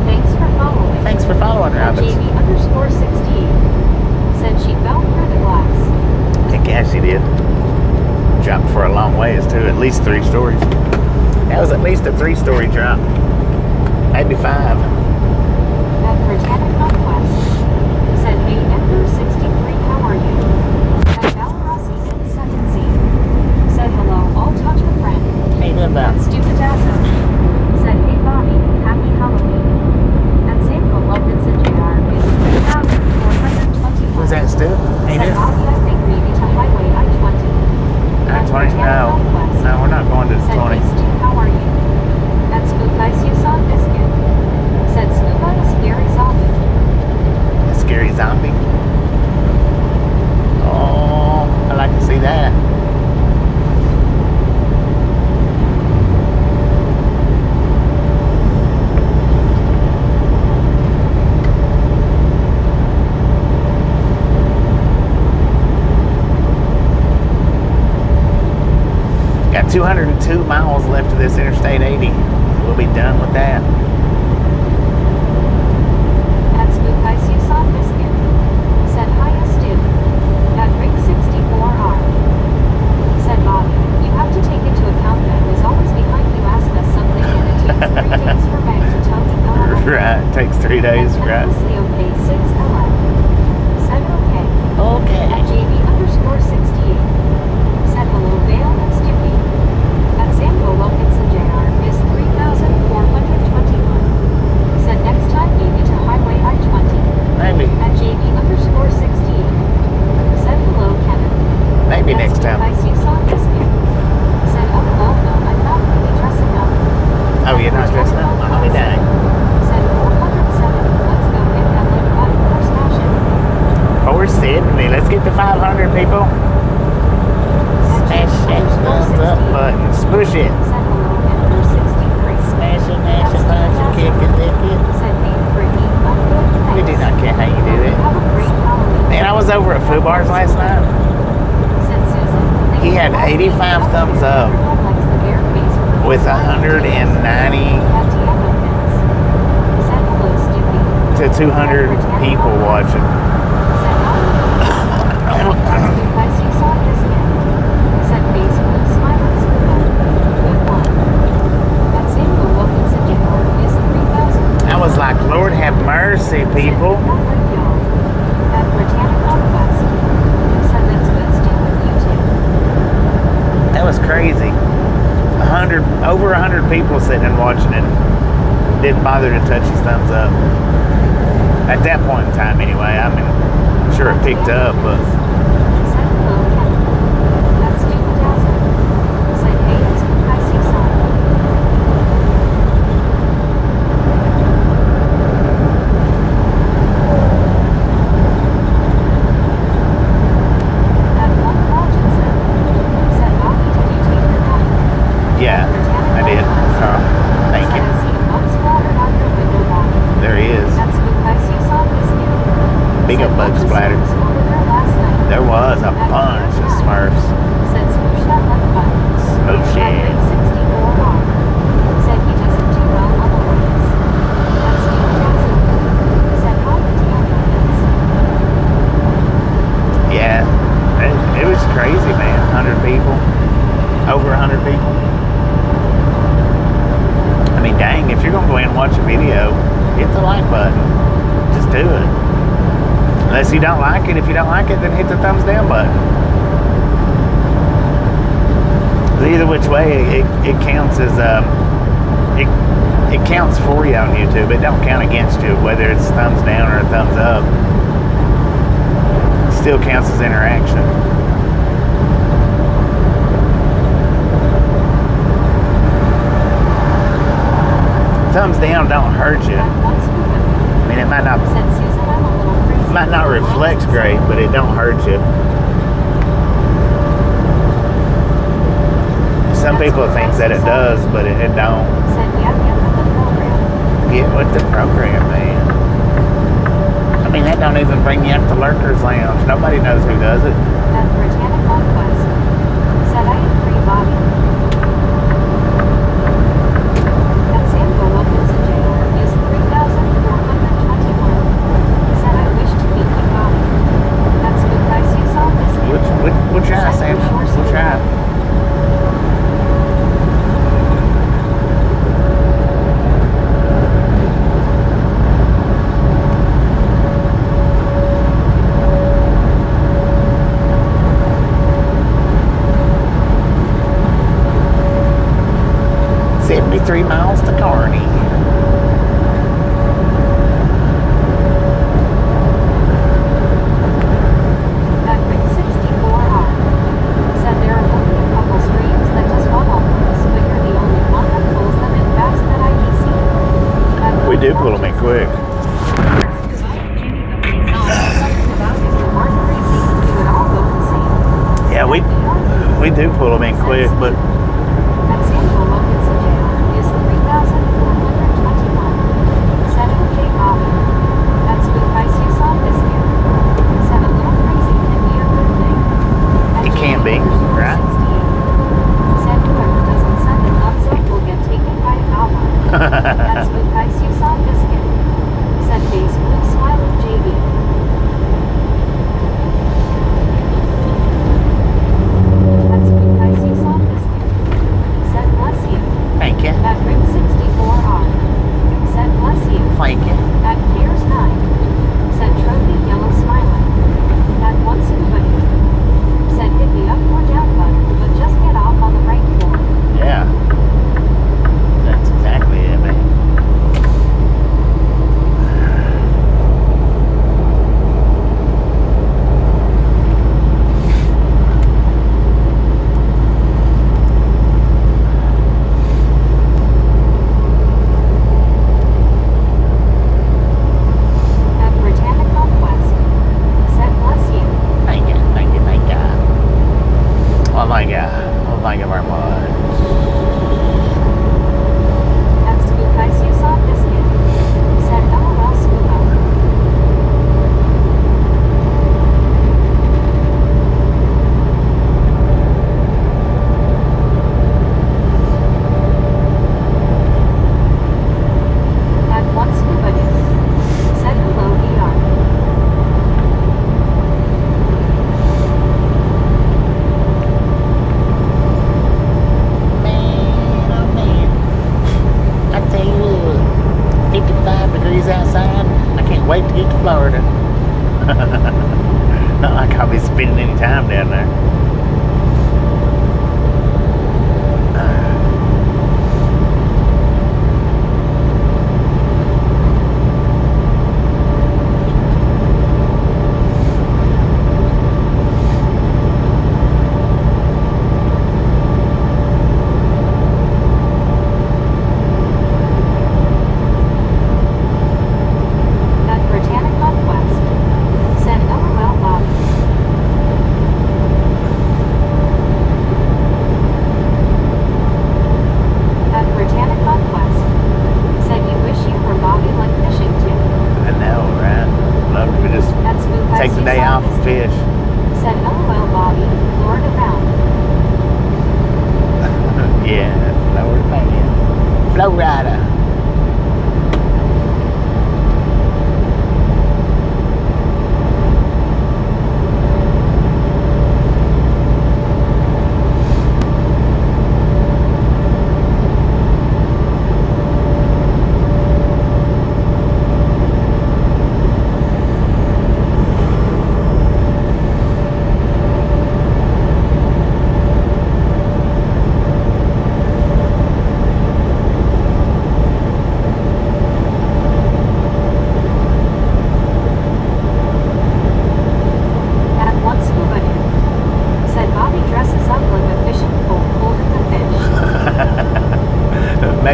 Thanks for following. Thanks for following, At Robbins. JB_68. Said she fell through the glass. I think yeah, she did. Dropped for a long ways too, at least 3 stories. That was at least a 3-story drop. Maybe 5. At Britannic Conquest. Said hey, Emperor63, how are you? At Valrossi in 2nd C. Said hello, all touch a friend. How you doing, At Bob? Stupid Dazzle. Said hey Bobby, happy Halloween. At Samuel Wilkinson Jr. is 3,421. Was that Stu? Hey, Said dude. Bobby, I think maybe to Highway I-20. At 20? Britannic Conquest. No, we're not going to Said 20. hey Stu, how are you? At Spook Ice, you saw Biscuit. Said Scuba, a scary zombie. A scary zombie? Oh, I'd like to see that. Got 202 miles left of this Interstate 80. We'll be done with that. At Spook Ice, you saw Biscuit. Said hi, Stu. At Rick64R. Said Bobby, you have to take into account that is always behind you ask us something and it takes 3 days for Meg to tell me no. Right, takes 3 days, right? At okay, 6LM. Said okay. Okay. At JB_68. Said hello, Vale and Stippy. At Samuel Wilkinson Jr. is 3,421. Said next time maybe to Highway I-20. Maybe. At JB_68. Said hello, Kevin. Maybe At next time. Spook Ice, you saw Biscuit. Said oh no, I'm not really dressing up. Oh, you're not dressing up? I'll be dang. Said 470. Let's go hit that like button or smash it. 470. Let's get to 500, people. Smash that thumbs up button. Smush it. Said hello, Emperor 63. Smash Dashing, dashing, punching, kicking, licking. Said hey, Brittany, I'm good, We thanks. do not care how you do it. Have a great Halloween. Man, I was over at Foo Bars last night. Said Susan. He had 85 thumbs up with 190 to 200 people watching. I was like, Lord have mercy, people. That was crazy. Over 100 people sitting and watching it. Didn't bother to touch his thumbs up. At that point in time, anyway. I mean, I'm sure it picked up, but yeah, I did. Thank you. There he is. Big old bug splatter. There was a bunch of Smurfs. Smoosh it. Yeah, it was crazy, man. 100 people. Over 100 people. I mean, dang, if you're going to go in and watch a video, hit the like button. Just do it. Unless you don't like it. If you don't like it, then hit the thumbs down button. Either which way, it counts as, it counts for you on YouTube. It don't count against you, whether it's thumbs down or a thumbs up. It still counts as interaction. Thumbs down don't hurt you. I mean, it might not reflect great, but it don't hurt you. Some people think that it does, but it don't. Get with the program, man. I mean, that don't even bring you up to Lurker's Lounge. Nobody knows who does it. We'll try, Sam. We'll try. "73 miles to Kearney." We do pull them in quick. Yeah, we do pull them in quick, but it can be, right? That's with ice you saw biscuit. Said face blue smiling JB. That's with ice you saw biscuit. Said bless you. Thank you. At Rick 64R. Said bless you. Thank you. At Piers 9. Said trophy yellow smiling. At once in hoodie. Said hit the up or down button, but just get off on the right floor. Yeah. That's exactly it, man. At Britannic Conquest. Said bless you. Thank you. Thank you. Thank you. Oh my God. Oh, thank you very much. That's to be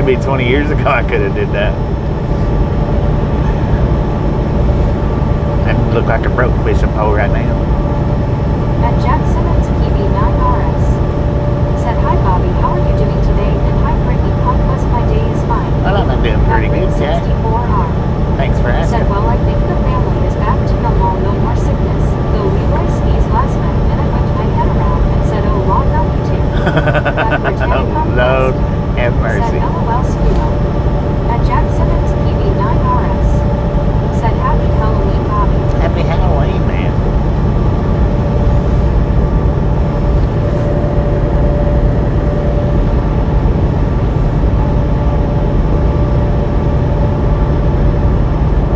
maybe 20 years ago I could have did that. I look like a broke fishing pole right now. At Jack Simmons PB9RS. Said, hi Bobby, how are you doing today? And hi Brittany, Conquest, my day is fine. Well, I'm doing pretty good, Jack. 64R. Thanks for asking. Said, well, I think the family is back to normal, no more sickness. Though Leroy sneezed last night, and I whipped my head around and said, oh, Lord, help you too. Oh, Lord, have mercy. Said, LOL, Scuba. At Jack Simmons PB9RS. Said, happy Halloween, Bobby. Happy Halloween, man.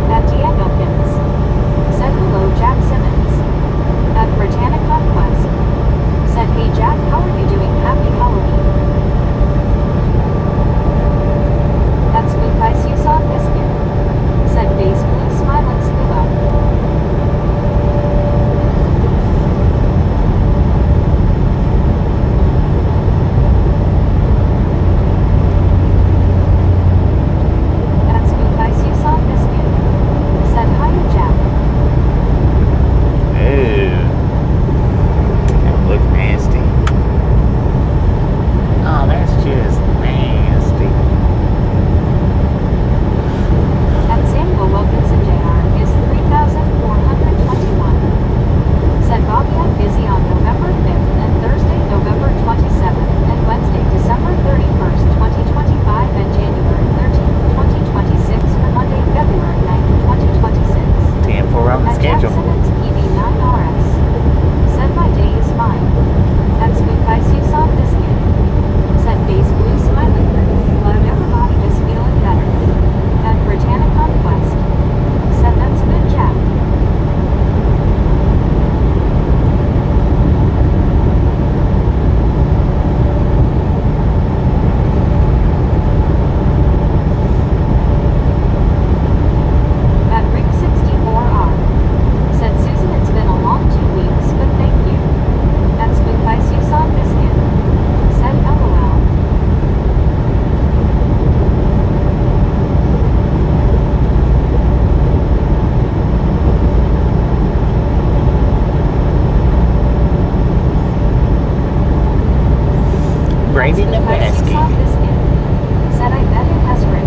At Diego Pins. Said, hello, Jack Simmons. At Britannic Conquest. Said, hey Jack, how are you doing? Happy Halloween. At Spook Ice You Saw Biscuit. Said, face blue smiling scuba. At Spook Ice You Saw Biscuit. Said, hiya Jack. Ew. That look nasty. Oh, that's just nasty. At Samuel Wilkinson Jr. is 3,421. Said Bobby, I'm busy on November 5th and Thursday, November 27th and Wednesday, December 31st, 2025 and January 13th, 2026 for Monday, February 9th, 2026. 10-4 on the At Jack schedule. Simmons PB9RS. Said my day is fine. At Spook Ice You Saw Biscuit. Said face blue smiling group. Glad everybody is feeling better. At Britannic Conquest. Said that's good, Jack. At Rick 64R. Said Susan, it's been a long 2 weeks, but thank you. At Spook Ice You Saw Biscuit. Said LOL. Brady Spook Ice You Nebraska. Saw Biscuit. Said I bet it has Rick.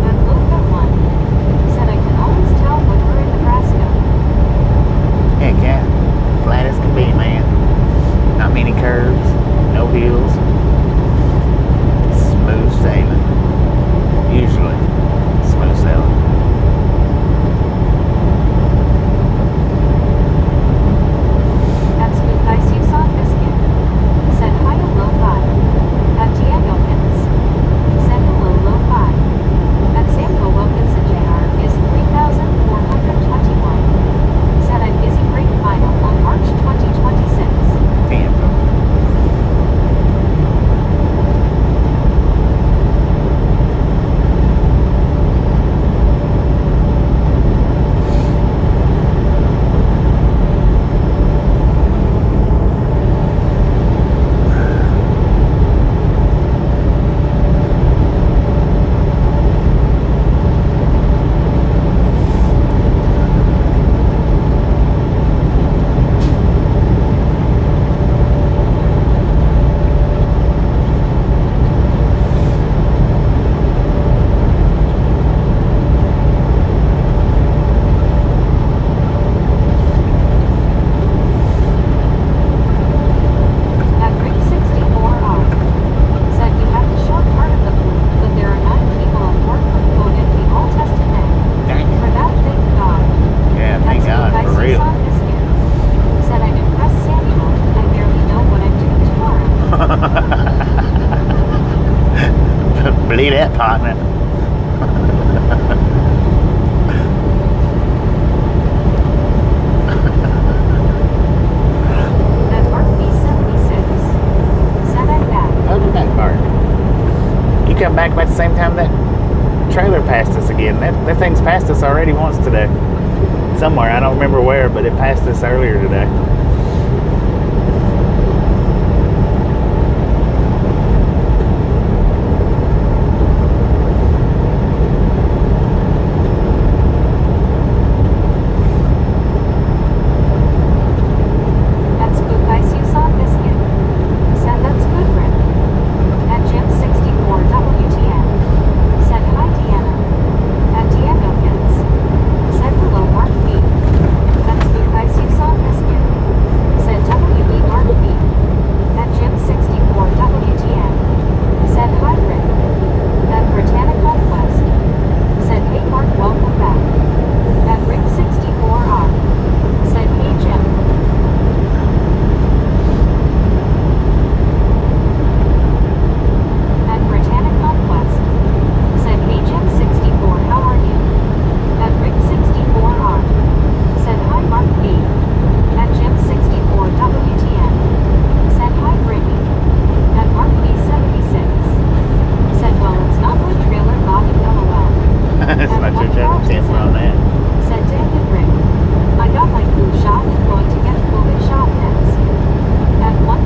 At Luca 1. Said I can always tell when we're in Nebraska. Heck yeah. Flat as can be, man. Not many curves, no hills. Smooth sailing. Usually. Smooth sailing. At Spook Ice You Saw Biscuit. Said hi hello 5. At Diego Pins. Said hello low 5. At Samuel Wilkinson Jr. is 3,421. Said I'm busy break final on March 2026. 10. At Rick 64R. Said you have the short part of the flu, but there are 9 people at work with COVID and we all tested negative. Dang For it. that, thank God. Yeah, thank At Spook God, Ice for You real. Saw Biscuit. Said I'm impressed Samuel. I barely know what I'm doing tomorrow. Believe that, partner. At Mark B76. Said I'm back. Welcome back, come back about the same time that trailer passed us again. That thing's passed us already once today. Somewhere, I don't remember where, but it passed us earlier today. That's good guys you saw biscuit. Said that's good Rick. At Jim 64 WTN. Said hi Deanna. At Diego Kids. Said hello Mark B. That's good guys you saw biscuit. Said WB Mark B. At Jim 64 WTN. Said hi Rick. At Britannia Conquest. Said hey Mark welcome back. At Rick 64R. Said hey Jim. At Britannia Conquest. Said hey Jim 64 how are you? At Rick 64R. Said hi Mark B. At Jim 64 WTN. Said hi Brittany. At Mark B 76. Said well it's not my trailer logging LOL. It's not your channel chance on that. Said David Rick. I got my flu shot and going to get COVID shot next. At 1000.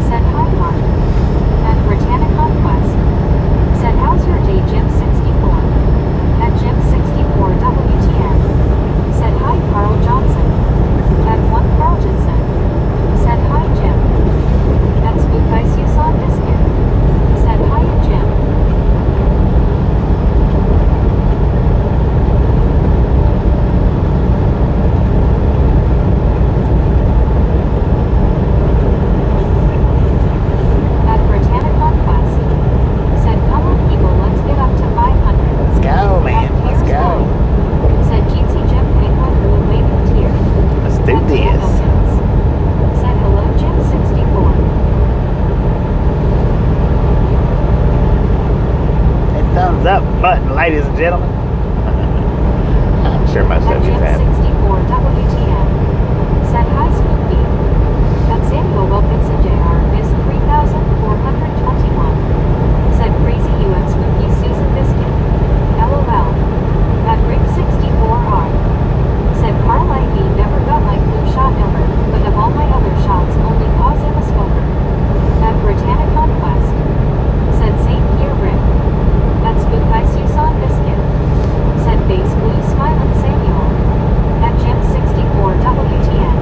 Said hi Mark. At Britannia Conquest. Said how's your day Jim 64. At Jim 64 WTN. Said hi Carl Johnson. At 1000. Said hi Jim. At Spook Ice you saw biscuit. Said hi Jim. At Britannia Conquest. Said come on people let's get up to 500. Let's go, man. Let's go. Said Jeezy Jim Penguin Blue waving tear. Let's do At this. Diego Kids. Said hello Jim 64. That thumbs up button, ladies and gentlemen. I'm sure most At of you Jim have. 64 WTN. Said hi Spooky. At Samuel Wilkinson Jr. is 3,421. Said crazy you and Spooky Susan Biscuit. LOL. At Rick 64R. Said Carl IV never got my flu shot ever, but of all my other shots only cause him a smoker. At Britannia Conquest. Said same here Rick. At Spook Ice you saw biscuit. Said base blue smiling Samuel. At Jim 64 WTN.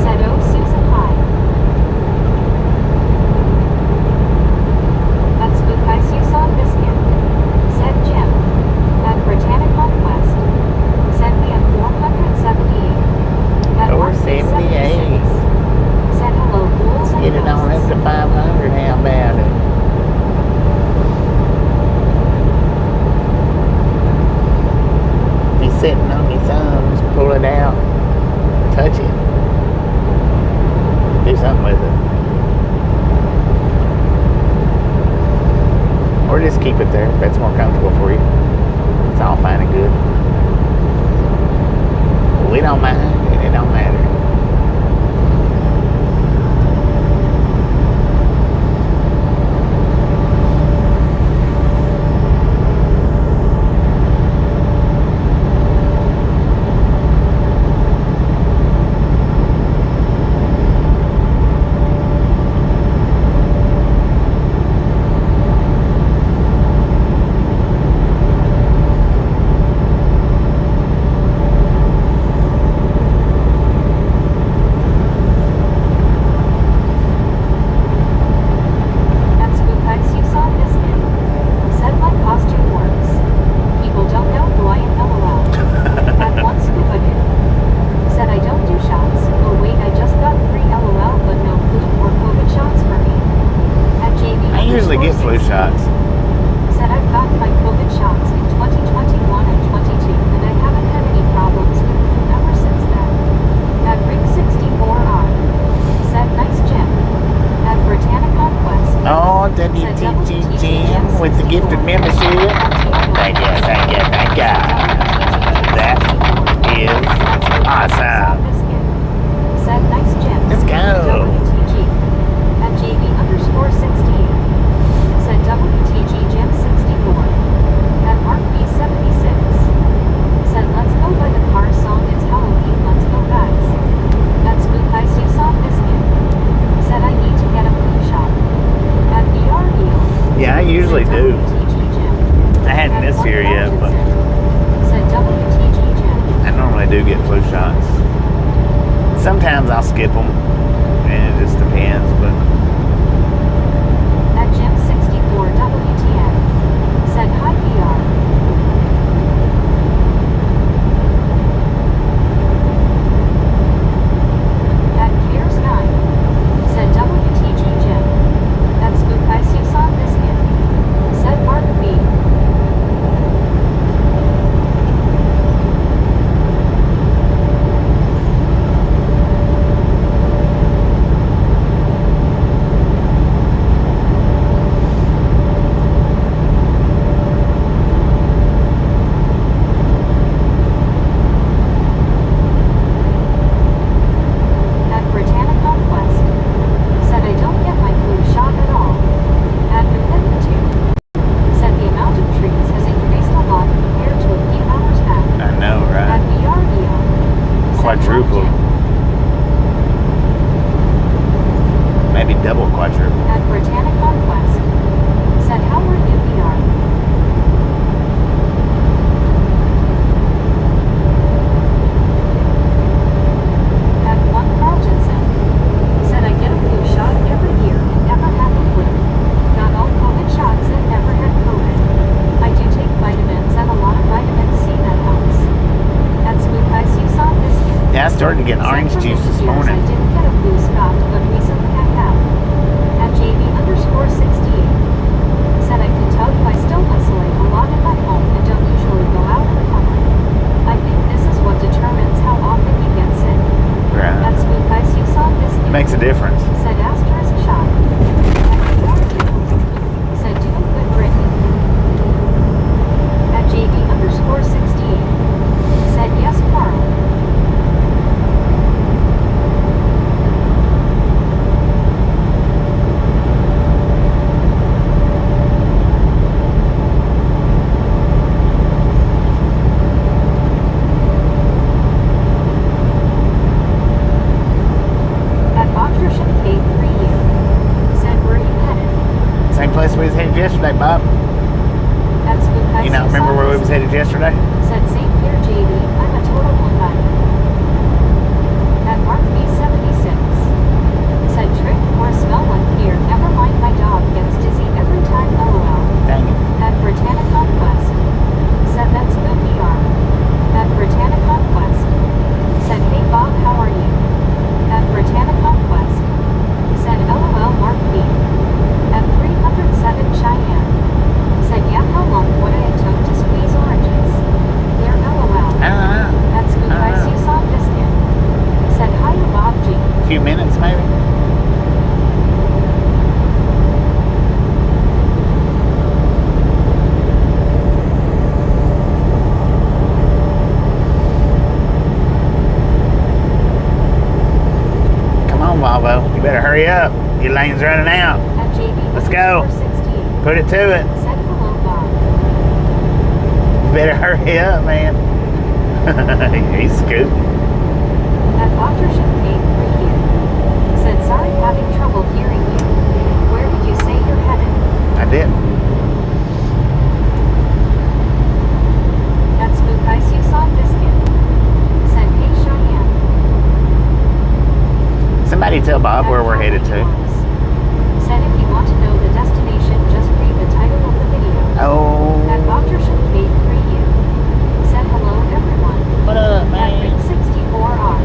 Said oh Susan hi. At Spook Ice you saw biscuit. Said Jim. At Britannia Conquest. Said we have 478. At 478. 176. Said hello ghouls and Get it on ghosts. up to 500. How about it? If you're sitting on your thumbs, pull it out, touch it, do something with it. Or just keep it there if that's more comfortable for you. It's all fine and good. We don't mind, and it don't matter. Sometimes I'll skip them, and it just depends. But At Jim 64 WTN. Said hi PR. At Cares 9. Said WTG Jim. At Spook I see saw biscuit. Said Mark B. At Britannic Conquest. Said I don't get my flu shot at all. At Infinitude. Said the amount of trees has increased a lot compared to a few hours back. I know, At right? BRDO. Quadrupled. Maybe double quadruple. At Britannic Conquest. Said how are you VR? At one Carltonson. Said I get a flu shot every year and never had the flu. Got all COVID shots and never had COVID. I do take vitamins and a lot of vitamin C that helps. At Spook I see saw biscuit. Yeah, I started to get orange Said for juice many this years morning. I didn't get a flu shot, but recently I have. At JB_68. Said I can tell you I still isolate a lot in my home and don't usually go out in public. I think this is what determines how often you get sick. Right. At Spook I see saw biscuit. Makes a difference. Said asterisk shot. At BRD. Said do good Brittany. At JB_68. Said yes Carl. At Autrichon K3U. Said where you headed? Same place we was headed yesterday, Bob. At Spook I You not see remember saw where we was biscuit. headed yesterday? Said same here JD, I'm a total Hyundai. At Mark B76. Said trick or smell like fear, never mind my dog gets dizzy every time LOL. Dang it. At Britannic Conquest. Said that's good VR. At Britannic Conquest. Said hey Bob how are you? At Britannic Conquest. Said LOL Mark B. At 307 Cheyenne. Said yeah how long would I have took to squeeze oranges? They're LOL. I don't know. At Spook I see saw biscuit. Said hi to Bob G. A few minutes, maybe. Come on, Volvo. You better hurry up. Your lane's running out. At JB. Let's go. 68. Put it to it. Said hello Bob. You better hurry up, man. He's scooting. At Autrichon K3U. Said sorry having trouble hearing you. Where did you say you're headed? I did. At Spook I see saw biscuit. Said hey Cheyenne. Somebody tell Bob where we're headed to. Said if you want to know the destination, just read the title of the video. Oh. At Autrichon K3U. Said hello everyone. What up, At man? 64R.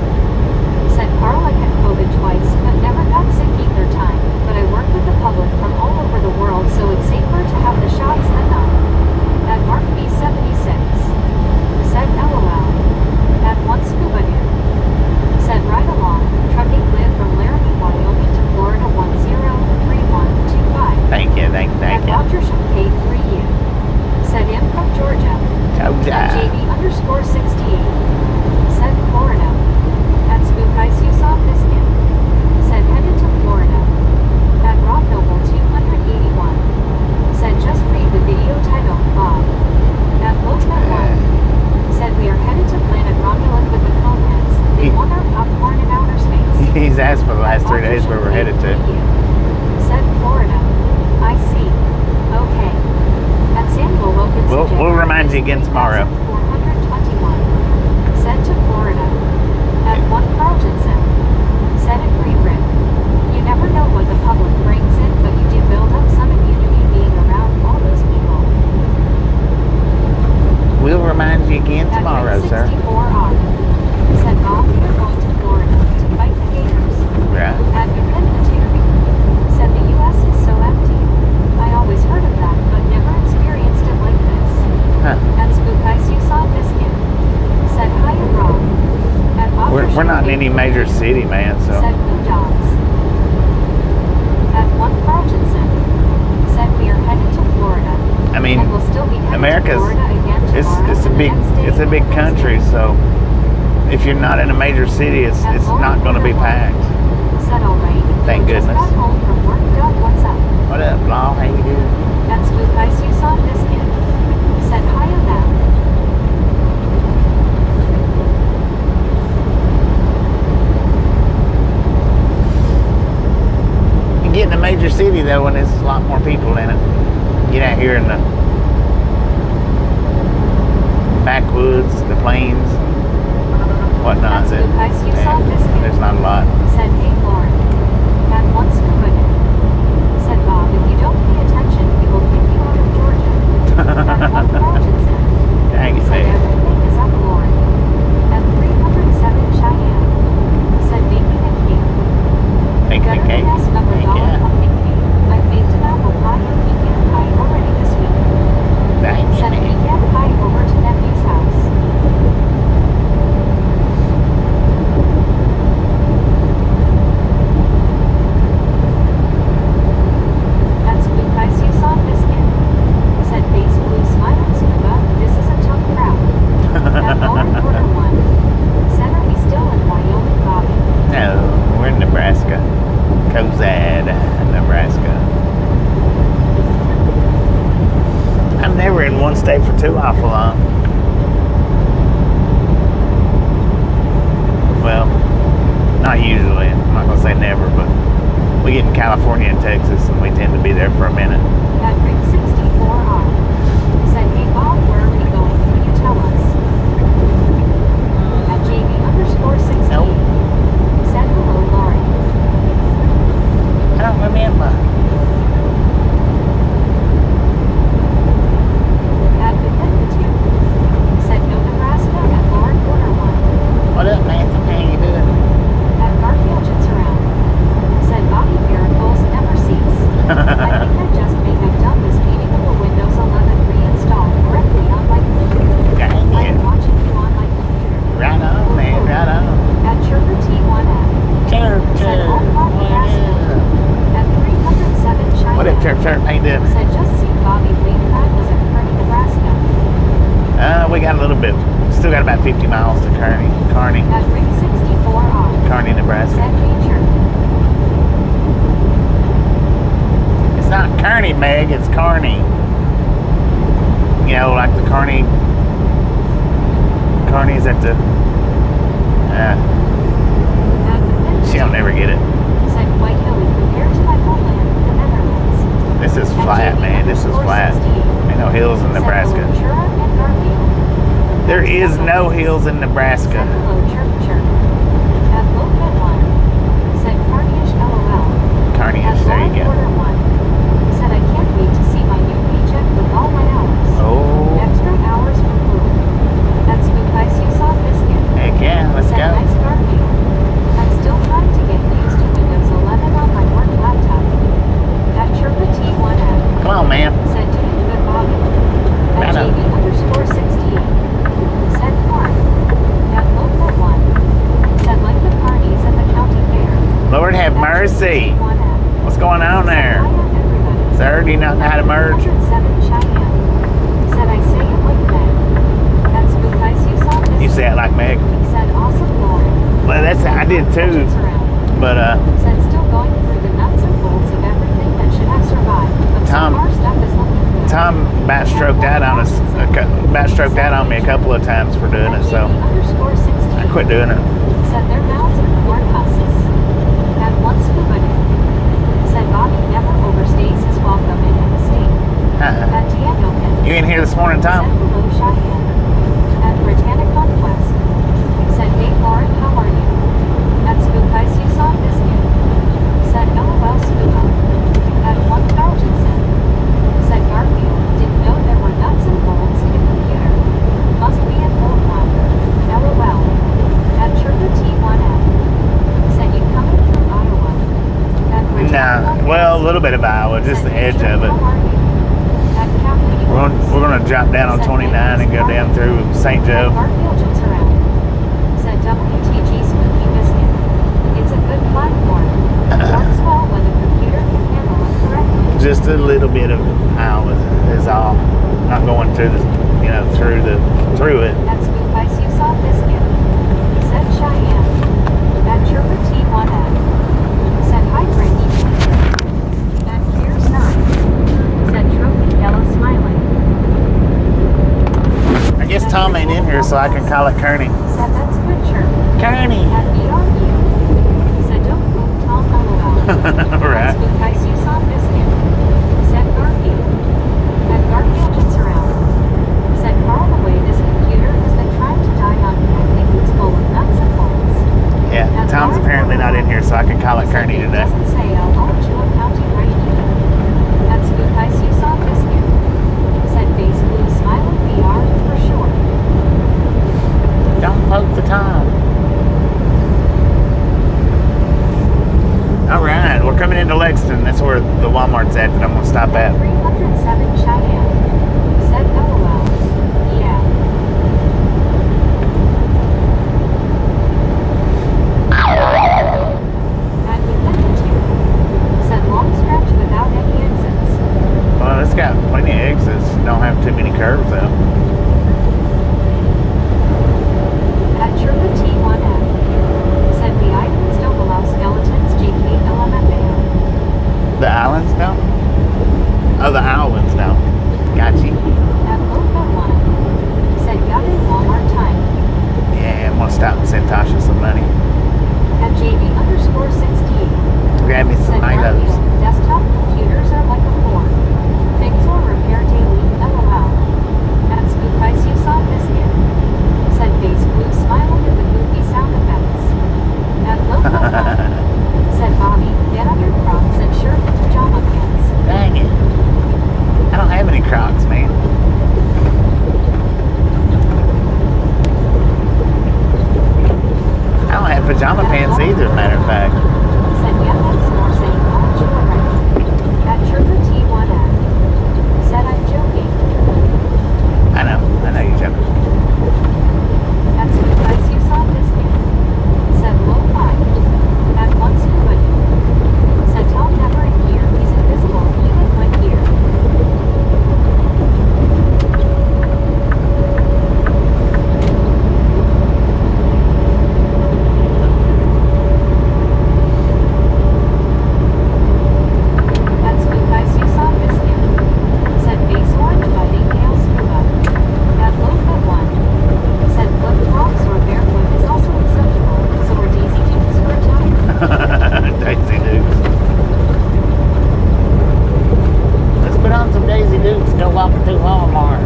Said Carl I had COVID twice, but never got sick either time. But I work with the public from all over the world, so it's safer to have the shots than not. At Mark B76. Said LOL. At one Scuba Dude. Said right along, trucking live from Laramie, Wyoming to Florida 103125. Thank you, thank At you. Autrichon K3U. Said M from Georgia. At Georgia. JB_68. Said Florida. At Spook I see saw biscuit. Said headed to Florida. At Rob Noble 281. Said just read the video title, Bob. At Loafman 1. Said we are headed to planet Romulan with the Coneheads. They want our popcorn in outer space. He's asked for the last 3 days where we're headed to. Said Florida. I see. Okay. At Samuel Wilkinson. We'll remind you again tomorrow. 421. Sent to Florida. At 1 Carltonson. any major city, man. So Said no dogs. At one Carltonson. Said we are headed to Florida. I mean, And we'll still be headed America's to Florida again tomorrow it's a and the big next day it's a and big the next country. day. So if you're not in a major city, it's not going to be packed. Said all right. Thank Just goodness. got home from work. Doug, what's up? What up, Law? How you doing? That's Luke Isus on Biscuit. Said hi on that. You get in a major city though, when there's a lot more people in it. Get out here in the backwoods, the plains, whatnot. That's Luke Isus on Biscuit. There's not a lot. Said hey Lauren. At once good. Said Bob, if you don't pay attention, we will kick you out of Georgia. At one Carltonson. Dang it, Said man. everything is up Lauren. At 307 Cheyenne. Said baking a cake. Make the Better cake. than ask number Heck dollar yeah. pumpkin cake. I've baked an apple pie and pecan pie already this week. Dang it, Said man. pecan pie over to nephew's house. That's Luke Isus on Biscuit. Said base blue smiling scuba. This is a tough crowd. At Lauren Quarter One. Said are we still in Wyoming, Bobby? No, we're in Nebraska. Cozad, Nebraska. I'm never in one state for too awful long. Well, not usually. I'm not gonna say never, but we get in California and Texas, and we tend to be there for a minute. At Rick 64R. Said hey Bob, where are we going? Can you tell us? At JV_68. Nope. Said hello, Lauren. I don't remember. At Bethesda. Said no Nebraska at Lauren Quarter One. What up, Nathan? How you doing? At Garfield Jits Around. Said Bobby miracles never cease. I think I just may have done this meeting of the Windows 11 reinstall correctly on my computer. Dang I it. am watching you on my computer. Right on, man. Right on. At Chirper T1F. Chirp, Said all Bob Nebraska. At 307 Cheyenne. What up, Chirp, Chirp? How you doing? Said just see Bobby believe that was at Kearney, Nebraska. We got a little bit. Still got about 50 miles to Kearney, At Rick 64R. Kearney, Nebraska. Said nature. It's not Kearney, Meg. It's Kearney. You know, like the Kearney. Kearney's at the. At Bethesda. She'll never get it. Said quite hilly compared to my homeland, the Netherlands. This is flat, man. This is flat. Ain't no hills in Nebraska. Said hello, Chura and Garfield. There is no hills in Said Nebraska. hello, Chirp Chirp. At Locat One. Said Carnage LOL. Kearney At is. There you Lauren go. Quarter One. Said I can't wait to see my new paycheck with all my hours. Oh, Extra hours for food. That's Luke Isus on Biscuit. heck yeah. Let's Said go. nice Garfield. I'm still trying to get used to Windows 11 on my work laptop. At Chirpa T1F. Come on, man. Said doing good Bobby. At Right on. JV_68. Said Clark. At Local One. Said like the parties at the county fair. Lord have mercy. What's going on there? Sir, do you not know how to merge? 107 Cheyenne. Said I say it like that. That's Luke Isus on Biscuit. You say it like Meg. Said awesome Lauren. Well, that's I did too. But Said still going through the nuts and bolts of everything that should have survived. But Tom- some more stuff is looking good. Tom backstroked out on us. Backstroked out on me a couple of times for doing it, so I quit doing it. Said their mouths and corn husks. At once scuba day. Said Bobby never overstays his welcome in any state. At Daniel Hill. You in here this morning, Said Tom? hello Cheyenne. At Britannic Conquest. Said hey Lauren, how are you? At Spook Isus on Biscuit. Said LOL Scuba. At one Carltonson. Said Garfield, didn't know there were nuts and bolts in a computer. Must be an old one. LOL. At Chirpa T1F. Said you coming from Iowa. At Britannic Nah. Well, a little bit of Iowa, just the edge of it. We're gonna drop down on 29 and go down through St. Joe. Garfield Jits Around. Said WTG Spooky bit of aisle is all. Not going through the, through it. At Scoop Ice, you saw biscuit. Said Cheyenne. At Chirpa T1F. Said Hybrid. At Piers 9. Said Trophy Yellow Smiling. I guess Tom ain't in here, so I can call it Kearney. Said that's good chirp. Kearney! At BRU. Said don't move Tom LOL. Right. At Scoop Ice, you saw biscuit. Said Garfield. At Garfield it's around. Said Carl away, this computer has been trying to die on me. I think it's full of nuts and bolts. Yeah, Tom's apparently not in here, so I can call it Kearney It today. doesn't say Alachua County right here. At Scoop Ice, you saw biscuit. Said face blue smiling VR for sure. Don't poke the Tom. Alright, we're coming into Lexington. That's where the Walmart's at that I'm going to stop at. 307 Cheyenne. Said LOL. Yeah. At Defender 2. Said long stretch without any exits. Well, it's got plenty of exits. Don't have too many curves, though. At Chirpa T1F. Said the islands don't allow skeletons. JK LMFAO. The islands don't? Oh, the islands don't. Got you. At Lofa 1. Said got in Walmart time. Yeah, I'm going to stop and send Tasha some money. At JV_68. Grab me some Said Milos. Garfield, desktop computers are like a Ford. Fix or repair daily, LOL. At Scoop Ice, you saw biscuit. Said face blue smiling at the goofy sound effects. At Lofa 1. Said Bobby, get on your Crocs and shirt and pajama pants. Dang it. I don't have any Crocs, man. I don't have pajama pants either, matter of fact. Said yeah, that's more saying Alachua right. At Chirpa T1F. Said I'm joking. I know you're joking. At Scoop Ice, you saw biscuit. Said low 5. At once good. Said Tom never in here, he's invisible, even when here. At Scoop Ice, you saw biscuit. Said face orange biting nail scuba. At Lofa 1. Said flip flops or barefoot is also acceptable, so are Daisy Dukes for a time. Daisy Dukes. Let's put on some Daisy Dukes. Go walking through Walmart.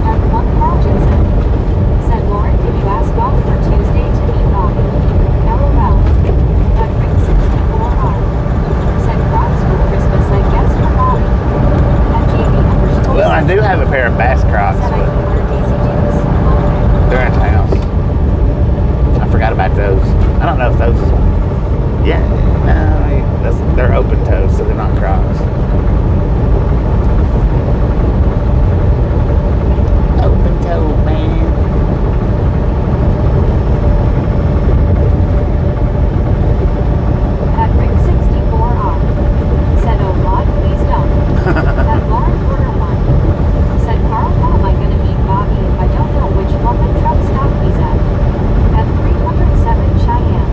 At 1 Carl Jensen. Said Lauren, did you ask Bob for Tuesday to meet Bobby? LOL. At Ring 64R. Said Crocs for Christmas, I guess for Bobby. At JV_. Well, I do have a pair of Bass Crocs, Said I but can order Daisy Dukes. they're at the house. I forgot about those. I don't know if those. Yeah, no, they're open toes, so they're not Crocs. Open toe, man. At Ring 64R. Said oh God, please don't. At Lauren Porter 1. Said Carl, how am I gonna meet Bobby if I don't know which Walmart truck stop he's at? At 307 Cheyenne.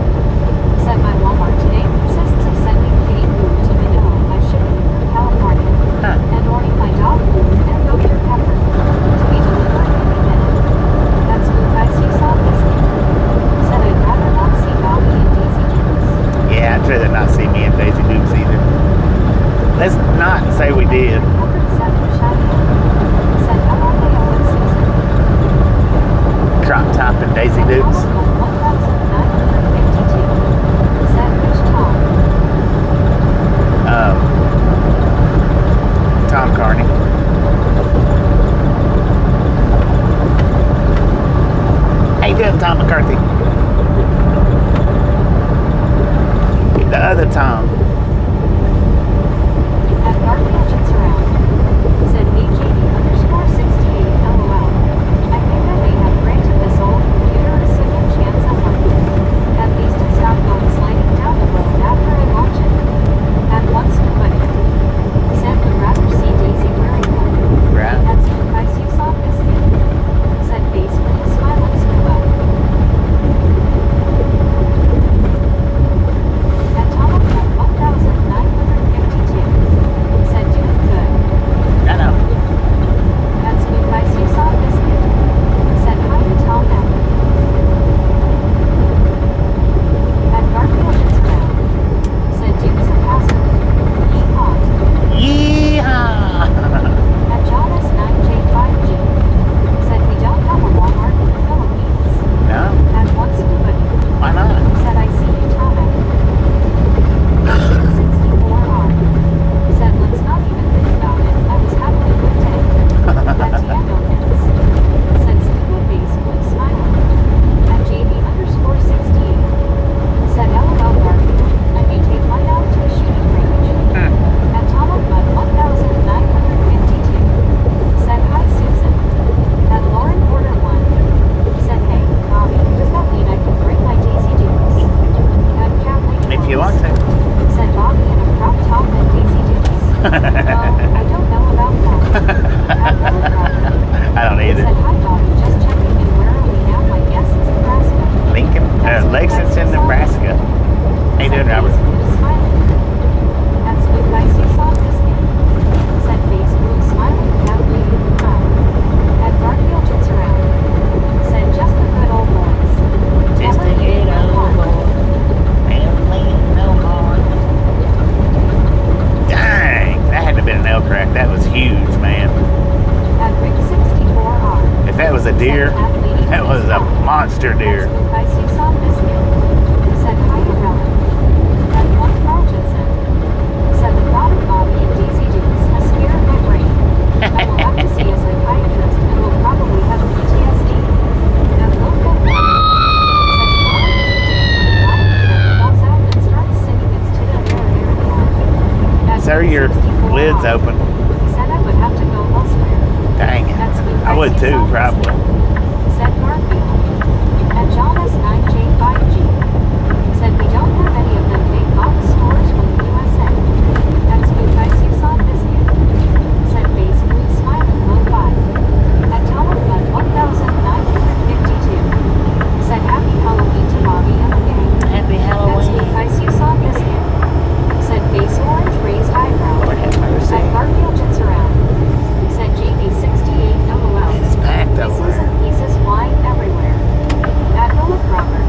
Said my Walmart today consists of sending kitty food to Manila by shipping from California. Huh. And ordering my dog food and Dr. Pepper. To be delivered any minute. At Scoop Ice, you saw biscuit. Said I'd rather not see Bobby and Daisy Dukes. Yeah, I'd rather not see me and Daisy Dukes either. Let's not say we did. 307 Cheyenne. Said LMAO and Susan. Crop top and Daisy Said Dukes. Comical 1952. Said which Tom? Tom Carney. How you doing, Tom McCarthy? The other Tom. At Dark Mansions Around. Said BJD_68 LOL. I think I may have granted this old computer a second chance at life. At least it stopped going sliding down the road after I launched it. I don't know about that. Admiral Robert. I don't either. Said, hi, Bobby, just checking in. Where are we now? My guess is Nebraska. Lincoln, Lexington, Nebraska. How you doing, Robert? Blue smiling. That's good guys you saw biscuit. Said face blue smiling. Cat bleeding the crowd. At Garfield jits around. Said just the good old boys. Just Never a eating good no old more. boy. No more. Dang, that had to have been an elk crack. That was huge, man. At Rick 64R. If that was a deer, Said cat bleeding that was a monster deer. That's good guys you saw biscuit. Said hi to Rella. At one Carlton. Said the thought of Bobby and Daisy Dukes has scared my brain. I will have to see a psychiatrist and will probably have PTSD. At low good one. Said tomorrow is the day when a guy walks out and starts singing its tit and there. At Sir, your 64 lid's hours. open. Said I would have to go elsewhere. Dang it. That's good I would guys you too, saw probably. biscuit. Said Garfield. At John S9J5G. Said we don't have any of them big box stores from the USA. That's good guys you saw biscuit. Said face blue smiling low 5. At Thomas Bud 1952. Said happy Halloween to Bobby and the gang. Happy That's good guys you saw biscuit. Said face orange raised eyebrow. Lord have mercy. Said Garfield jits around. Said JB68 LOL. It's packed over Pieces there. and pieces flying everywhere. At Philip Robert.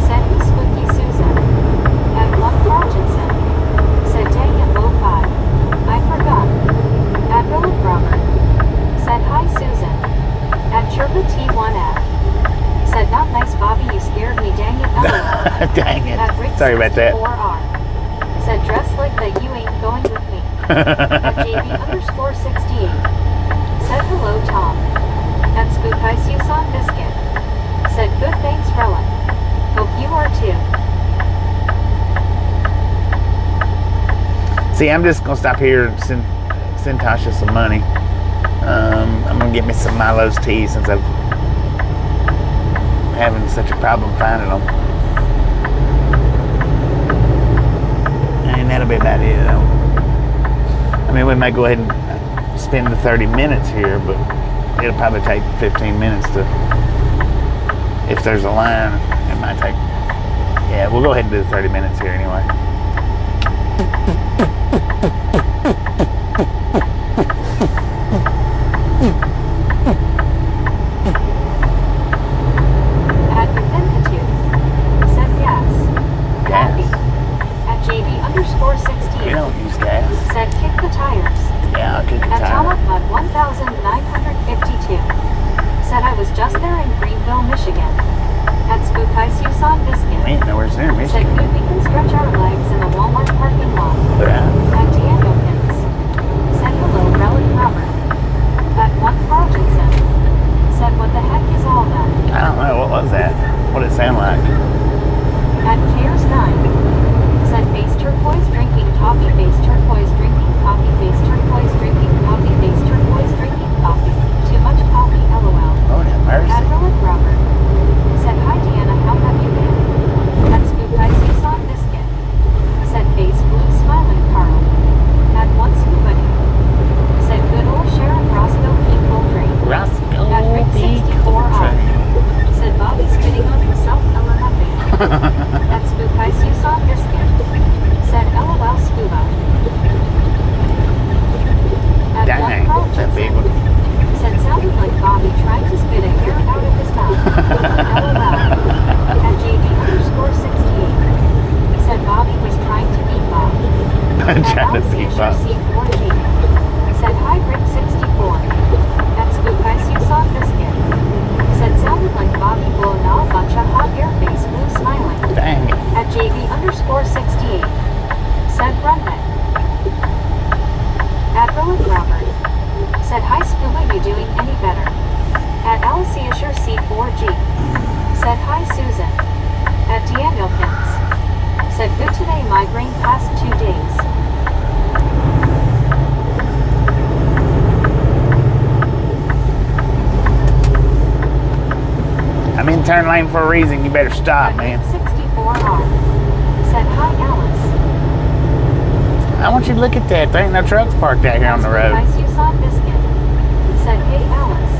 Said he spooky Susan. At Love Carlton. Said dang it low 5. I forgot. At Philip Robert. Said hi Susan. At Chirpa T1F. Said not nice Bobby, you scared me, dang it LOL. Dang At Rick it. Sorry about that. 64R. Said dress like that you ain't going with me. At JB_68. Said hello Tom. At Spook Ice you saw biscuit. Said good thanks Rella. Hope you are too. See, I'm just gonna stop here and send Tasha some money. I'm gonna get me some Milo's tea since I'm having such a problem finding them. And that'll be about it. I mean, we might go ahead and spend the 30 minutes here, but it'll probably take 15 minutes to, if there's a line, it might take, yeah, we'll go ahead and do the 30 minutes here anyway. At Infinitude. Said yes. Coffee. At JB_68. We don't use gas. Said kick the tires. Yeah, I'll kick the At tire. Thomas Bud 1952. Said I was just there in Greenville, Michigan. At Spook Ice you saw biscuit. We ain't nowhere near Said Michigan. good we can stretch our legs in the Walmart parking lot. Yeah. At Danielkins. Said hello Relic Robert. At one Carlton. Said what the heck is all that? I don't know. What was that? What did it sound like? At Cares 9. Said base turquoise drinking coffee, base turquoise drinking coffee, base turquoise drinking coffee, base turquoise drinking coffee. Too much coffee, LOL. Lord have At mercy. Relic Robert. Said hi Deanna, how have you been? At Spook Ice you saw biscuit. Said face blue smiling Carl. At one Scoobity. Said good old Sheriff Roscoe P. Coltrane. Roscoe At Rick P. 64R. Said Bobby spitting on himself, LMFing. At Spook Ice you saw biscuit. Said LOL Scuba. At Dang, one that big Carlton. one. Said sounded like Bobby trying to spit a hair out of his mouth. LOL. At JB_68. Said Bobby was trying to beat Bob. I'm At trying to keep up. C4G. Said hi Rick 64. At Spook Ice you saw biscuit. Said sounded like Bobby blowing out a bunch of hot air face blue smiling. Dang it. At JB_68. Said Brunman. At Relic Robert. Said hi Scuba, you doing any better? At Alice Asher C4G. Said hi Susan. At Danielkins. Said good today, migraine past 2 days. I'm in turn lane for a reason. You better stop, man. 64R. Said hi Alice. I want you to look at that. There ain't no trucks parked out here on the road. Nice you saw biscuit. Said, hey Alice.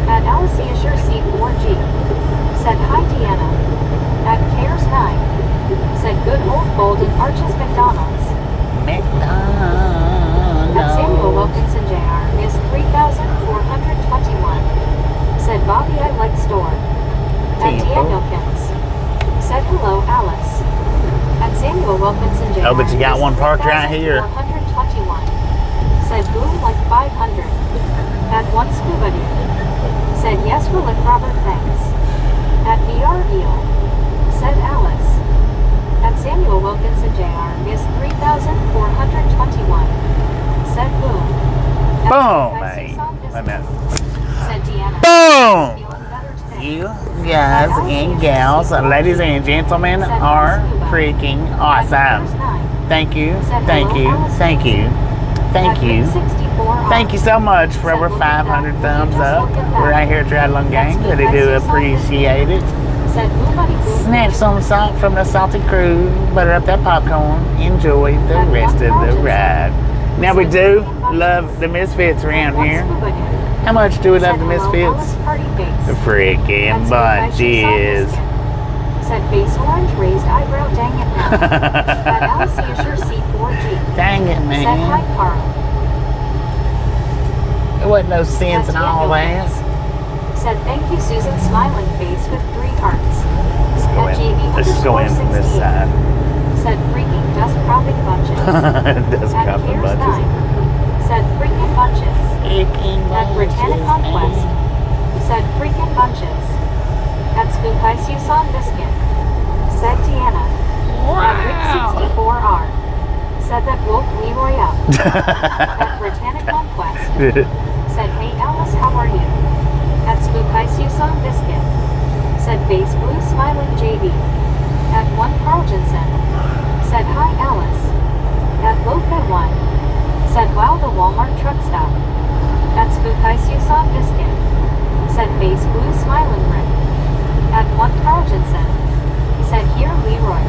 At Alice Assure C4G. Said, hi Deanna. At Cares 9. Said, good old Golden Arches McDonald's. At Samuel Wilkinson Jr. is 3,421. Said, Bobby, I like store. At Danielkins. Said, hello Alice. At Samuel Wilkinson Jr. Oh, but you got one parked right here. 421. Said, boom like 500. At one scuba dude. Said, yes, Willick Robert, thanks. At VR Eel. Said Alice. At Samuel Wilkinson Jr. is 3,421. Said boom. At Boom, Scuba mate. Susan Wait a minute. Said Deanna. Boom! Feeling better today. You guys and gals, ladies and gentlemen, are freaking awesome. Thank you, thank you, thank you, thank you. Thank you so much for over 500 thumbs up. We're right here at Triathlon Gang. Really do appreciate it. Snatch some salt from the salty crew. Butter up that popcorn. Enjoy the rest of the ride. Now we do love the Misfits around here. How much do we love the Misfits? The freaking bunches. Said face orange, raised eyebrow, dang it now. At Alice Assure C4G. Dang it, Said hi man. Carl. There wasn't no sense in all that. Said thank you Susan, smiling face with 3 hearts. Let's just go in from this side. Said freaking dust cropping bunches. Dust At cropping Cares bunches. 9. Said freaking bunches. At Britannic Conquest. Said freaking bunches. At Spookeye Susan Biscuit. Said Deanna. At Rick 64R. Said that woke Leroy up. At Britannic Conquest. Said hey Alice, how are you? At Spookeye Susan Biscuit. Said face blue smiling JD. At 1 Carl Jensen. Said hi Alice. At Loca 1. Said wow the Walmart truck stop. At Spookeye Susan Biscuit. Said face blue smiling Rick. At 1 Carl Jensen. Said here Leroy.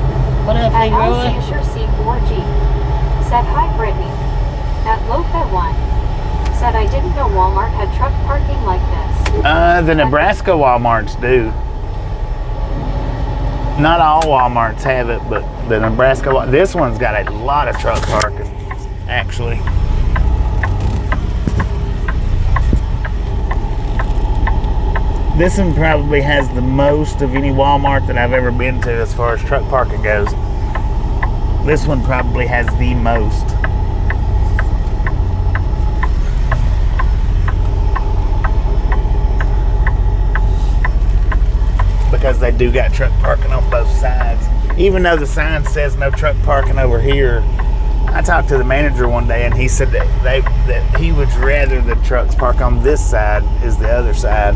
What up, At Leroy? Alice Assure C4G. Said hi Brittany. At Loca 1. Said I didn't know Walmart had truck parking like this. The Nebraska Walmarts do. Not all Walmarts have it, but the Nebraska, this one's got a lot of truck parking, actually. This one probably has the most of any Walmart that I've ever been to as far as truck parking goes. This one probably has the most. Because they do got truck parking on both sides. Even though the sign says no truck parking over here, I talked to the manager one day and he said that he would rather the trucks park on this side as the other side.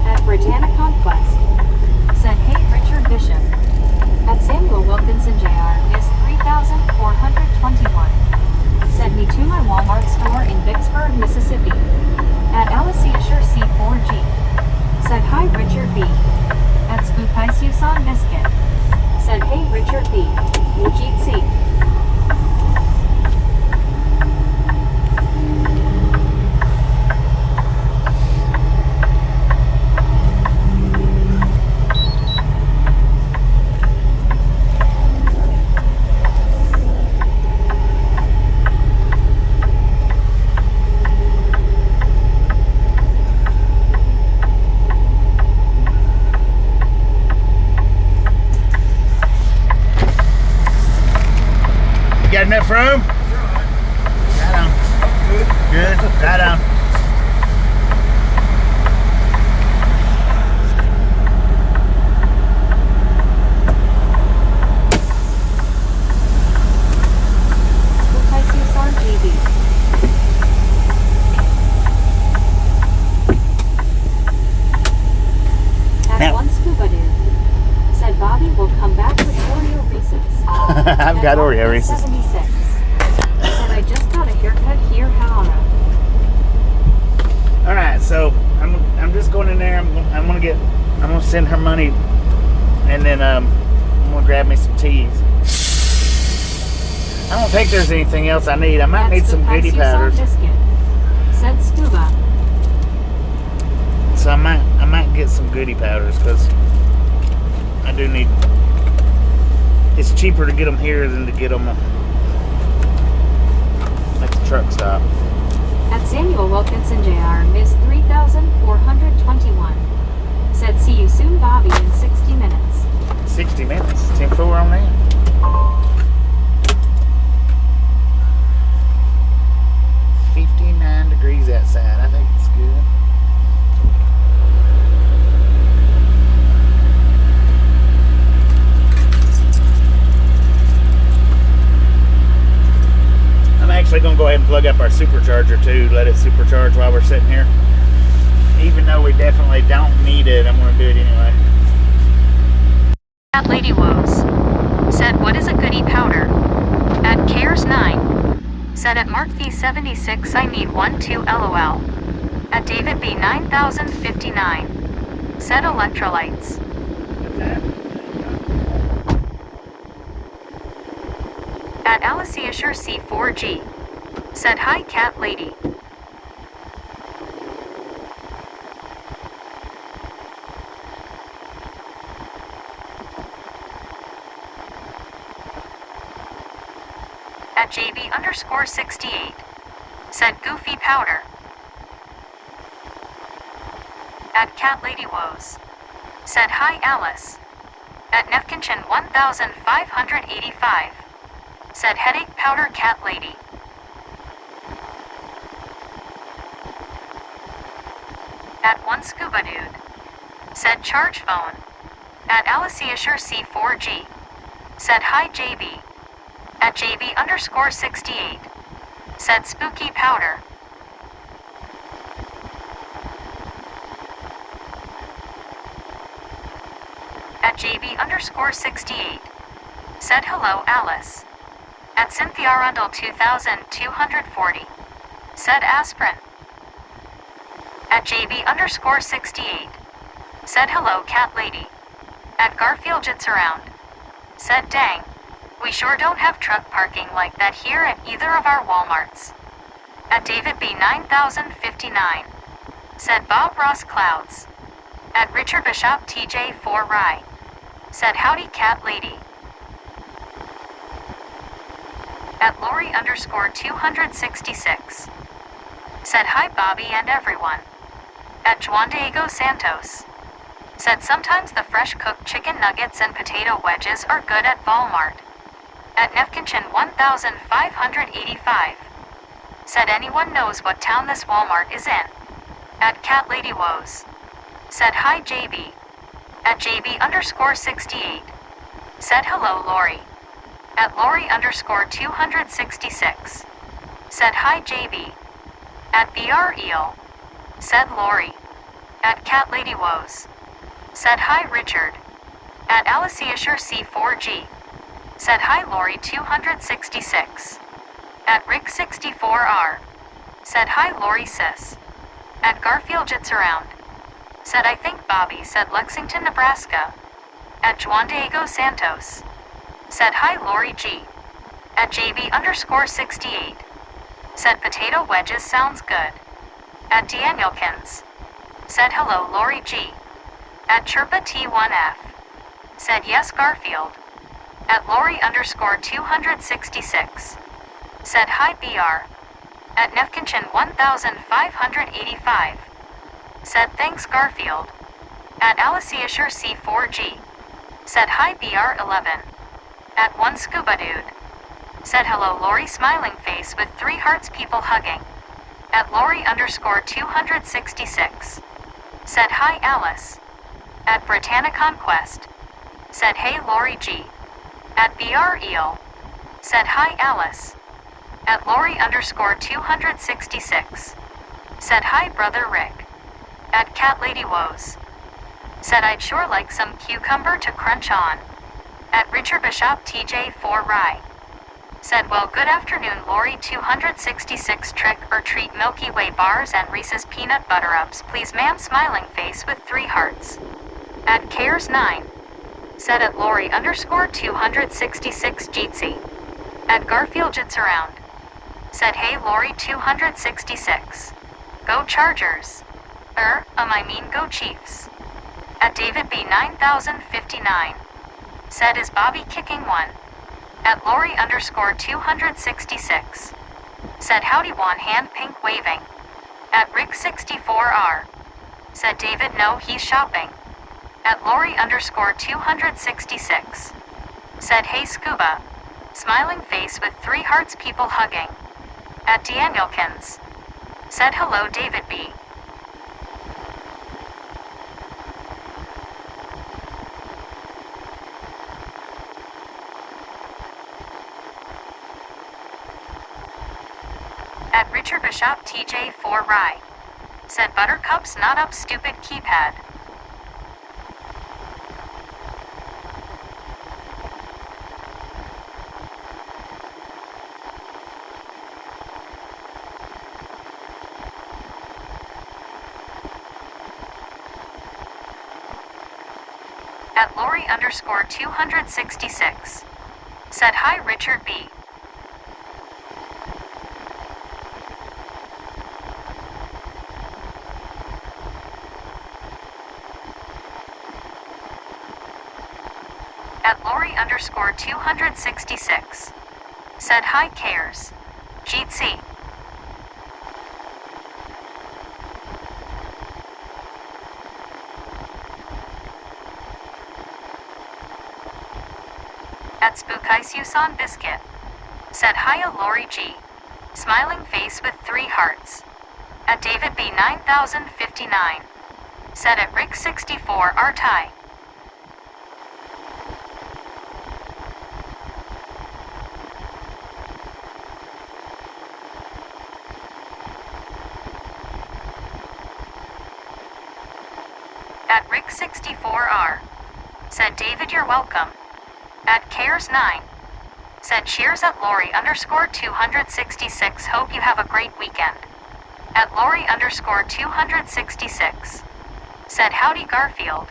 At Britannic Conquest. Said hey Richard Bishop. At Samuel Wilkinson Jr. is 3,421. Said me to my Walmart store in Vicksburg, Mississippi. At Alice Assure C4G. Said hi Richard B. At Spookeye Susan Biscuit. Said hey Richard B. Wujit C. Got enough room? Right on. Good. Right on. Spookeye Susan GB. At Now- one scuba dude. Said Bobby will come back with Oreo Reese's. I've got Oreo Reese's. 76. Said I just got a haircut here, Hannah. All right, so I'm just going in there. I'm gonna send her money. And then I'm gonna grab me some teas. I don't think there's anything else I need. I might need some goodie powders. Biscuit, said Scuba. So I might get some goodie powders because I do need. It's cheaper to get them here than to get them at the truck stop. At Samuel Wilkinson Jr. Miss 3421. Said see you soon, Bobby, in 60 minutes. 60 minutes. 10-4 on that. Degrees outside. I think it's good. I'm actually going to go ahead and plug up our supercharger too. Let it supercharge while we're sitting here. Even though we definitely don't need it, I'm going to do it anyway. At Lady Woes. Said what is a goodie powder? At Cares 9. Said at Mark V76 I need 1-2 LOL. At David B 9059. Said electrolytes. At Alicia Sure C4G. Said hi cat lady. At JB_68. Said goofy powder. At Cat Lady Woes. Said hi Alice. At Nefkinchin 1585. Said headache powder cat lady. At one scuba dude. Said charge phone. At Alicia Sure C4G. Said hi JB. At JB_68. Said spooky powder. At JB_68. Said hello Alice. At Cynthia Arundel 2240. Said aspirin. At JB_68. Said hello cat lady. At Garfield Jits Around. Said dang. We sure don't have truck parking like that here at either of our Walmarts. At David B 9059. Said Bob Ross Clouds. At Richard Bishop TJ4 Rye. Said howdy cat lady. At Lori_266. Said hi Bobby and everyone. At Juan Diego Santos. Said sometimes the fresh cooked chicken nuggets and potato wedges are good at Walmart. At Nefkinchin 1585. Said anyone knows what town this Walmart is in. At Cat Lady Woes. Said hi JB. At JB_68. Said hello Lori. At Lori_266. Said hi JB. At BR Eel. Said Lori. At Cat Lady Woes. Said hi Richard. At Alicia Sure C4G. Said hi Lori 266. At Rick 64R. Said hi Lori sis. At Garfield Jits Around. Said I think Bobby. Said Lexington, Nebraska. At Juan Diego Santos. Said hi Lori G. At JB_68. Said potato wedges sounds good. At Danielkins. Said hello Lori G. At Chirpa T1F. Said yes Garfield. At Lori_266. Said hi BR. At Nefkinchin 1585. Said thanks Garfield. At Alicia Sure C4G. Said hi BR11. At one scuba dude. Said hello Lori smiling face with 3 hearts people hugging. At Lori_266. Said hi Alice. At Britannia Conquest. Said hey Lori G. At BR Eel. Said hi Alice. At Lori_266. Said hi brother Rick. At Cat Lady Woes. Said I'd sure like some cucumber to crunch on. At Richard Bishop TJ4 Rye. Said well good afternoon Lori 266 trick or treat Milky Way bars and Reese's peanut butter ups please ma'am smiling face with 3 hearts. At Cares 9. said at Lori underscore 266 Jeetsy. At Garfield Jits Around, said hey Lori 266. Go Chargers. I mean go Chiefs. At David B 9059, said is Bobby kicking one. At Lori underscore 266, said howdy one hand pink waving. At Rick 64R, said David no he's shopping. At Lori underscore 266, said hey Scuba, smiling face with 3 hearts people hugging. At Danielkins, said hello David B. At Richard Bishop TJ4 Rye, said Buttercup's not up stupid keypad. At Lori underscore 266, said hi Richard B. At Lori underscore 266, said hi cares. Jeetsy. At Spookisius on Biscuit, said hiya Lori G, smiling face with 3 hearts. At David B 9059, said at Rick 64 Artai. At Rick 64R, said David you're welcome. At Cares 9, said cheers at Lori underscore 266 hope you have a great weekend. At Lori underscore 266, said howdy Garfield.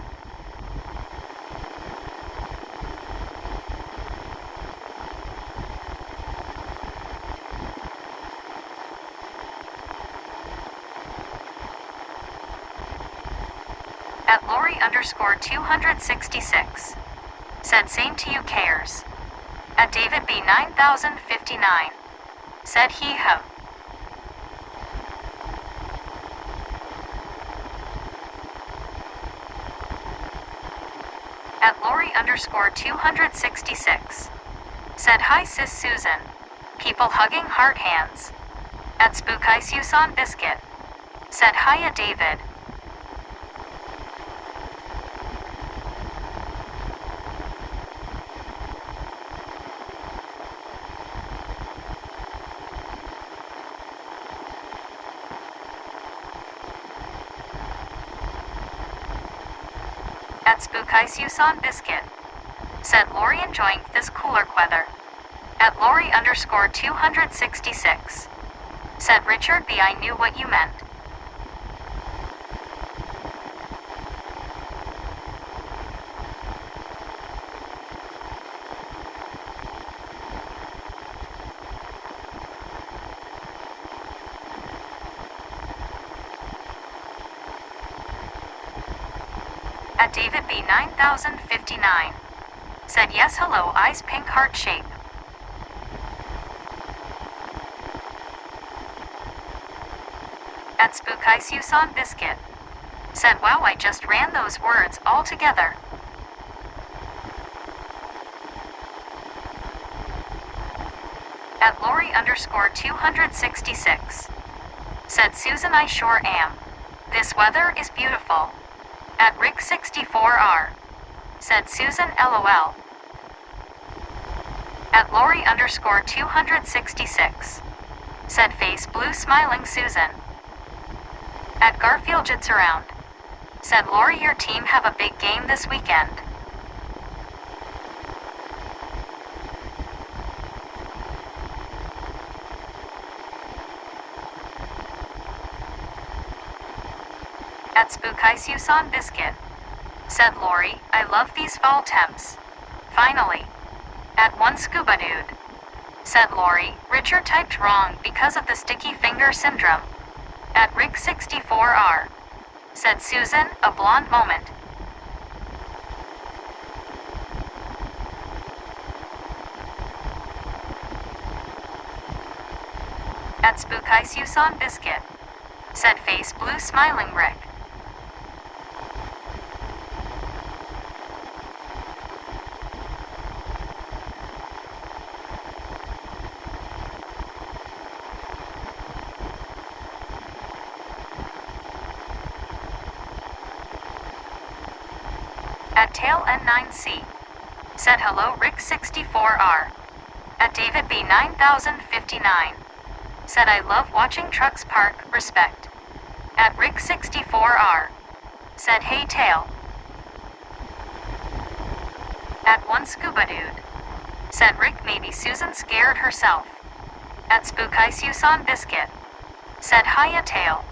At Lori underscore 266, said same to you cares. At David B 9059, said he ho. At Lori underscore 266, said hi sis Susan, people hugging heart hands. At Spookisius on Biscuit, said hiya David. At Spookisius on Biscuit, said Lori enjoying this cooler weather. At Lori underscore 266, said Richard B I knew what you meant. At David B 9059, said yes hello eyes pink heart shape. At Spookisius on Biscuit, said wow I just ran those words all together. At Lori underscore 266, said Susan I sure am. This weather is beautiful. At Rick 64R, said Susan LOL. At Lori underscore 266, said face blue smiling Susan. At Garfield Jits Around, said Lori your team have a big game this weekend. At Spookisius on Biscuit, said Lori. I love these fall temps. Finally. At one scuba dude, said Lori. Richard typed wrong because of the sticky finger syndrome. At Rick64R, said Susan, a blonde moment. At Spookisuson Biscuit, said Face Blue smiling Rick. At Tail N9C, said hello Rick64R. At David B 9059, said I love watching trucks park, respect. At Rick64R, said hey Tail. At one scuba dude, said Rick maybe Susan scared herself. At Spookisuson Biscuit, said hiya Tail.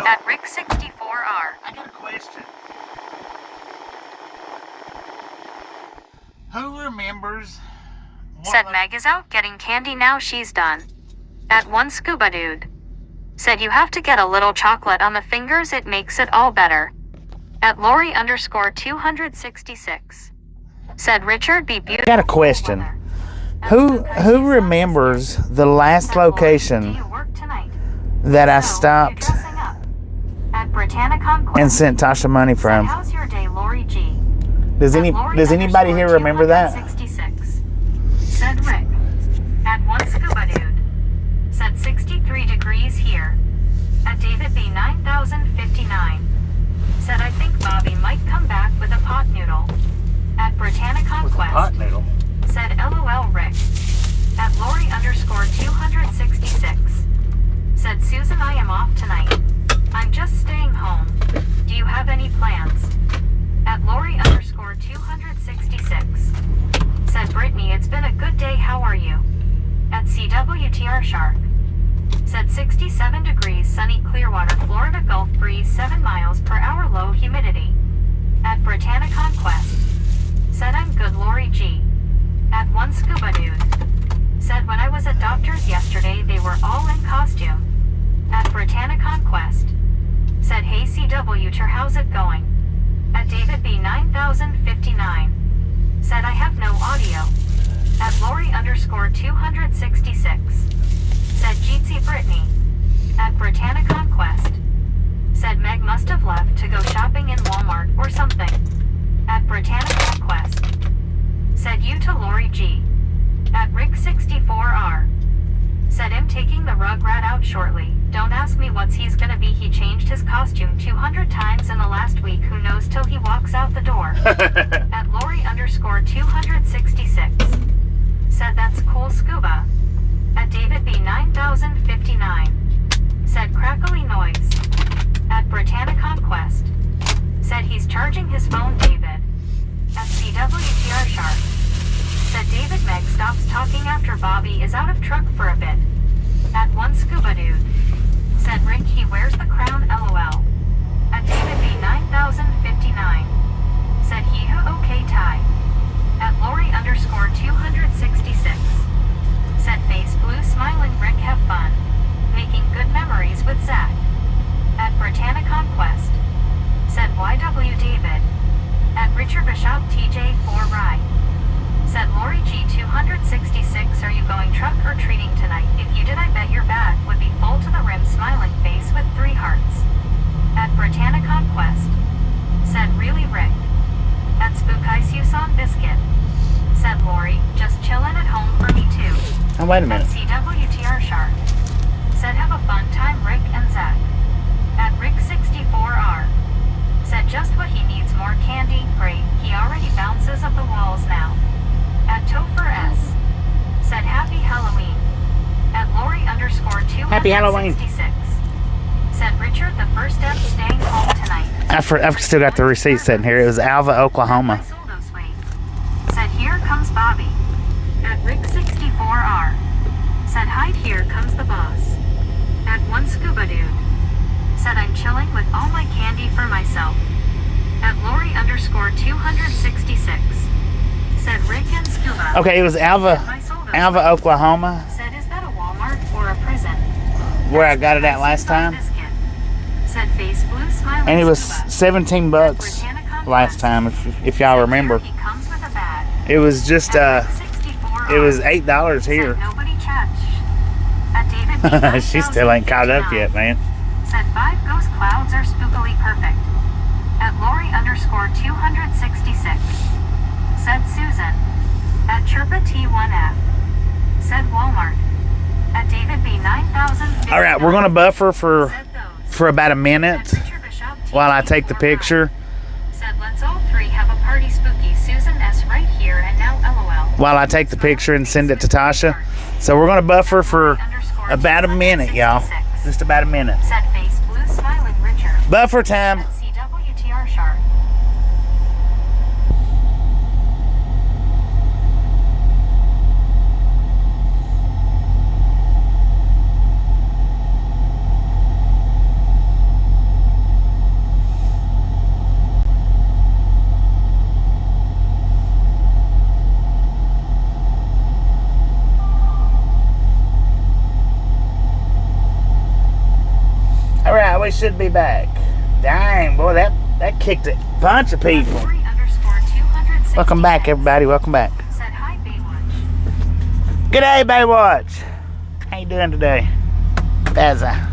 At Rick64R. I got a question. Who remembers? Said Meg is out getting candy now she's done. At one Scuba Dude. Said you have to get a little chocolate on the fingers, it makes it all better. At Lori _266. Said Richard be beautiful. I got a question. Who remembers the last location that I stopped and sent Tasha money from? How's your day, Lori G? Does anybody here remember that? 66. Said Rick. At one Scuba Dude. Said 63 degrees here. At David B 9059. Said I think Bobby might come back with a pot noodle. At Britannicon With a Quest. pot noodle. Said LOL Rick. At Lori _266. Said Susan I am off tonight. I'm just staying home. Do you have any plans? At Lori _266. Said Brittany it's been a good day, how are you? At CWTR Shark. Said 67 degrees sunny Clearwater, Florida Gulf breeze 7 miles per hour low humidity. At Britannicon Quest. Said I'm good, Lori G. At one Scuba Dude. Said when I was at doctor's yesterday they were all in costume. At Britannicon Quest. Said hey CWTR how's it going? At David B 9059. Said I have no audio. At Lori _266. Said Jeetsy Brittany. At Britannicon Quest. Said Meg must have left to go shopping in Walmart or something. At Britannicon Quest. Said you to Lori G. At Rick64R. Said I'm taking the Rugrat out shortly. Don't ask me what's he's gonna be. He changed his costume 200 times in the last week. Who knows till he walks out the door. At Lori _266. Said that's cool Scuba. At David B 9059. Said crackly noise. At Britannicon Quest. Said he's charging his phone David. At CWTR Shark. Said David Meg stops talking after Bobby is out of truck for a bit. At one Scuba Dude. Said Rick he wears the crown LOL. At David B 9059. Said he who okay tie. At Lori _266. Said face blue smiling Rick have fun. Making good memories with Zach. At Britannicon Quest. Said YW David. At Richard Bishop TJ4 Rye. Said Lori G266 are you going truck or treating tonight? If you did I bet your bag would be full to the rim smiling face with 3 hearts. At Britannicon Quest. Said really Rick. At Spookisius on Biscuit. Said Lori, just chillin' at home for me too. Oh, wait a minute. At CWTR Shark. Said have a fun time Rick and Zach. At Rick64R. Said just what he needs, more candy, great, he already bounces up the walls now. At Topher S. Said happy Halloween. At Lori _266. Happy Halloween. Said Richard the first step staying home tonight. I've still got the receipt sitting here. It was Alva, Oklahoma. Said here comes Bobby. At Rick64R. Said hide here comes the boss. At one Scuba Dude. Said I'm chilling with all my candy for myself. At Lori _266. Said Rick and Scuba. Okay, it was Alva, Oklahoma. Said is that a Walmart or a prison? Where I got it at last time. Said face blue smiling And it was Scuba. $17 last time, if y'all remember. He comes with a bag. It was just it was $8 here. Said nobody touch. At David B. She still ain't caught up yet, man. Said 5 ghost clouds are spookily perfect. At Lori _266. Said Susan. At Chirpa T1F. Said Walmart. At David B 9000. All right, we're gonna buffer for about a minute while I take the picture. Said let's all 3 have a party spooky. Susan S right here and now LOL. While I take the picture and send it to Tasha. So we're gonna buffer for about a minute, y'all. Just about a minute. Said face blue smiling Richard. Buffer time. At CWTR Shark. we should be back. Dang, boy, that kicked a bunch of people. Welcome back, everybody. Welcome back. Said hi, Baywatch. G'day, Baywatch. How you doing today? Baza.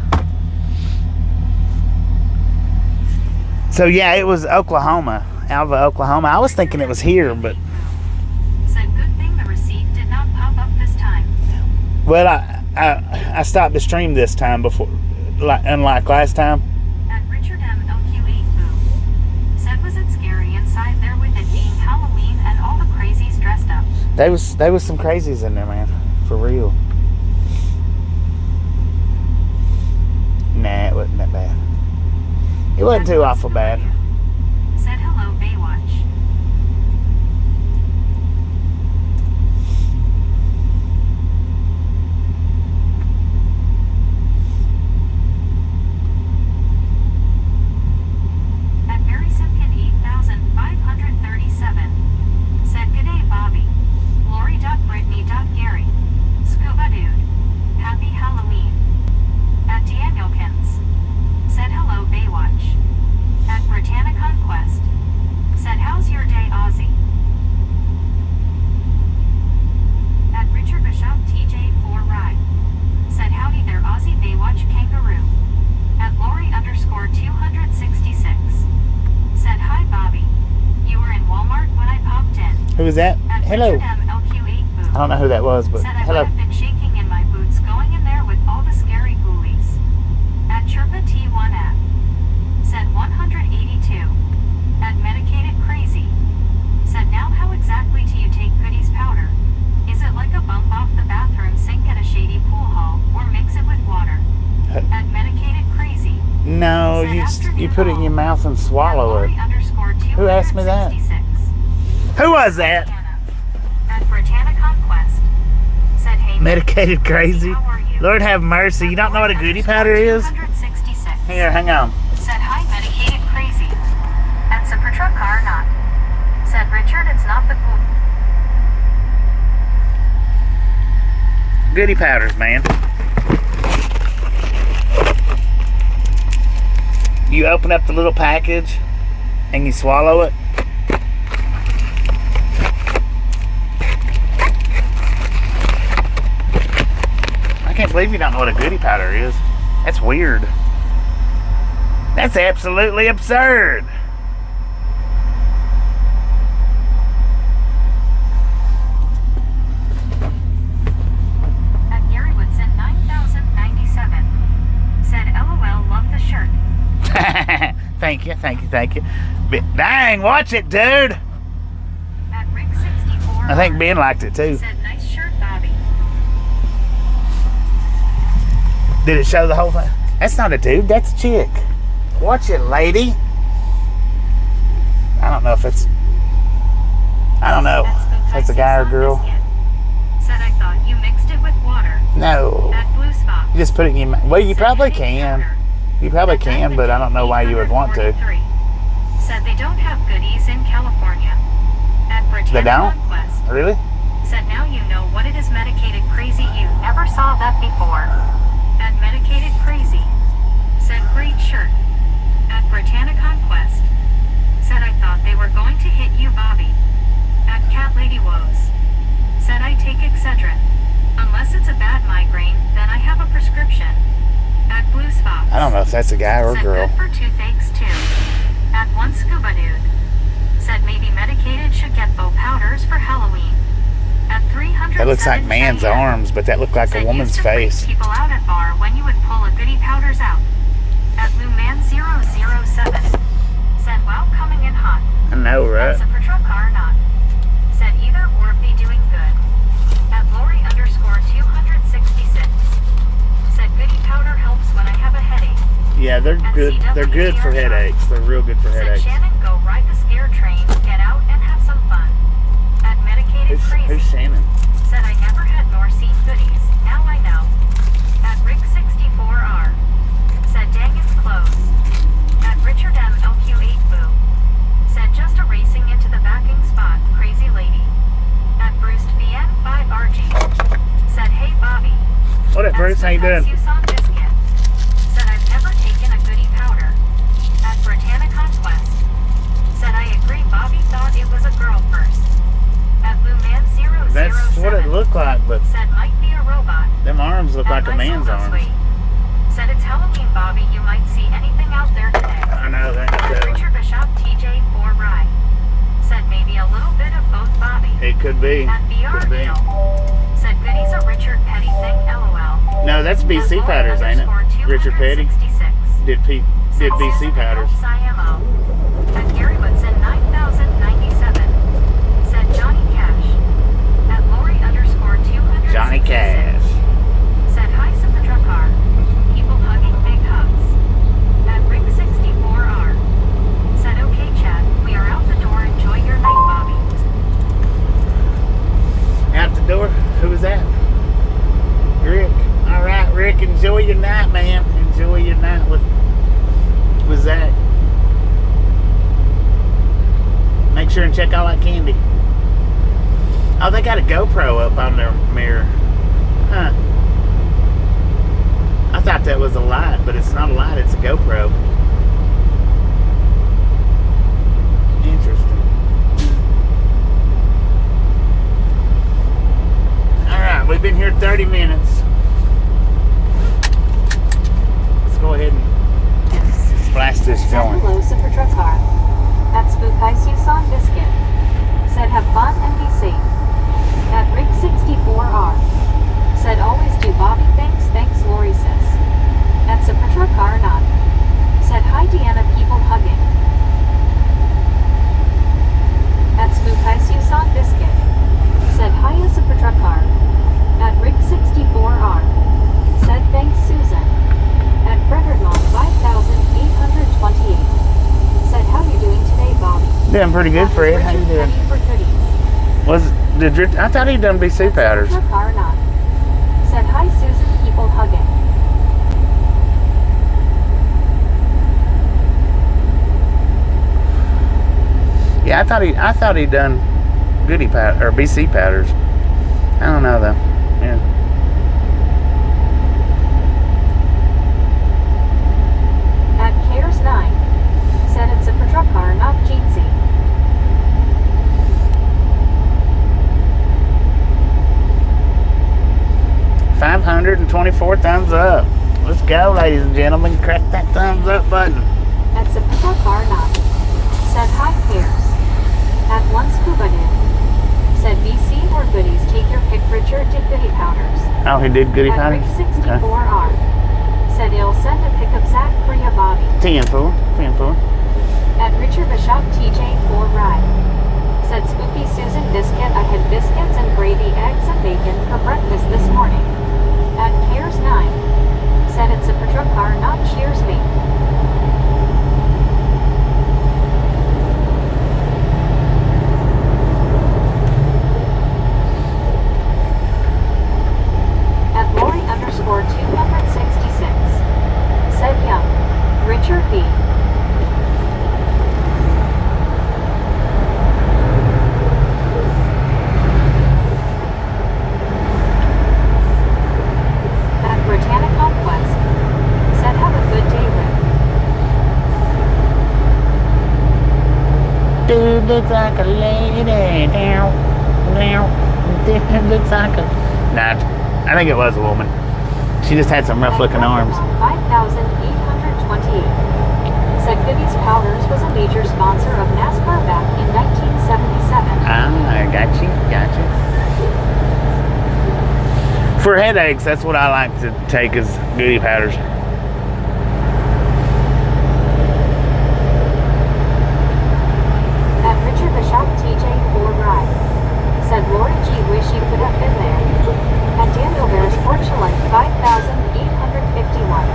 So yeah, it was Oklahoma, Alva, Oklahoma. I was thinking it was here, but Said good thing the receipt did not pop up this time. well, I stopped the stream this time before, unlike last time. At Richard M. LQ8 Boo. Said was it scary inside there with it being Halloween and all the crazies dressed up. There was some crazies in there, man, for real. Nah, it wasn't that bad. It wasn't too awful bad. Said hello, Baywatch. At Barry Simpkin 8537. Said g'day, Bobby. Lori.Brittany.Gary. Scuba Dude. Happy Halloween. At Danielkins. Said hello, Baywatch. At Britannia Conquest. Said how's your day, Aussie? At Richard Bishop TJ4 Ride. Said howdy there, Aussie Baywatch Kangaroo. At Lori_266. Said hi, Bobby. You were in Walmart when I popped in. Who was that? At Hello. Richard M. LQ8 Boo. I don't know who that was, but Said I hello. would have been shaking in my boots going in there with all the scary ghoulies. At Chirpa T1F. Said 182. At Medicated Crazy. Said now how exactly do you take goodies powder? Is it like a bump off the bathroom sink at a shady pool hall, or mix it with water? At Medicated Crazy. No, you put it in your mouth and swallow it. Who asked me that? Who was that? At Britannia Conquest. Said hey, Medicated Crazy. how are you? Lord have mercy. You don't know what a goodie powder is? 266. Here, hang on. Said hi, Medicated Crazy. At Supertruck Car Not. Said Richard, it's not the cool. Goodie powders, man. You open up the little package and you swallow it. I can't believe you don't know what a goodie powder is. That's weird. That's absolutely absurd. At Gary Woodson 9097. Said LOL, love the shirt. Thank you. But dang, watch it, dude. At Rick 64. I think Ben liked it too. Said nice shirt, Bobby. Did it show the whole thing? That's not a dude, that's a chick. Watch it, lady. I don't know if it's... I don't know if that's a guy or girl. Said I thought you mixed it with water. No. At Blue Spot. You just put it in your mouth. Well, you Said probably heavy can. powder. You probably can, but I don't know why you would want to. 843. Said they don't have goodies in California. At Britannia They don't? Conquest. Really? Said now you know what it is, Medicated Crazy. You never saw that before. At Medicated Crazy. Said great shirt. At Britannia Conquest. Said I thought they were going to hit you, Bobby. At Cat Lady Woes. Said I take Excedrin. Unless it's a bad migraine, then I have a prescription. At Blue Spots. I don't know if that's a guy or a Said girl. good for toothaches too. At One Scuba Dude. Said maybe Medicated should get faux powders for Halloween. At 300. That looks like man's arms, but that looked like a woman's face. People out at bar when you would pull a goodie powders out. At Luman007. Said wow, coming in hot. I know, right? That's a patrol car not. Said either or be doing good. At Lori_266. Said goodie powder helps when I have a headache. Yeah, they're good. They're good for headaches. They're real good for Said headaches. Shannon, go ride the scare train, get out and have some fun. At Medicated Crazy. Who's Shannon? Said I never had nor seen goodies, now I know. At Rick64R. Said dang it's close. At Richard M. LQ8 Boo. Said just a racing into the backing spot, crazy lady. At Bruce VN5RG. Said hey Bobby. What up, Bruce? How you doing? Said I've never taken a goodie That's what it looked like, but said might be a robot. them arms look like a At man's Isomo arms. Suite. Said it's Halloween, Bobby. You might see anything out there today. I know, they ain't At telling. Richard Bishop TJ 4 Rye. Said maybe a little bit of both, Bobby. It could be. At VR Could be. Neil. Said goodies a Richard Petty thing, LOL. No, that's BC At Powders, ain't it? Richard Petty 266. did Said BC Susan Powders. hopes I am O. At Gary Woodson 9097. Said Johnny Cash. At Lori _266. Johnny Cash. Said hi, Symmetra car. People hugging big hugs. At Rick 64R. Said okay, Chad. We are out the door. Enjoy your night, Bobby. Out the door? Who was that? Rick. All right, Rick. Enjoy your night, man. Enjoy your night with Zach. Make sure and check out that candy. Oh, they got a GoPro up on their mirror. Huh. I thought that was a light, but it's not a light, it's a GoPro. Interesting. Alright, we've been here 30 minutes. Let's go ahead and splash this Said joint. hello, Symmetra car. At Spookaisus on Biscuit. Said have fun and be safe. At Rick 64R. Said always do, Bobby. Thanks, Lori says. At Symmetra car not. Said hi, Deanna. People hugging. At Spookaisus on Biscuit. Said hi, Symmetra car. At Rick 64R. Said thanks, Susan. At Frederick Long 5828. Said how you doing today, Bobby? Doing pretty good, Fred. How you doing? I thought he'd done BC Powders. Said hi, Susan. People hugging. Yeah, I thought he'd done Goody Powder or BC Powders. I don't know though. Yeah. At Cares 9. Said it's a patrol car, not Jeetsy. $524 thumbs up. Let's go, ladies and gentlemen. Crack that thumbs up button. At Sepulchral car not. Said hi, Cares. At one scuba did. Said BC or goodies, take your pick. Richard did goody powders. Oh, he did Goody At Powders? Rick 64R. Said he'll send a pick of Zach for ya, Bobby. 10 4. At Richard Bishop TJ 4 Ride. Said Spooky Susan Biscuit, I had biscuits and gravy, eggs and bacon for breakfast this morning. At Cares 9. Said it's a patrol car, not cheers me. At Lori _266. Said young. Richard B. At Britannic Conquest. Said have a good day, Rick. Dude looks like a lady now. Dude looks like a... Nah, I think it was a woman. She just had some rough looking arms. 5,828. Said Goodies Powders was a major sponsor of NASCAR back in 1977. Ah, got you. For headaches, that's what I like to take is Goody Powders. At Richard Bishop TJ 4 Ride. Said Lori G. wish you could have been there. At Daniel Bears Porchlight 5,851.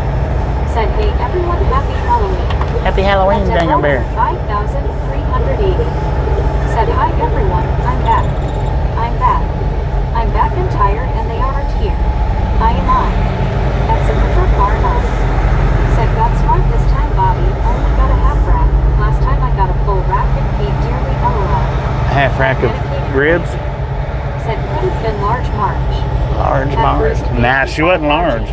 Said hey everyone, happy Halloween. Happy Halloween, At Daniel Bear. 5,380. Said hi everyone, I'm back. I'm back and tired and they aren't here. I am on. At Sepulchral car not. Said got smart this time, Bobby, only got a half rack. Last time I got a full rack and paid dearly, LOL. Half rack of ribs. Said could have been large Marge. Large Mars. Nah, she wasn't large.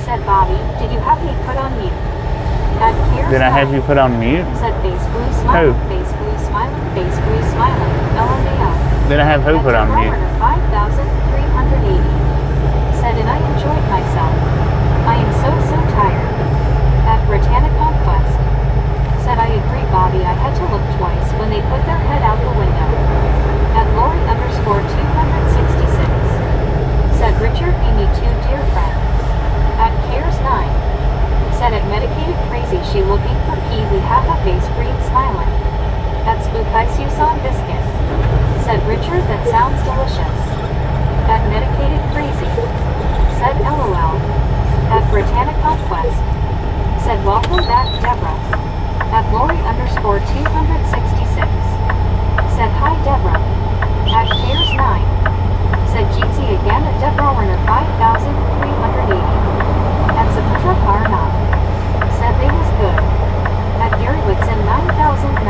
Said Bobby, did you have me put on mute? At Cares Did I have 9. you put on mute? Said face blue smiling, Who? face blue smiling, face blue smiling, LMAO. Did I have who put on mute? 5,000 Richard we meet two dear friends. At Cares 9. Said at Medicated Crazy she looking for pee we have a face green smiling. At Spook Ice you saw biscuit. Said Richard that sounds delicious. At Medicated Crazy. Said LOL. At Britannic Conquest. Said welcome back Deborah. At Lori_266. Said hi Deborah. At Cares 9. Said Jeezy again at Deborah Warner 5380. At Saputra Karna. Said they was good. At Gary Whitson 9097.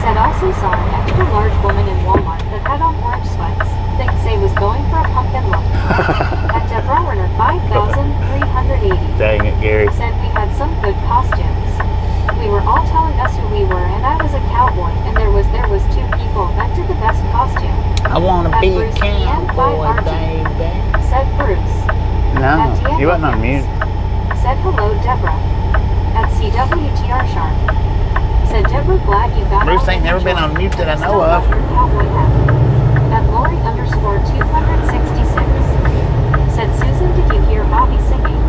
Said also saw an extra large woman in Walmart that had on orange sweats. Thinks they was going for a pumpkin look. At Deborah Warner 5380. Dang it, Gary. Said we had some good costumes. We were all telling us who we were, and I was a cowboy, and there was two people that did the best costume. I want to At be a Bruce Ian cowboy, 5RG. baby. Said Bruce. No, At Tian he wasn't on Williams. mute. Said hello, Deborah. At CWTR Sharp. Said Deborah, glad you got Bruce out ain't and never been enjoyed. on mute that I Still know got of. your cowboy hat. At Lori_266. Said Susan, did you hear Bobby singing?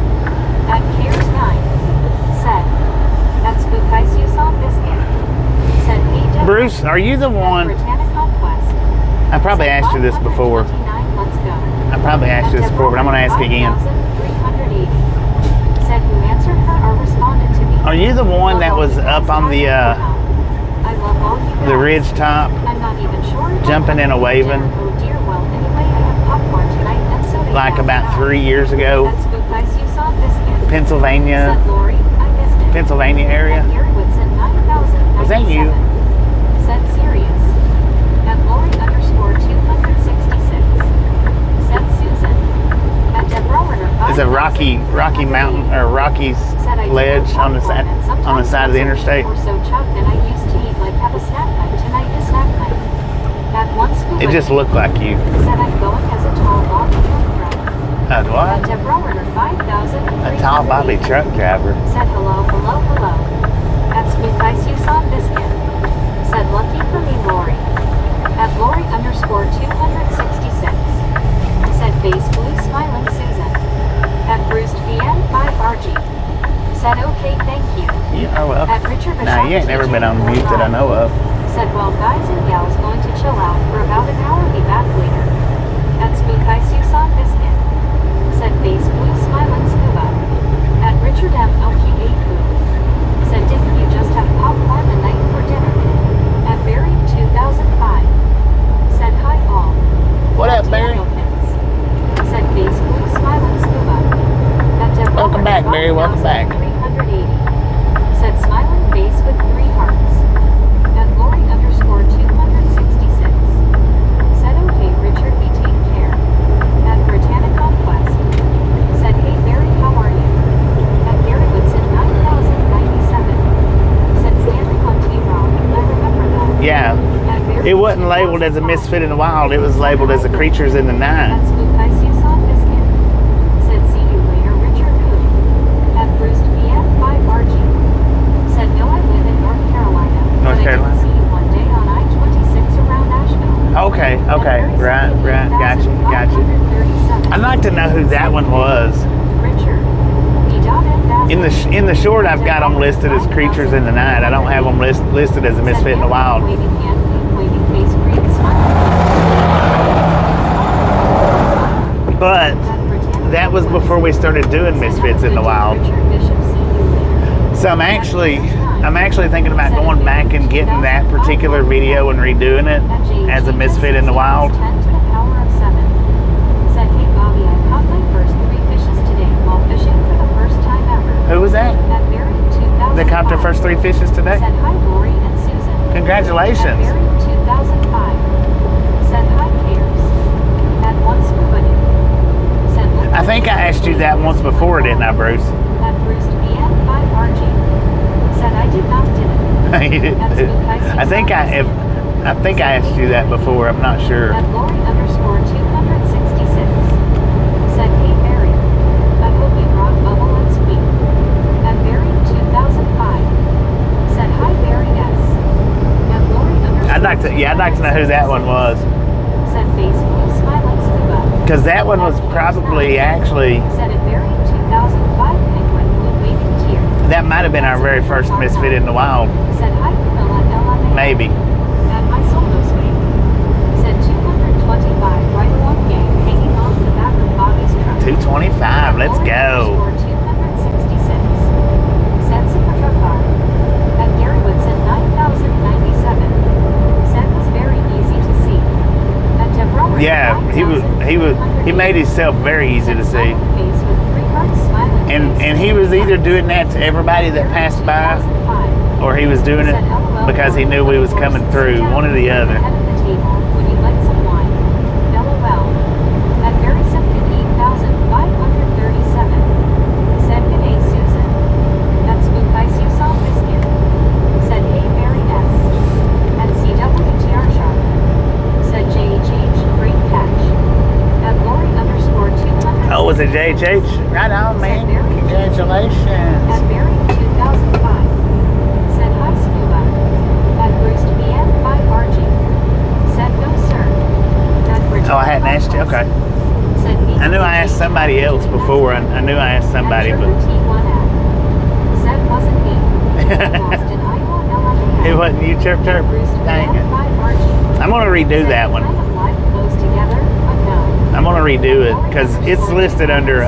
At Cares 9. Said. At Spook Ice you saw biscuit. Said hey Deborah. Bruce, are you the At one? Britannic Conquest. I probably Said asked you this before. 529, let's go. I probably asked you this before, but I'm going to ask again. 5380. Said who answered her or responded to me. Are you the one that was up on the I love all you guys. ridge top, I'm not even sure if jumping I'll and a waving? dinner. Oh dear, well anyway I have popcorn tonight and soda. like down about now. 3 years ago? At Spook Ice you saw biscuit. Pennsylvania, Said Lori, I missed it. Pennsylvania At area. Gary Whitson 9097. Was that you? Said serious. At Lori_266. Said Susan. At Deborah Warner There's a rocky mountain or rocky Said I ledge did on the popcorn, side and sometimes of the interstate. Or so chucked, and I used to eat like have a snack night. Tonight is snack night. At one school. It just looked like you. Said I'm going as a tall Bobby truck driver. A At what? Deborah Warner 5000. A tall Bobby truck driver. Said hello, hello, hello. At Spook Ice you saw biscuit. Said lucky for me, Lori. At Lori_266. Said face blue smiling Susan. At Bruce VN 5RG. Said okay, thank you. You are well. At Richard Nah, you ain't never been on mute that I know of. Said well guys and gals going to chill out for about an hour, be back later. At Spook Ice you saw biscuit. Said face blue smiling scuba. At Richard M. LQA Poo. Said didn't you just have popcorn the night for dinner? At Barry 2005. Said hi all. What At up, Barry? Danielkins. Said face blue smiling scuba. At Deborah Welcome back, Barry. Welcome back. 380. Said smiling face with 3 hearts. At Lori_266. Said okay, Richard, we take care. At Britannic Conquest. Said hey Barry, how are you? At Gary Woodson 9097. Said standing on T-Rock. I remember that. Yeah. At Barry It wasn't labeled as a misfit in the wild. It was labeled as a creatures in the At night. Spook Ice you saw biscuit. Said see you later, Richard Who. At Bruce VN 5RG. Said no, I live in North Carolina. North but Carolina. I did see you one day on I-26 around Asheville. Okay. Right. Gotcha. I'd like to know who that one was. Richard. In the short, I've got them listed as creatures in the night. I don't have them listed as a misfit in the wild. Waving hand, waving face, green smile. But that was before we started doing misfits in the wild. So I'm actually thinking about going back and getting that particular video and redoing it as a misfit in the wild. 10 to the power of 7. Said, hey Bobby, I caught my first 3 fishes today while fishing for the first time ever. Who was that? At Barry 2005. They caught their first 3 fishes today? Said hi Lori and Susan. Congratulations. At Barry 2005. Said hi Cares. At one scuba dude. Said look. I think I asked you that once before, didn't I, Bruce? At Bruce VN 5RG. Said I did not did it. You didn't. I think I asked you that before. I'm not sure. At Lori_266. Said hey Barry. I hope you brought bubble and squeak. At Barry 2005. Said hi Barry S. At Lori_. I'd like to know who that one was. Said face blue smiling scuba. Because that one was probably actually, Said a very 2005 penguin with waving tears. that might have been our very first Misfit in the Wild. Said hi Camilla LMA. Maybe. At my solo swing. Said 225 right along gang hanging off the back of Bobby's truck. 225, let's go. Or 266. Said super truck car. At Garywood said 9,097. Said was very easy to see. At Deborah. Yeah, he made himself very easy to see. And he was either doing that to everybody that passed by, or he was doing it because he knew we was coming through, one or the other. Oh, was it JHH? Right on, man. Congratulations. At Barry 2005. Said hi Scuba. At Bruce BM by RG. Said no sir. At Bridget. Oh, I hadn't asked you. Okay. Said me. I knew I asked somebody else before. I knew I asked somebody, At but T1F. Said wasn't me. Lost in Iowa LMA. it wasn't you, Chirp Chirp. Bruce Dang BM it. by RG. I'm going to redo that one. Kind of life close together, but no. I'm going to redo it because it's listed under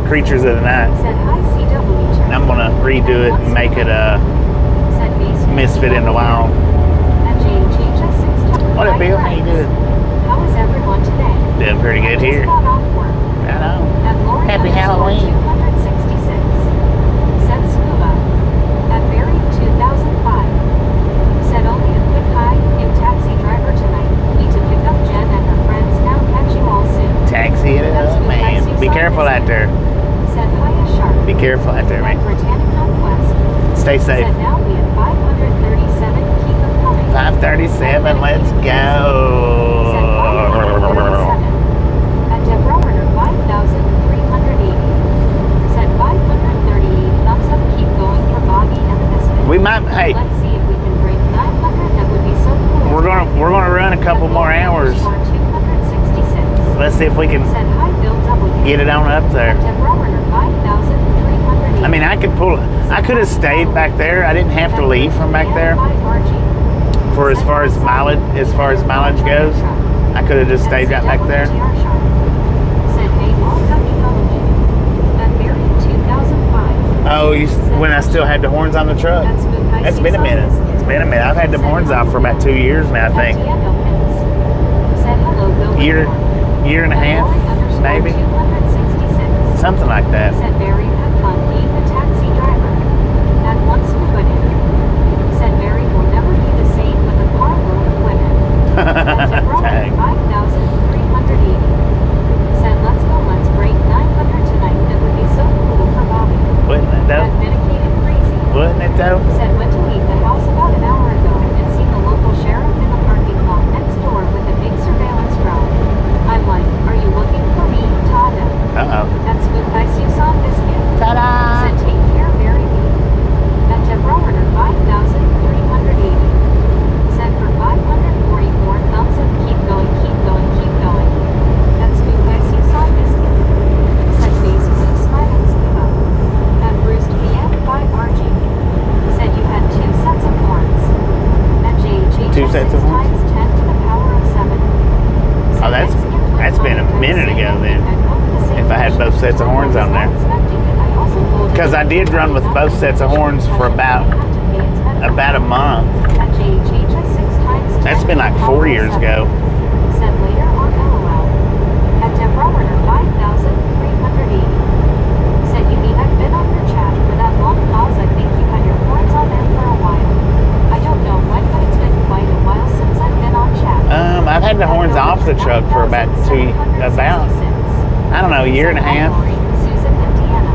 Creatures of the Night. Said hi CW. And I'm going to redo it and make it Said base Misfit in the Wild. At JG just 6 times. What up, Bill? How you doing? How is everyone today? Doing pretty good here. Just got off work. I know. At Lauren Happy Halloween. 266. Said Scuba. At Barry 2005. Said only a quick hi in taxi driver tonight. Need to pick up Jen and her friends now. Catch you all soon. Taxi it up, man. Be careful out there. Said hiya shark. Be careful out there, At man. Britannic Conquest. Stay safe. Said now we have 537. Keep them coming. 537, let's go. At Deborah Werner 5,380. Said 538. Thumbs up. Keep going for Bobby and the Misfit. We might, hey, Let's see if we can break 900. That would be so cool. we're gonna run a couple more hours. 266. Let's see if we can Said hi Bill W. get it on up there. At Deborah Werner 5,380. I mean, I could have stayed back there. I didn't have to leave from back there for as far as mileage goes. I could have just stayed right back there. Oh, when I still had the horns on the truck? That's been a minute. It's been a minute. I've had the horns off for about 2 years now, I think. Year and a half, maybe. Something like that. Said Barry had fun being the taxi driver. At once we went in. Said Barry will never be the same with a car load of women. Dang. 5,380. Said let's go, let's break 900 tonight. That would be so cool for Bobby. Wouldn't it At though? Medicated Crazy. Wouldn't it though? Said went to leave the house about an hour ago and seen the local sheriff in the parking lot next door with a big surveillance drone. I'm like, are you looking for me, Tada? Uh-oh. That's good guys you saw biscuit. Ta-da! Said take care, Barry B. At Deborah Werner 5,380. Said for 544 thumbs up, keep going, keep going, keep going. That's good guys you saw biscuit. Said face blue smiling scuba. At Bruce BM by RG. Said you had 2 sets of horns. At JG 2 sets of horns? times 10 to the power of 7. Oh, that's been a minute ago then. If I had both sets of horns on there. Because I did run with both sets of horns for about a month. That's been like 4 years ago. Said later on LOL. At Deborah Werner 5,380. Said you mean I've been on your chat for that long pause. I think you had your horns on there for a while. I don't know when, but it's been quite a while since I've been on chat. I've had the horns off the truck for about I don't know, a year and a half,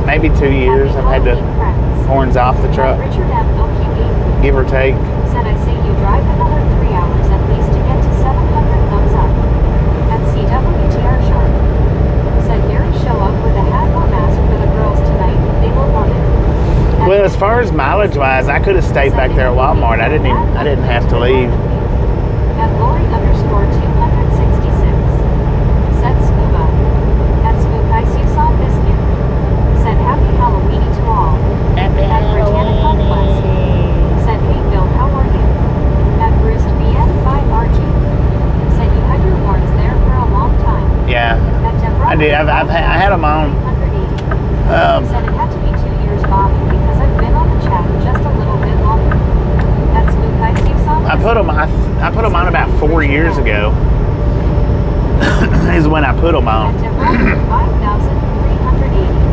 maybe 2 years. I've had the horns off the truck, give or take. Said I say you drive another 3 hours at least to get to 700 thumbs up. At CWTR Sharp. Said Gary show up with a hat or mask for the girls tonight. They will love it. Well, as far as mileage wise, I could have stayed back there at Walmart. I didn't have to leave. At Lori _266. Said Scuba. I had them on. Said it had to be 2 years, Bobby, because I've been on the chat just a little bit longer. That's Spook Ice you saw? I put them on about 4 years ago. Is when I put them on.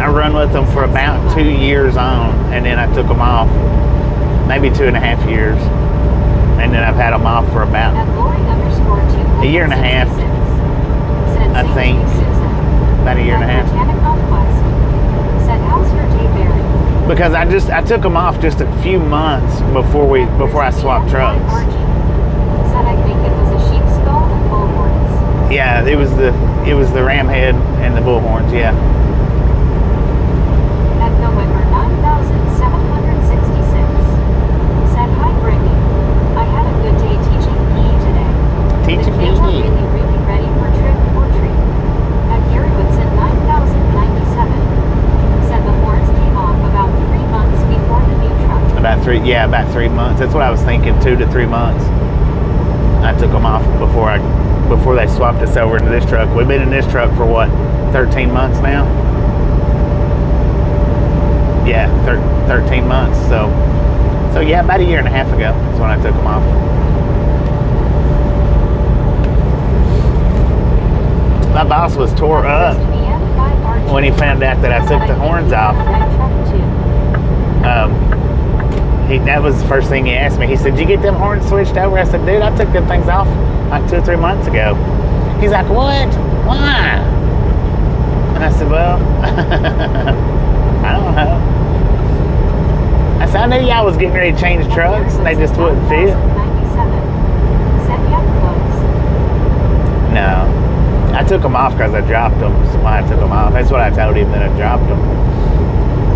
I run with them for about 2 years on, and then I took them off. Maybe 2.5 years. And then I've had them off for about a year and a half. I think. About a year and a half. Because I took them off just a few months before I swapped trucks. Said I think it was a sheep skull and bull horns. Yeah, it was the ram head and the bull horns, yeah. At November 9766. Said hi Brittany. I had a good day teaching PE today. Teaching the kids PE. are really ready for trip or treat. At Gary Woodson 9097. Said the horns came off about 3 months before the new truck. About 3 months. That's what I was thinking, 2 to 3 months. I took them off before they swapped us over into this truck. We've been in this truck for what, 13 months now? Yeah, 13 months. So yeah, about a year and a half ago is when I took them off. My boss was tore up when he found out that I took the horns off. That was the first thing he asked me. He said, "Did you get them horns switched over?" I said, "Dude, I took them things off like 2 or 3 months ago." He's like, "What? Why?" And I said, "Well, I don't know." I said, "I knew y'all was getting ready to change trucks and they just wouldn't fit." No. I took them off because I dropped them. That's why I took them off. That's what I told him, that I dropped them.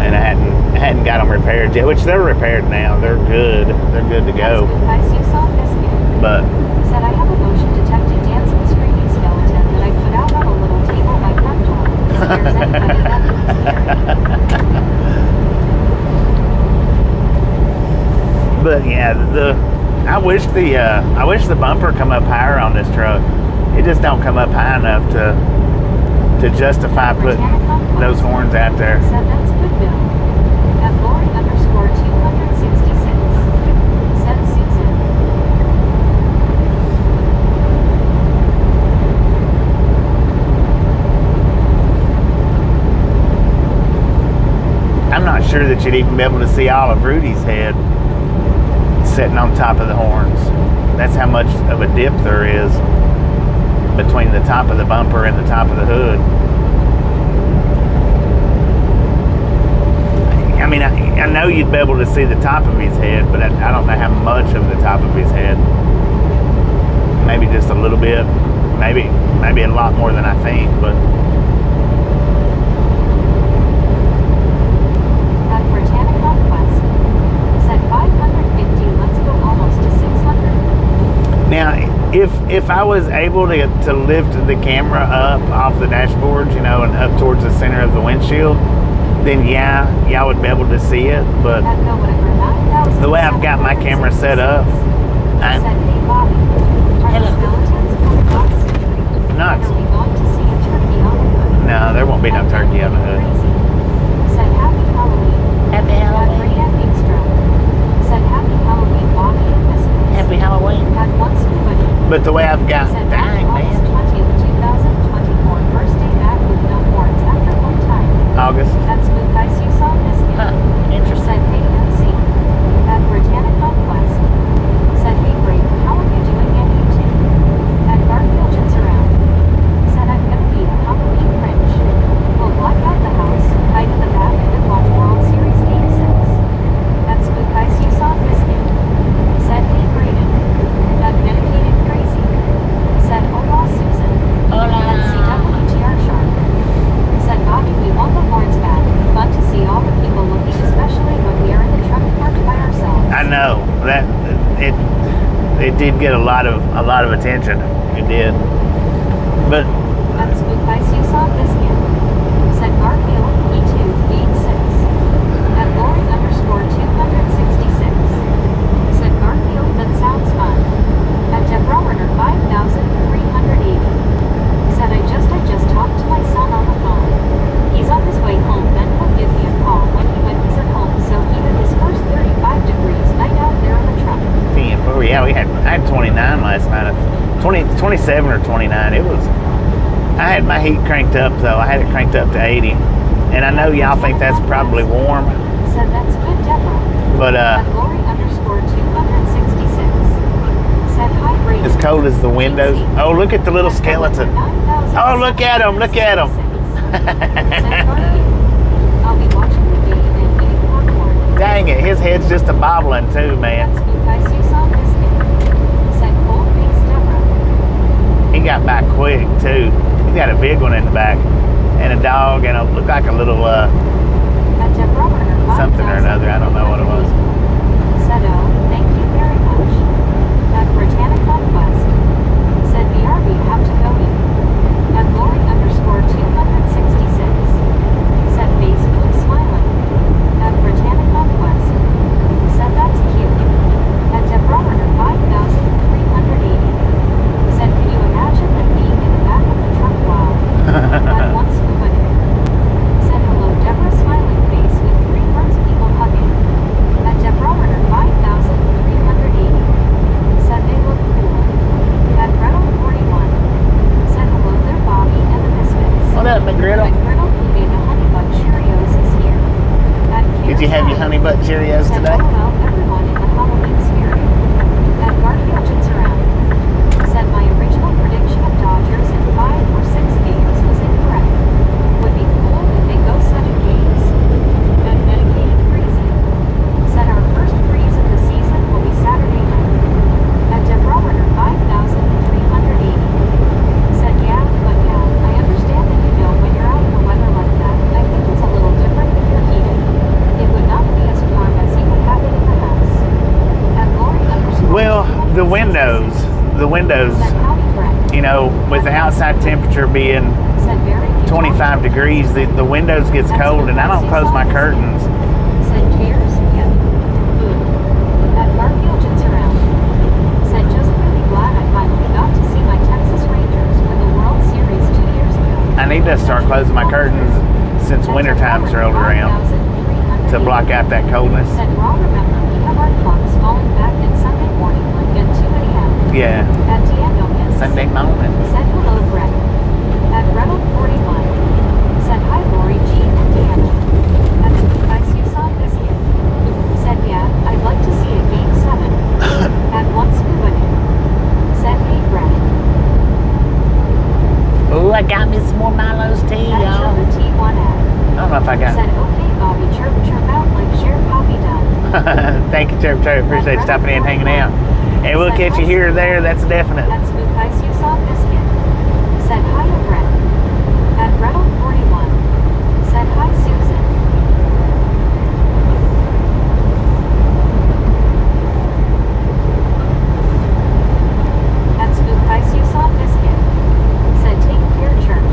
And I hadn't got them repaired yet, which they're repaired now. They're good. They're good to go. But said I have a motion detected dancing screaming skeleton that I put out on a little table by front door. If there's anybody that needs hearing. But yeah, I wish the bumper come up higher on this truck. It just don't come up high enough to justify putting those horns out there. Said that's good, Bill. At Lori _ 266. Said Susan. I'm not sure that you'd even be able to see all of Rudy's head sitting on top of the horns. That's how much of a dip there is between the top of the bumper and the top of the hood. I mean, I know you'd be able to see the top of his head, but I don't know how much of the top of his head. Maybe just a little bit. Maybe a lot more than I think, but At Britannic Conquest. Said 550. Let's go almost to 600. now if I was able to lift the camera up off the dashboard, and up towards the center of the windshield, then yeah, y'all would be able to see it. But At November 9000. the way I've got my camera set up, Said, hey Bobby, are the skeletons coming off Street? Not- Are we going to see a turkey on the hood? no, there won't be no turkey on the hood. Crazy. Said happy Halloween. Happy At Halloween. Brianne Beekstrom. Said happy Halloween, Bobby and Biscuits. Happy Halloween. At once Buddy. But the way I've got, Said dang August man, 20th, 2024. First day back with no horns after one time. August. That's Spook Ice you saw Biscuit. Huh, interesting. Said hey MC. At Britannic Conquest. Said hey Brayden, how are you doing at YouTube? At Garfield Jits around. Said I'm gonna be a Halloween Grinch. We'll black out the house, hide in the back, and watch World Series Game 6. That's Spook Ice you saw Biscuit. Said hey Brayden. At Medicated Crazy. Said hola Susan. Hola. At CWTR Shark. Said Bobby, we want the horns back. Fun to see all the people looking, especially when we are in the truck parked by ourselves. I know that it did get a lot of attention. It did, but That's Spook Ice you saw Biscuit. Said Garfield, E2, Beat 6. At Lori _ 266. Said Garfield, that sounds fun. At Deborah 5380. Said I just talked to my son on the phone. 29. It was. I had my heat cranked up though. I had it cranked up to 80, and I know y'all think that's probably warm, Said that's good, Deborah. but Glory underscore 266. Said hi, Brady. as cold as the windows. Oh, look at the little skeleton. Oh, look at him! Look at him! I'll be watching the game and eating popcorn. Dang it, his head's just a bobbling too, man. That's because you saw biscuit. Said cold face Deborah. He got back quick too. He got a big one in the back, and a dog, and looked like a little At Deborah Werner, something or another. I don't know what it was. Said oh, thank you very much. At Britannic Conquest. Said BRB have to go in. At Glory underscore 266. Said basically smiling. At Britannic Conquest. Said that's cute. At Deborah Werner 5380. Said can you imagine them being in the back of the truck while at once scuba diving? Said hello Deborah smiling face with 3 months people hugging. At Deborah Werner 5380. Said they look cool. At Gretel 41. Said hello there Bobby and the Misfits. What up, McGriddle? McGriddle who made the honey bun Cheerios is here. At Did you have your honey butt Cheerios Said today? LOL everyone in the Halloween spirit. At Garfield Jits around. Said my original prediction of Dodgers in 5 or 6 games was incorrect. Would be cool if they go 7 games. At Dedicated Crazy. Said our first freeze of the season will be Saturday night. At Deborah Werner 5380. Said yeah, but yeah, I understand that you know when you're out in the weather like that, I think it's a little different if you're heated. It would not be as warm as you would have it in the house. At Glory underscore Well, the windows, Said howdy Brett. you know, with the outside temperature being Said very good 25 degrees, the windows gets cold, and I don't close my curtains. Said cheers, yeah. At Garfield Jits around. Said just really glad I finally got to see my Texas Rangers win the World Series 2 years ago. I need to start closing my curtains since winter time's rolled around to block out that coldness. Said Raw remember we have our clocks falling back in Sunday morning like at 2 a.m. Yeah, At D'Andokins. Sunday morning. Said hello Brett. At Gretel 41. Said hi Lori G and Deanna. That's because you saw biscuit. Said yeah, I'd like to see a game 7. At once scuba dip. Said hey Brett. Oh, I got me some more Milo's tea, At y'all. Chirpa T1 ad. I don't know if I got. Said okay Bobby chirp chirp out like Sheriff Poppy done. Thank you, Chirp Chirp. Appreciate you stopping in and hanging out. And we'll catch you here or there. That's definite. That's because you saw biscuit. Said hi to Brett. At Gretel 41. Said hi Susan. That's because you saw biscuit. Said take care church.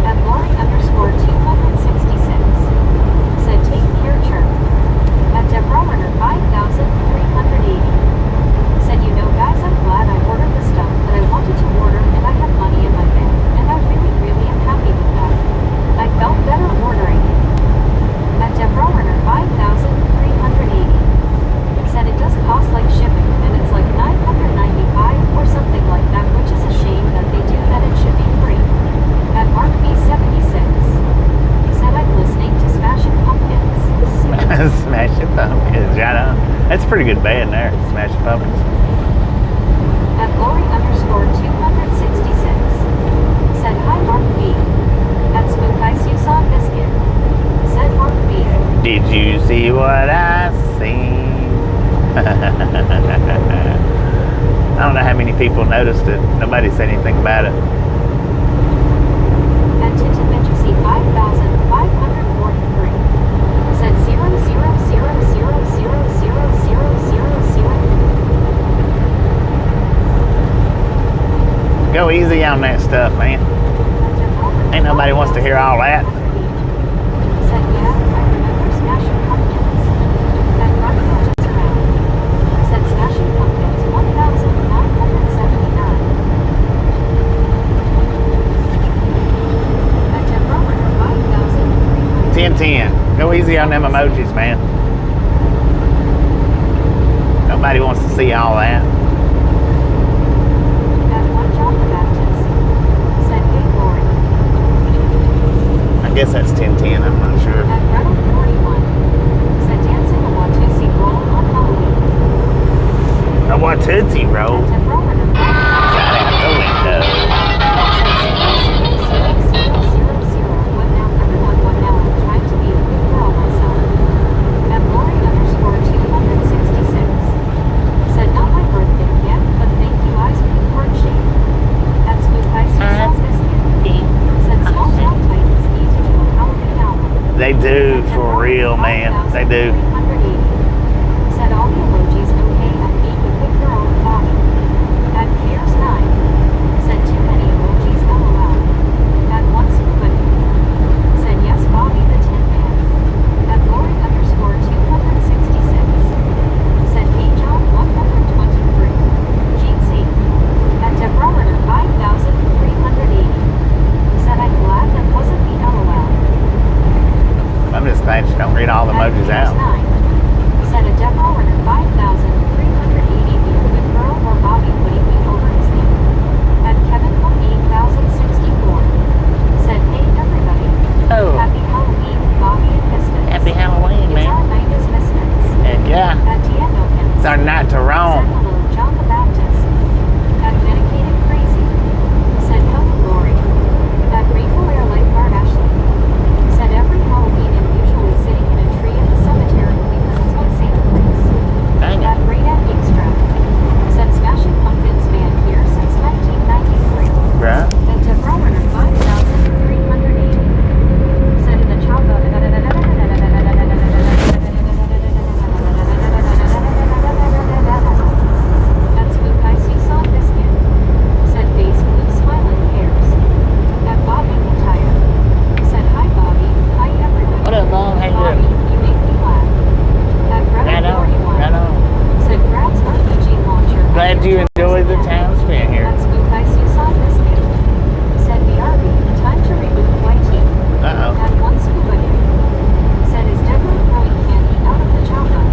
At Lori underscore 266. Said take care church. At Deborah Werner 5380. Said you know guys I'm glad I ordered the stuff that I wanted to order and I have money in my bank and I really am happy with that. I felt better ordering it. At Deborah Werner 5380. Said it does cost like shipping and it's like $995 or something like that, which is a shame that they do that. It should be free. At Mark B76. Said I'm listening to Smashing Pumpkins. Smashing Pumpkins, right on. That's a pretty good band there, Smashing Pumpkins. At Glory underscore 266. Said hi Mark B. At Spook Ice you saw biscuit. Said Mark B. Did you see what I seen? I don't know how many people noticed it. Nobody said anything about it. At Tintin Majesty 5543. Said 00000000000. Go easy on that stuff, man. Ain't nobody wants to hear all that. Said yeah, I remember Smashing Pumpkins. At Garfield Jits around. Said Smashing Pumpkins 1979. At Deborah Werner 5300. 10-10. Go easy on them emojis, man. Nobody wants to see all that. At One John the Baptist. guess that's 1010. I'm not sure. At Reynolds 41, said dancing a Watusi roll on Halloween. A Watusi roll. At Rowan and Out the window. What now? Everyone, what now? I'm trying to be a good girl myself. At Lori _ 266. Said not my birthday yet, but thank you ice cream heart shape. At Spook Ice Cream Biscuit. Said small town titans need to do a Halloween album. They do, for real, man. They do. 380. Said all the emojis okay and being a good girl, Bobby. At Piers 9. Said too many emojis LOL. At one scuba. Said yes, Bobby the Tin Man. At Lori _ 266. Said hey John 123. Gene C. At Deborah 5380. Said I'm glad that wasn't the LOL. I'm just glad you don't read all the emojis out. Said a Deborah 5380 be a good girl or Bobby putting me over his knee. At Kevin 8064. Said hey everybody. Oh, Happy Halloween, Bobby and Misfits. happy Halloween, It's our man. night as Misfits. Heck yeah. At Diego It's our night to Said roam. hello, John the Baptist. At Dedicated Crazy. Said hello, Lori. At Rainbow Air Lifeguard Ashley. Said every Halloween I'm usually sitting in a tree at the cemetery because it's my safe place. Dang At it. Great At Geekstrap. Said Smashing Pumpkins band here since 1993. Right? At Deborah 5380. Said in the chopper. At Spook I see Saw Biscuit. Said Base Blue Smiling Hairs. At Bobby Tire. Said hi Bobby, hi everybody. What up, Bob? How you Bobby, doing? you make me laugh. At Greta Right on. 41. Right on. Said grabs RPG launcher. Glad you enjoyed the time spent here. At Spook I see Saw Biscuit. Said BRB, time to reboot YT. Uh-oh. At one scuba day. Said is Deborah throwing candy out of the chopper?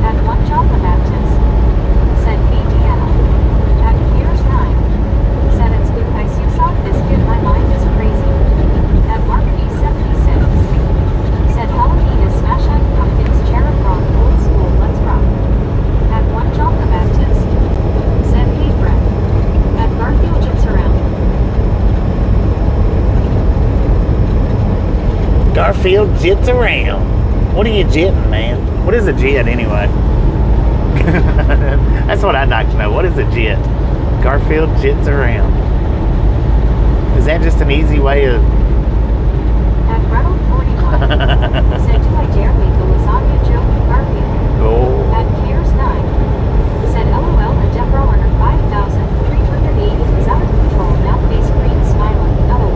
At one Joppa Baptist. Said hey Deanna. At Piers 9. Said at Spook I see Saw Biscuit, my mind is crazy. At Mark B76. Said Halloween is Smashing Pumpkins Cherub Rock old school, let's rock. At one Joppa Baptist. Said hey Brett. At Garfield jits around. Garfield jits around. What are you jitting, man? What is a jit, anyway? That's what I'd like to know. What is a jit? Garfield jits around. Is that just an easy way of... At Reynolds 41. Said do I dare make a lasagna joke with Garfield? Oh, At Piers 9. Said LOL and Deborah 5380 is out of control now face green smiling LOL.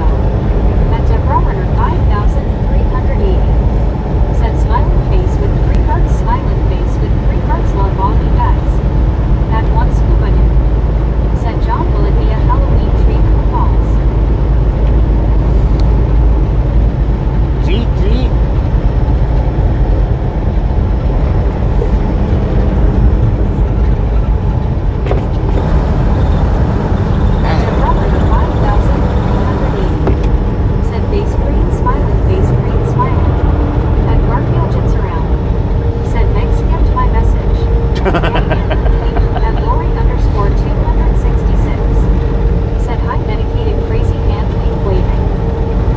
At Deborah 5380. Said smiling face with 3 hearts smiling face with 3 hearts love all you guys. At one scuba dude. Said John will it be a Halloween tree for falls? jeet, jeet. Said face green smiling. At Garfield jits around. Said Meg skipped my message. At Lori _ 266. Said hi dedicated crazy hand leaf waving.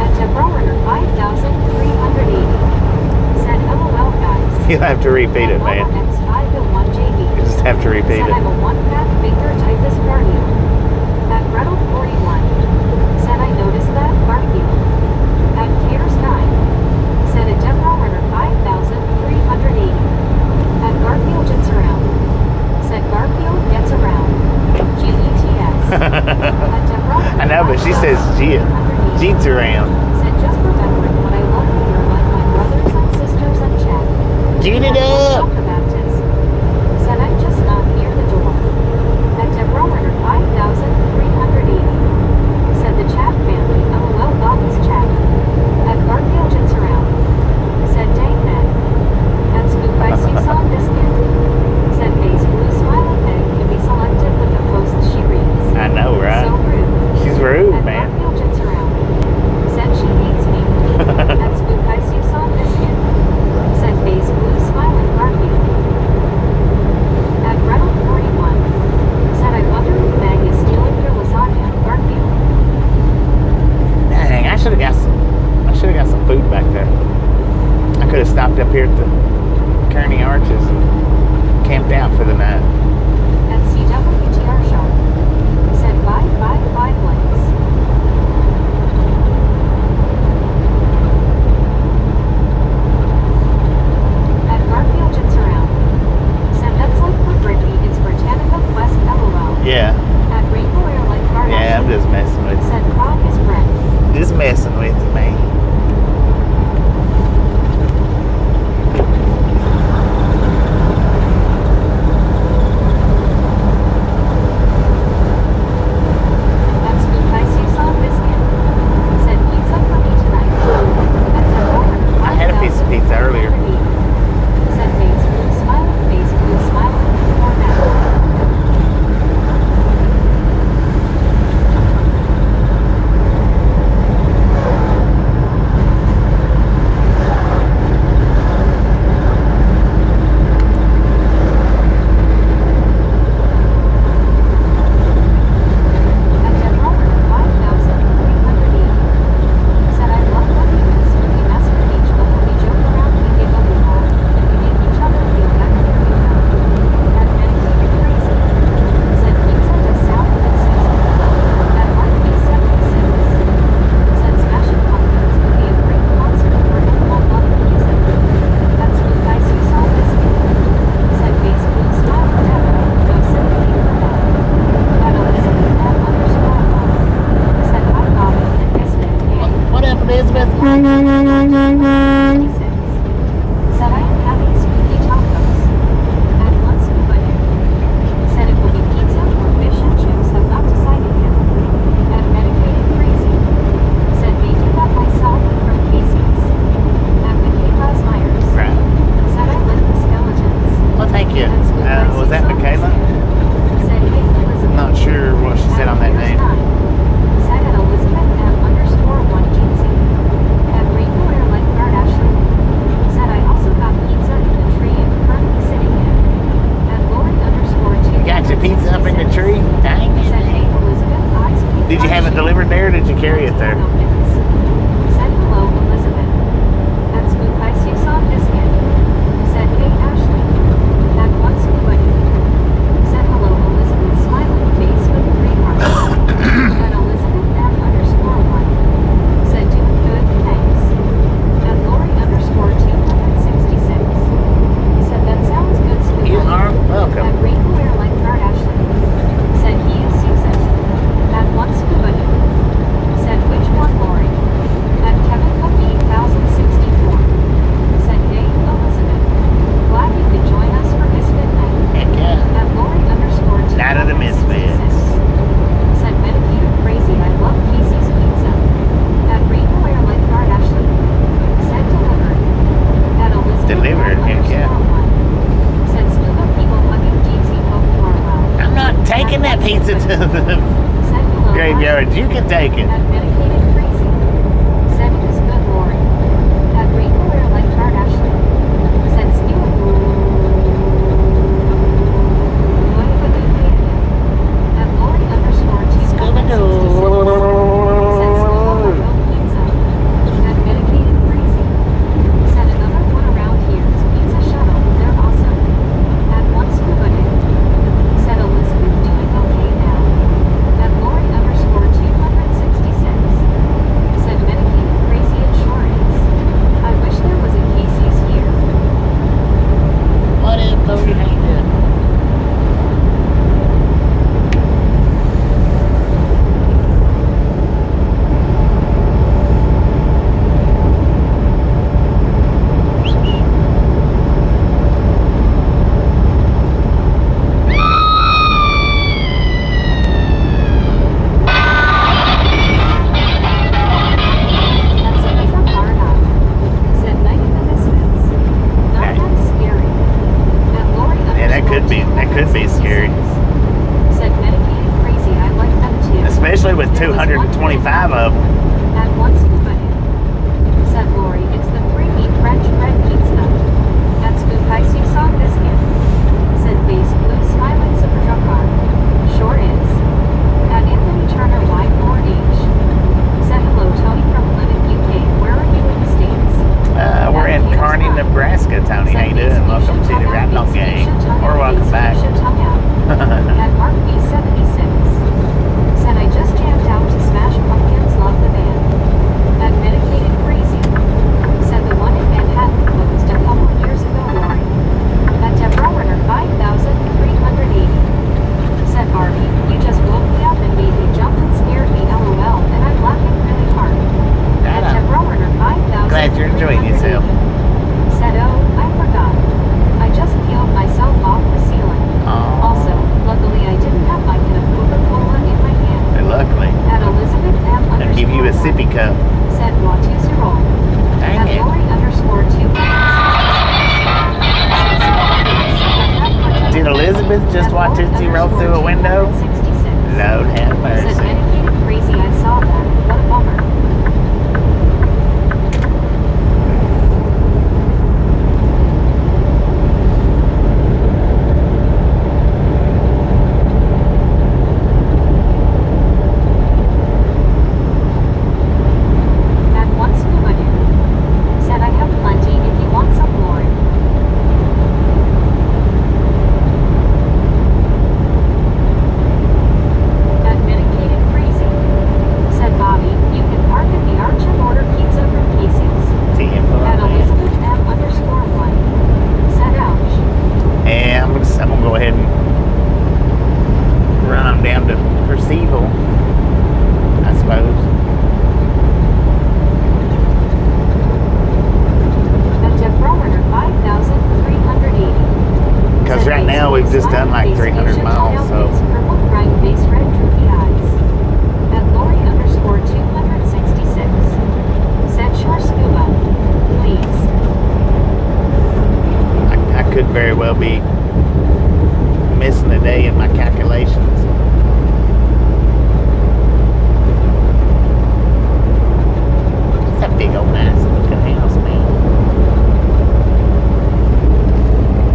At Deborah 5380. Said LOL guys. You'll have to repeat it, At man. Mama X 501 JB. You just have to repeat Said I'm it. a one-path finger typist guardian. At Gretel 41. Said I noticed that Garfield. At Piers 9. Said a Deborah 5380. At Garfield jits around. Said Garfield gets around. GETS. At Deborah I know, but she says jit. Jeets around. Said just remembering what I love to hear like my brothers and sisters and chat. Jeet it At up. Dr. Baptist. Said I'm just not near the door. At Deborah 5380. got some food back there. I could have stopped up here at the Kearney Arches and camped out for the night. At CWTR shop. Said 555 likes. At Garfield Jits Around. Said that's like for Brittany, it's Britannica Quest LOL. Yeah. At Rainbow Air like Kardashian. Yeah, I'm just messing with Said Frog is friend. you. Just messing with you, man. That's Goodbye Seesaw Biscuit. Said pizza for me tonight. At Deborah, I had a piece of pizza earlier. Said face blue smiling, or now. At Deborah, 5,380. Said I love loving this when we mess with each other, we joke around, we giggle, we laugh, and we make each other feel better than we know. At Medicated Crazy. Said pizza does sound a bit seasoned. At Mark B76. Said Smashing Pumpkins would be a great concert for anyone loving music. That's Goodbye Seesaw Biscuit. Said face blue smile Deborah, no sympathy for that. At Elizabeth M_1. Said hi Bobby and Misfit and What up, Elizabeth? 26. Said I am having spooky tacos. At one scuba dick. Said it will be pizza or fish and chips, have not decided yet. At Medicated Crazy. Said made you that myself from Casey's. At Michaela Myers. Right. Said I like the skeletons. Well, thank you. That's Goodbye Was that Seesaw Michaela? Biscuit. Said hey Elizabeth. I'm not sure what she said on that name. Said at Elizabeth M_1 Jeansy. At Rainbow Air Lifeguard Ashley. Said I also got pizza in the tree and currently sitting in. At Lori_2. You got your pizza up in the tree? Dang Said hey it. Elizabeth eyes. Did you have it delivered there or did you carry it there? Said hello Elizabeth. At Goodbye Seesaw Biscuit. Said hey Ashley. At one scuba dude. Said hello Elizabeth smiling face with 3 hearts. At Elizabeth M_1. Said doing good, thanks. At Lori_266. Said that sounds good scuba. You are At welcome. Rainbow Air Lifeguard Ashley. Said he is Susan. At one scuba dude. Said which one Lori? At Kevin Cookie 1064. Said hey Elizabeth. Glad you could join us for Misfit Night. Heck yeah. At Lori_2. Night of the Misfits. Said Medicated Crazy, I love Casey's Pizza. At Rainbow Air Lifeguard Ashley. Said delivered. At Elizabeth Delivered, heck yeah. M_1. Said scuba people hugging Jeezy, hope you are well. I'm not taking that pizza to the Said hello. graveyard. You can take it. At Medicated Crazy. Said it is good, Lori. At Rainbow Air Lifeguard Ashley. Said skew. At Lori_2. Scuba doo. Said scuba real pizza. At Medicated Crazy. Said another one around here is Pizza Shuttle. They're awesome. At one scuba dude. Said Elizabeth doing okay now. At Lori_266. Alaska. Tony, how you doing? Welcome to the Rat Dog Gang. Or welcome back. At Mark B76. Said I just jammed out to Smash Pumpkins, love the band. At Medicated Crazy. Said the one in Manhattan closed a couple years ago, Lori. At Deborah Runner 5380. Said Barbie, you just woke me up and made me jump and scared me, LOL, and I'm laughing really hard. At Deborah Runner 5380. Glad you're enjoying yourself. Said, oh, I forgot. I just peeled myself off the ceiling. Also, luckily I didn't have my can of Coca-Cola in my hand. Luckily. At Elizabeth M. I'll give you a sippy cup. Said Watusi roll. Dang At it. Lori _2. Did Elizabeth just watch Tootsie roll through a window? Lord have Said mercy. Medicated Crazy, I saw that. What a bummer. At One Scuba Dude. Said I have plenty if you want some, Lori. At Medicated Crazy. Said Bobby, you can park at the Arch and order pizza from Casey's. At Elizabeth M _1. Said ouch. Yeah, I'm gonna go ahead and run them down to Percival, I suppose. At Deborah Runner 5380. Because right now we've just done like 300 miles, so Purple, bright face, red, droopy eyes. At Lori _266. Said sure scuba. Please. I could very well be missing a day in my calculations. It's a big old nice looking house, man.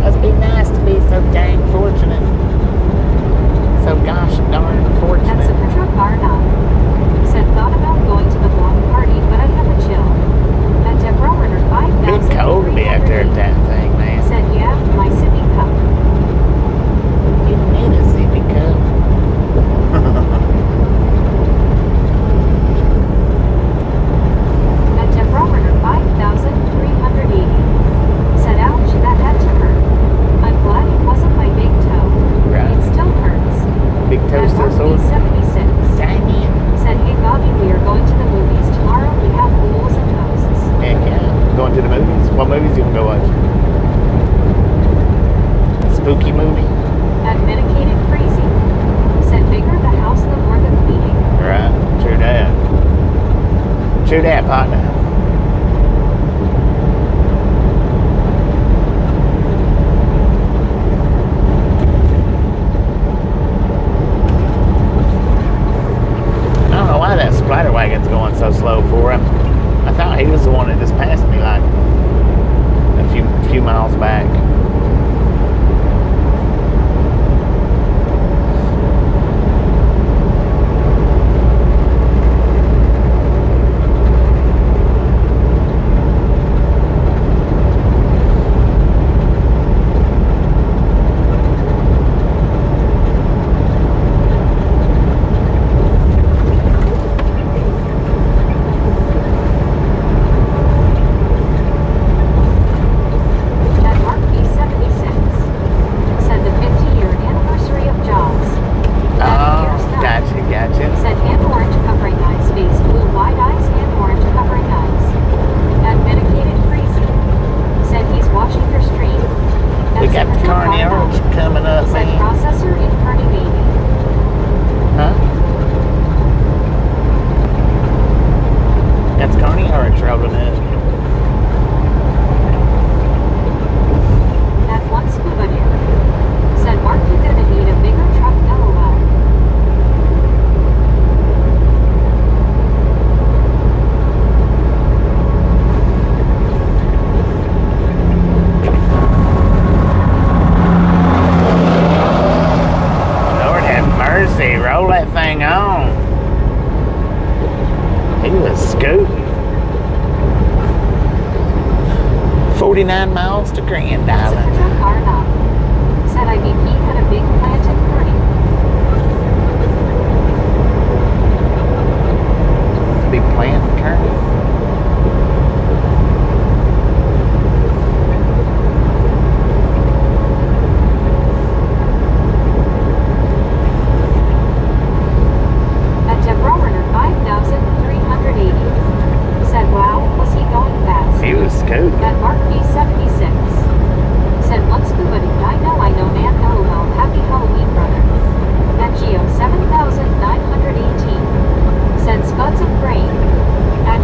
Must be nice to be so dang fortunate. So gosh darn At fortunate. Saputra Bar 9. Said thought about going to the block party, but I have a chill. At Deborah Runner 5380. Bit cold to be out there at that thing, man. Said yeah, my sippy cup. You need a sippy cup. At Deborah Runner 5380. Said ouch, that had to hurt. I'm glad it wasn't my big toe. Right. It still hurts. Big At toast to sword. 76. Dang it. Said hey Bobby, we are going to the movies tomorrow. We have ghouls and ghosts. Heck yeah. Going to the movies. What movies you gonna go watch? A spooky movie? At Medicated Crazy. Said bigger the house, the more the cleaning. Right. True that. True that, partner. I don't know why that splatter wagon's going so slow for him. I thought he was the one that just passed me like a few miles back. 49 miles to Grand That's a Island. truck car now. Said IBP had a big plant in Kearney. Big plant in Kearney. At Deborah 5,380. Said wow, was he going fast? He was cool. At Mark B76. Said one scuba dude I know man LOL happy Halloween brother. At Geo 7,918. Said spuds of grain. At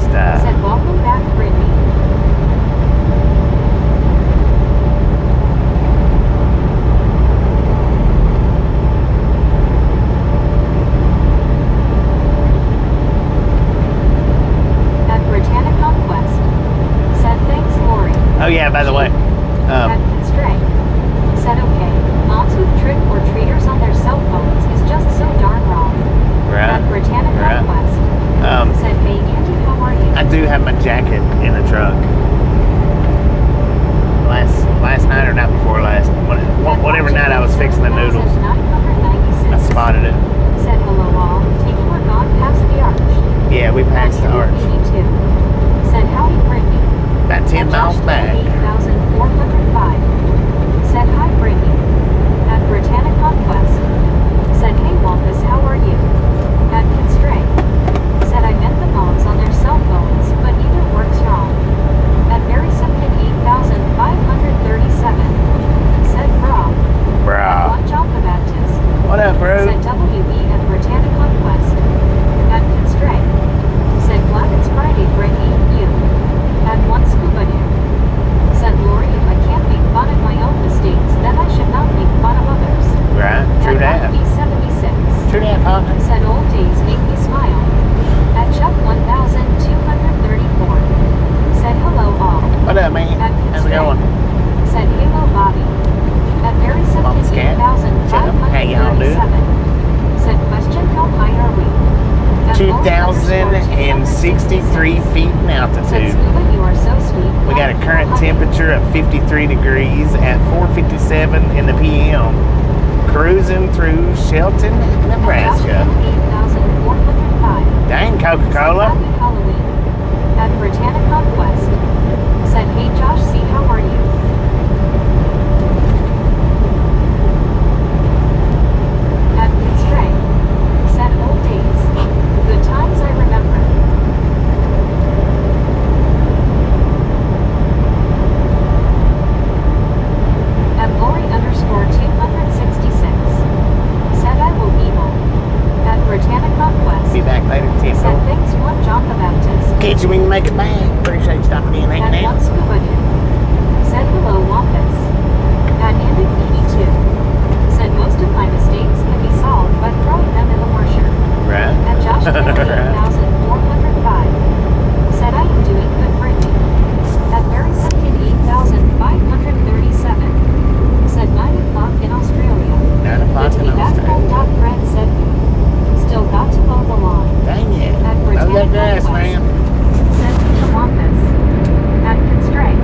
just, Said welcome back, Brittany. At Britannic Conquest. Said thanks, Lori. oh yeah, by the way, At Constraint. Said okay. Moms with trick or treaters on their cell phones is just so darn wrong. right, At Britannic right. Conquest. Said hey Andy, how are you? I do have my jacket in the truck. Last night or night before last, whatever night I was fixing the noodles, I spotted it. Said hello all. Take you were gone past the arch. Yeah, we passed the arch. Said howdy Brittany. About 10 miles back. 8,405. Said hi Brittany. At Britannic Conquest. Said hey Wampus, how are you? At Constraint. Said I met the moms on their cell phones, but either works wrong. At Mary Simpkin 8,537. Said bra. Bro. One John the Baptist. What up, bro? Said WE at Britannic Conquest. At Constraint. Said glad it's Friday, Brittany, you. At one scuba dude. Said Lori, if I can't make fun of my own mistakes, then I should not make fun of others. Right, true At that. B76. True that, partner. Said old days make me smile. At Chuck 1234. Said hello all. What up, man? At How's it Constraint. going? Said hello Bobby. At Mary Mom, Simpkin Scat. Chuck, how y'all doing? 8,537. Said question how high are we? At Lori _263. 2,063 feet in Said altitude. Scuba, you are so sweet. We got a current temperature of 53 degrees at 4:57 in the PM. Cruising through Shelton, Nebraska. 8,405. Dang, Coca-Cola. Happy Halloween. At Britannic Conquest. Said hey Josh, see how are you? At Constraint. Said old days. Good times I remember. At Lori _266. Said I will evil. At Britannic Conquest. Be back later, Said Timbo. thanks one John the Baptist. Catch you when you make it back. Appreciate you stopping in and At hanging one out. scuba dude. Said hello Wampus. At Indic 82. Said most of my mistakes can be solved by throwing them in the washer. Right. At Josh 8,405. Said I am doing good Brittany. At Mary Simpkin 8,537. Said 9 o'clock in Australia. 9 o'clock Good to in be back home. Australia. Fred said still got to mow the lawn. Dang it. At Mow Britannic that grass, Conquest. man. Said the Wampus. At Constraint.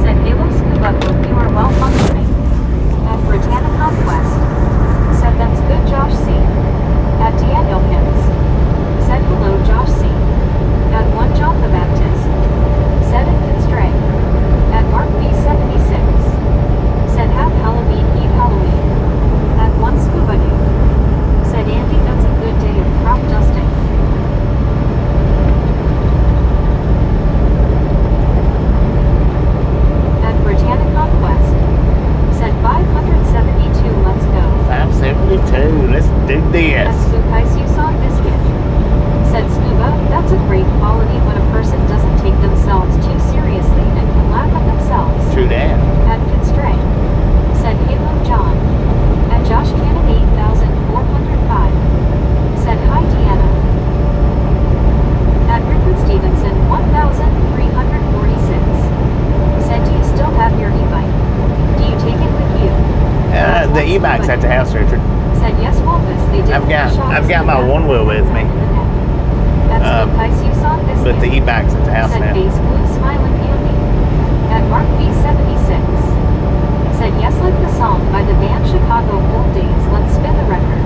Said Halo Scuba, hope you are well functioning. At Britannic Conquest. Said that's good Josh C. At Daniel Hins. Said hello Josh C. At one John the Baptist. Said at Constraint. At Mark B76. Said have Halloween, eat Halloween. At one scuba dude. Said Andy, that's a good day of crop dusting. At Britannic Conquest. Said 572, let's go. 572. Let's do At this. Spookais Yusong Biscuit. Said Scuba, that's a great quality when a person doesn't take themselves too seriously and can laugh at themselves. True that. At Constraint. Said Halo John. At Josh Cannon 8,405. Said hi Deanna. At Richard Stevenson 1,346. Said do you still have your e-bike? Do you take it with you? The e-bike's at the house, Richard. Said yes Wampus, they did I've got shots my in the one wheel with me. At Spookais Yusong Biscuit. But the e-bike's at the house Said now. face blue smiling Andy. At Mark B76. Said yes like the song by the band Chicago Old Days, let's spin the record.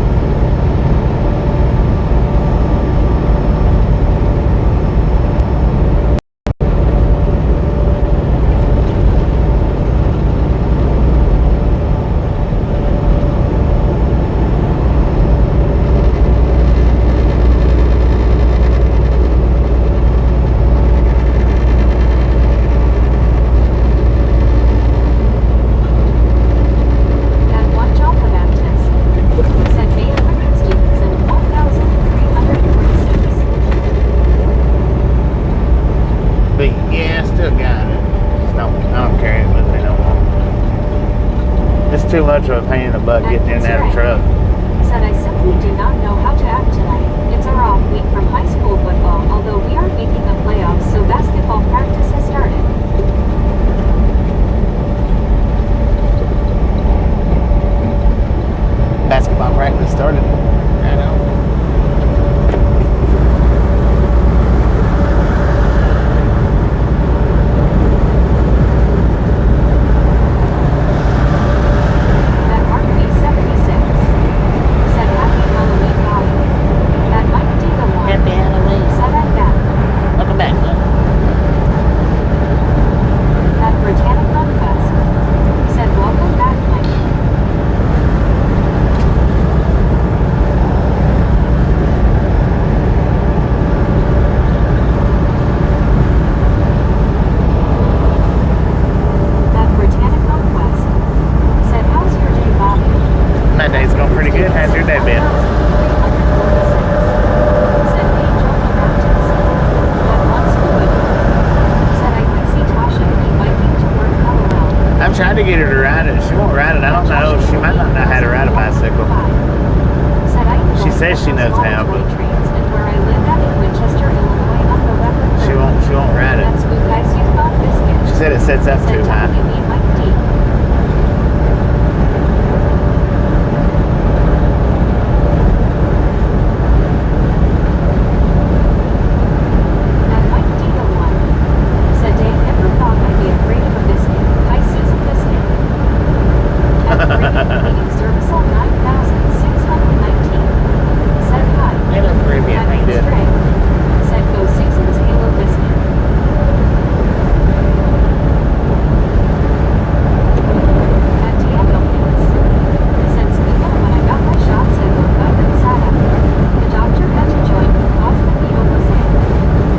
At one John the Baptist. Said still got it. I don't carry it with me no more. It's too much of a pain in the butt getting in and out of the truck. Said I simply do not know how to act tonight. It's our off week from high school football, although we aren't making the playoffs, so basketball practice has started. Basketball practice started. I know. At Mark B76 said Happy Halloween, Molly. At Mike D. the One Happy Halloween. said at Beth. Welcome back, love. At Britannic Conquest said welcome back, Mike. At Britannic Conquest said how's your day, Bobby? My day's going pretty good. How's your day been? Said hey, Johnny Baptist. At once good. Said I could see Tasha be biking to work, LOL. I've tried to get her to ride it. She won't ride it. I don't know. She might not know how to ride a bicycle. Said I She says she knows how, but trains and where I lived at in Winchester, Illinois on November 3rd. she won't ride it. That's good, guys. You've got biscuit. She said it sets up Said too high. you mean Mike D. At Mike D. the One said Dave never thought I'd be afraid of a biscuit. Hi, Susan Biscuit. At Cleaning Service 9619 said hi. Hello, Caribbean. How you At doing? Stray said go Susan's Halo Biscuit. At Diego Pins said Scuba when I got my shots I woke up and sat up. The doctor had to join because the needle was in.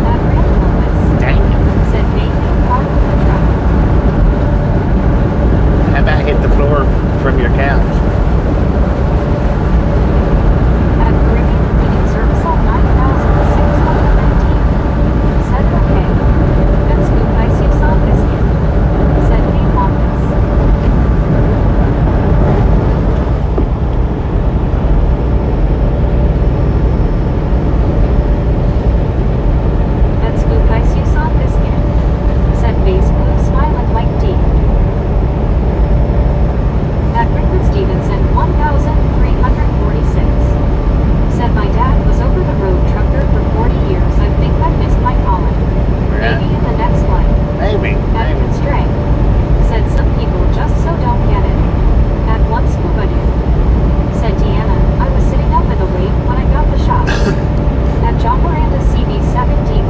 At Randall Lewis Dang it. said Nathan car with the truck. How about hit the floor from your couch? At Caribbean Cleaning Service 9619 said okay. Good scoop I see some biscuit. Said hey Marcus. At scoop I see some biscuit. Said base blue smile at Mike D. At Rickford Stevenson 1346 said my dad was over the road trucker for 40 years. I think I missed my calling. Right. Maybe in the next life. Maybe. At Maybe. Constraint said some people just so don't get it. At one scuba dude said Deanna, I was sitting up in the lake when I got the shot. At John Miranda CB7DB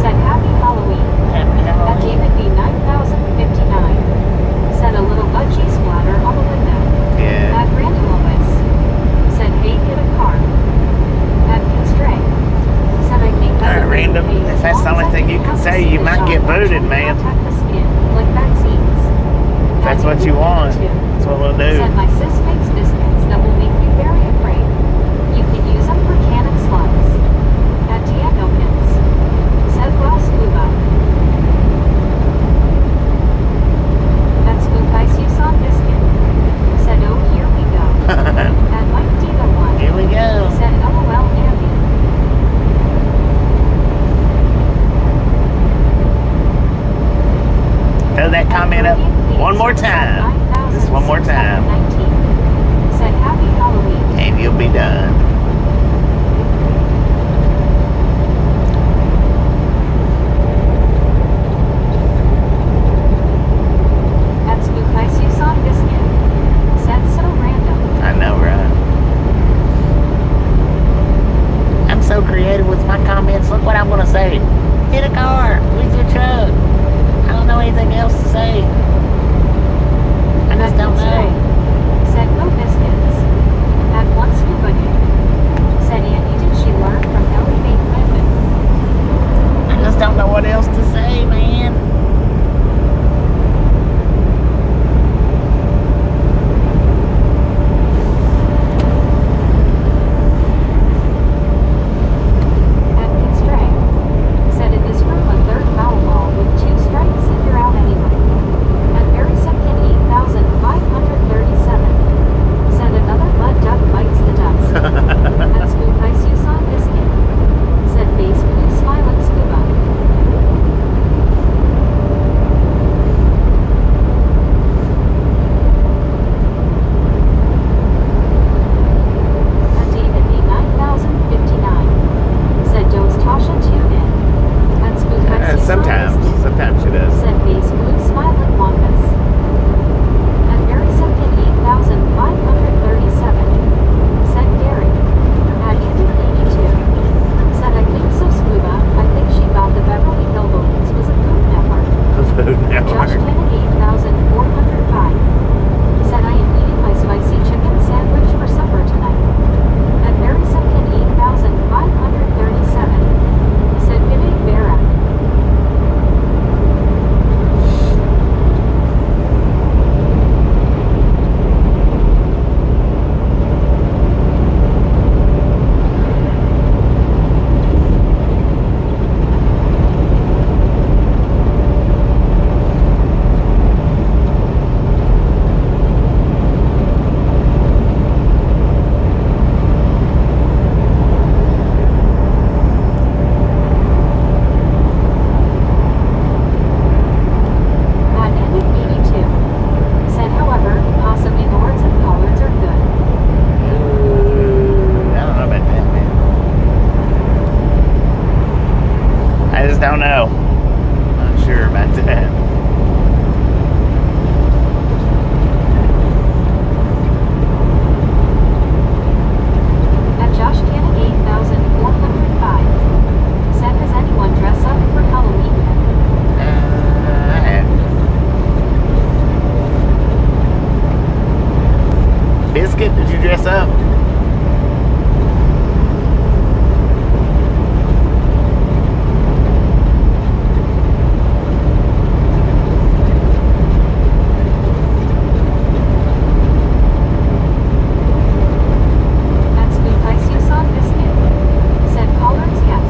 said happy Halloween. Happy At Halloween. David B 9059 said a little budgie splatter on the window. Yeah. At Randall Lewis said hey get a car. At Constraint said I think All right, Random. If that's the only thing you can say, you might get booted, man. Contact the skin, like vaccines. If that's what you want, that's what we'll do. Said my sis makes biscuits that will make you very afraid. You can use them for cannon slugs. At Diego Pins said well scuba. At Spook Ice you saw biscuit. Said oh here we go. At Mike D the One Here we go. said LOL Andy. Throw that comment up one more time. Just one more time. Said happy Halloween. And you'll be done. At Spook Ice you saw biscuit. Said so random. I know, right? I'm so creative with my comments. Look what I'm going to say. Get a car with your truck. I don't know anything else to say. I just don't know. Said no biscuits. At one scuba dude said Andy did she learn from Ellie Mae Clinton? I just don't know what else to say, man. At Constraint said in this room a third foul ball with 2 Don't know. Not sure about that. At Josh Cannon 8405. Said, has anyone dressed up for Halloween yet? I hadn't. Biscuit, did you dress up? That's good place you saw biscuit. Said Collards, yes.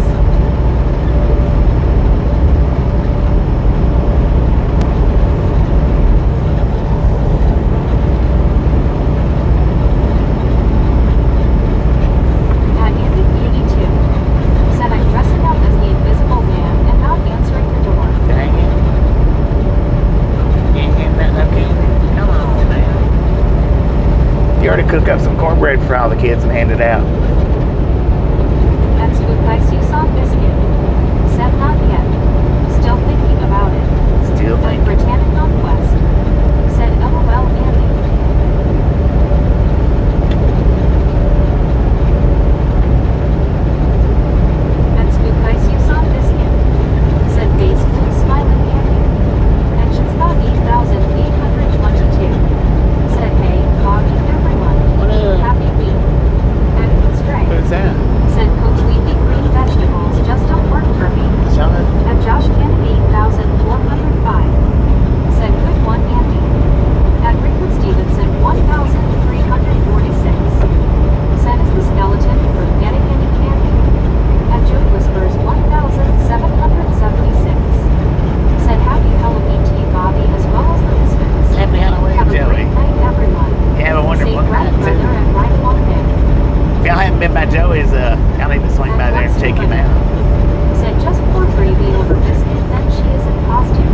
At Andy 82. Said, I'm dressing up as the invisible man and not answering the door. Dang it. You ain't getting that no candy? Come on, man. You already cooked up some cornbread for all the kids and handed out. That's good place you saw biscuit. Said, not yet. Still thinking about it. Still At thinking. Britannic Conquest. Said, LOL Andy. That's good place you saw biscuit. Said face blue smiling Andy. Pensions got 8,822. Said, hey, Bobby, everyone. What up? Happy week. At Constraint. Who's that? Said Coach Weepy green vegetables just don't work for me. Sean? At Josh Kennedy 8405. Said good one Andy. At Rickard Stevenson 1346. Said is the skeleton for getting any candy. At Joy Whispers 1776. Said happy Halloween to you Bobby as well as the Misfits. Happy Halloween, Have a Joey. great night everyone. You have a wonderful Safe ride night, too. brother and right along there. If y'all haven't been by Joey's, y'all need to swing by there and check him out. Said just pour gravy over biscuit, then she is in costume.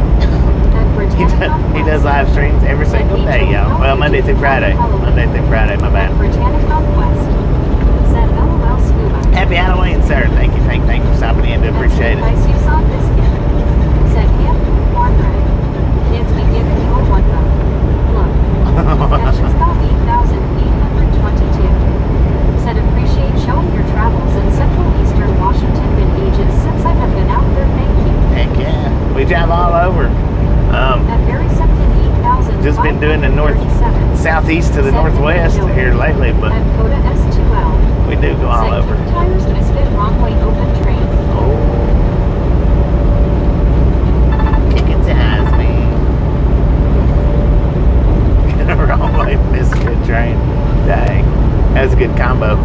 At Britannic He does live streams every single day, y'all. Well, Monday through Friday. Monday through Friday, my bad. At Britannic Conquest. Said LOL Scuba. Happy Halloween, sir. Thank you for stopping in. Do appreciate it. Place you saw biscuit. Said him, cornbread. Kids be giving you a one though. Look. Pensions got 8,822. Said appreciate showing your travels in Central Eastern Washington been ages since I have been out there, thank you. Heck yeah. We drive all over. At Barry Septon 8,000. Just been doing the southeast to the northwest here lately, but At Coda S2L. we do go all Said over. two tires misfit wrong way open train. Oh. Kicking ties, man. Wrong way, misfit train. Dang. That's a good combo.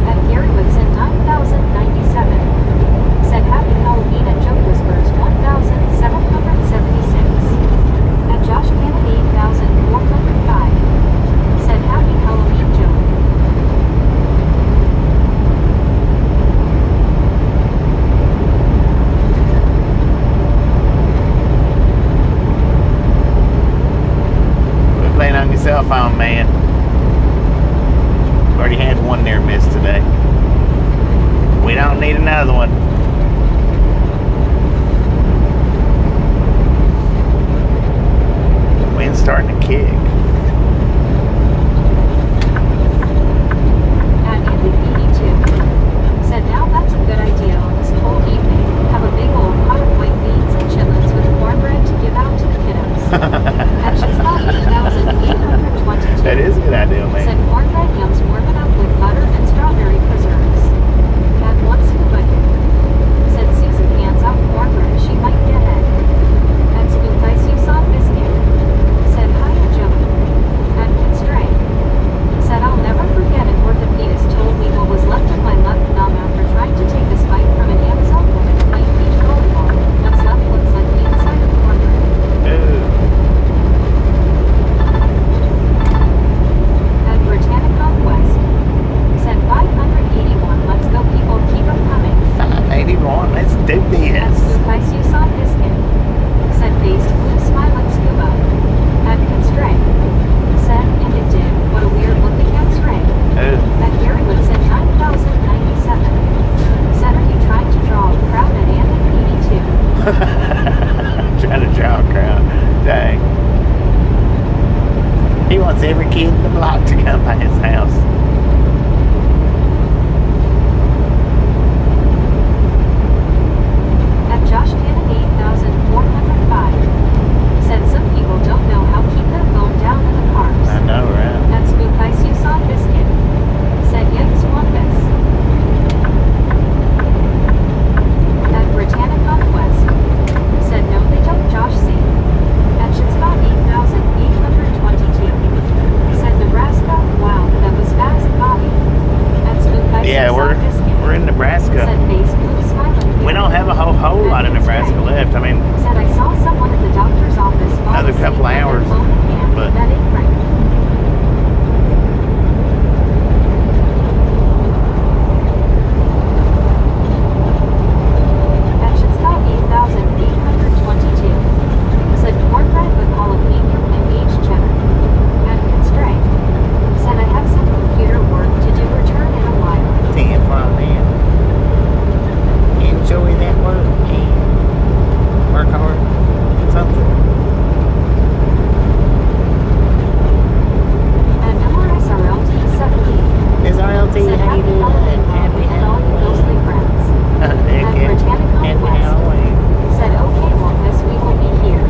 At Gary Woodson 9,097. Said happy Halloween at Joe Whispers 1,776. At Josh Cannon 8,405. Said happy Halloween Joe. Quit playing on your cell phone, man. Already had one near miss today. We don't need another one. The wind's starting to kick. At Andy 82. Said now that's a good idea on this cold evening. Have a big old pot of white beans and chitlins with cornbread to give out to the kiddos. At Chispa 8,822. That is a good idea, man. Said cornbread yums warming up with butter and strawberry preserves. At one scuba. Said Susan hands out cornbread, she might get it. At Scoop Ice you saw biscuit. Said hiya Joey. At Constraint. Said I'll never forget an orthopedist told me what was left of my left thumb after trying to take a spike from an Amazon woman playing beach volleyball. What's left looks like the inside of cornbread. Ooh. At Britannic Conquest. Said 581. Let's go people, keep them coming. 581. Let's do At this. Scoop Ice you saw biscuit. Said based blue smiling scuba. At Constraint. Said and it did. What a weird looking X-ray. Ooh. At Gary Woodson 9,097. Said are you trying to draw a crowd at Andy 82? Trying to draw a crowd. Dang. He wants every kid in the block to come by his house. At Josh Cannon 8405 said some people don't know how to keep their phone down in the cars. I know, right? At Spook Ice you saw Biscuit said yes want this. At Britannic Conquest said no they don't Josh C. At Shitscott 8822 said Nebraska, wow, that was fast Bobby. At Spook Ice Yeah, you saw Biscuit we're in Nebraska. said face blue smiling. We don't have a whole lot of Nebraska left. I mean, Said I saw someone at the doctor's office. Another couple hours, but- that ain't right. At Shitscott 8822 said cornbread with jalapeno and aged cheddar. At Constraint said I have some computer work to do. Return in a while. 10 from them. Enjoy that work and work hard. Something. At MRSRLT 17 Ms. RLT, said how you happy doing? Halloween Happy with all you ghostly Halloween. friends. Heck At yeah. Britannic Happy Conquest Halloween. said okay well this we will be here.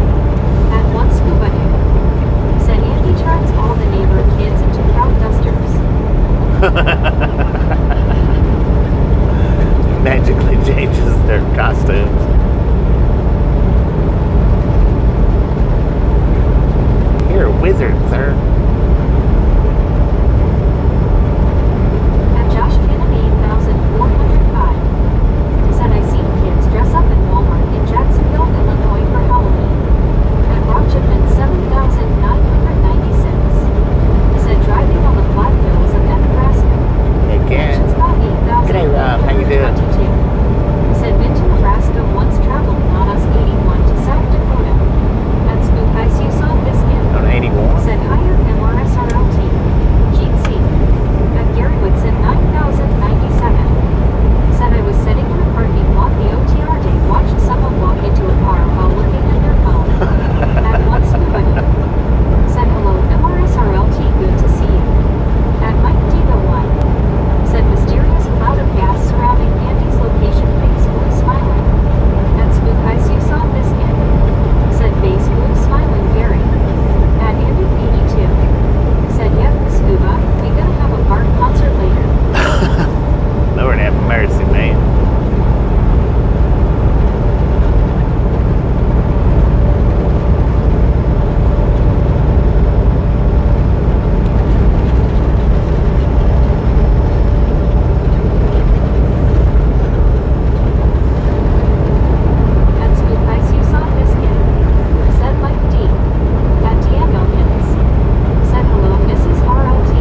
At one scuba dude said Andy turns all the neighbor kids into crowd dusters. Magically changes their costumes. You're a wizard, sir. At Josh Cannon 8405 said I seen kids dress up in Walmart in Jacksonville, Illinois for Halloween. At Rochipman 7996 said driving on the flat hills of Nebraska. Heck yeah. G'day, Rob. How you doing? Said been to Nebraska once, traveled on us 81 to South Dakota. At Spook Ice you saw Biscuit On 81. said higher MRSRLT. GC. At Gary Woodson 9097 said I was sitting in a parking lot the OTR day, watched someone walk into a car while looking at their phone. At one scuba dude said hello MRSRLT, good to see you. At Mike Diva 1 said mysterious cloud of gas surrounding Andy's location, face blue smiling. At Spook Ice you saw Biscuit said face blue smiling Gary. At Andy 82 said yep scuba, we gonna have a park concert later. Lord have mercy, man. At Spook Ice you saw Biscuit said Mike D. At Diego Hins said hello Mrs. RLT.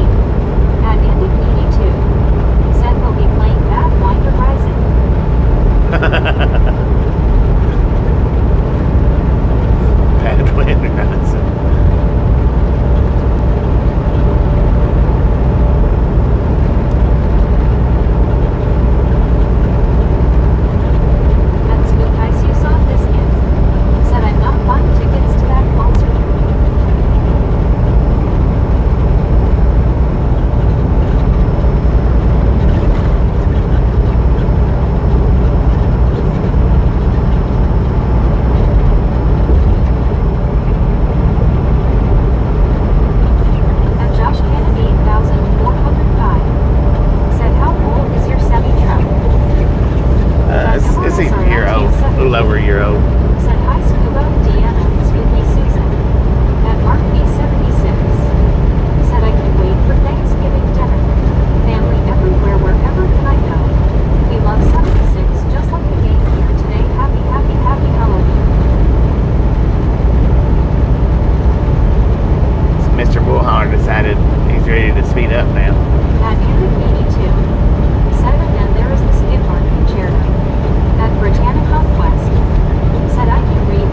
At Andy 82 said he'll be playing Bad Mind Rising. Bad wind rising. At Spook Ice you saw Biscuit said I'm not buying tickets to that concert. At Josh Cannon 8405 said how old is your semi-truck? It's a year old. A little over a year old. Said hi Scuba, Deanna, Spooky Susan. At Mark B76 said I can wait for Thanksgiving dinner. Family everywhere, wherever can I go? We love 76 just like the game here today. Happy Halloween. So Mr. Bullhorn decided he's ready to speed up now. At Andy 82 said and then there is the skid mark in Cherokee. At Britannic Conquest said I can read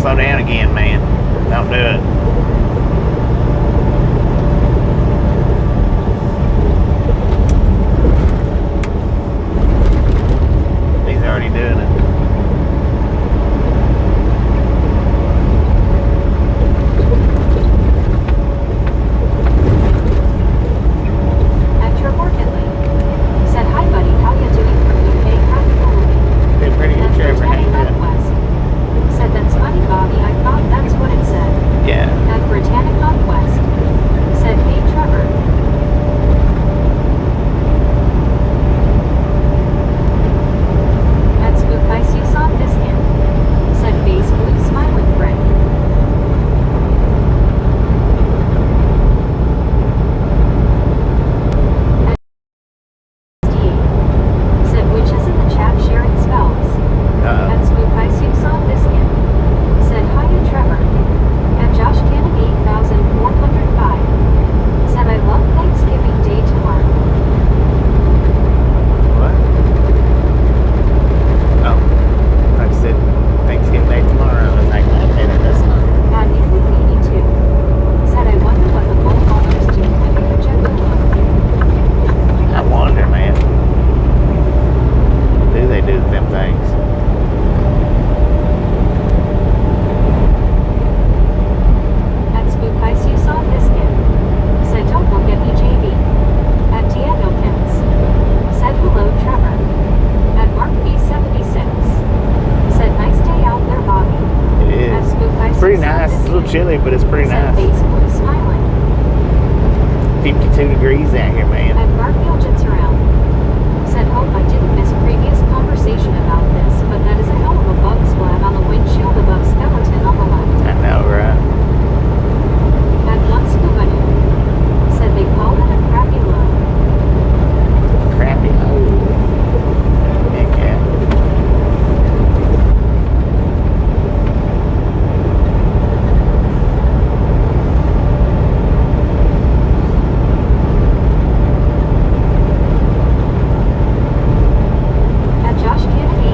slow down again, man. Don't do it. He's already doing it. At Trevor Kinley. Said, hi buddy, how you doing from UK? How you doing? Did pretty good, At Trevor. How you Britannic doing? Conquest. Said, that's funny, Bobby. I thought that's what it said. Yeah. At Britannic Conquest. Said, hey Trevor. At Spook Ice you saw Biscuit. Said face blue smiling friend. At DA. Said witches in the chat sharing spells. At Spook Ice you saw Biscuit. Said hiya Trevor. At Josh Cannon 8405. Said I love Thanksgiving Day tomorrow. What? Oh. I said Thanksgiving Day tomorrow. I was like, okay, that's not. At Andy82. Said I wonder what the bull owners do when you project a look. I wonder, man. Do they do them things? At Spook Ice you saw Biscuit. Said don't look at me JB. At Diego Pins. Said hello Trevor. At Mark B76. Said nice day out there Bobby. It At is. Spook Ice It's pretty you saw nice. It's a Biscuit. little chilly, but it's pretty Said nice. face blue smiling. 52 degrees out here, man. At Garfield Jits around. Said hope I didn't miss previous conversation about this, but that is a hell of a bug splat on the windshield above skeleton on the left. I know, right? At one scuba noob. Said they call it a crappy load. Crappy. Oh. Big cat. At Josh Cannon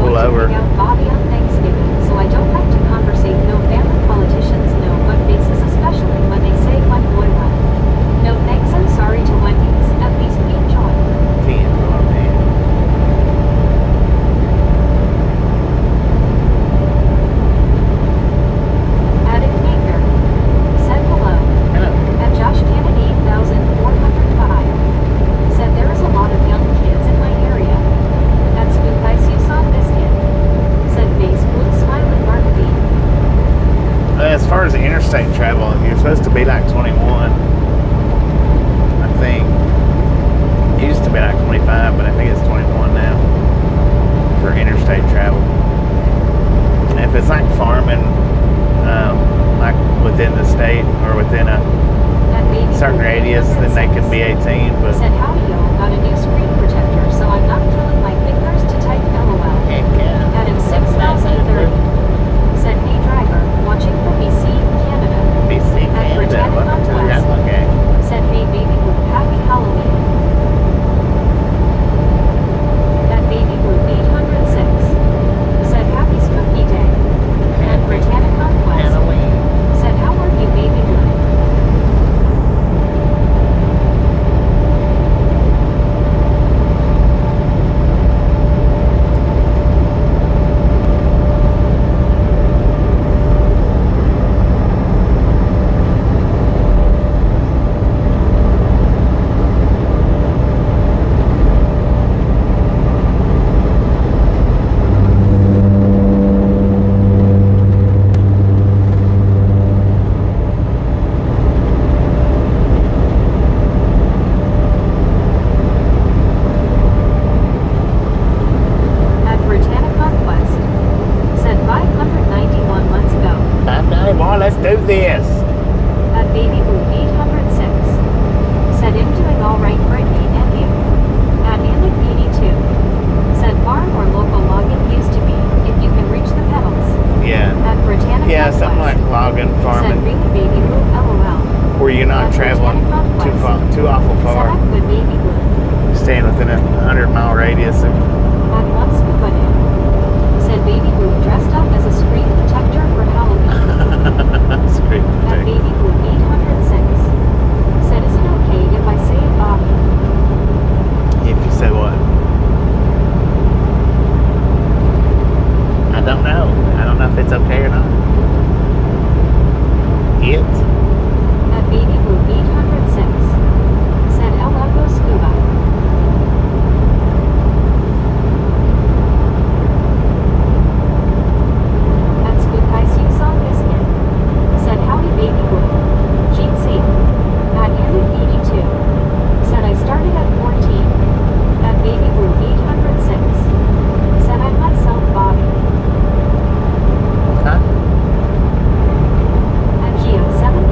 pull want to over. hang out Bobby on Thanksgiving, so I don't have to conversate. No family politicians, no butt faces, especially when they say one boy one. No thanks, I'm sorry to Wendy's. At least we enjoy. 10, oh, man. Added Maker. Said hello. Hello. At Josh Kennedy 8405. Said there is a lot of young kids in my area. At Spook Ice you saw Biscuit. Said Base Blue Smiling Mark B. As far as the interstate travel, you're supposed to be like 21. I think. It used to be like 25, but I think it's 21 now for interstate travel. And if it's like farming, like within the state or within a At Baby certain Blue radius, then they can be 18. But Said howdy yo, got a new screen protector so I'm not killing my fingers to type LOL. Heck yeah. Adam 6030. Said hey driver, watching from BC, Canada. BC, Canada, welcome to the Outlaw Gang. Said hey baby blue, happy Halloween. That baby blue 806. Said happy spooky day. And Britannic Conquest. Halloween. Said how are you baby blue? At Britannic Conquest. Said 591 months ago. 591, let's do this. At Baby Blue 806. Said I'm doing alright Brittany and you. At Annick 82. Said farm or local logging used to be, if you can reach the pedals. Yeah. At Britannic Yeah, Conquest. something like logging, Said farming, really Baby Blue LOL. where you're not traveling too awful Said far. I'm good Baby Blue. Staying within a 100-mile radius. At one scuba day. Said Baby Blue dressed up as a screen protector for Halloween. It's great. At Baby Blue 806. Said is it okay if I say it Bobby? If you say what? I don't know. I don't know if it's okay or not. It? At Baby Blue 806. Said El Loco Scuba. At Spook Ice you saw Biscuit. Said howdy Baby Blue. Gene C. At Annick 82. Said I started at 14. At Baby Blue 806. Said I'm myself Bobby. Huh? At Geo 7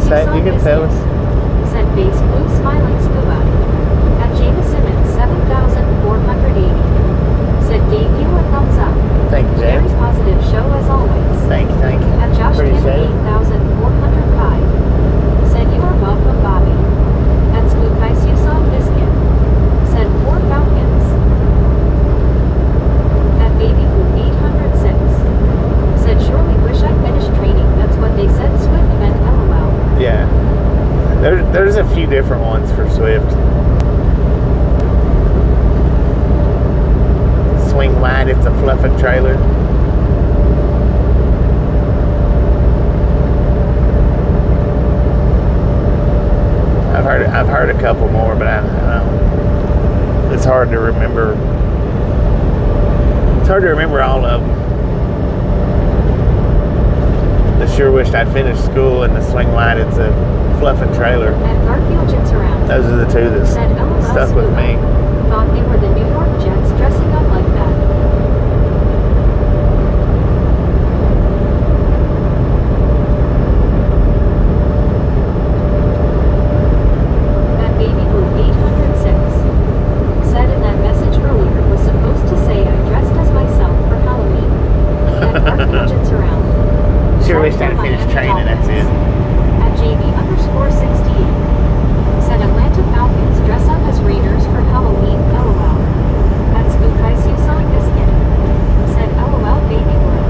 Skypies on You can tell biscuit. us. Said face blue smiling scuba. At James Simmons 7,480. Said gave you a thumbs up. Thank you, Very James. positive show as always. Thank you, thank you. At Josh Appreciate Kim it. 8,405. Said you are welcome, Bobby. At Scoop Ice you saw biscuit. Said 4 Falcons. At Baby Blue 806. Said surely wish I finished training. That's what they said. Swift meant LOL. Yeah. There's a few different ones for Swift. Swing wide, it's a fluffing trailer. I've heard a couple more, but I don't. It's hard to remember. It's hard to remember all of them. I sure wished I'd finished school, and the swing wide, it's a fluffing trailer. At Garfield Jets around. Those are the two that Said LOL stuck with Scuba. me. Thought they were the New York Jets dressing up like that. That Baby Blue 806. Said in that message earlier was supposed to say I dressed as myself for Halloween. At Garfield Jets around. Sure wished I'd finished training, that's it. At JB_68. Said Atlanta Falcons dress up as Raiders for Halloween, LOL. At Spook Ice you saw biscuit. Said LOL Baby Blue.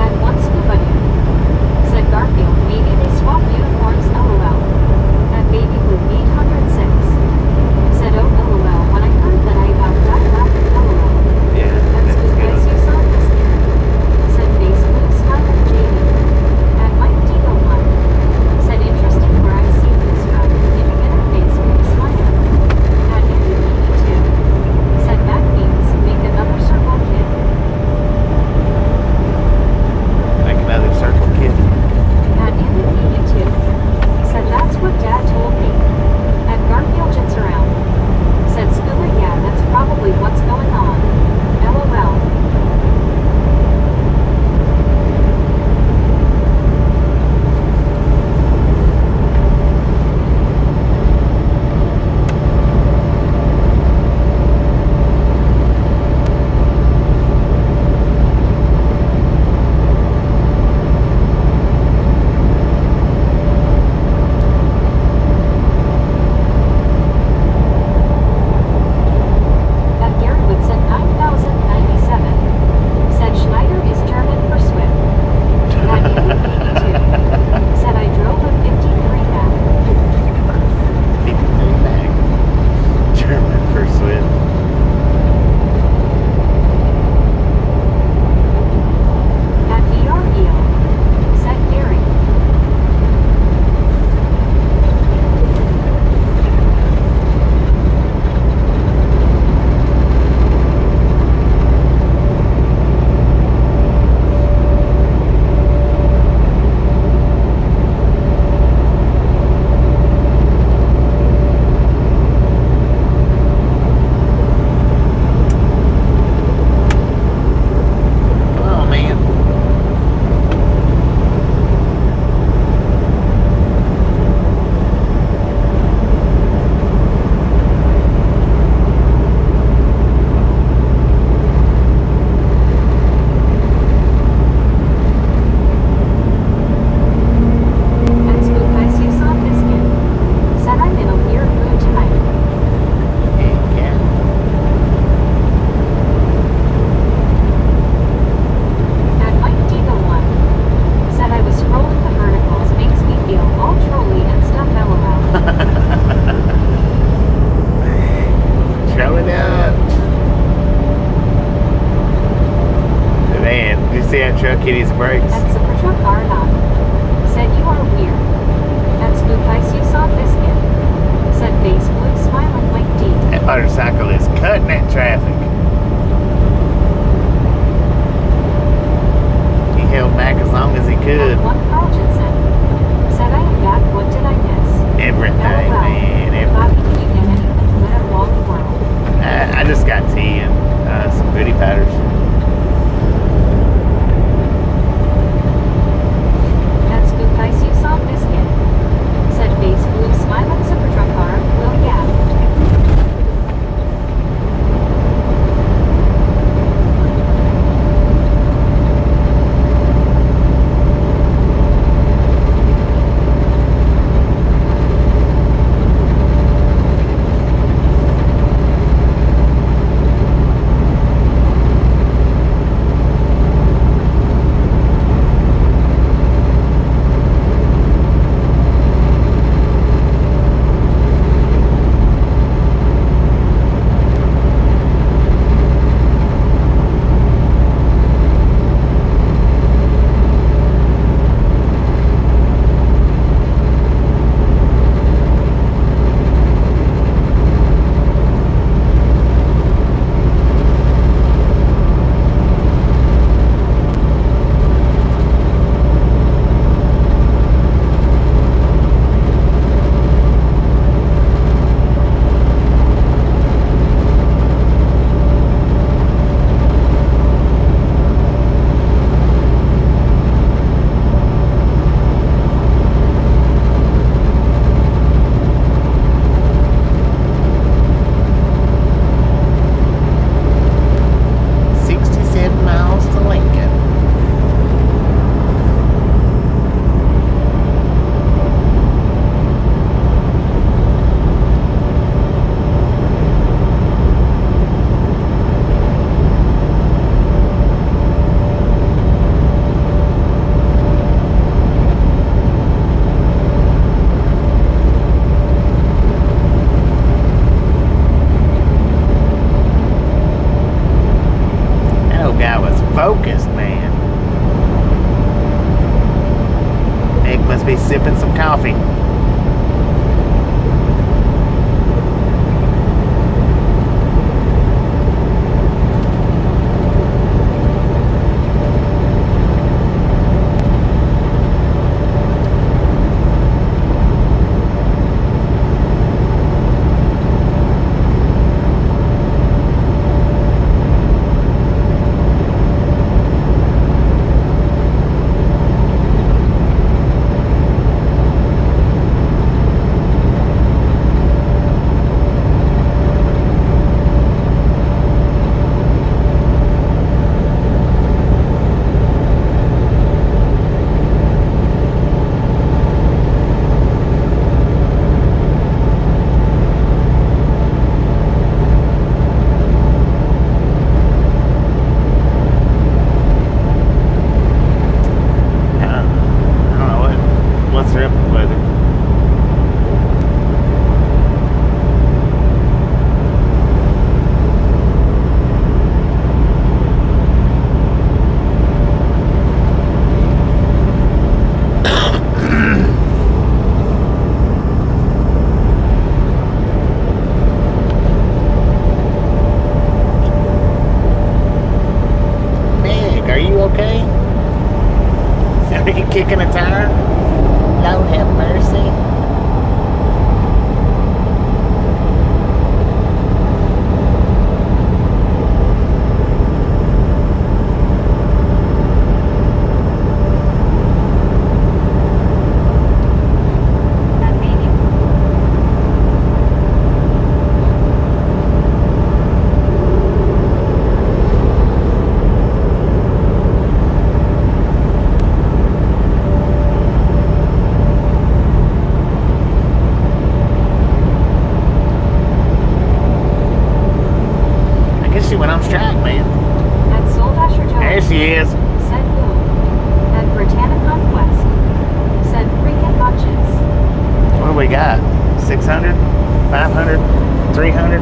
At One Scuba Dude. Said Garfield maybe they swapped uniforms, LOL. At Baby Blue 806. Said oh LOL when I heard that I about died laughing, LOL. Yeah, At that's Spook Ice good. you saw biscuit. Said Face Blue smiling JB. At Mike Digo 1. Said interesting where I've seen this from. Giving interface with a smile. At Andy 2. Said Mac means make another circle kid. Like another circle kid. At Andy 2. Said that's what Dad told me. At Garfield Jets around. Said Scuba yeah that's probably what's going on. LOL. At Garrett said 9,097. Said Schneider is German for Swift. At Andy 82. Said I drove a 53 back. Back. German for Swift. At VREO. Said Gary. Oh man. At Spook Ice you saw biscuit. Said I'm in a weird mood tonight. Yeah. At Mike Digo 1. Said I was scrolling the verticals makes me feel all trolly and stuff LOL. Show it up. Man, you see that truck hit his brakes? At Supertruck R9. Said you are weird. At Spook Ice you saw biscuit. Said face blue smiling Mike D. That motorcycle is cutting that traffic. He held back as long as he could. At One Carl Jensen. Said I am back, what did I miss? Everything, LOL. man. Bobby, can you get anything good at Wally World? I just got tea and some goodie powders. do we got? 600? 500? 300?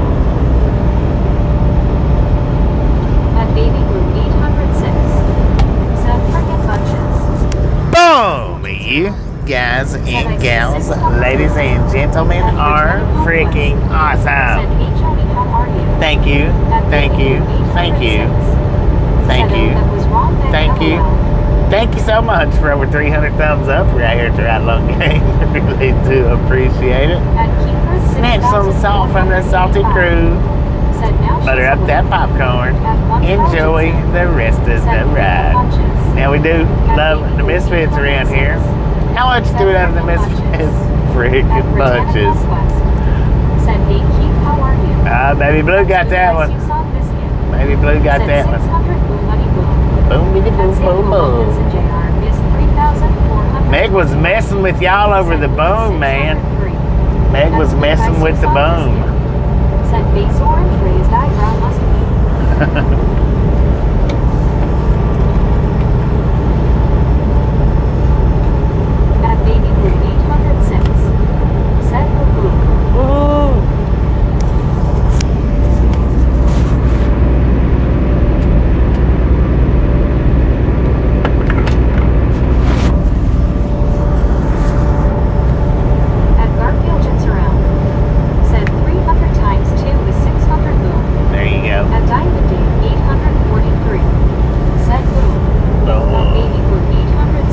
At Baby Blue 806. Said frickin' bunches. Boom! You guys and gals, ladies and gentlemen are freaking Said, awesome. hey Johnny, how are you? Thank you. At Thank Baby you. Blue Thank you. 806. Thank Said, you. that was wrong, then Thank you. LOL. Thank you so much for over 300 thumbs up right here to Ride Along Gang. I really do appreciate it. At Keeper Snatch some salt from the salty 6,485. crew. Said, now Butter she's up that awake. popcorn. At Lunch Enjoy Belgian. the rest of the Said, ride. bunches. Now we do At love Baby the Blue Misfits around here. 806. How much do we love the Misfits? At Freaking Britannia bunches. Conquest. Said, hey Keith, how are you? Baby Blue got that one. Baby Blue got Said that one. 600 boom buddy boom. Boom, bitty, boom, At boom, Samuel Wilkins boom. and JR is 3,400. Meg was messing with y'all over the boom, man. 603. Meg was messing with the boom. Said base orange raised eyebrow must be. At Baby Blue 806. Said boo boo. Woo! At Garfield Jets around. Said 300 times 2 is 600 boom. There you go. At Diamond Dave 843. Said boom. At Boom. Baby Blue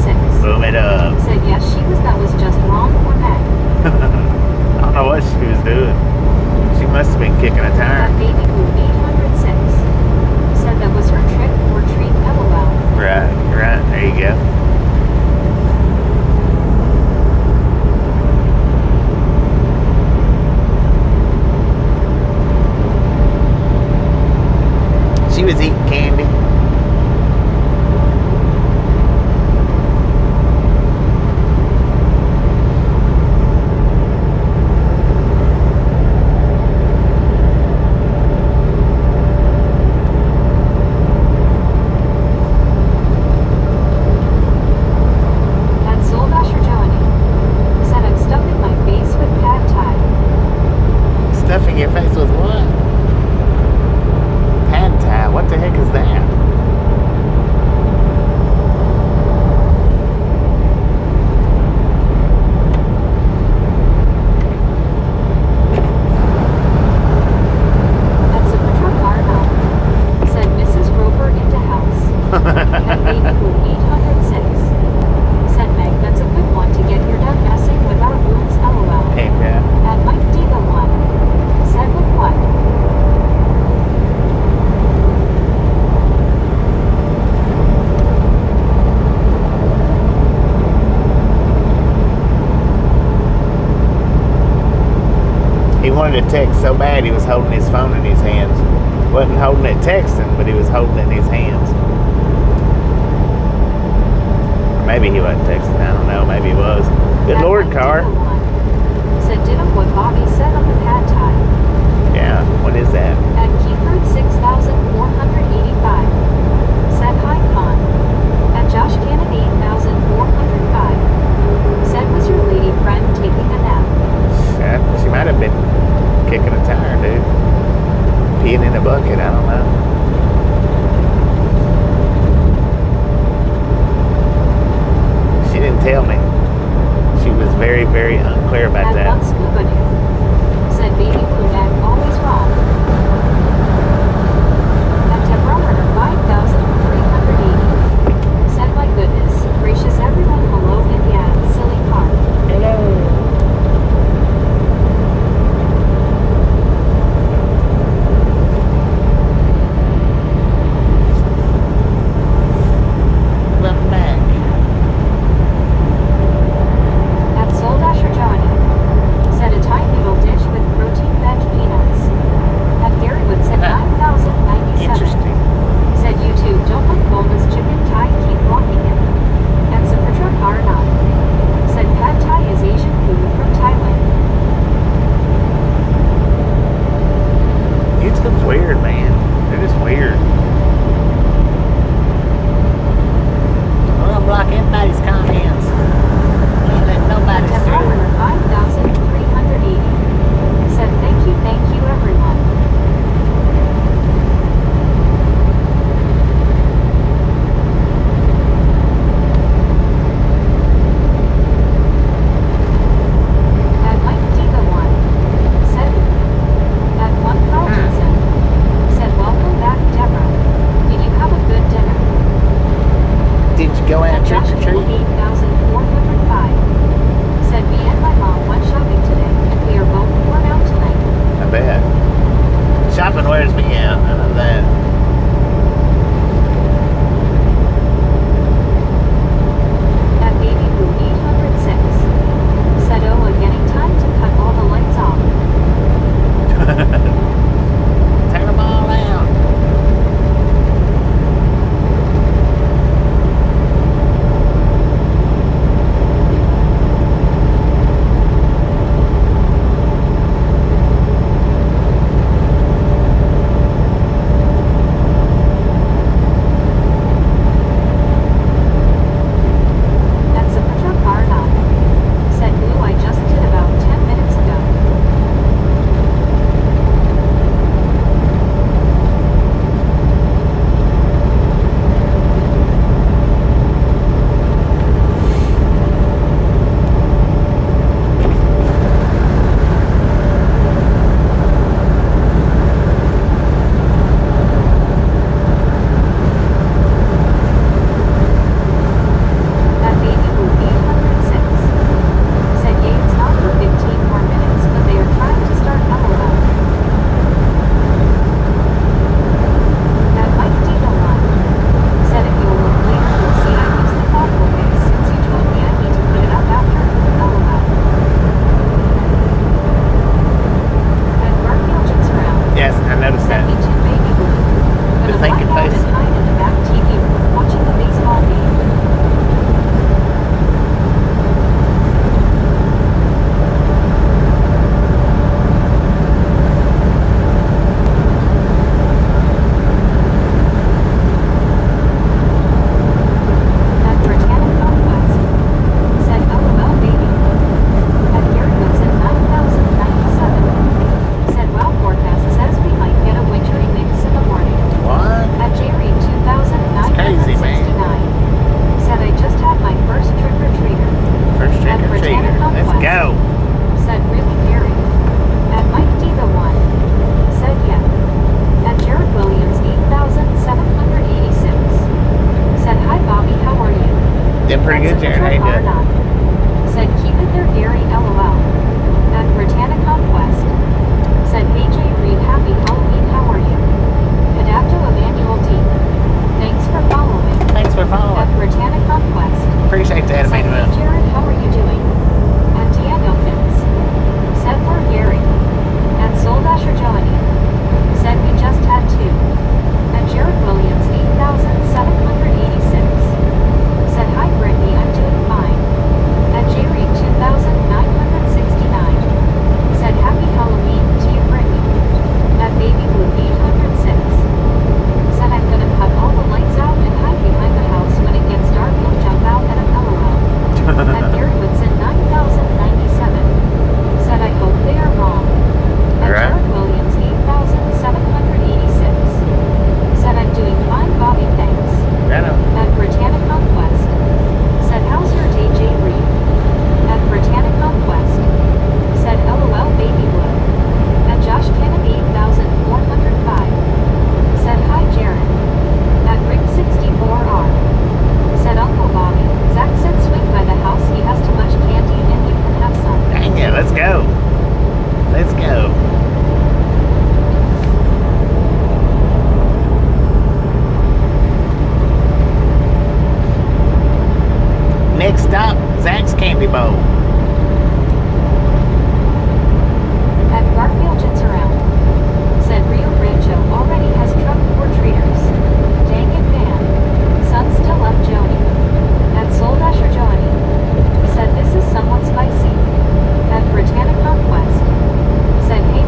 806. Boom it up. Said yes, that was just wrong or Meg. I don't know what she was doing. She must have been kicking a tire. At Baby Blue 806. Said that was her trick or treat, LOL. Right. There you go. She was eating candy. At Soul Dasher Johnny. Said I'm stuffing my face with pad thai. Stuffing your face with what? Pad thai. What the heck is that? At Supertruck Carmel. Said Mrs. Roper into house. At Baby Blue 806. Said Meg, that's a good one to get your done messing without booms, LOL. Hey, yeah. At Mike D the one. Said with what? He wanted to text so bad he was holding his phone in his hands. Wasn't holding it texting, but he was holding it in his hands. Or maybe he wasn't texting. I don't know. Maybe he was. Good At Lord, Mike car. D the one. Said did what Bobby said on the pad thai. Yeah. What is that? At Keyford 6,485. Said hi con. At Josh Cannon 8,405. Said was your lady friend taking a nap. She might have been kicking a tire, dude. Peeing in a bucket. I don't know. She didn't tell me. She was very, very unclear about At that. one scuba dude. Said Baby Blue Egg always wrong. At Tebrometer 5,380. Said my goodness, gracious everyone, hello and yeah, silly car. Hello. Welcome back. At Soul Dasher Johnny. Said a Thai noodle dish with protein veg peanuts. At Garywood said 9,097. Interesting. Said you too, don't like boneless chicken Thai, keep blocking it. At Supertruck R9. Said pad Thai is Asian food from Thailand. YouTube's weird, man. They're just weird. We're gonna block everybody's comments. Ain't let nobody through. Tebrometer 5,000. pretty good, Jared. How you doing? Said keep it there, Gary, LOL. At Britannic Conquest. Said AJ Reed, happy Halloween, how are you? Adapto Emmanuel D. Thanks for following. Thanks for following. At Britannic Conquest. Appreciate that, Said, Emmanuel. hey Jared, how are you doing? At Dianopkins. Said Lord Gary. At Soul Dasher Joanie. Said we just had two. At Jared Williams 8786. Said hi Brittany, I'm doing fine. At Jerry 2969. Said happy Halloween to you Brittany. At Baby Blue 806. Said I'm gonna cut all the lights out and hide behind the house when it gets dark and jump out at a LOL. At Gary Woodson 9097. Said I hope they are wrong. At Alright. Jared Williams 8786. Said I'm doing fine Bobby, thanks. Right on. At Britannic Conquest. Said how's your day J Reed? At Britannic Conquest. Said LOL Baby Blue. At Josh Kennedy 8405. Said hi Jared. At Rick 64R. Said Uncle Bobby. Zach said swing by the house, he has too much candy and you can have some. Dang it, let's go. Let's go. Next stop, Zach's Candy Bowl. At Garfield Jits Around. Said Rio Rancho already has truck for treaters. Dang it man. Sun still up Joni. At Soul Dasher Joni. Said this is somewhat spicy. At Britannic Conquest. Said hey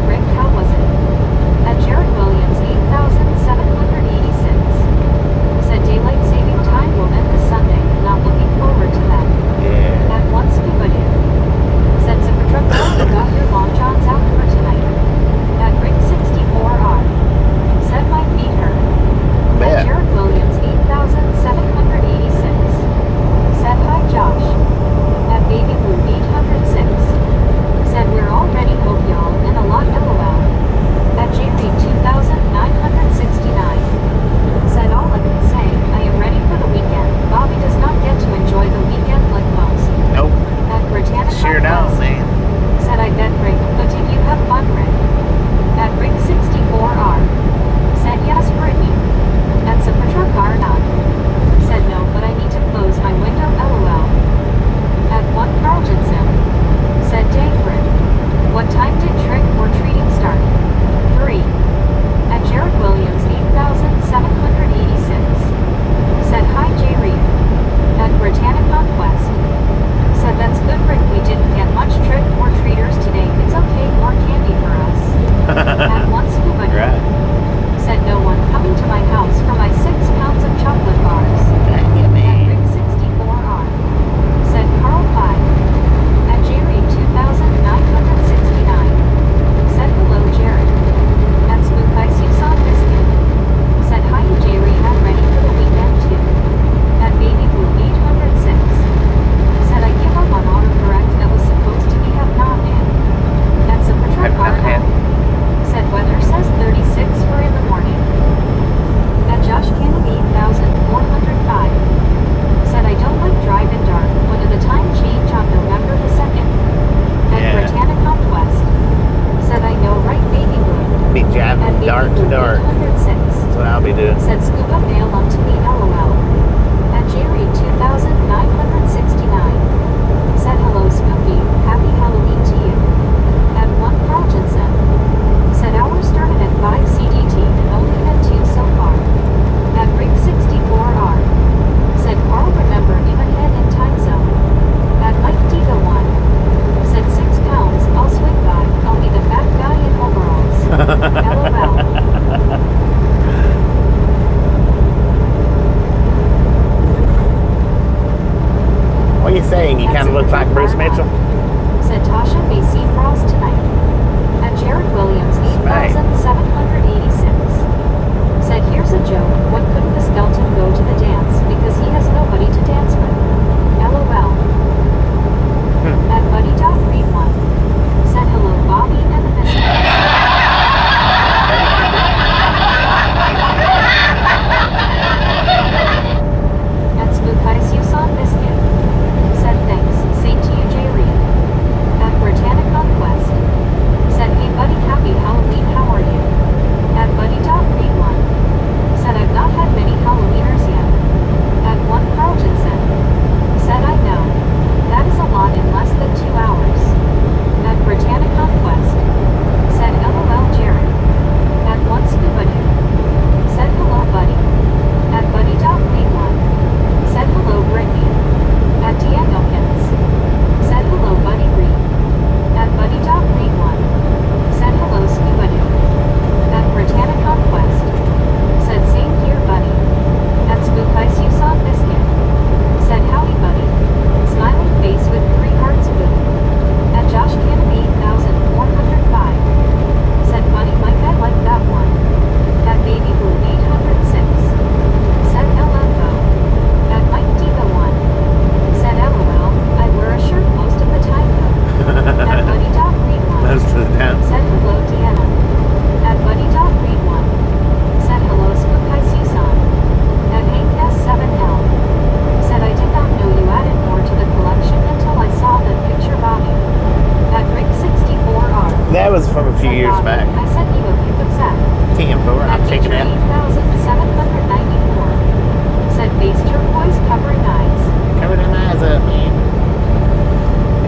That was from a few Said years Bobby, back. I sent you a pic of Zach. 10-4, At I'll check it feature out. 8,794. Said face turquoise covering eyes. Cover them eyes up, man.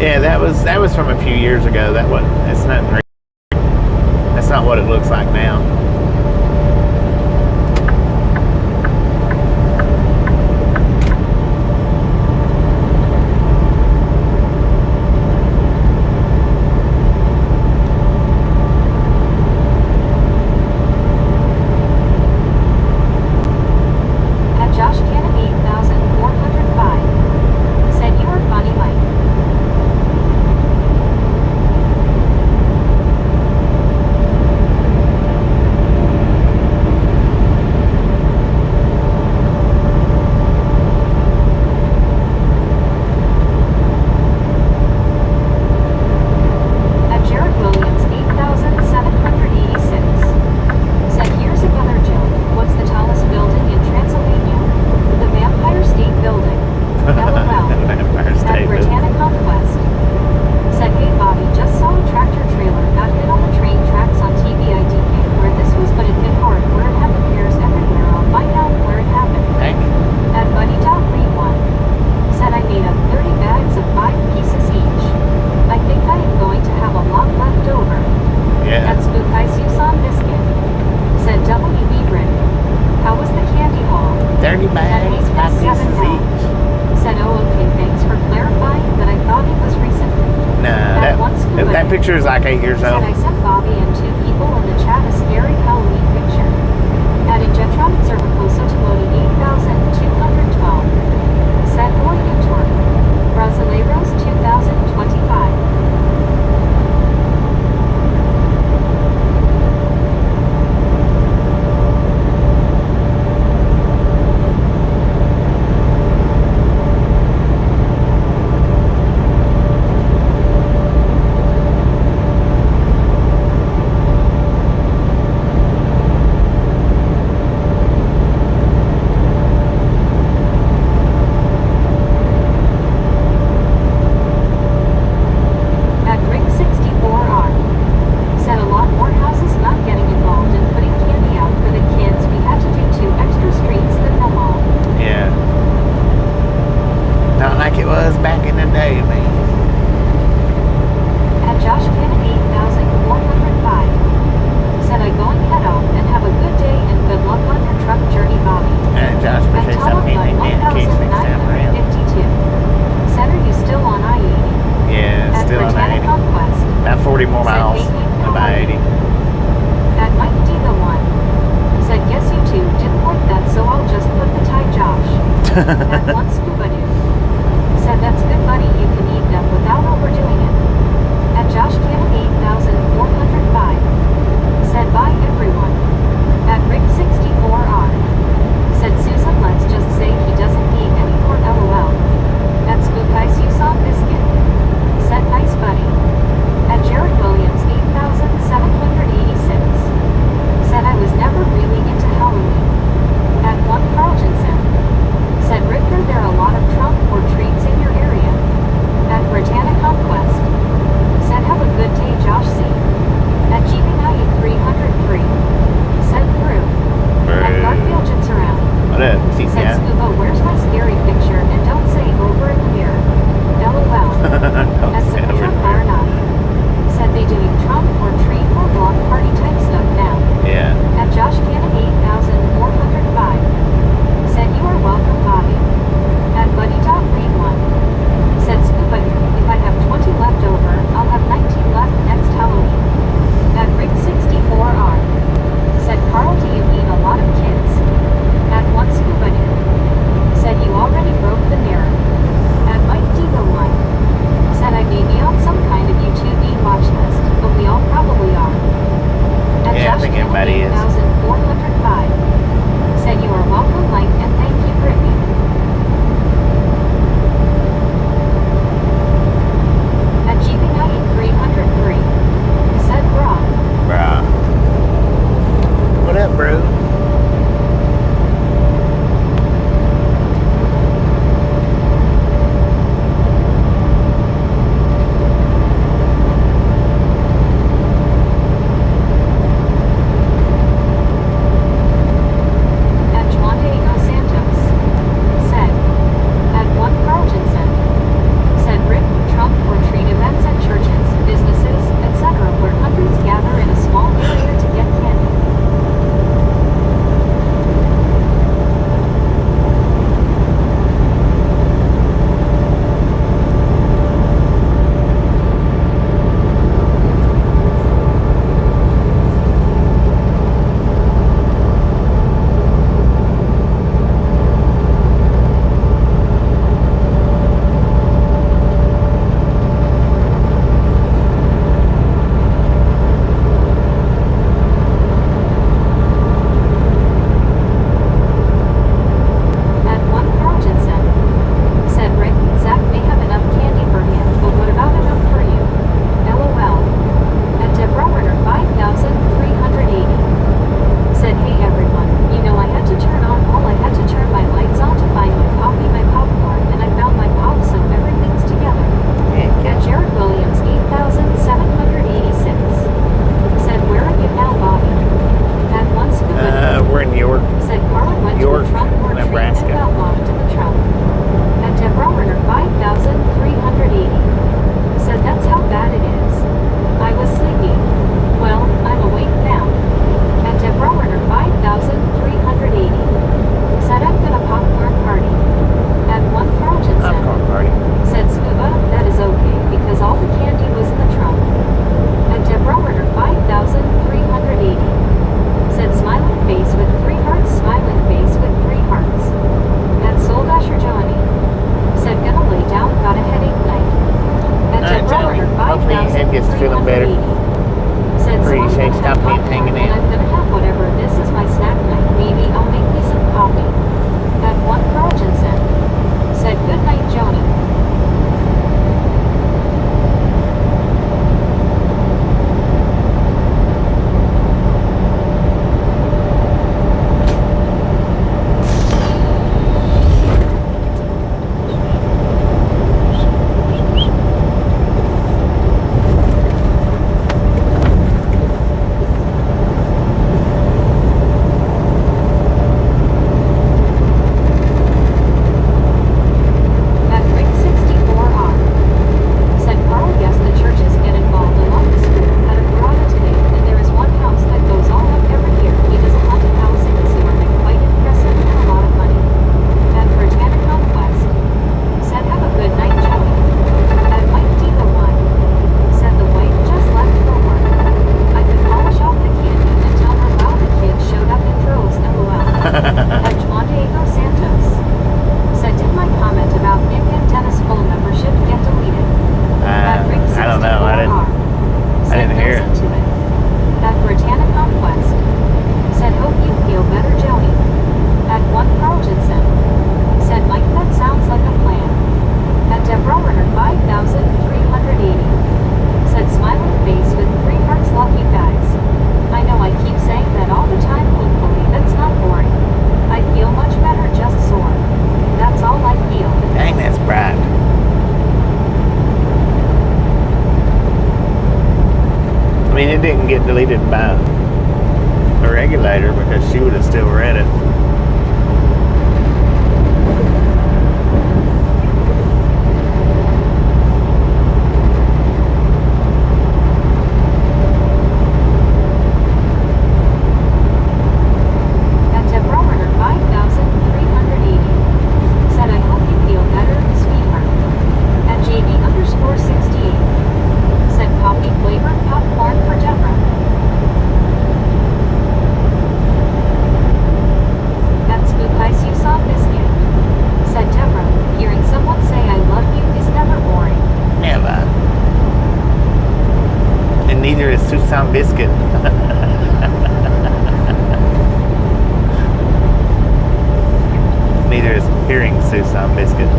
Yeah, that was from a few years ago. That's nothing. That's not what it looks like now. At Josh Cannon 8,405. Said you are funny Mike. At Jared Williams 8,786. Said here's another joke. What's the tallest building in Transylvania? The Vampire State Building. LOL. Empire At State Building. Britannia Conquest. Said hey Bobby, just saw a tractor trailer got hit on the train tracks on TV. I DK where this was, but it hit hard where it had the pairs everywhere. I'll find out where it happened. Heck, At Buddy Dot Read 1. Said I made up 30 bags of 5 pieces each. I think I am going to have a lot left over. yeah. At Spook I Susan Biscuit. Said WB Brit. How was the candy haul? 30 bags, 5 pieces each. Said oh okay, thanks for clarifying that I thought it was recent. Nah, that picture is like 8 years Said old. I sent Bobby and 2 people in the chat a scary Halloween picture. At Injetron Cervicoso Timoti 8,212. Said Boy Intor. Brasileiros 2025. At Ring 64R. Said a lot more houses not getting involved in putting candy out for the kids. We had to do 2 extra streets than normal. Yeah. Not like it was back in the day, man. At Josh Cannon 8,405. Said I going head out and have a good day and good luck on your truck journey, Bobby. And Josh, At appreciate Tom something Blood in case next time around. 1,952. Said are you still on I-80? Yeah, At still on Britannia 80. Conquest. About 40 more Said miles. hey, hey, About 80. At Mike D the 1. Said guess you two didn't like that so I'll just put the tie Josh. At one scuba dude. Said that's good buddy, you can eat them without overdoing it. At Josh Cannon 8,405. Said bye everyone. At Rick 64R. Said Susan let's just say he doesn't need any more LOL. At Spook I Susan Biscuit. Said nice buddy. At Jared Williams 8,786. Said I was never really into Halloween. At one Carltonson. Said Rick are there a lot of trunk or treats in your area? Said, so I'm Appreciate gonna stop have being popcorn hanging and out. I'm gonna have whatever. This is my snack night. Maybe I'll make me some coffee. At one Carlton said, good night, Joni. Didn't get deleted by the regulator because she would have still read it. Biscuit. Neither is hearing Susan Biscuit.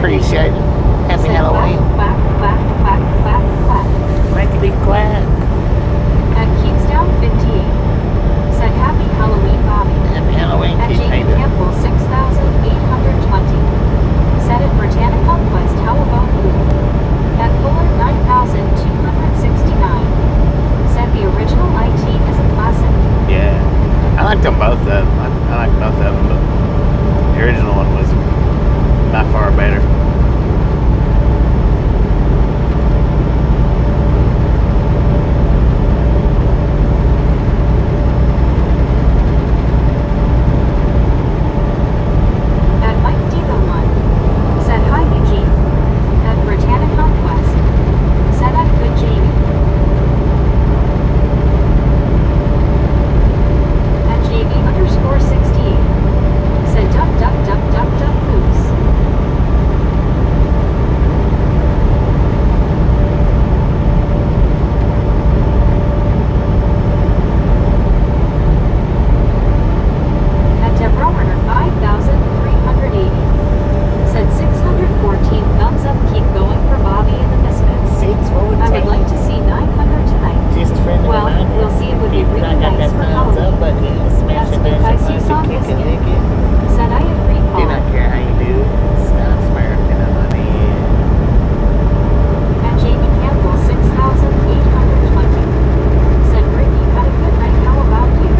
appreciate it. Happy Said Halloween. quack, quack, quack, quack, quack, quack. Make it be quiet. At Keepstown 58. Said happy Halloween, Bobby. Happy Halloween, At Keith Jamie Hader. Campbell 6820. Said at Britannic Conquest, how about you? At Fuller 9269. Said the original IT is a classic. Yeah. I liked them both of them. I liked both of them, but the original one was by far better. At Mike Diva 1. Said hi Eugene. At Britannic Conquest. Said at Good Jamie. At JV_68. Said duck duck duck duck duck goose. At Deborah Warner 5380. Said 614 thumbs up, keep going for Bobby and the Misfits. 614. I would like to see 900 tonight. Just a friendly Well, reminder. we'll see, it would be if you've really not got nice that for thumbs up Halloween. button, smash That's it, bash because it, you punch saw it, kick it, Biscuit. lick it. Said I agree, Do Paul. not care how you do it. Stop smirking at my man. At Jamie Campbell 6820. Said Brittany had a good night, how about you?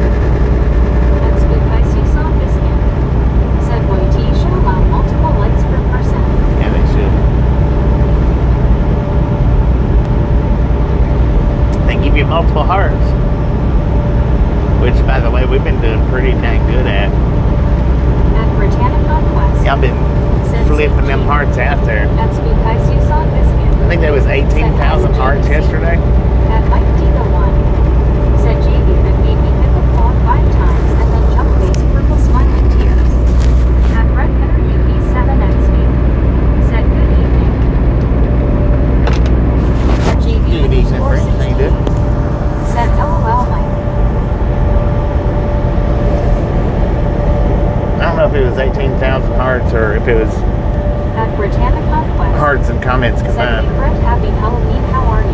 That's because you saw Biscuit. Said YT should allow multiple likes per person. Yeah, they should. They give you multiple hearts. Which, by the way, we've been doing pretty dang good at. At Britannic Conquest. Y'all been Said flipping them CG. hearts out there. That's because you saw Biscuit. I think there was 18,000 hearts yesterday. At Mike Diva 1. Said JV that made me hit the phone 5 times and then jump face purple smiling tears. At Red Header UV 7XB. Said good evening. At JV Good evening, friend. How you doing? Said LOL Mike. I don't know if it was 18,000 hearts or if it was At Britannic Conquest. hearts and comments Said combined. hey Brett, happy Halloween, how are you?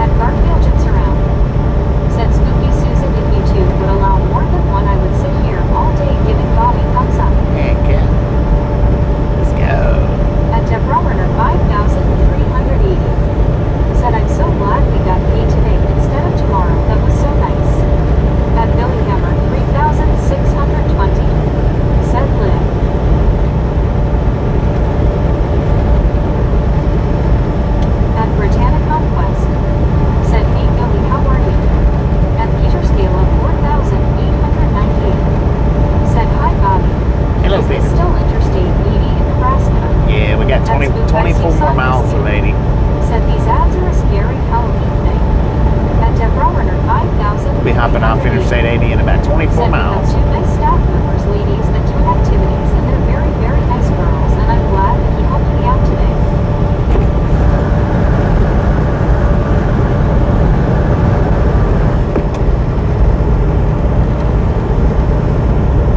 At Garfield Gyms Around. Said Spooky Susan if you two would allow more than one, I would sit here all day giving Bobby thumbs up. Heck yeah. Let's go. At Deborah Werner 5380. Said I'm so glad we got paid today instead of tomorrow, that was so nice. At Billy Hammer 3620. Said Liv. At Britannic Conquest. Said hey Billy, how are you? At Peter Scala 4898. Said hi Bobby. Hello, Is this Peter. still Interstate 80 in Nebraska? Yeah, we got 24 more miles of 80. Said these ads are a scary Halloween thing. At Deborah Werner 5000. We'll be hopping off Interstate 80 in about 24 Said we miles. have 2 nice staff members, ladies, that do activities, and they're very, very nice girls, and I'm glad that he helped me out today.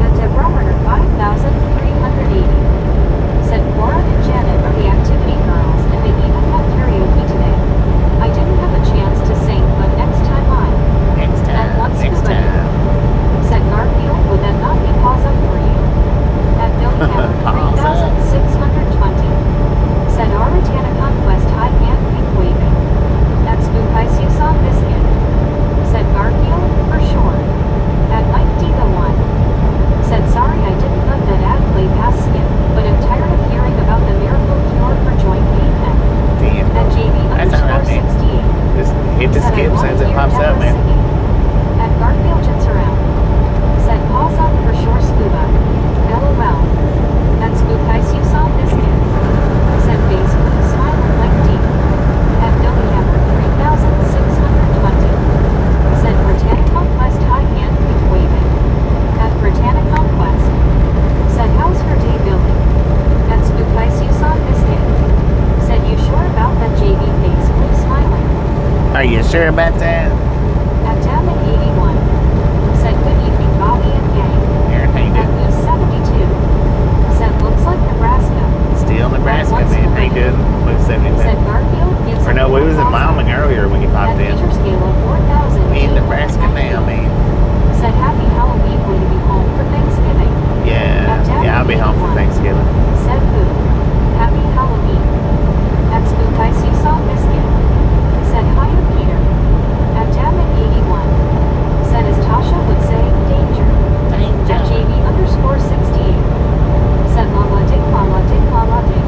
At Deborah Werner 5380. Said Cora and Janet are the activity girls, and they even have karaoke today. I didn't have a chance to sing, but next time I. Next At time. once Next Scuba. time. Said Garfield with that sure about that? At Damon 81, said good evening Bobby and gang. Here, how you At doing? Moose 72, said looks like Nebraska. Still Nebraska, man. How you doing? Move Said 77. Garfield gives Or no, we was in Wyoming earlier when you At popped in. feature scale of 4,000. We in Nebraska now, man. Said happy Halloween, will you be home for Thanksgiving? Yeah, I'll be home for Thanksgiving. Said Boo, happy Halloween. At Spook I see saw biscuit. Said hi to Peter. At Damon 81, said as Tasha would say, danger. At JV underscore 68, said mama dig mama dig mama dig.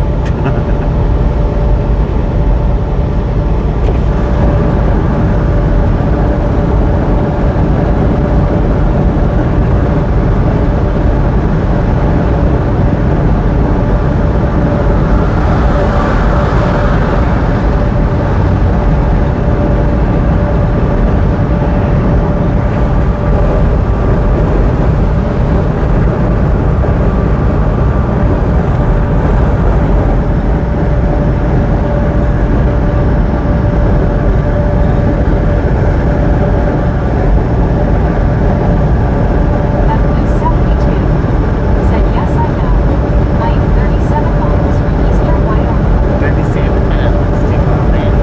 At Blue 72, said yes I know. I am 37 miles from eastern Wyoming. 37 miles. Stick on that.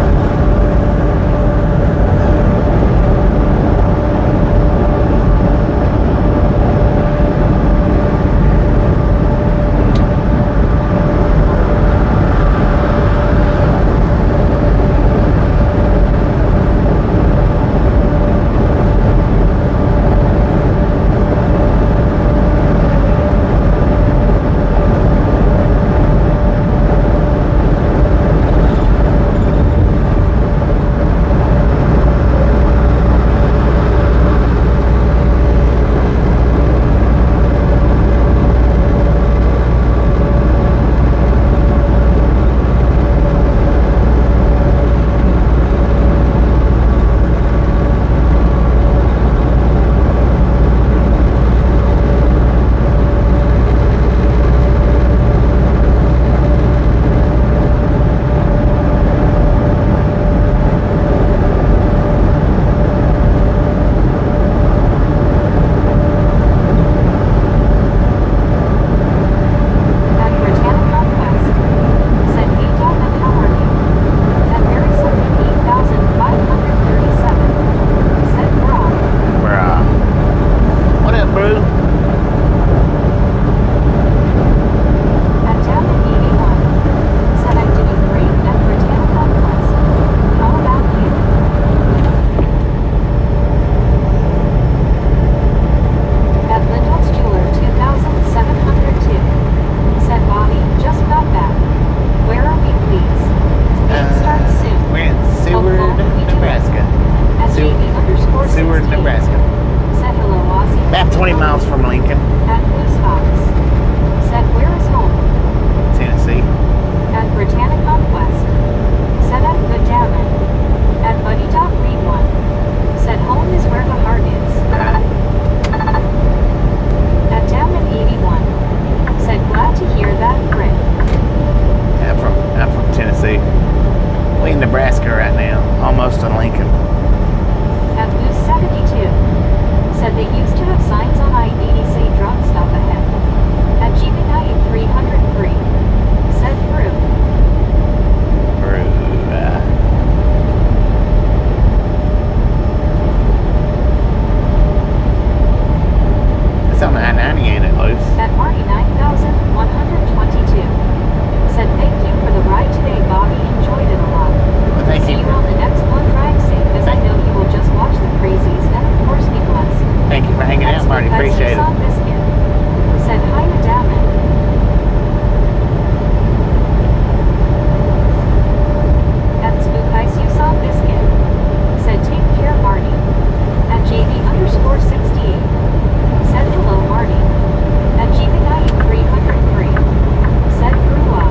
At Britannica Quest, said hey Dog and how are you? At Mary 8,537, said Brock. Bruh. What up, bro? At Damon 81, said I'm doing great at Britannica Quest. How about you? At Lindell's Jeweler 2,702, said Bobby, just got back. Where are we please? Game starts soon. We're in Seward, Nebraska. At JV underscore Seward, 68, Nebraska. said hello Ozzy. About 20 miles from Lincoln, At Moose Fox, said where is home? Tennessee. At Britannica Quest, said at Good Damon. At Buddy Dog Read One, said home is where the heart is. At Damon 81, said glad to hear that Brit. I'm from Tennessee. We in Nebraska right now, almost to Lincoln. At Moose 72, said they used to have signs on I-80 say drug stop ahead. At Jeeping I 303, said Brew. It's on the I-90, ain't it, Luce? At Marty 9122, said thank you for the ride today Bobby, enjoyed it a lot. Well, thank See you. you on the next one, drive safe as I know you will just watch the crazies and of course be blessed. Thank you for hanging out, Marty. Appreciate it. Biscuit, said hi to Damon. At Spook Ice you saw Biscuit, said take care Marty. At JV underscore 68, said hello Marty. At Jeeping I 303, said Brewa.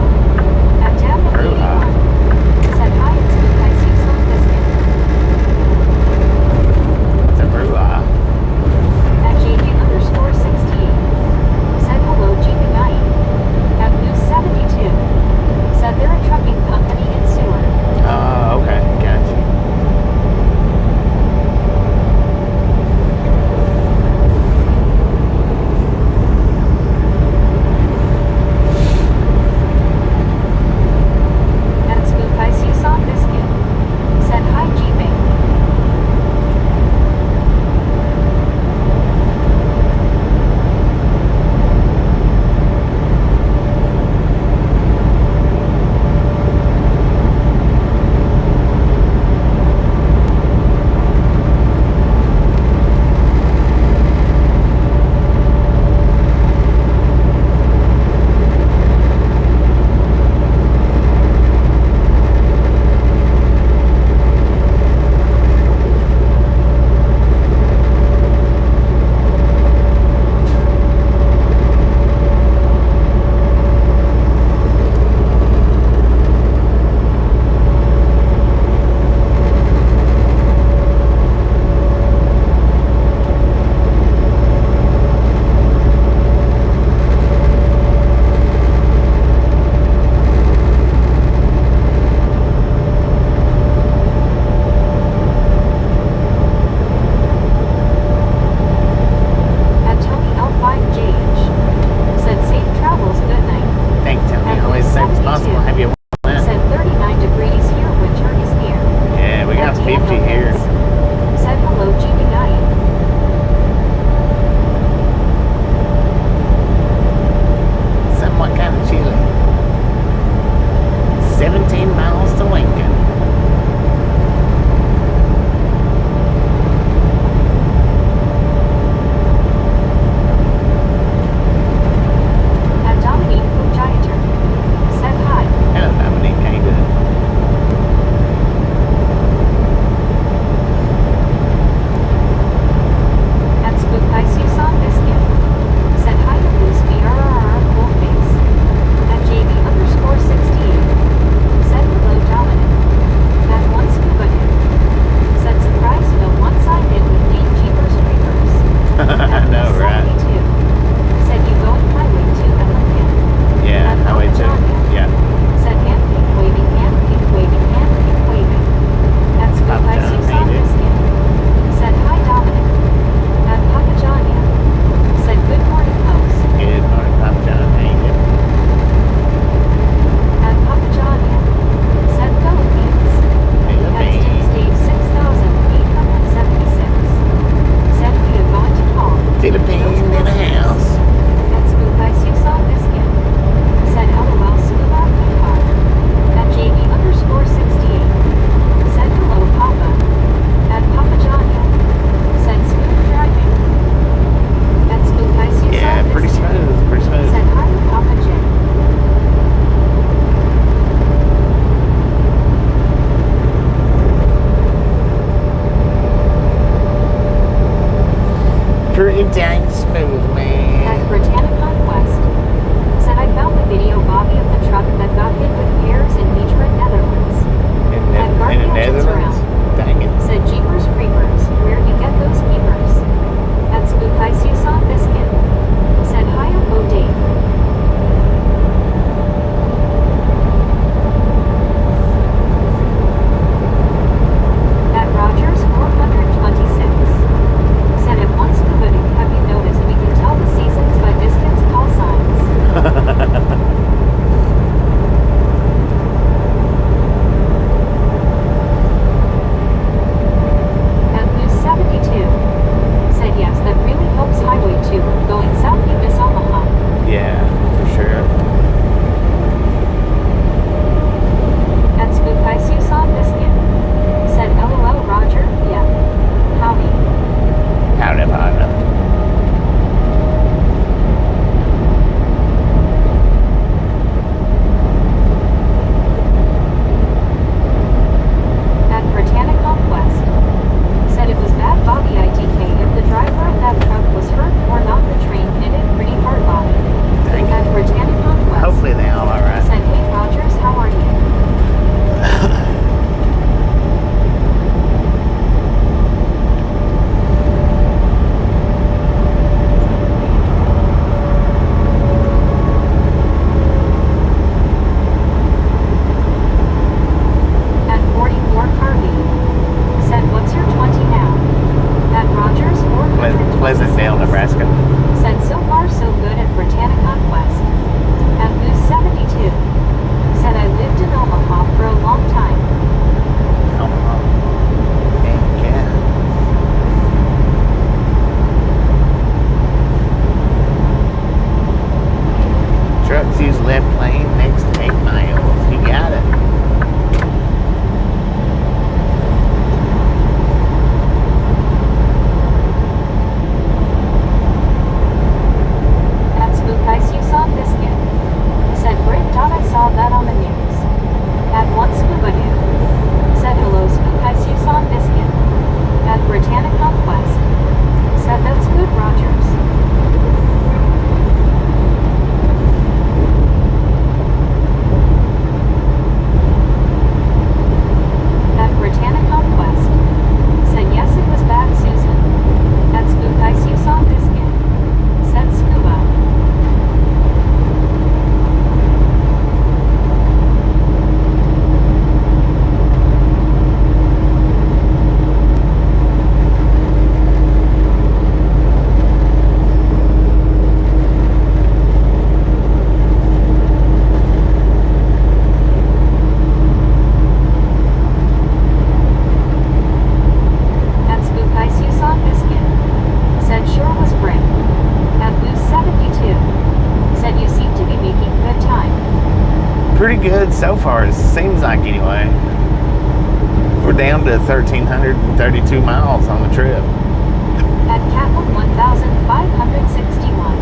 At Damon 81, said hi at Spook Ice you saw Biscuit. It's a brew. At JV underscore 68, said in the house. At Spook Ice you saw biscuit. Said LOL scuba car. At JB_68. Said hello Papa. At Papa Johnny. Said smooth driving. At Spook Ice you saw Yeah, pretty biscuit. smooth, pretty smooth. Said hi to Papa J. Pretty dang smooth, At man. Britannic Conquest. Said I found the video Bobby of the truck that got hit with pears in Beechwood, Netherlands. In the Netherlands? Dang it. Said Jeepers Creepers, where'd you get those peepers? At Spook Ice you saw biscuit. Said hi Uncle Dave. At Rogers 426. Said at once good, have you noticed we can tell the seasons by biscuits call signs? At Loose 72. Said yes, that really helps Highway 2. Going south you miss Omaha. Yeah, for sure. At Spook Ice you saw biscuit. Said LOL Roger, yeah. Howie. Howdy, partner. At Britannic Conquest. Said it was bad Bobby ITK if the driver of that truck was hurt or not the train hit it pretty hard Bobby. Dang it. At Britannic Conquest. Hopefully they all alright. Said hey Rogers, how are you? At 44 Harvey. Said what's your 20 now? At Rogers 426. Pleasantdale, Nebraska. Said so far so good at Britannic Conquest. At Goose 72. Said I lived in Omaha for a long time. Omaha. Heck yeah. Trucks use left lane next 8 miles. You got it. At Spook Ice you saw biscuit. Said Britt thought I saw that on the news. At one scuba dude. Said hello Spook Ice you saw biscuit. At Britannic Conquest. Said that's good Rogers. At Britannic Conquest. Said yes it was bad Susan. At Spook Ice you saw biscuit. Said scuba. At Spook Ice you saw biscuit. Said sure was Britt. At Loose 72. Said you seem to be making good time. Pretty good so far, it seems like anyway. We're down to 1,332 miles on the trip. At Catlin 1561.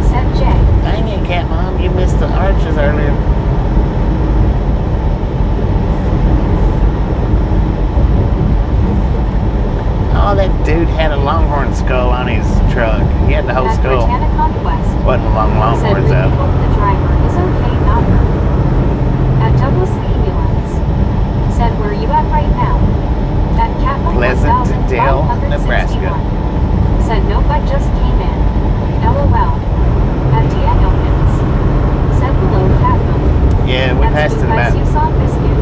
Said Jay. Dang it, Cat Mom, you missed the arches earlier. Oh, that dude had a longhorn skull on his truck. He had the whole At skull. Britannic Conquest. Wasn't a long Said longhorns really though. hope the driver is okay not hurt. At Douglas the ambulance. Said where you at right now? At Catlin Pleasantdale, 1561. Nebraska. Said nope I just came in. LOL. At Danielkins. Said hello Catlin. Yeah, we passed it about You saw biscuit.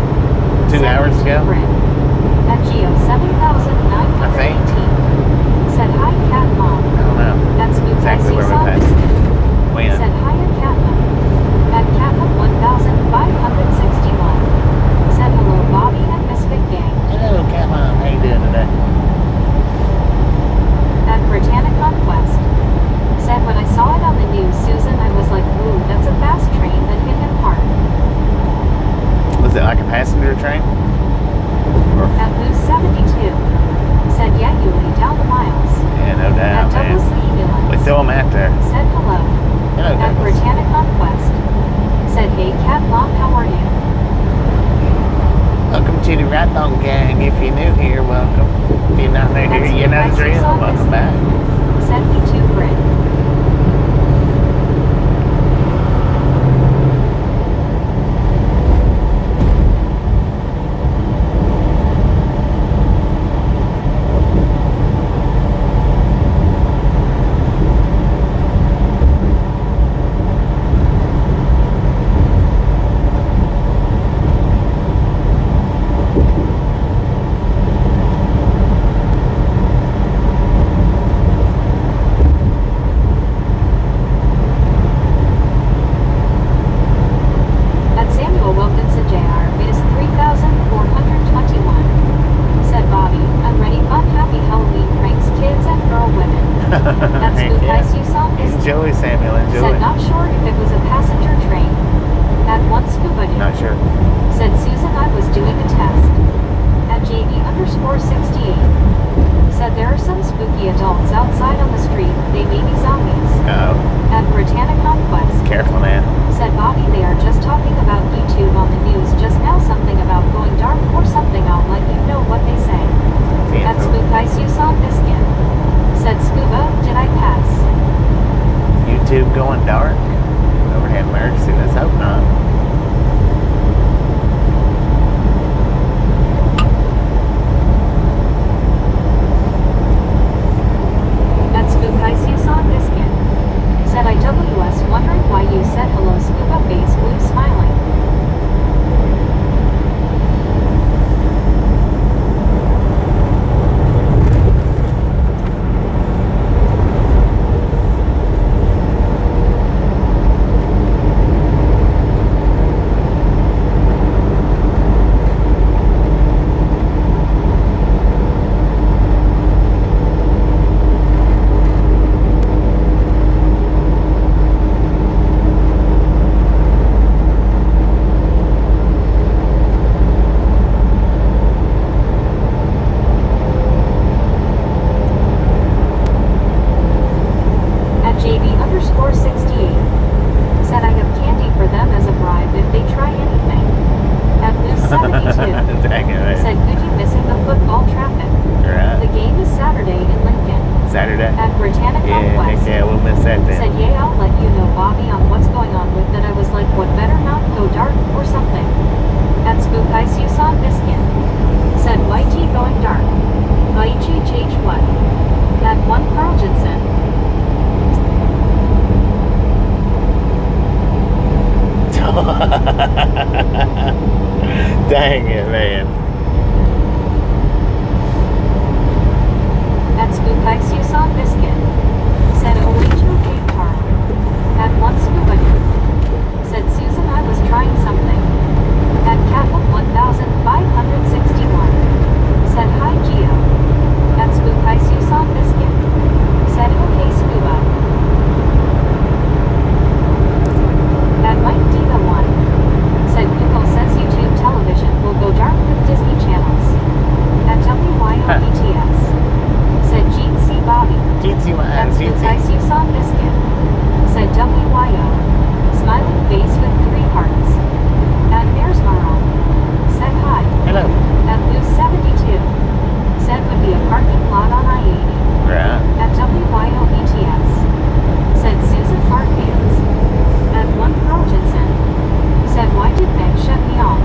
2 hours ago. At Geo 7918. Said hi Cat Mom. I don't know That's exactly where we passed. When? Said hi at Catman. At Catman 1561. Said hello Bobby and Misfit Gang. Hello, Cat Mom. How you doing today? At Britannic Conquest. Still am at there. Said hello. Hello, At Douglas. Britannicon Quest. Said hey Cat Mom, how are you? Welcome to the Rat Dog Gang. If you're new here, welcome. If you're not new here, you know the drill. Welcome back. Said me too, Brent. At Samuel Wilkinson Jr. It is 3,421. Said Bobby, I'm ready fun happy Halloween pranks kids and girl women. That's Heck Spook yeah. Ice you saw this. Enjoy, Samuel. Enjoy. Said not sure if it was a passenger train. At one scuba dude. Not sure. Said Susan I was doing a test. At JB_68. Said there are some spooky adults outside on the street. They may be zombies. Uh-oh. At Britannicon Quest. Careful now. Said Bobby they are just talking about YouTube on the news just now, something about going dark or something. I'll let you know what they say. At Spook Ice you saw Biscuit. Said Scuba, did I pass? YouTube going dark? Lord have mercy. Let's hope not. At Spook Ice you saw Biscuit. Said I WS wondering why you said hello Scuba face blue smiling. At JB_68. Said I have candy for them as a bribe if they try anything. At Moose72. Dang it, right. Said could you missing the football traffic? The Right. game is Saturday in Lincoln. Saturday? At Britannicon Yeah, heck Quest. yeah, we'll miss that then. Said yeah I'll let you know Bobby on what's going on with that. I was like what better not go dark or something. At Spook Ice you saw Biscuit. Said YG going dark. YGH1. At 1 Carl Jensen. Dang it, man. At Spook Ice you saw Biscuit. Said OH okay Carl. At 1 Scuba Dude. Said Susan I was trying something. At Catwoman 1561. Said hi Geo. At Spook Ice you saw Biscuit. Said okay Scuba. At Mike Diva 1. Said Google says YouTube television will go dark with Disney channels. At WYOBTS. Said Gene C. Bobby. Jeezy, At man, Spook Jeezy. Ice you saw Biscuit. Said WYO. Smiling face with 3 hearts. At Bears Marl. Said hi. Hello. At Loose 72. Said would be a parking lot on I-80. Right. At WYOBTS. Said Susan Fart Hands. At 1 Carl Jensen. Said why did Meg shut me off?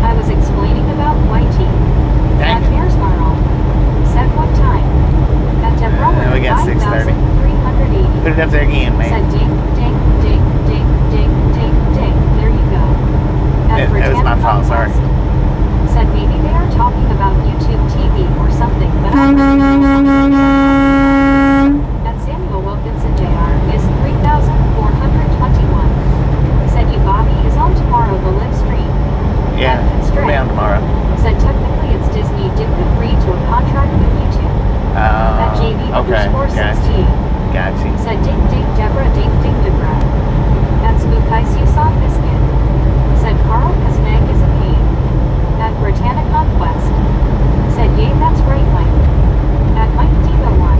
I was explaining about YT. At Dang it. Bears Marl. Said what time? At Deborah we got 6:30. 5380. Put it up there again, Said man. ding, ding, ding, ding, ding, ding, ding. There you go. At That was my fault, sorry. Britannicon Said maybe they are talking about YouTube TV or something, but I'm At Samuel Wilkinson Jr. is 3,421. Said you Bobby is on tomorrow the live stream. Yeah, we'll be on tomorrow. Said technically it's Disney didn't agree to a contract with YouTube. At Okay, JB_68. gotcha. Said ding ding Deborah ding ding Deborah. At Spook Ice you saw Biscuit. Said Carl cause Meg is a pain. At Britannicon Quest. Said yay that's right Mike. At Mike Diva 1.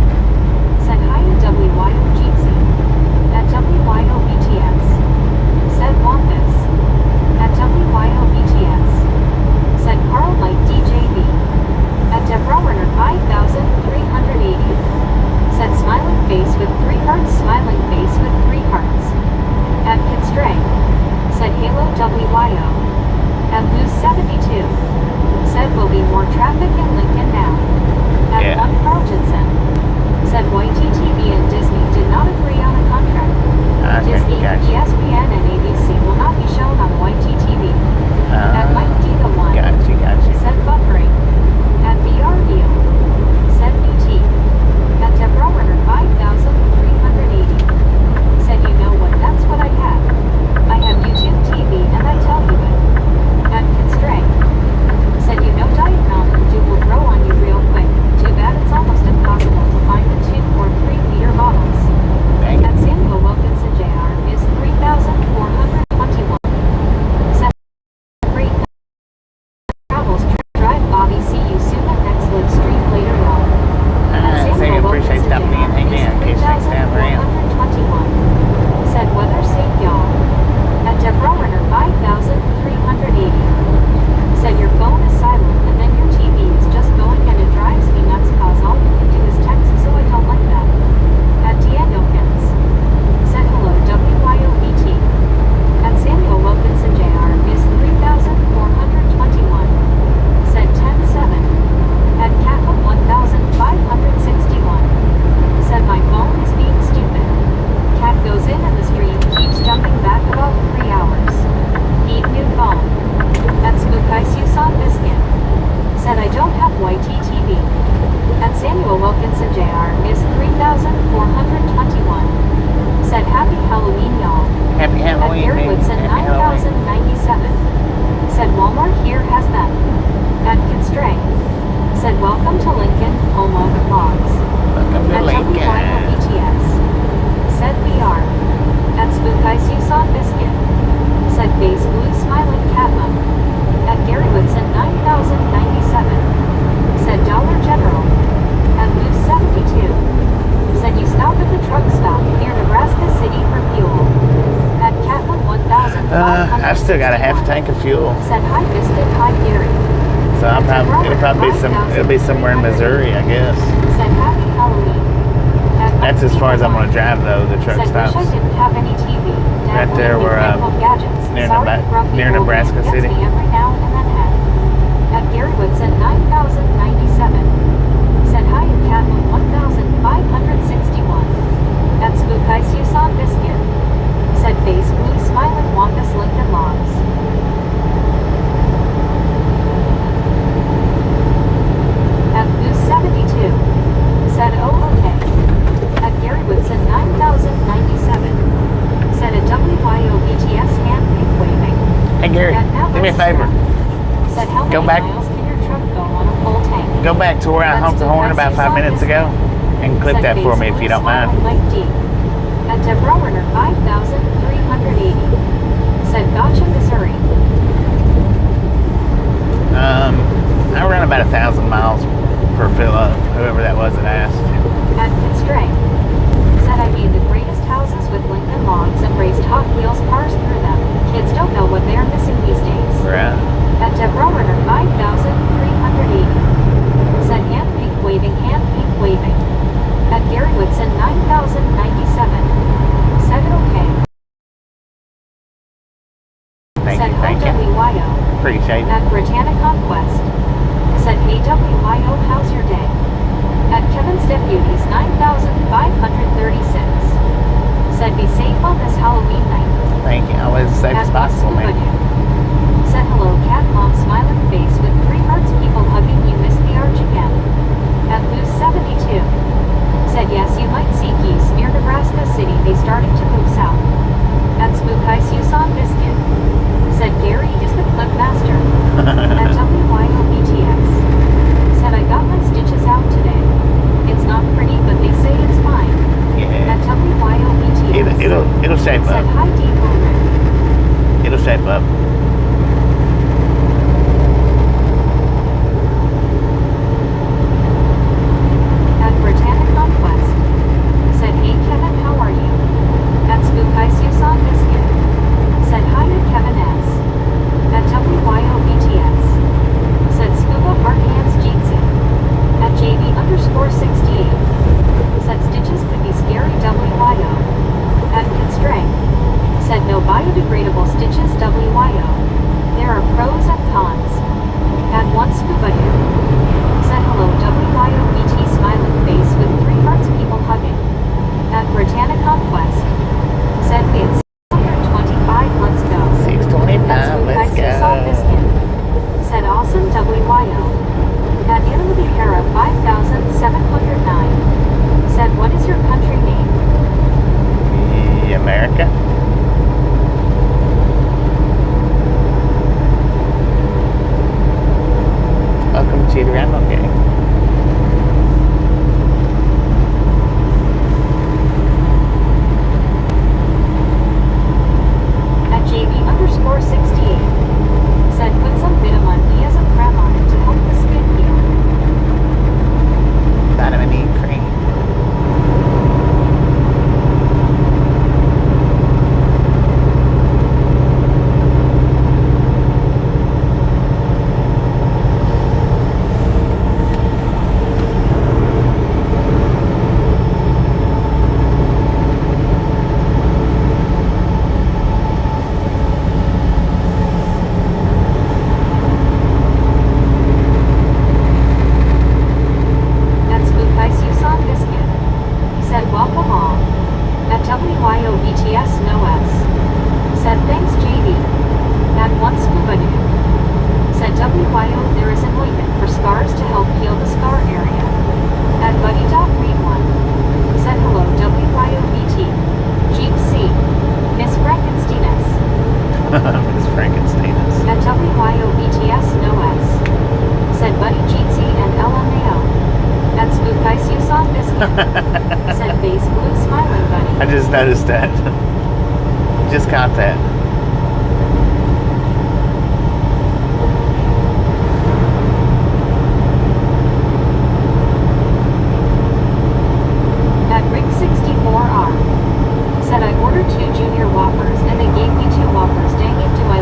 I've still got a half tank of fuel, Said hi, Mystic. Hi, Gary. so it'll be somewhere in Missouri, I guess. Said happy Halloween. That's as far as I'm gonna drive though. The truck Said stops. wish I didn't have any TV. Dad Right there wanted me where, playing home gadgets. near Sorry, Neba- the grumpy near old Nebraska man gets City. me every now and then. At Garywood said 9,097. Said hi at Catman 1,561. At Spook Ice you saw Biscuit. Said face blue smiling Wampus Lincoln Logs. At Goose 72. Said oh okay. At Garywood said 9,097. Said a WYOBTS hand pink waving. Hey Gary, At Mount do me a favor. Said how Go many back. miles can your truck go on a full tank? Go back to where I honked the horn about 5 minutes ago, and clip that for me if you don't mind. Mike D. At Deborah Werner 5,380. Said gotcha, Missouri. I run about 1,000 miles per fill up. Whoever that was that asked. At Constraint. Said I made the greatest houses with Lincoln Logs and raced Hot Wheels cars through them. Kids don't know what they're missing these days. Right. At Deborah Werner 5,380. Said hand pink waving, hand pink waving. At Garywood said 9,097. Said okay. Thank Said you, thank you. WYO. Appreciate it. At Britannia Conquest. Said hey WYO, how's your day? At Kevin's Deputies 9,536. Said be safe on this Halloween night. Thank you. Always as safe as At possible, man. Scenic. Said hello cat mom smiling face with 3 hearts people hugging you missed the arch again. At Moose 72. Said yes you might see geese near Nebraska City, they starting to move south. At Spook Ice you saw Biscuit. Said Gary is the clip master. At WYOBTX. Said I got my stitches out today. It's not pretty but they say it's fine. Yeah. At WYOBTX. It'll shape Said up. hi Depot Rick. It'll shape up. At Britannia Conquest. Said hey Kevin, how are you? At Spook Ice you saw Biscuit. Said hi to Kevin S. At WYOBTX. Said Scuba Heart Hands Jeetsu. At JV_68. Said stitches could be scary WYO. At Constraint. Said no biodegradable stitches WYO. There are pros and cons. At one Scuba Dude. Said hello WYOBT smiling face with 3 hearts people hugging. At Britannia Conquest. Said we had 625, let's go. 625, At Spook let's Ice you saw go. Biscuit. Said awesome WYO. At Italy Hera 5,709. Said what is your country name? America. Welcome to the Rambo Gang. At JV_68. Said put some Vitamin E as a creme on it to help the skin heal. Vitamin E cream. At Spook Ice you saw Biscuit. Said welcome all. At WYOBTS no S. Said thanks JD. At one Scuba Dude. Said WYO there is an ointment for scars to help heal the scar area. At Buddy Dot Read 1. Said hello WYOBT. Jeep C. Miss Frankensteiness. Miss Frankenstein's. At WYOBTS no S. Said Buddy Jeetsy and LMAO. At Spook Ice you saw Biscuit. Said face blue smiling buddy. I just noticed that. Just caught that. At Rick 64R. Said I ordered 2 junior Whoppers and they gave me 2 Whoppers, dang it, do I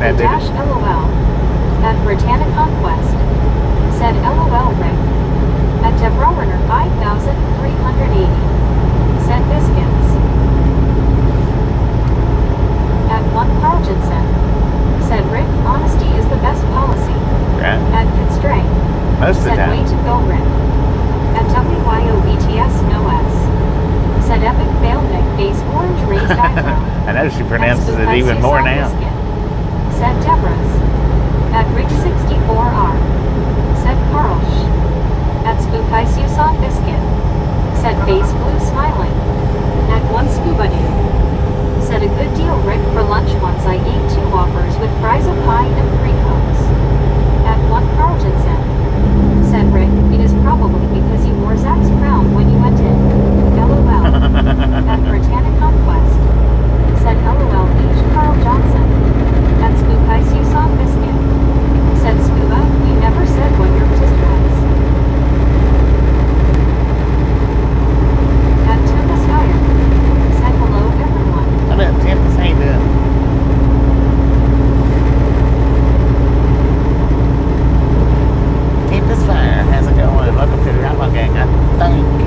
that, did dash it? LOL. At Britannic Conquest. Said LOL Rick. At Debrowner 5380. Said Biscuits. At 1 Carlgensen. Said Rick, honesty is the best policy. Right? At Constraint. Most of the Said way time. to go Rick. At WYOBTS no S. Said epic fail neck face orange raised eyebrow. I know she pronounces At it even more now. Biscuit. Said Deborah's. At Rick 64R. Said Carlsh. At Spookisusan Biscuit. Said face blue smiling. At 1 Scuba Dude. Said a good deal Rick for lunch once I ate 2 Whoppers with fries of pie and 3 Cokes. At 1 Carlgensen. Said Rick, it is probably because you wore Zach's crown when you went in. LOL. At Britannic Conquest. Said LOL H. Carl Johnson. At Spookisusan Biscuit. Said Scuba, you never said what your test was. At Tempest Fire. Said hello everyone. I bet Tempest ain't doing. Tempest Fire, how's it going? Welcome to the Drama Gang, I think.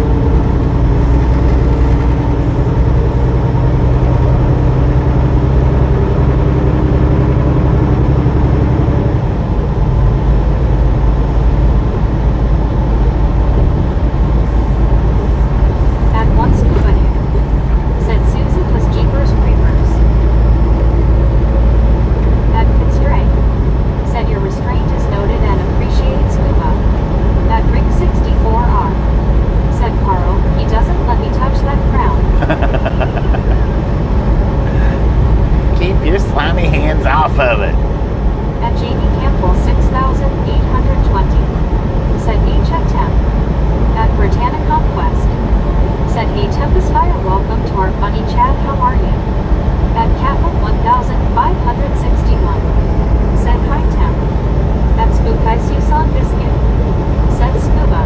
At 1 Scuba Dude. Said Susan was Jeepers Creepers. At Constraint. Said your restraint is noted and appreciated Scuba. At Rick 64R. Said Carl, he doesn't let me touch that crown. Keep your slimy hands off of it. At Jamie Campbell 6820. Said H at Temp. At Britannic Conquest. Said hey Tempest Fire, welcome to our funny chat, how are you? At Catwoman 1561. Said hi Temp. At Spookisusan Biscuit. Said Scuba.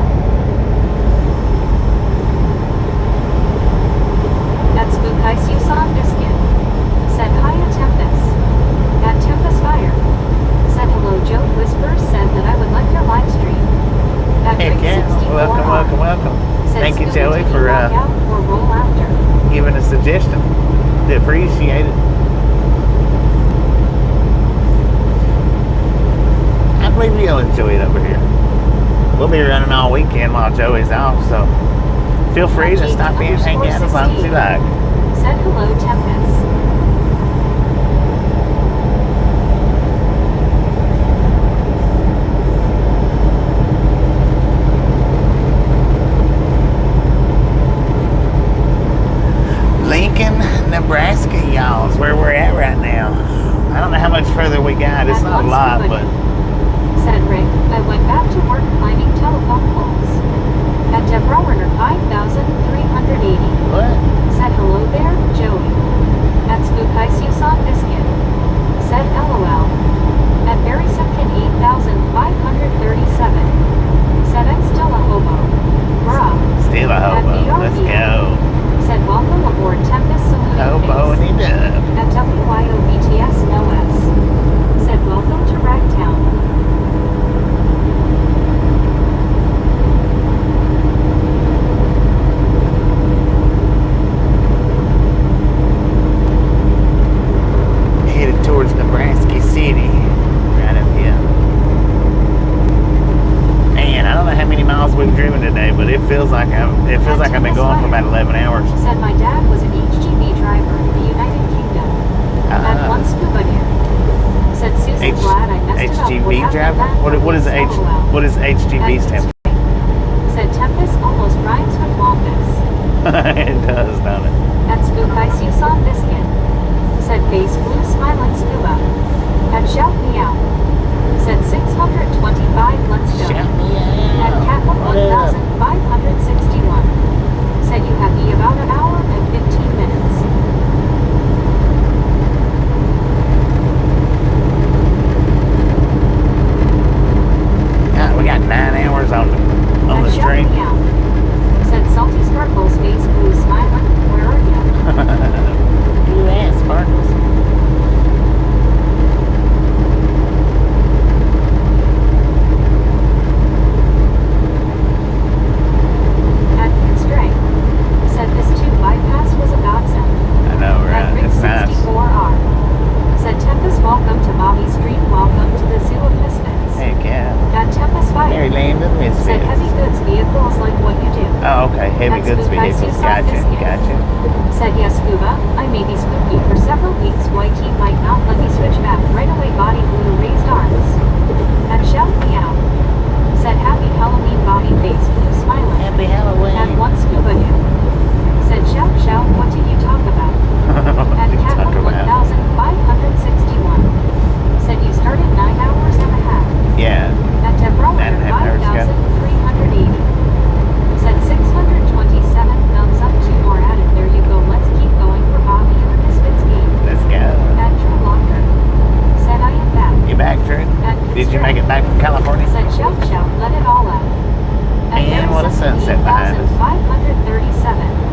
At Spookisusan Biscuit. Said hi at Tempest. At Tempest Fire. Said hello Joe Whispers, said that I would like your live stream. At Heck Rick yeah. 64 Welcome. Said Thank you, Scuba, Joey, did you for walk out or roll after? giving a suggestion. We appreciate it. I believe you'll enjoy it over here. We'll be running all weekend while Joey's off, so feel free to stop in and hang out as long as you like. Said hello Tempest. Lincoln, Nebraska, y'all, is where we're at right now. I don't know how much further we got. It's not a lot, but Said Rick, I went back to work climbing telephone poles. At Debrowner 5380. what? Said hello there, Joey. At Spookisusan Biscuit. Said LOL. At Barry Simpkin 8537. Said I'm still a hobo. Bruh. Still a hobo. Let's go. Said welcome aboard Tempest Saloon. Hobo and he dub. At WYOBTS no S. Said welcome to Ragtown. Headed towards Nebraska City. Right up here. Man, I don't know how many miles we've driven today, but it feels like I've been going for about 11 hours. Said my dad was an HGV driver in the United Kingdom. At 1 Scuba Dude. Said Susan, glad I messed it up. HGV driver? What is HGV stand for? Said Tempest almost rhymes with Wombus. It does, don't it? At Spookisusan Biscuit. Said face blue smiling Scuba. At Shout Me Out. Said 625, let's go. Shout me At out. Catwoman What up? 1561. Said you have me about an hour and 15 minutes. God, we got 9 hours on the At Shout stream. Me Out. Said Salty Sparkles face blue smiling, where are you? You ass, Sparkles. heavy goods vehicles. Gotcha, gotcha. Said yes, Scuba. I may be spooky for several weeks. YT might not let me switch back right away. Body blue raised arms. And shout me out. Said happy Halloween. Body face blue smiling. Happy Halloween. And one Scuba him. Said shout shout. What did you talk about? What And did you cat talk about? 1561. Said you started 9 hours and a half. Yeah. And Deborah 9.5 hours ago. 5380. Said 627 thumbs up. 2 more added. There you go. Let's keep going for Bobby and the Misfits game. Let's go. And Drew Locker. Said I am back. You back, Drew? And Did you make it back from California? Said shout shout. Let it all out. And what a sunset behind us. 537.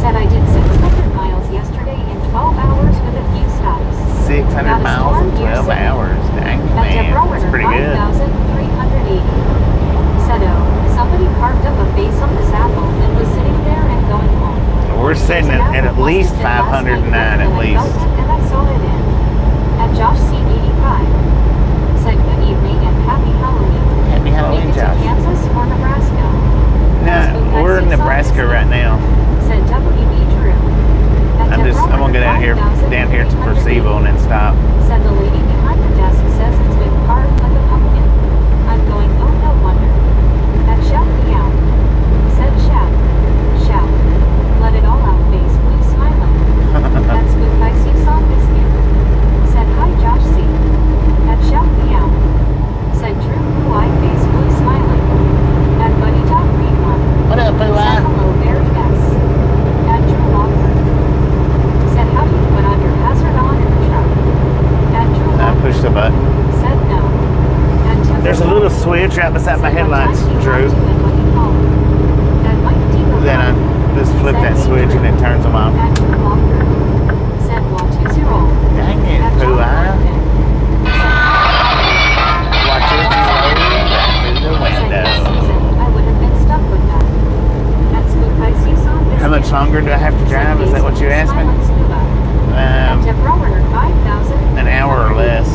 Said I did 600 miles yesterday in 12 hours with a few stops. 600 miles in 12 hours. Dang, man. That's pretty good. 5,380. Said somebody carved up a face on this apple and was sitting there and going home. We're sitting at least 509 at least. And I saw it in. And Josh C85 said good evening and happy Halloween. Happy Halloween, Make it to Josh. Kansas or Nebraska? No, we're in Nebraska right now. Said WB Drew. I'm gonna go down here to Percival and then stop. Said the lady behind the desk says it's been carved like a pumpkin. I'm going, oh no wonder. And shout me out. Said shout. Shout. Let it all out. Face blue smiling. And Spook I see song biscuit. Said hi Josh C. And shout me out. Said Drew blue eye face blue smiling. And Buddy Dog read one. What up, Blue Said Eye? hello very nice. And Drew Locker. Said how do you put on your hazard on in the truck? And Drew Locker Push the button. said no. And Tim There's a little switch right beside my headlights, Drew. Then I just flip that switch and it turns them on. And Drew Locker said 120. Dang it, And Blue John Eye. Martin Watch it roll right through the said yes, window. Susan, I would have been stuck with that. And Spook I see song How much longer do I have to drive? Is that what you asked me? And Deborah 5,000. An hour or less.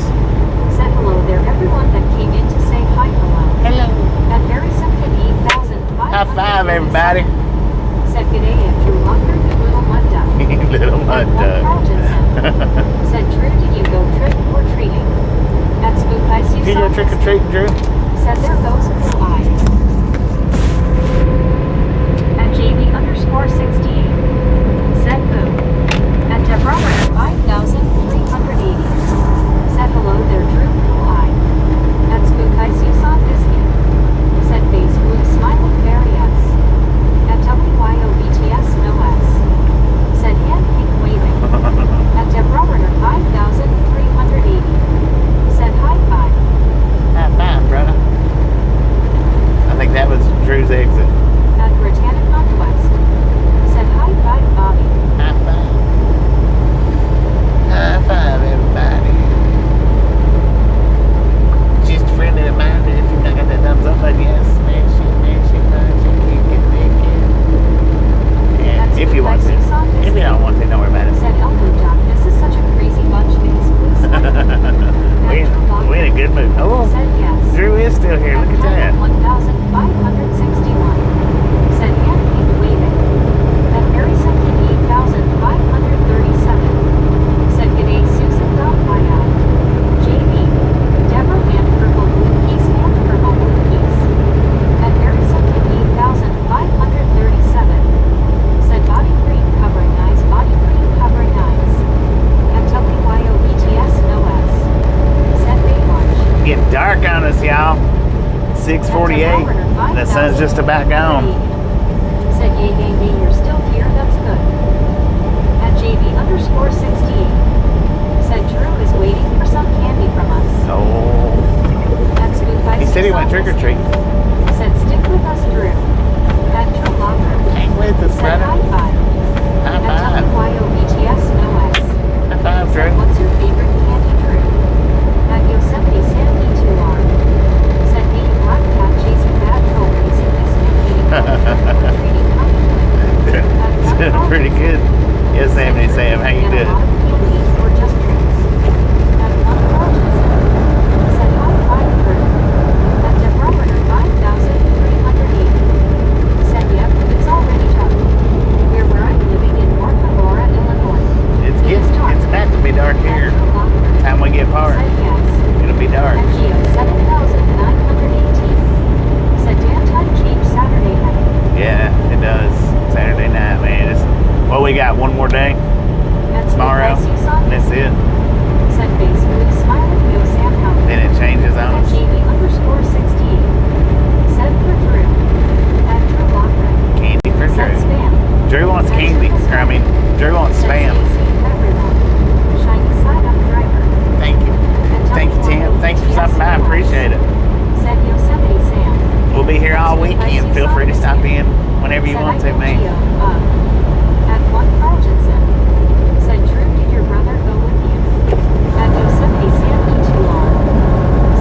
Said hello there, everyone that came in to say hi, hello. Hello. And Mary Simpkin 8,500. High five, everybody. Said good day and Drew Locker, you little mud duck. Little mud And duck. Carlton said, Drew, did you go trick or treating? At Spook I see Did you go trick or treating, Drew? Said there goes Blue Eye. At JB _68. Said boo. At Deborah 5,380. Said hello there, Drew Blue Eye. At Spook I see song biscuit. Said face blue smiling very yes. At WYOBTS no S. Said hand pink waving. At Deborah 5,380. Said high five. High five, brother. I think that was Drew's exit. At Britannic Conquest. Said high five, Bobby. High five. High five, everybody. Just a friendly reminder, if you've not got that thumbs up button yet, smash it, kick it. Yeah, if you want to. If you don't want to, don't worry about it. Said Elmo Doc, this is such a crazy bunch face. We in a good mood. Oh, Said yes. Drew is still here. Look at that. 1,561. Said hand pink waving. And Mary Simpkin 8,537. Said good day Susan Dog my out. JB. Deborah and purple blue piece and purple blue piece. And Mary Simpkin 8,537. Said body green covering eyes, body green covering eyes. And WYOBTS no S. Said Bay March. Getting dark on us, y'all. 6:48. The sun's just about gone. Said yay, yay, yay, you're still here, that's good. At JB _68. Said Drew is waiting for some candy from us. Oh. At Spook I He said he went trick or treat. Said stick with us, Drew. At Drew Locker. Hang with us, Said brother. high five. High At five. WYOBTS no S. High five, Said Drew. what's your favorite candy, Drew? At Yosemite Sam E2R. Said me black cat chasing bad troll racing this man eating treating Pretty good. Yes, Anthony Sam, how you and a doing? lot of candies or just drinks. At one Carlton said high five, Drew. At Deborah 5,380. Said yep, it's already get parked. Said yes. It'll be dark. At Geo 7,918. Said damn time change Saturday night. Yeah, it does. Saturday night, man. Well, we got one more day. That's Tomorrow. That's it. Said face blue smiling no Sam Howard. Then it changes on At us. Jamie_68. Said for Drew. At Drew Lockman. Candy for Said Drew. spam. Drew wants candy. Drew wants Said spam. CC everyone. Shiny side up driver. Thank you. At Thank you, Tim. Thanks for stopping by. I appreciate it. Said Yosemite Sam. We'll be here all weekend. Feel free to stop in whenever you Said want to, I man. Geo, at one Carltonson. Said Drew, did your brother go with you? At Yosemite Sam E2R.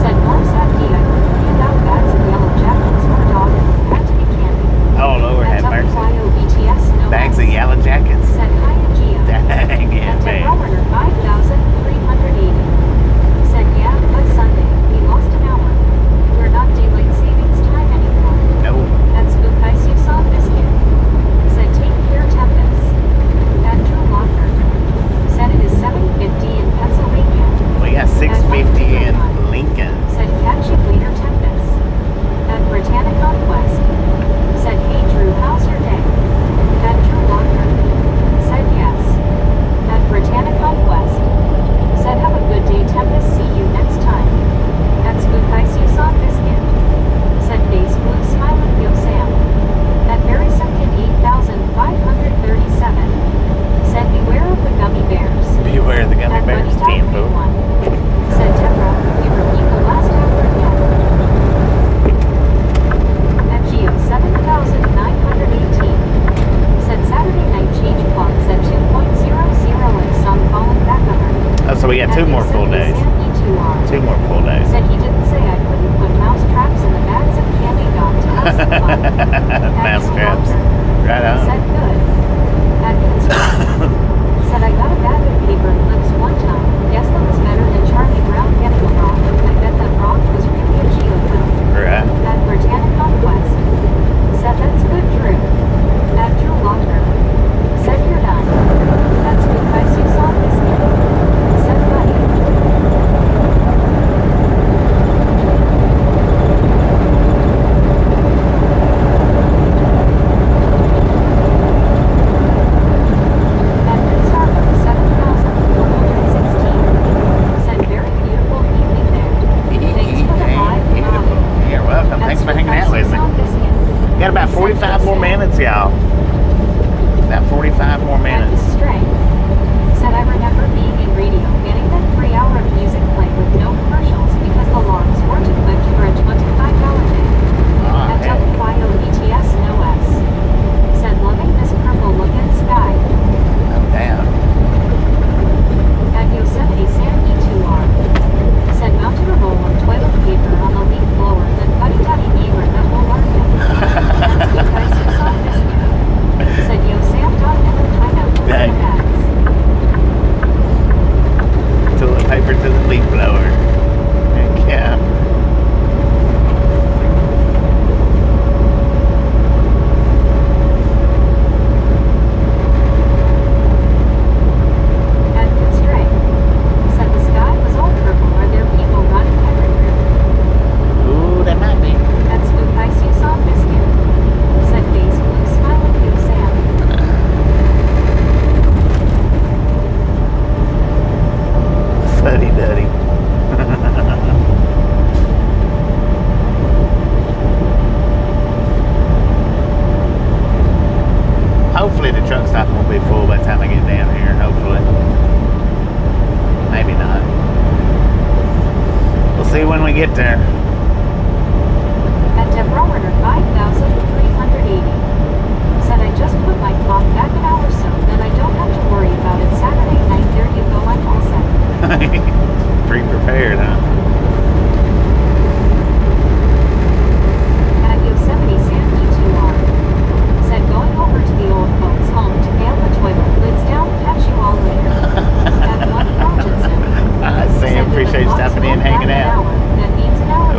Said Mom said he I hand out bags of yellow jackets for dog and had to be candy. Oh, Lord, At have mercy. WYOBTS no Bags of S. yellow jackets. Said hi at Geo. Dang it, At man. Runner 5,380. Said yeah, but Sunday, we lost an hour. We're not daylight savings time anymore. No. At Spookais you saw biscuit. Said take care Tempest. At Drew Locker. Said it is 7:50 in Pennsylvania. We got 650 in Lincoln. Said catch you later Tempest. At Britannic Conquest. Said hey Drew, how's your day? At Drew Locker. Said yes. At Britannic Conquest. Said have a good day Tempest, see you next time. At Spookais you saw biscuit. Said face blue smiling yo Sam. At Mary Simpkin 8,537. Said beware of the gummy bears. Beware the gummy At bears, Buddy Tim. Dog 1. Said Deborah, you repeat the last hour again. At Geo 7,918. Said Saturday night change clocks at 2.00 and sun falling back on her. Oh, so we got two more full days. Two more full days. Said he didn't say I couldn't put mouse traps in the bags of candy dog to have some fun. Mouse traps. Right Said on. good. At construction. Said I got a bag of paper clips one time. Guess that was better than Charlie Brown getting a rock. I bet that rock was really a geophone. Right. At Britannic Conquest. Said that's good Drew. At Drew Locker. Said you're done. That's because you saw biscuit. Said buddy. At Prince Harbor 7,416. Said very beautiful evening there. Thanks for the live Beautiful. You're welcome. Thanks for hanging out with me. We got about 45 more minutes, y'all. About 45 more minutes. Strength. Said I remember being in radio, getting that 3 hour of music played with no commercials because the logs weren't equipped for a $25 day. Oh, At heck. WYOETS no S. Said loving this purple looking sky. Oh, damn. At Yosemite Sam E2R. Said mounted a roll of toilet paper on the leaf blower that Buddy Duddy gave her the whole market. That's because you saw biscuit. Said yo Sam dog never find out what's Dang. the bags. Toilet paper to the leaf blower. Heck yeah. At Constraint. Said the sky was all purple. Are there people running everywhere? Ooh, that might be. At Spookais you saw biscuit. Said face blue smiling yo Sam. Fuddy duddy. Hopefully the truck stop won't be full by the time I get down here. Hopefully. Maybe not. We'll see when we get there. At Deborah 5,380. Said I just put my clock back an hour so that I don't have to worry about it Saturday night. There you go, I'm all set. Pre-prepared, huh? At Yosemite Sam E2R. Said going over to the old folks' home to nail the toilet lids down. Catch you all later. At one Carltonson. All right, Sam. Appreciate you stopping in, hanging out. That means an hour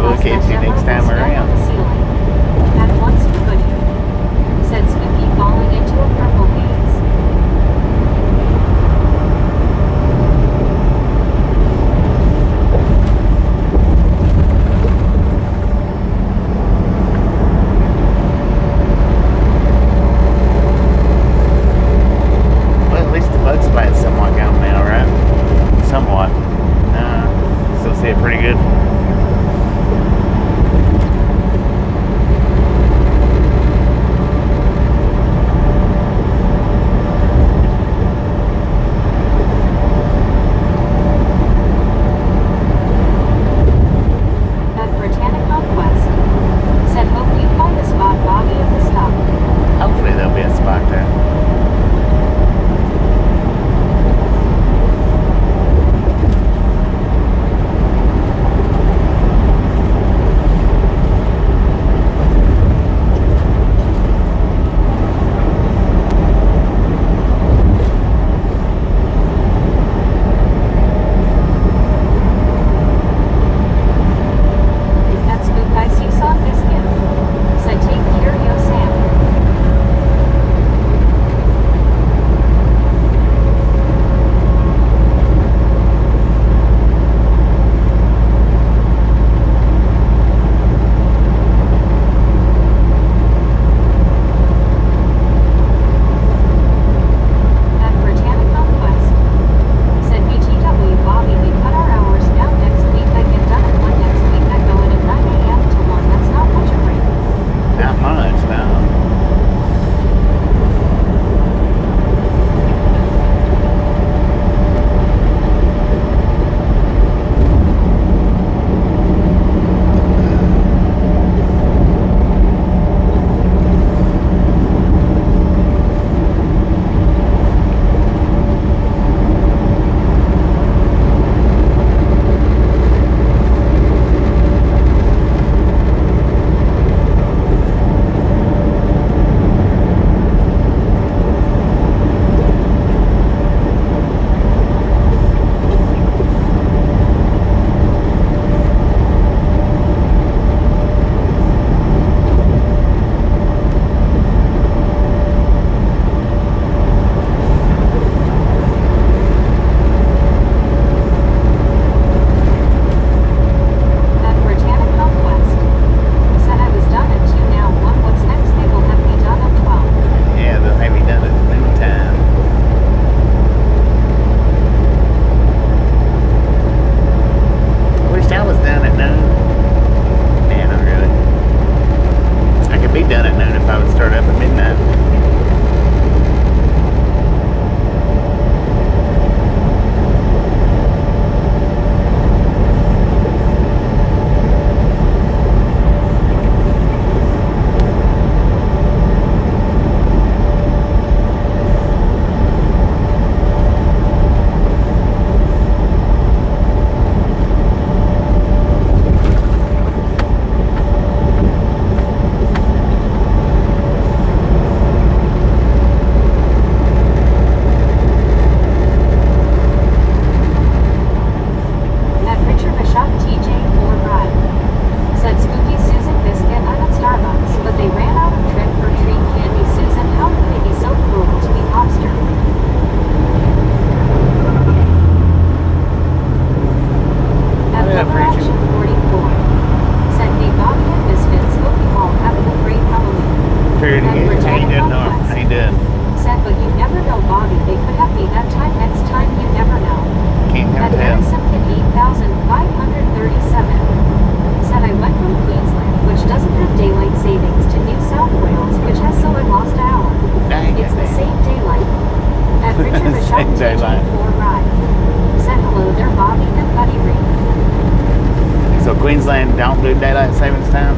So Queensland don't do daylight savings time,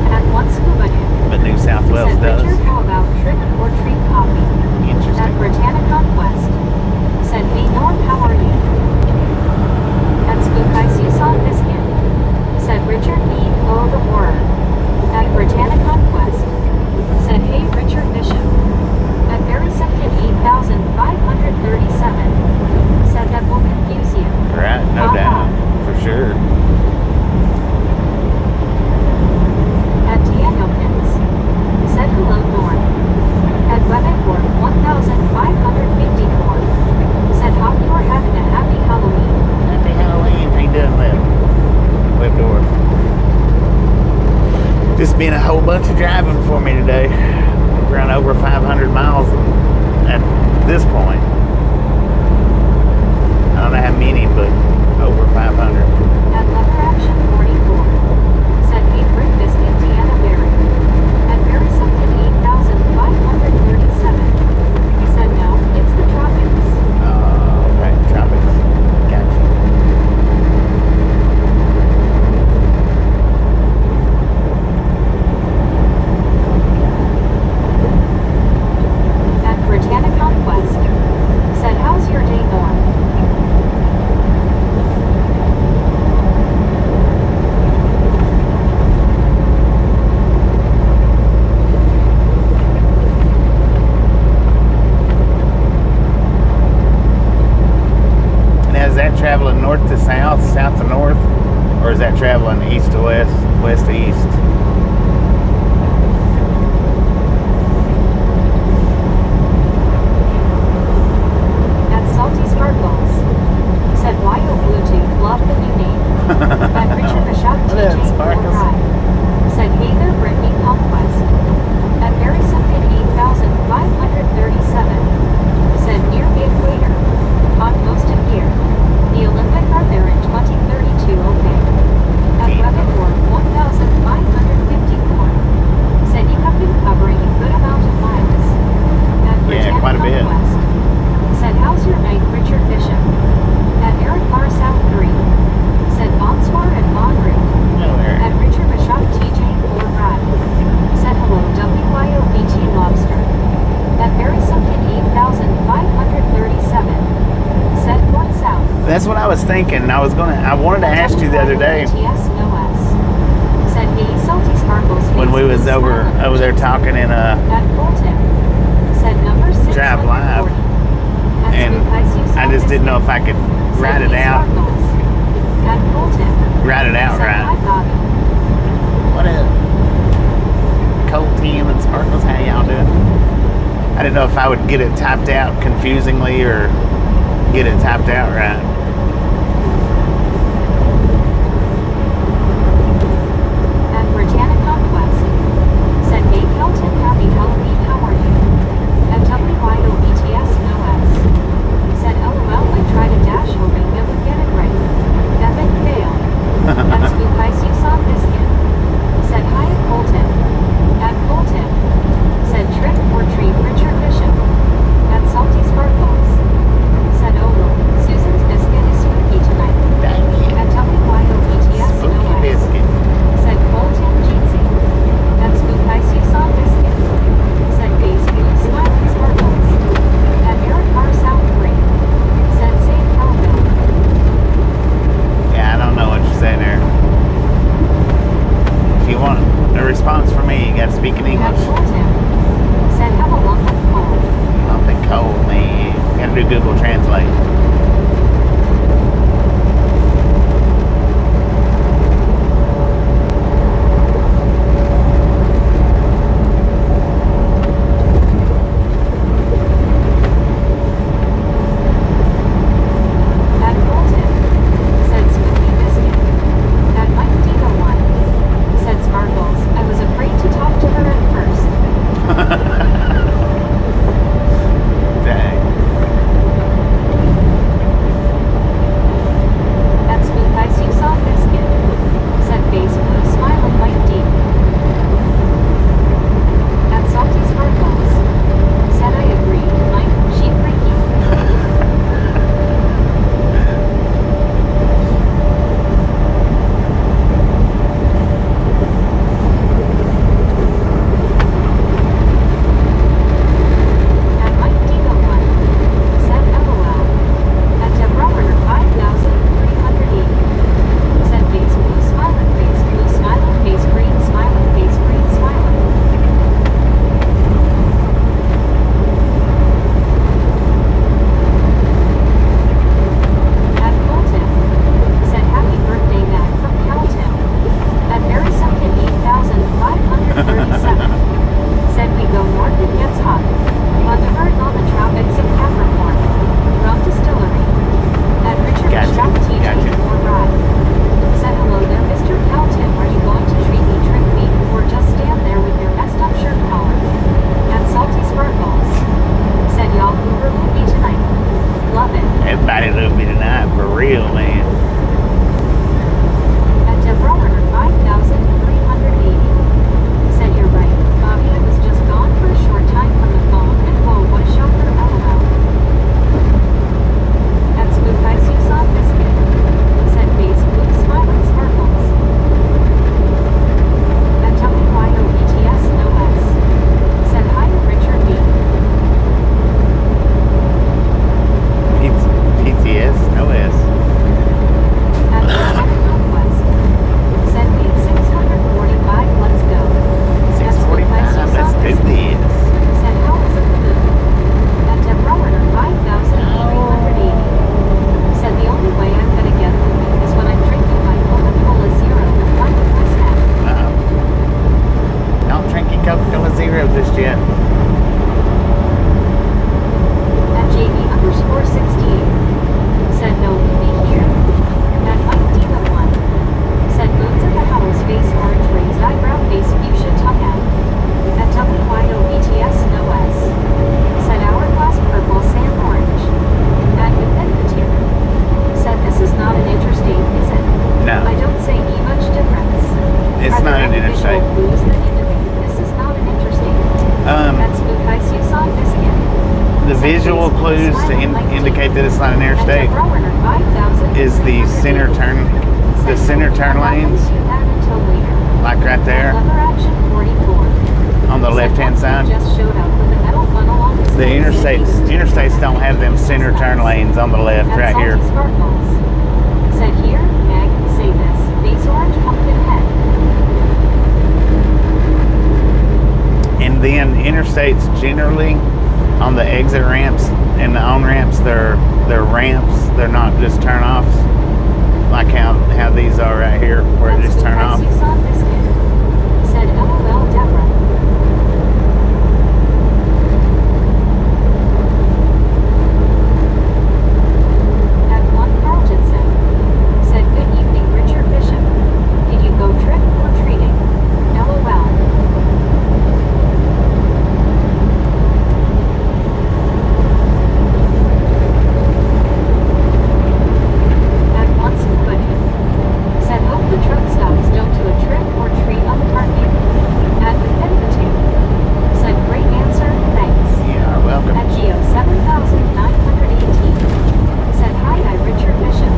At one scuba dude. but New South Wales Said does. Richard, how about trick or treat coffee? At Interesting. Britannic Conquest. Said, hey Norm, how are you? At Spook Ice you saw biscuit. Said Richard B. Oh the word. At Britannic Conquest. Said, hey Richard Bishop. At Very Second 8537. Said that will confuse you. Right, no doubt, for sure. At Daniel Pins. Said hello Norm. At Weatherford 1554. Said hope you are having a happy Halloween. Happy Halloween. How you doing, Web door? Just been a whole bunch of driving for me today. Around over 500 miles at this point. I don't know how many, but over 500. At Lever Action 44. Said hey Brick Biscuit Deanna Berry. At Very Second 8537. Said no, it's the tropics. Right, tropics. Gotcha. At Britannic Conquest. Said how's your day Norm? Now, is that traveling north to south, south to north, or is that traveling east to west, west to east? At Salty Sparkles. Said why your Bluetooth love the new name. At Richard Bishop What is it, TJ Sparkles? Ride. Said hey there Brittany Conquest. At Very Second 8537. Said near the equator. On most of year. The Olympic are there in 2032 okay. At Weatherford 1554. Said you have been covering a good amount of miles. At Yeah, Britannic quite a bit. Conquest. Said how's your night Richard Bishop? At Eric Bar South 3. Said bonsoir and bon route. No, At Eric. Richard Bishop TJ or Ride. Said hello WYOBT Lobster. At Very Second 8537. Said what south? That's what I was thinking. I wanted to ask you the other day TS no S. Said hey Salty Sparkles. when we was over there talking in At Bolton. Said number 640. Drive Live. At And Spook Ice you saw I just didn't know if I could Said write it hey out, Sparkles. At Bolton. write it out Said hi right. Bobby. What up? Cold Team and Sparkles, how y'all doing? I didn't know if I would get it typed out confusingly or get it typed out right. At Britannic Conquest. Said hey Kelton happy Halloween how are you? At WYOBTS no S. Said LOL I tried to dash hoping it would get it right. Epic fail. At Spook Ice you saw biscuit. Said hi at Colton. At Colton. Said trick or treat Richard Bishop. At Salty Sparkles. Said oh well, Susan's biscuit is spooky tonight. Dang it. At WYOBTS no Spooky S. biscuit. Said Colton Jeetsy. At Spook Ice you saw biscuit. Said Base Blue Smiling Sparkles. At Eric Bar South 3. Said St. Calvin. Yeah, I don't know what you say there. If you want a response from me, you gotta speak in At English. Colton. Said have a lump of coal. Something cold, man. Gotta do Google Translate. At Colton. Said Spooky Biscuit. At Mike Dino 1. Said Sparkles. I was afraid to talk to her at first. Dang. Friday will be tonight for real, man. At Deborah 5,380. Said you're right, Bobby. I was just gone for a short time from the phone, and whoa, what a shocker! LOL. At Spook I see soft biscuit. Said face blue smiling sparkles. At WYOETS no S. Said hi to Richard B. PTS, no S. At Scenic Conquest. Said we at 645. Let's go. 645, let's do this. Said how is it the moon? At Deborah 5,380. Said the only way I'm gonna get the moon is when I'm drinking my Coca-Cola Zero and fun with my snack. Don't drink your Coca-Cola Zero just yet. At JB_68. Said no, be here. At Mike Diva 1. Said moons at the house, face orange, raised eyebrow, face fuchsia, tongue out. At WYOETS no S. Said hourglass, purple, sand orange. At Ubiquity. Said this is not an interstate, is it? No. I don't say much difference. It's Are not there an any interstate. visual clues that indicate this is not an interstate? That's Spook I see soft biscuit. The visual clues to indicate that it's not an interstate is the center turn lanes, like right there on the left-hand side. The interstates don't have them center turn lanes on the left right here. Said here, Meg, say this. Face orange pumpkin head. And then interstates generally on the exit ramps and the on ramps, they're ramps. They're not just turn-offs, like how these are right here, where it just turn off. Said LOL Deborah. At one Carlton said good evening Richard Bishop. Did you go trick or treating? LOL. At once quitting. Said hope the truck stops don't do a trick or treat on the parking. At Infinity. Said great answer, thanks. You are welcome. At Geo 7,918. Said hi Richard Bishop.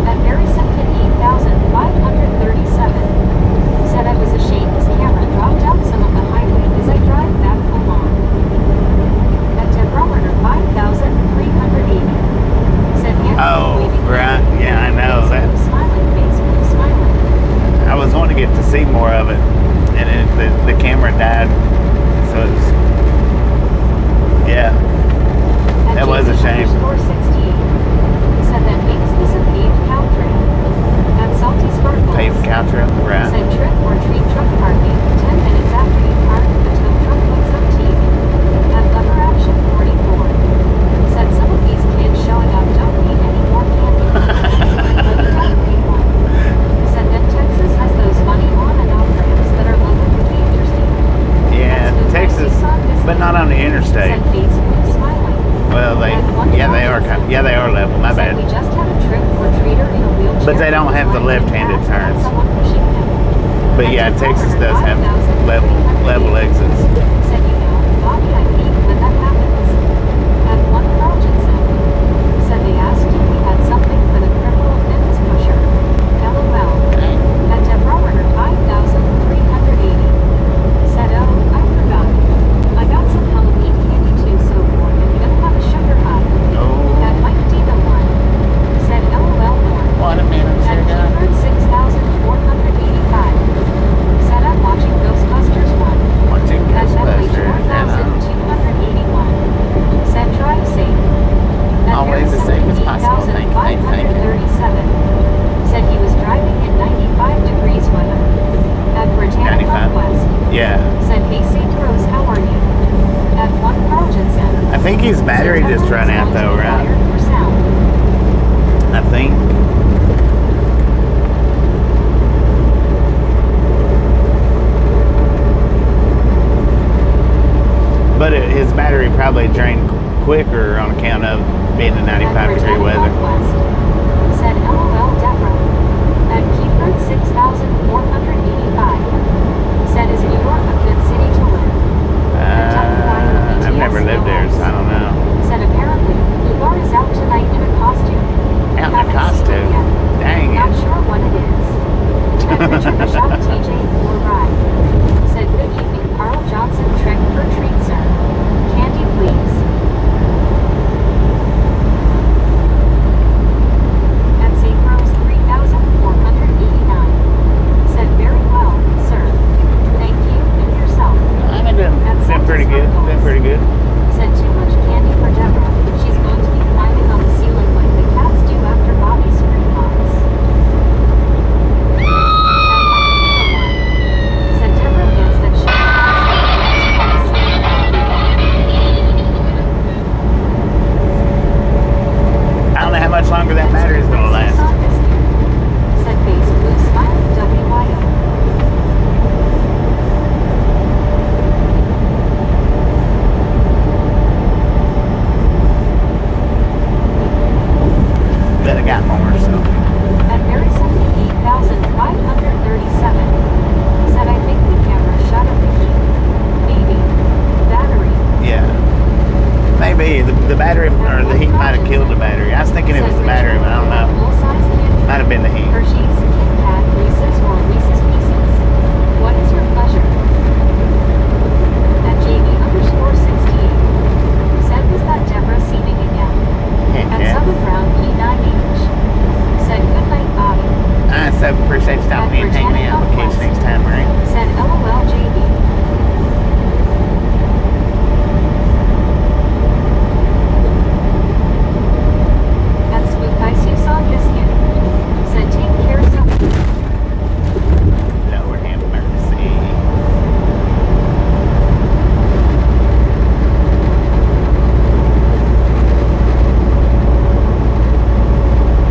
At Mary Simpkin 8,537. Said I was ashamed his camera dropped out some of the highway as I drive back along. At Deborah 5,380. Said Oh, right. Yeah, I know that. Smiling face, blue smiling. I was wanting to get to see more of it, and the camera died, so it's, yeah, that was a shame. Said that makes this a paved cow trail. At Salty Sparkles. Paved cow trail, right? Said trick or treat truck parking 10 minutes after you park the tow truck hooks up TV. At Lever Action 44. Said some of these kids showing up don't need any more candy. But you don't need one. Said that Texas has those funny on and off ramps that are loaded with the interstate. Yeah, Texas, but not on the interstate. Said face blue smiling. Well, they are level. My Said we bad. just had a trick or treater in a wheelchair. But they don't have the left-handed turns. But yeah, Texas does have level exits. Said you know, Bobby, I peek when that happens. At one Carlton said they asked if we had something for the criminal fitness pusher. LOL. At Deborah 5,380. Said oh, I forgot. I got some Halloween candy too, so boy, I'm gonna have a sugar high. Oh, At Mike Dina 1. Said LOL more. What a minute, At sugar. Keyword 6,485. Said I'm watching Ghostbusters 1. watching At Medley military weather. Conquest. Said LOL Deborah. At Keyword 6485. Said is New York a good city to live? I've never lived there, so I don't know. Said apparently, Lugar is out tonight in a costume. Out in a Haven't seen costume? it yet. Dang Not it. sure what it is. At Richard Bishop TJ for ride. Said good evening, Carl Johnson Trek for treat, sir. Candy, please. At St. Rose 3489. Said very well, sir. Thank you, and yourself. I've been doing pretty good. Been pretty good. Said too much candy for Deborah. She's going to be climbing on the ceiling like the cats do after Bobby's spring pops. Said Deborah gets that she I don't know how much longer that battery is going to last. Said face blue smile WYO. But I got more, so. At Mary 78,537. Said I think the camera shot up the heat. Maybe. Battery. Yeah. Maybe the battery or the heat might have killed the battery. I was thinking it was the battery, but I don't know. Full-size candy. Might have been the heat. Hershey's, Kit Kat, Reese's, or Reese's Pieces. What is your pleasure? At JB_68. Said was that Deborah seeming again. At Yeah. Southern Brown P9H. Said good night, Bobby. I so appreciate you stopping in and hanging out. We'll catch you next time, right? Said LOL JB. At Spook Ice on Biscuit. Said take care of something. Lord have mercy.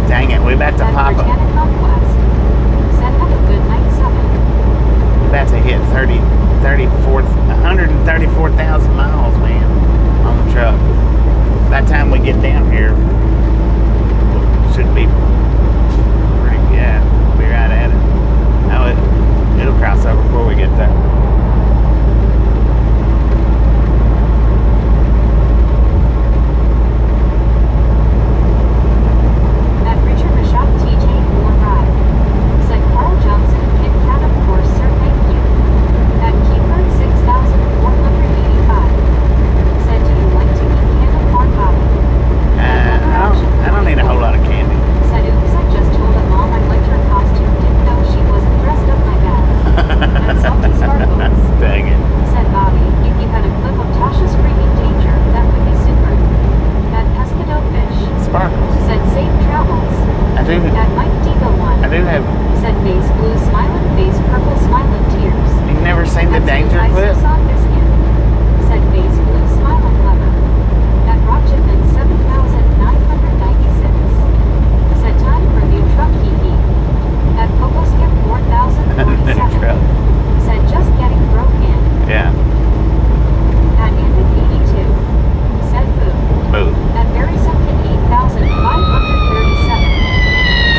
Dang it, we about to At pop up. Britannic Conquest. Said have a good night, 7. We're about to hit 134,000 miles, man, on the truck. By the time we get down here, should be pretty, yeah, we'll be right at it. No, it'll cross over before we get there. At Richard Bishop TJ for ride. Said Carl Johnson Kit Kat of course, sir, thank you. At Keyword 6485. Said do you like to eat canned corn, Bobby? I don't need a whole lot of candy. Said oops, I just told her mom I liked her costume, didn't know she wasn't dressed up my bad. At Salty Sparkles. Dang it. Said Bobby, if you had a clip of Tasha screaming danger, that would be super. At Pescado Fish. Sparkles. Said safe travels. I do At Mike Diva 1. have. Said face blue smiling, face purple smiling tears. You've never seen the danger clip? Said face blue smiling clever. At Rochipman 7,996. Said time for new truck hee hee. At Poco Skip 4,047. Truck. Said just getting broken. Yeah. At Andy 82. Said boo. Boo. At Barry Sunken 8,537.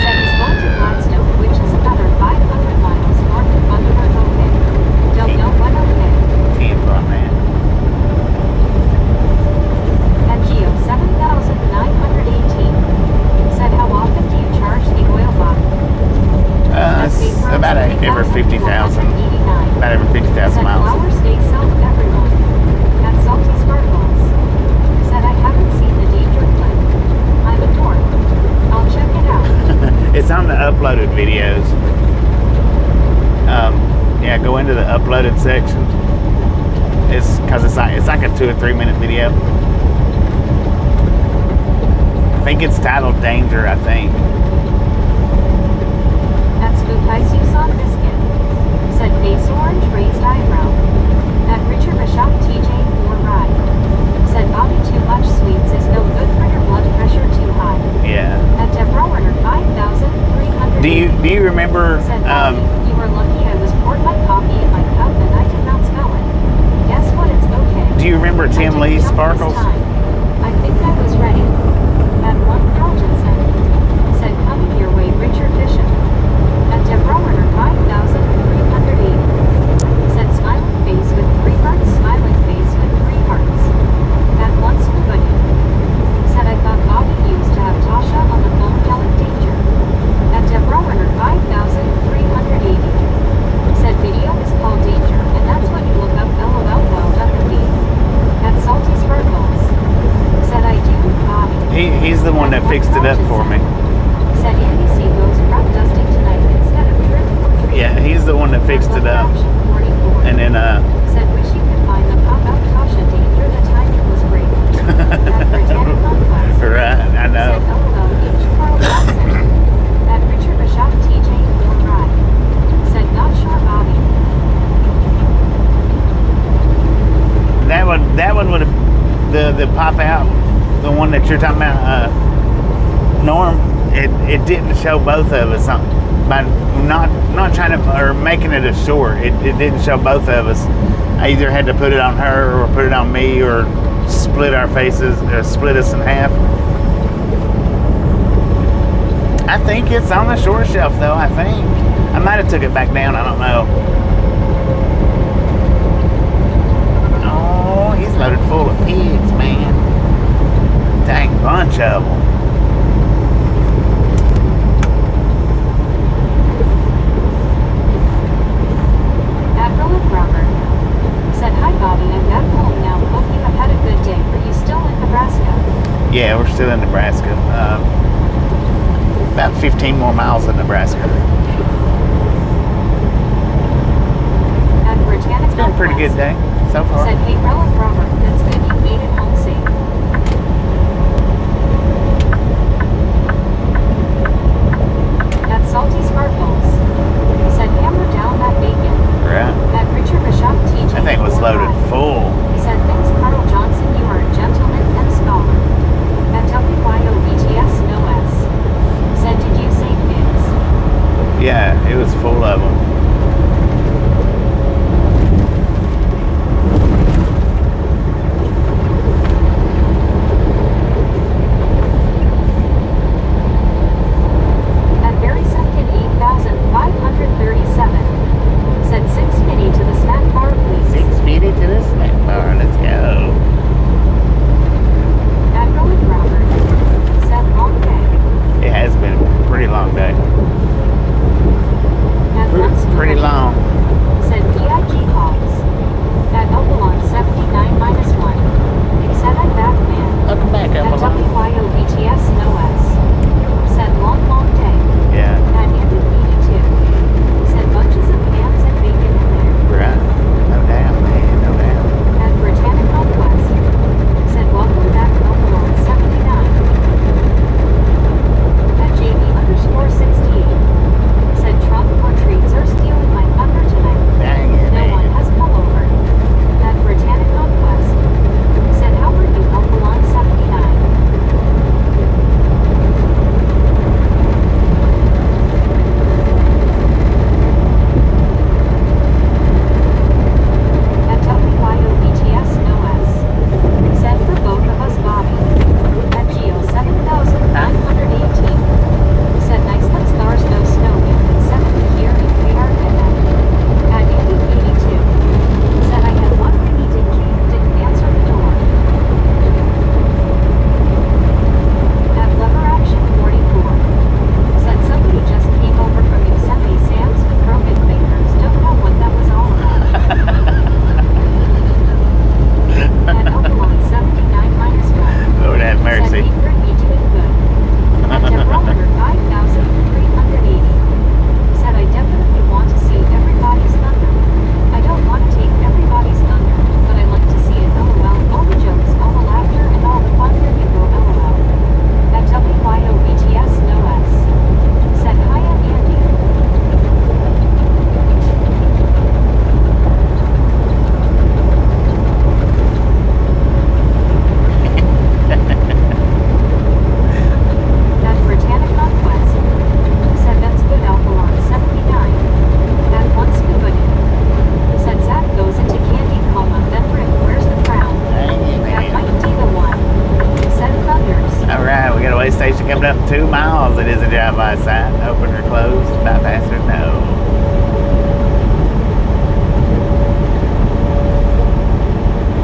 Said he's going to Gladstone, which is another 500 miles north of Underwood. Okay. Don't know what okay. Can't run that. At Geo 7,918. Said how often do you charge the oil bottle? It's about every 50,000. About every 50,000 Said miles. flower stay self everyone. At Salty Sparkles. Said I haven't seen the danger clip. I'm a dork. I'll check it out. It's on the uploaded videos. Yeah, go into the uploaded section. It's because it's like a 2 or 3 minute video. I think it's titled Danger, I think. At Spook Ice on Biscuit. Said face orange raised eyebrow. At Richard Bishop TJ for ride. Said Bobby too much sweets is no good for your blood pressure too high. Yeah. At Deborah Warner 5,300. Do you remember? Said Bobby, you were lucky I was poured my coffee in my cup and I did not smell it. Guess what? It's okay. Do you remember I Tim took Lee's jump this Sparkles? time. I think I was ready. At one one that fixed it up for me. Said Andy C goes rock dusting tonight instead of trick or treat. Yeah, he's the one that fixed it up. Action 44. And then Said wish you could find the pop-out caution tape through the timing was great. At Britannic Conquest. right, I know. Said LOL H. Carl Jackson. At Richard Bishop TJ Neil Rye. Said not sure Bobby. That one would have the pop out, the one that you're talking about, Norm. It didn't show both of us by not trying to or making it a short. It didn't show both of us. I either had to put it on her or put it on me or split our faces or split us in half. I think it's on the short shelf though. I think I might have took it back down. I don't know. Oh, he's loaded full of pigs, man. Dang bunch of them. Admiral Robert. Said hi Bobby, I'm back home now. Hope you have had a good day. Are you still in Nebraska? Yeah, we're still in Nebraska. About 15 more miles in Nebraska. At Britannic It's been a pretty good day so far. Said hey Relic Robert, that's good you made it home safe. At Salty Sparkles. Said hammer down that bacon. Right. At Richard Bishop TJ. That thing was loaded full. He said thanks Carl Johnson, you are a gentleman and scholar. At WYOBTS no S. Said did you say pigs? Yeah, it was full of them. At Barry Sunkin 8537. Said 650 to the snack bar please. 650 to the snack bar. Let's go. Admiral Robert. Said long day. It has been a pretty long day. At once Pretty long. Said BIG Hogs. At Opalon 79 minus 1. Said I'm back man. Welcome back, At Emma. WYOBTS no S. Said long day. Yeah, At Andy 82. Said bunches of hams and bacon in there. right. No doubt, man. No doubt. At Britannic Conquest. Said welcome back Opalon 79. At JB_68. Said Trump or treats are stealing my thunder tonight. Dang it, No one man. has come over. At Britannic Conquest. Said how are you Opalon 79. At WYOBTS no S. Said for both of us Bobby. At Geo 7918. Said nice that stars no snow in 70 here in KR Midnight. At Andy 82. Said I had one ringy dinky, didn't answer the door. At Lever Action 44. Said somebody just came over from Yosemite Sam's with broken fingers, don't know what that was all about. At Opalon 79 minus 1. Lord have Said mercy. we bring you doing good. At Developer 5380. Said I definitely want to see everybody's thunder. I don't want to take everybody's thunder, but I like to see it LOL. All the jokes, all the laughter, and all the fun there you go LOL. At WYOBTS no S. Said hi I'm Andy. At Britannic Conquest. Said that's good Alphalon 79. At once good. Said Zach goes into candy coma, then Rick, where's the crown? Dang it, At man. Mike D the one. Said thunders. All right, we got a way station coming up 2 miles. It is a drive-by sign. Open or closed? Bypass or no?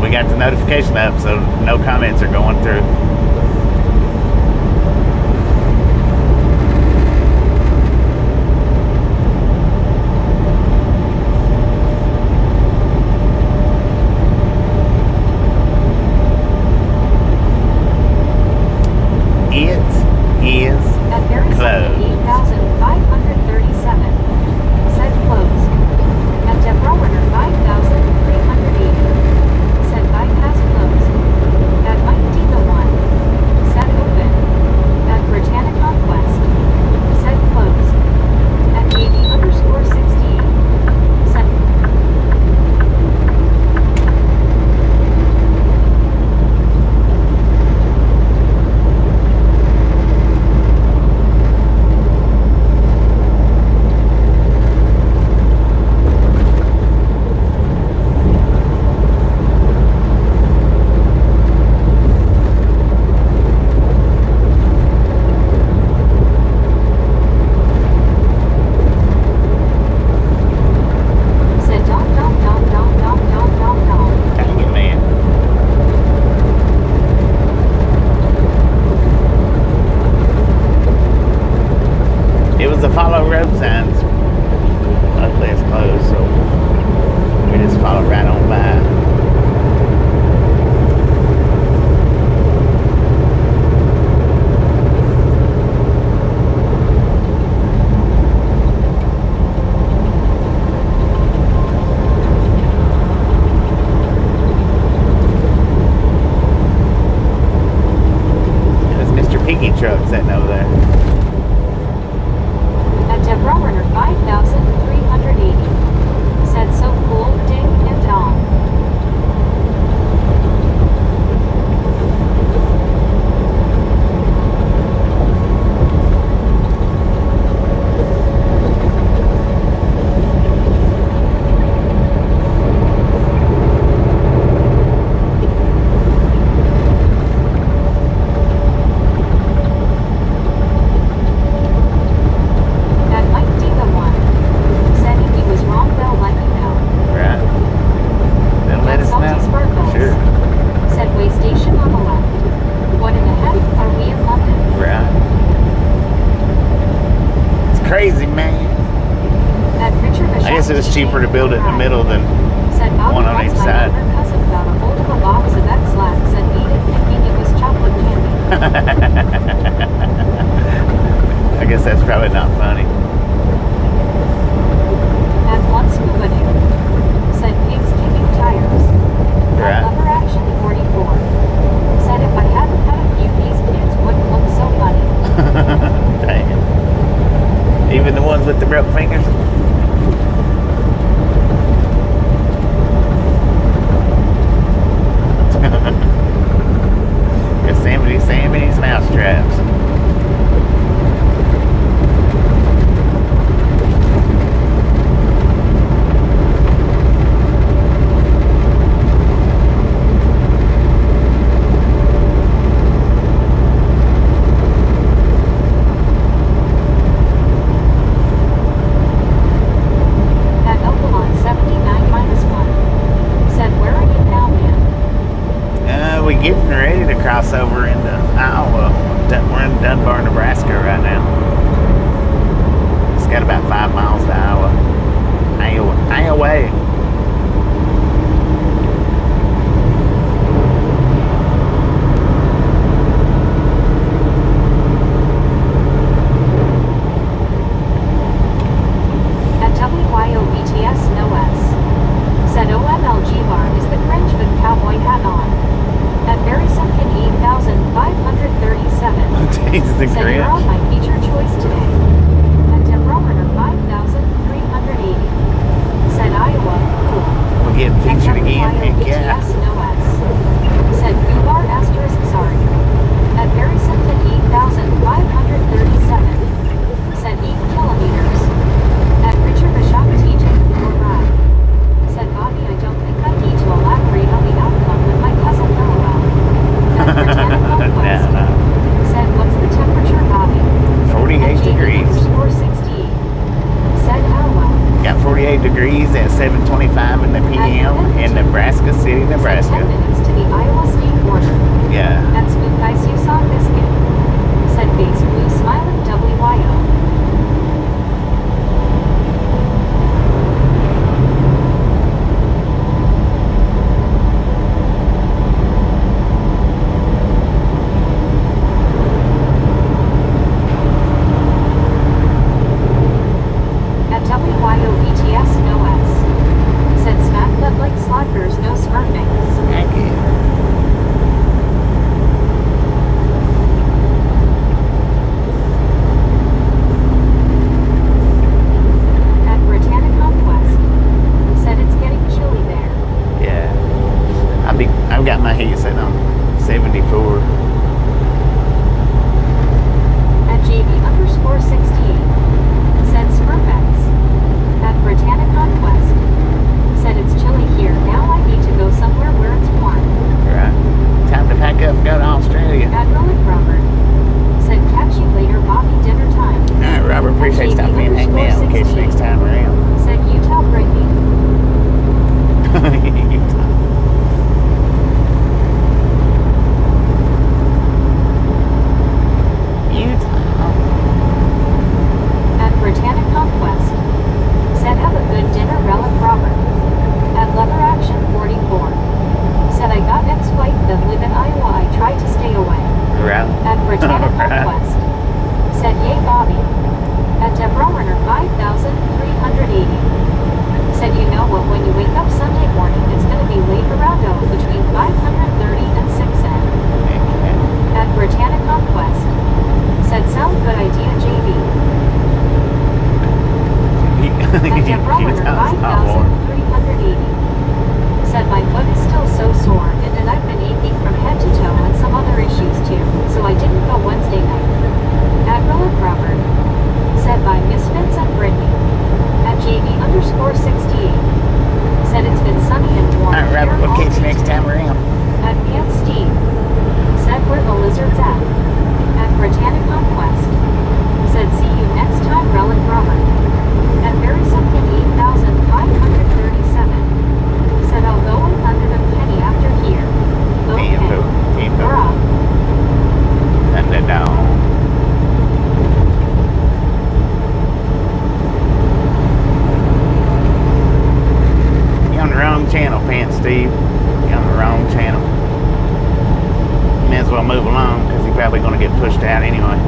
We got the notification up, so no comments are going through. It's is At Berry closed. 8,537. Said closed. At Deborah Warner 5,380. Said bypass closed. At Mike Diva 1. Said open. At Britannia Conquest. Said closed. At JD_68. Said Dang it, man. It was the follow road signs. Luckily it's closed, so we just follow right on by. There's Mr. Piggy truck sitting over there. at Deborah Warner 5,380. Said so cool, ding and dong. At Mike Diva 1. Said if he was wrong, they'll let you know. Right. They'll let At us Salty know. Sparkles. Sure. Said way station on the left. What in the heck? Are we in London? Right. It's crazy, man. At Richard I guess it was cheaper to build it in the middle than Said Bobby one on asked each my side. younger cousin about a hold of a box of X-Lax and ate it thinking it was chocolate candy. I guess that's probably not funny. At one scuba dude. Said pigs kicking tires. Right. At Lover Action 44. Said if I hadn't had a few, these kids wouldn't look so funny. Dang it. Even the ones with the broke fingers? Yosemite's mousetraps. At Oakalon 79-1. Said where are you now, man? We're getting ready to cross over into Iowa. We're in Dunbar, Nebraska right now. It's got about 5 miles to Iowa. Iowa. At WYOBTS no S. Said OMLG bar is the cringe with cowboy hat on. At Barry Simpkin 8,537. He's the Said you're on Grinch. my feature choice today. At Deborah Warner 5,380. Said Iowa, cool. We're getting featured again. Heck yeah. WYOBTS no S. Said Goobar asterisk sorry. At Barry Simpkin 8,537. Said 8 kilometers. At Richard Bishop TJ, or ride. Said Bobby, I don't think I need to elaborate on the outcome with my cousin LOL. At Britannia Conquest. No. Said what's the temperature, Bobby? 48 degrees. At 68. Said LOL. Got 48 degrees at 7:25 in the PM in Nebraska City, Said 10 Nebraska. minutes to the Iowa state border. Yeah. At Spook Ice you saw biscuit. Said face blue smiling WYO. Runner Oh, Lord. 5380. Said my foot is still so sore and that I've been aching from head to toe and some other issues too, so I didn't go Wednesday night. Admiral of Robert. Said by Misfits and Brittany. At JB_68. Said it's been sunny and warm. Alright, Robert, here we'll all catch you day next today. time around. At Aunt Steve. Said where the lizard's at. At Britannic Conquest. Said see you next time, Relic Robert. At Very Something 8537. Said I'll go in under the penny after here. Okay. Tempo. We're off. Thunderdome. You're on the wrong channel, Pants Steve. You're on the wrong channel. You may as well move along because you're probably going to get pushed out anyway.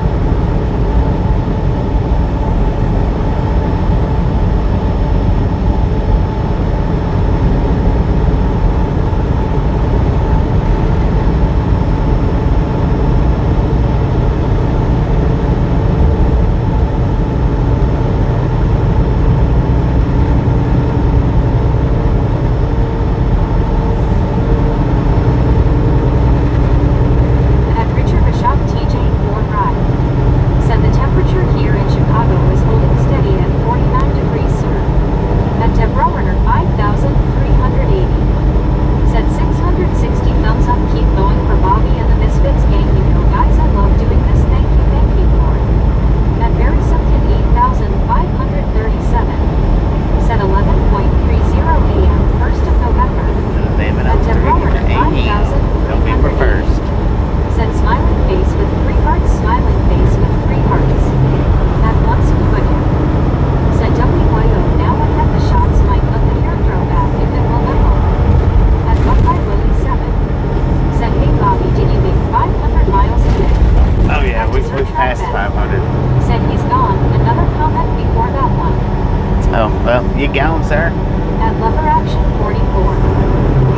At Richard Bishop TJ Ford Ride. Said the temperature here in Chicago is holding steady at 49 degrees, sir. At Deborah Runner 5380. Said 660 thumbs up, keep going for Bobby and the Misfits gang. You know, guys, I love doing this. Thank you, Lord. At Very Simpkin 8537. Said 11:30 a.m. 1st of November. Living At up Deborah to Runner AM. Don't be first. Said smiling face with 3 hearts, smiling face with 3 hearts. At once scuba gear. Said WYO, now I have the shots, might let the hair grow back if it will let go. At Buckeye Willie 7. Said hey Bobby, did you make 500 miles a day? Oh yeah, we've passed 500. Said he's gone, another comment before that one. Oh, well, you gone, sir? At Lover Action 44.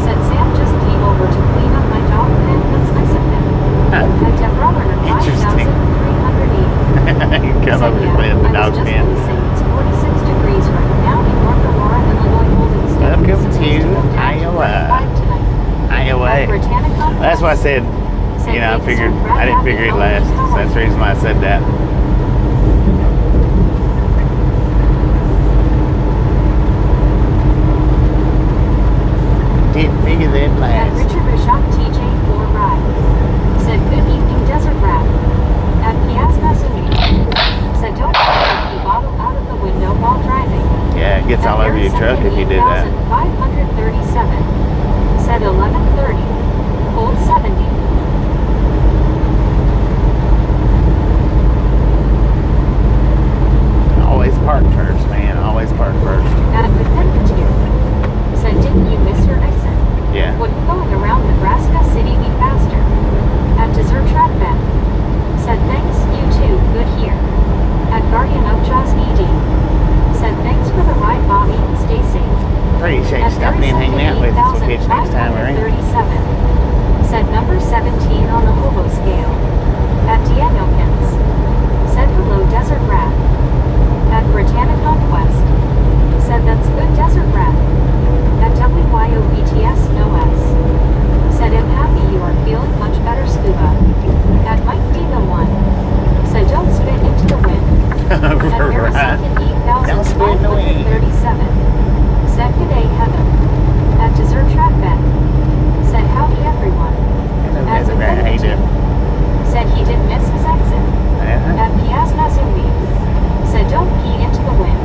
Said Sam just came over to clean up my dog pen, that's nice of him. At Deborah Runner Interesting. 5380. You come over to play at the dog pen. It's 46 degrees right now in North Aurora, Illinois, holding steady. Welcome Supposed to go down Iowa. 25 tonight. Iowa. At Britannica That's why I said, you know, I didn't figure it last. So that's the reason why I said that. Didn't figure that At last. Richard Bishop TJ 4 Ride. Said good evening, Desert Rat. At Piazza Zuni. Said don't let the bottle out of the window while driving. Yeah, it gets all over your truck if you did that. 537. Said 11:30. Cold 70. Always park first, man. Always park first. At Definitive. Said didn't you miss your exit? Yeah. Wouldn't going around Nebraska City be faster? At Dessert Track Ben. Said thanks, you too, good here. At Guardian of Jaws ED. Said thanks for the ride, Bobby, stay safe. Appreciate you At stopping in and hanging out with us. We'll catch you next time, alright? 37. Said number 17 on the hobo scale. At Danielkins. Said hello, Desert Rat. At Britannic Conquest. Said that's good, Desert Rat. At WYOBTS No S. Said I'm happy you are feeling much better, Scuba. At Mike Diva 1. Said don't spit into the wind. At Right. Harrison Don't spit in the wind. 8537. Said good day, Heaven. At Dessert Track Ben. Said howdy everyone. Hello, At Desert Rat. How you doing? Said he didn't miss his exit. Uh-huh. At Piazza Zumi. Said don't pee into the wind.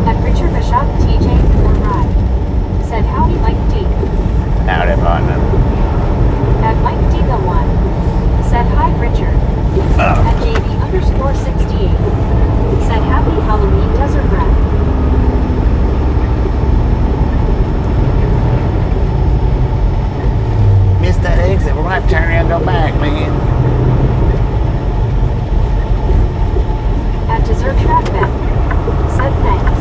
At Richard Bishop TJ 4 Ride. Said howdy Mike D. Howdy, partner. At Mike Diva 1. Said hi Richard. At JB_68. Said happy Halloween, Desert Rat. Missed that exit. We'll have to turn around and go back, man. At Dessert Track Ben. Said thanks.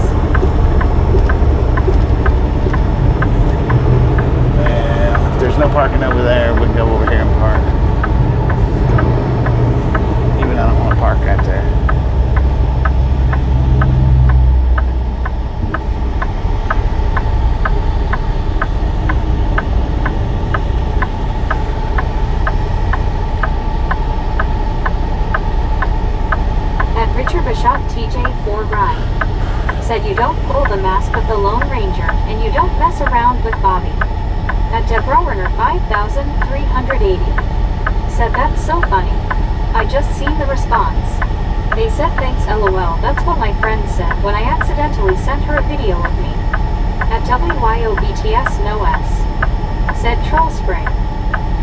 Richard Bishop TJ4 Ride. Said you don't pull the mask of the Lone Ranger, and you don't mess around with Bobby. At Debrowner 5380. Said that's so funny. I just seen the response. They said thanks LOL. That's what my friend said when I accidentally sent her a video of me. At WYOBTS no S. Said troll spray.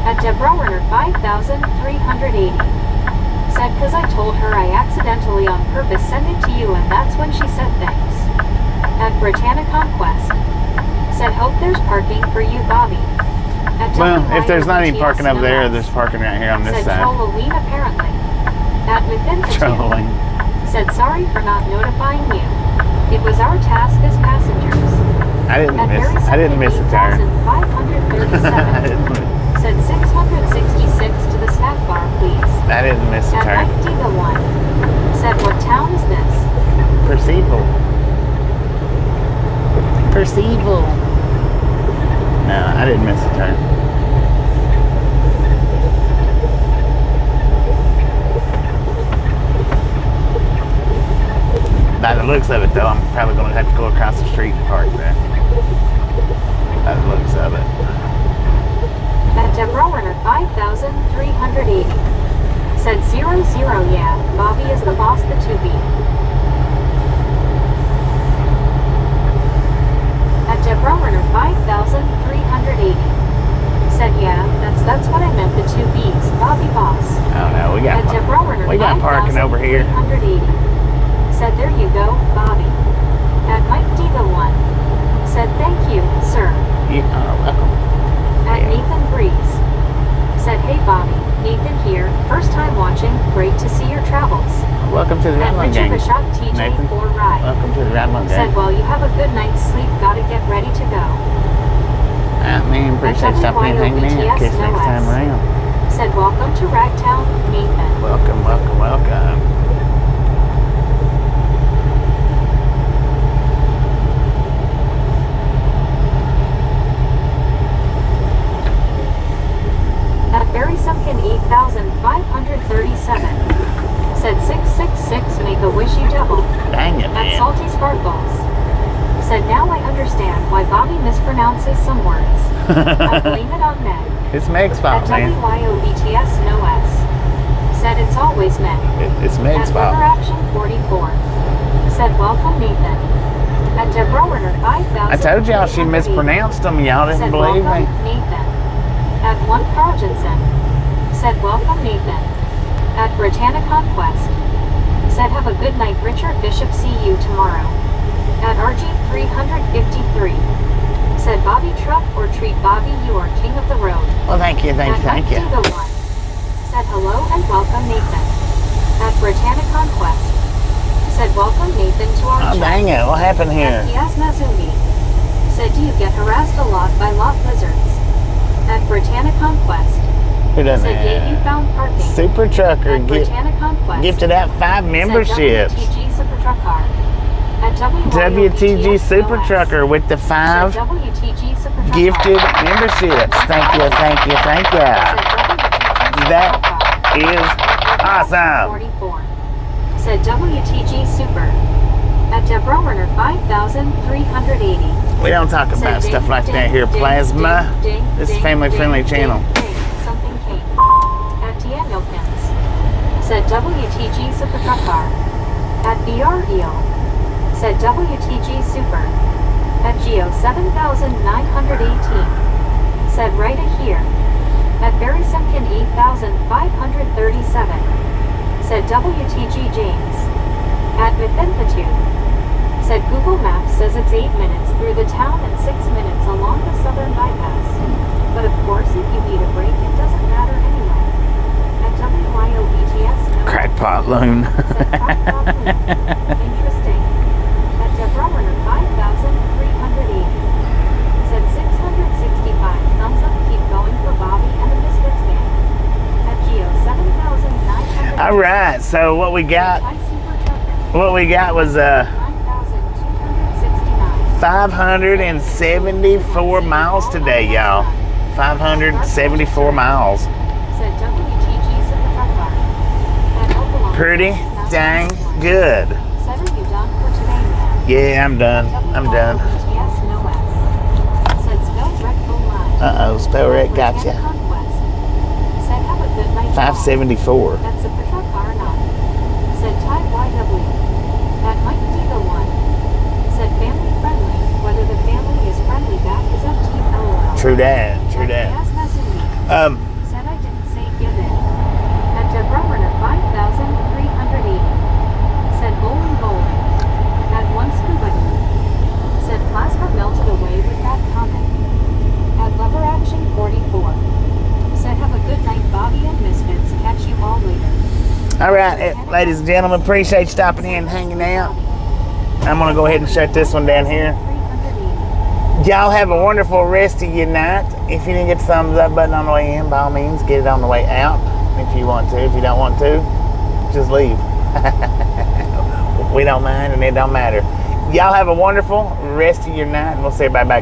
At Debrowner 5380. Said cause I told her I accidentally on purpose sent it to you, and that's when she said thanks. At Britannia Conquest. Said hope there's parking for you, Bobby. At Well, if there's not any WYOBTS parking over no there, S. there's parking right here on this Said side. Trolloween apparently. At Within the Trolling. Said sorry for not notifying you. It was our task as passengers. I didn't miss a turn. 537. Said 666 to the snack bar, please. I didn't miss a At turn. Mike Diva 1. Said what town is this? Percival. Percival. No, I didn't miss a turn. By the looks of it, though, I'm probably going to have to go across the street and park there. By the looks of it. At Debrowner 5380. Said 00, yeah. Bobby is the boss, the 2B. At Debrowner 5380. Said yeah, that's what I meant, the 2Bs. Bobby boss. Oh no, we At Debrowner we got parking over here. 5380. Said there you go, Bobby. At Mike Diva 1. Said thank you, sir. You are welcome. At Nathan Breeze. Said hey Bobby, Nathan here, first time watching, great to see your travels. Welcome to the At Rattling Richard Gang. Bishop Nathan. TJ4 Ride. Welcome to the Rattling Said Gang. well you have a good night's sleep, gotta get ready to go. Man, appreciate stopping in, hanging in. Catch you next time around. Said welcome to Ragtown, Nathan. Welcome, welcome, welcome. At Barry Sunken 8537. Said 666 make a wishy double. Dang it, At man. Salty Sparkles. Said now I understand why Bobby mispronounces some words. I blame it on Meg. It's Meg's At fault, man. WYOBTS no S. Said it's always Meg. It's Meg's At Weather fault. Action 44. Said welcome Nathan. At Debrowner 5000. I told y'all she mispronounced them. Y'all didn't Said believe welcome me. Nathan. At 1 Carl Jensen. Said welcome Nathan. At Britannia Conquest. Said have a good night Richard Bishop, see you tomorrow. At RG 353. Said Bobby truck or treat Bobby, you are king of the road. Well, thank you, thank you, thank you. At Diva 1. Said hello and welcome Nathan. At Britannia Conquest. Said welcome Nathan to our Oh, chat. dang it. What happened At here? Piaz Mazumbi. Said do you get harassed a lot by lot lizards? At Britannia Conquest. Who doesn't Said yeah, you have? found parking. Super Trucker At Britannia Conquest. gifted out 5 memberships. Said WTG Super Truck Car. At WTG Super Trucker with the 5 Said WTG Super Truck gifted Car. memberships. Thank you, thank you, thank you. Said WTG That Super Truck Car. is awesome. 44. Said WTG Super. At Debrowner 5380. We don't talk about Said stuff ding, like that ding, here, ding, Plasma. ding, ding, This is a ding, family-friendly ding, channel. ding, ding. Something came. At Danielkins. Said WTG Super Truck Car. At BR Eel. Said WTG Super. At Geo 7918. Said right here. At Barry Simpkin 8537. Said WTG James. At Mythinfitude. Said Google Maps says it's 8 minutes through the town and 6 minutes along the southern bypass. But of course if you need a break it doesn't matter anyway. At WYOBTS no. Crackpot loon. Said Crackpot Loon. Interesting. At Debrowner 5380. Said 665 thumbs up, keep going for Bobby and the Misfits gang. At Geo 7900. All right, so what we got was 9,269. 574 miles today, y'all. 574 miles. Said WTG Super Truck Car. At Oklahoma Pretty 6,000. dang Good. Said, are you done for today, man? Yeah, I'm done. I'm done. Yes, no S. Said, spell wreck full line. Uh-oh, spell wreck Britannia gotcha. Conquest. Said, have a good night. 574. That's the Patrol car 9. Said, type YW. That might be the one. Said, family friendly. Whether the family is friendly back is up to you, LOL. True that. True That that. gas has in me. Said, I didn't say give in. At Debrummer 5,380. Said, bowling. At one scuba. Said, plasma melted away with that comment. At Lever Action 44. Said, have a good night, Bobby and Misfits. Catch you all later. All right, ladies and gentlemen, appreciate you stopping in and hanging out. I'm going to go ahead and shut this one down here. 380. Y'all have a wonderful rest of your night. If you didn't get the thumbs up button on the way in, by all means, get it on the way out. If you want to. If you don't want to, just leave. We don't mind and it don't matter. Y'all have a wonderful rest of your night, and we'll see everybody back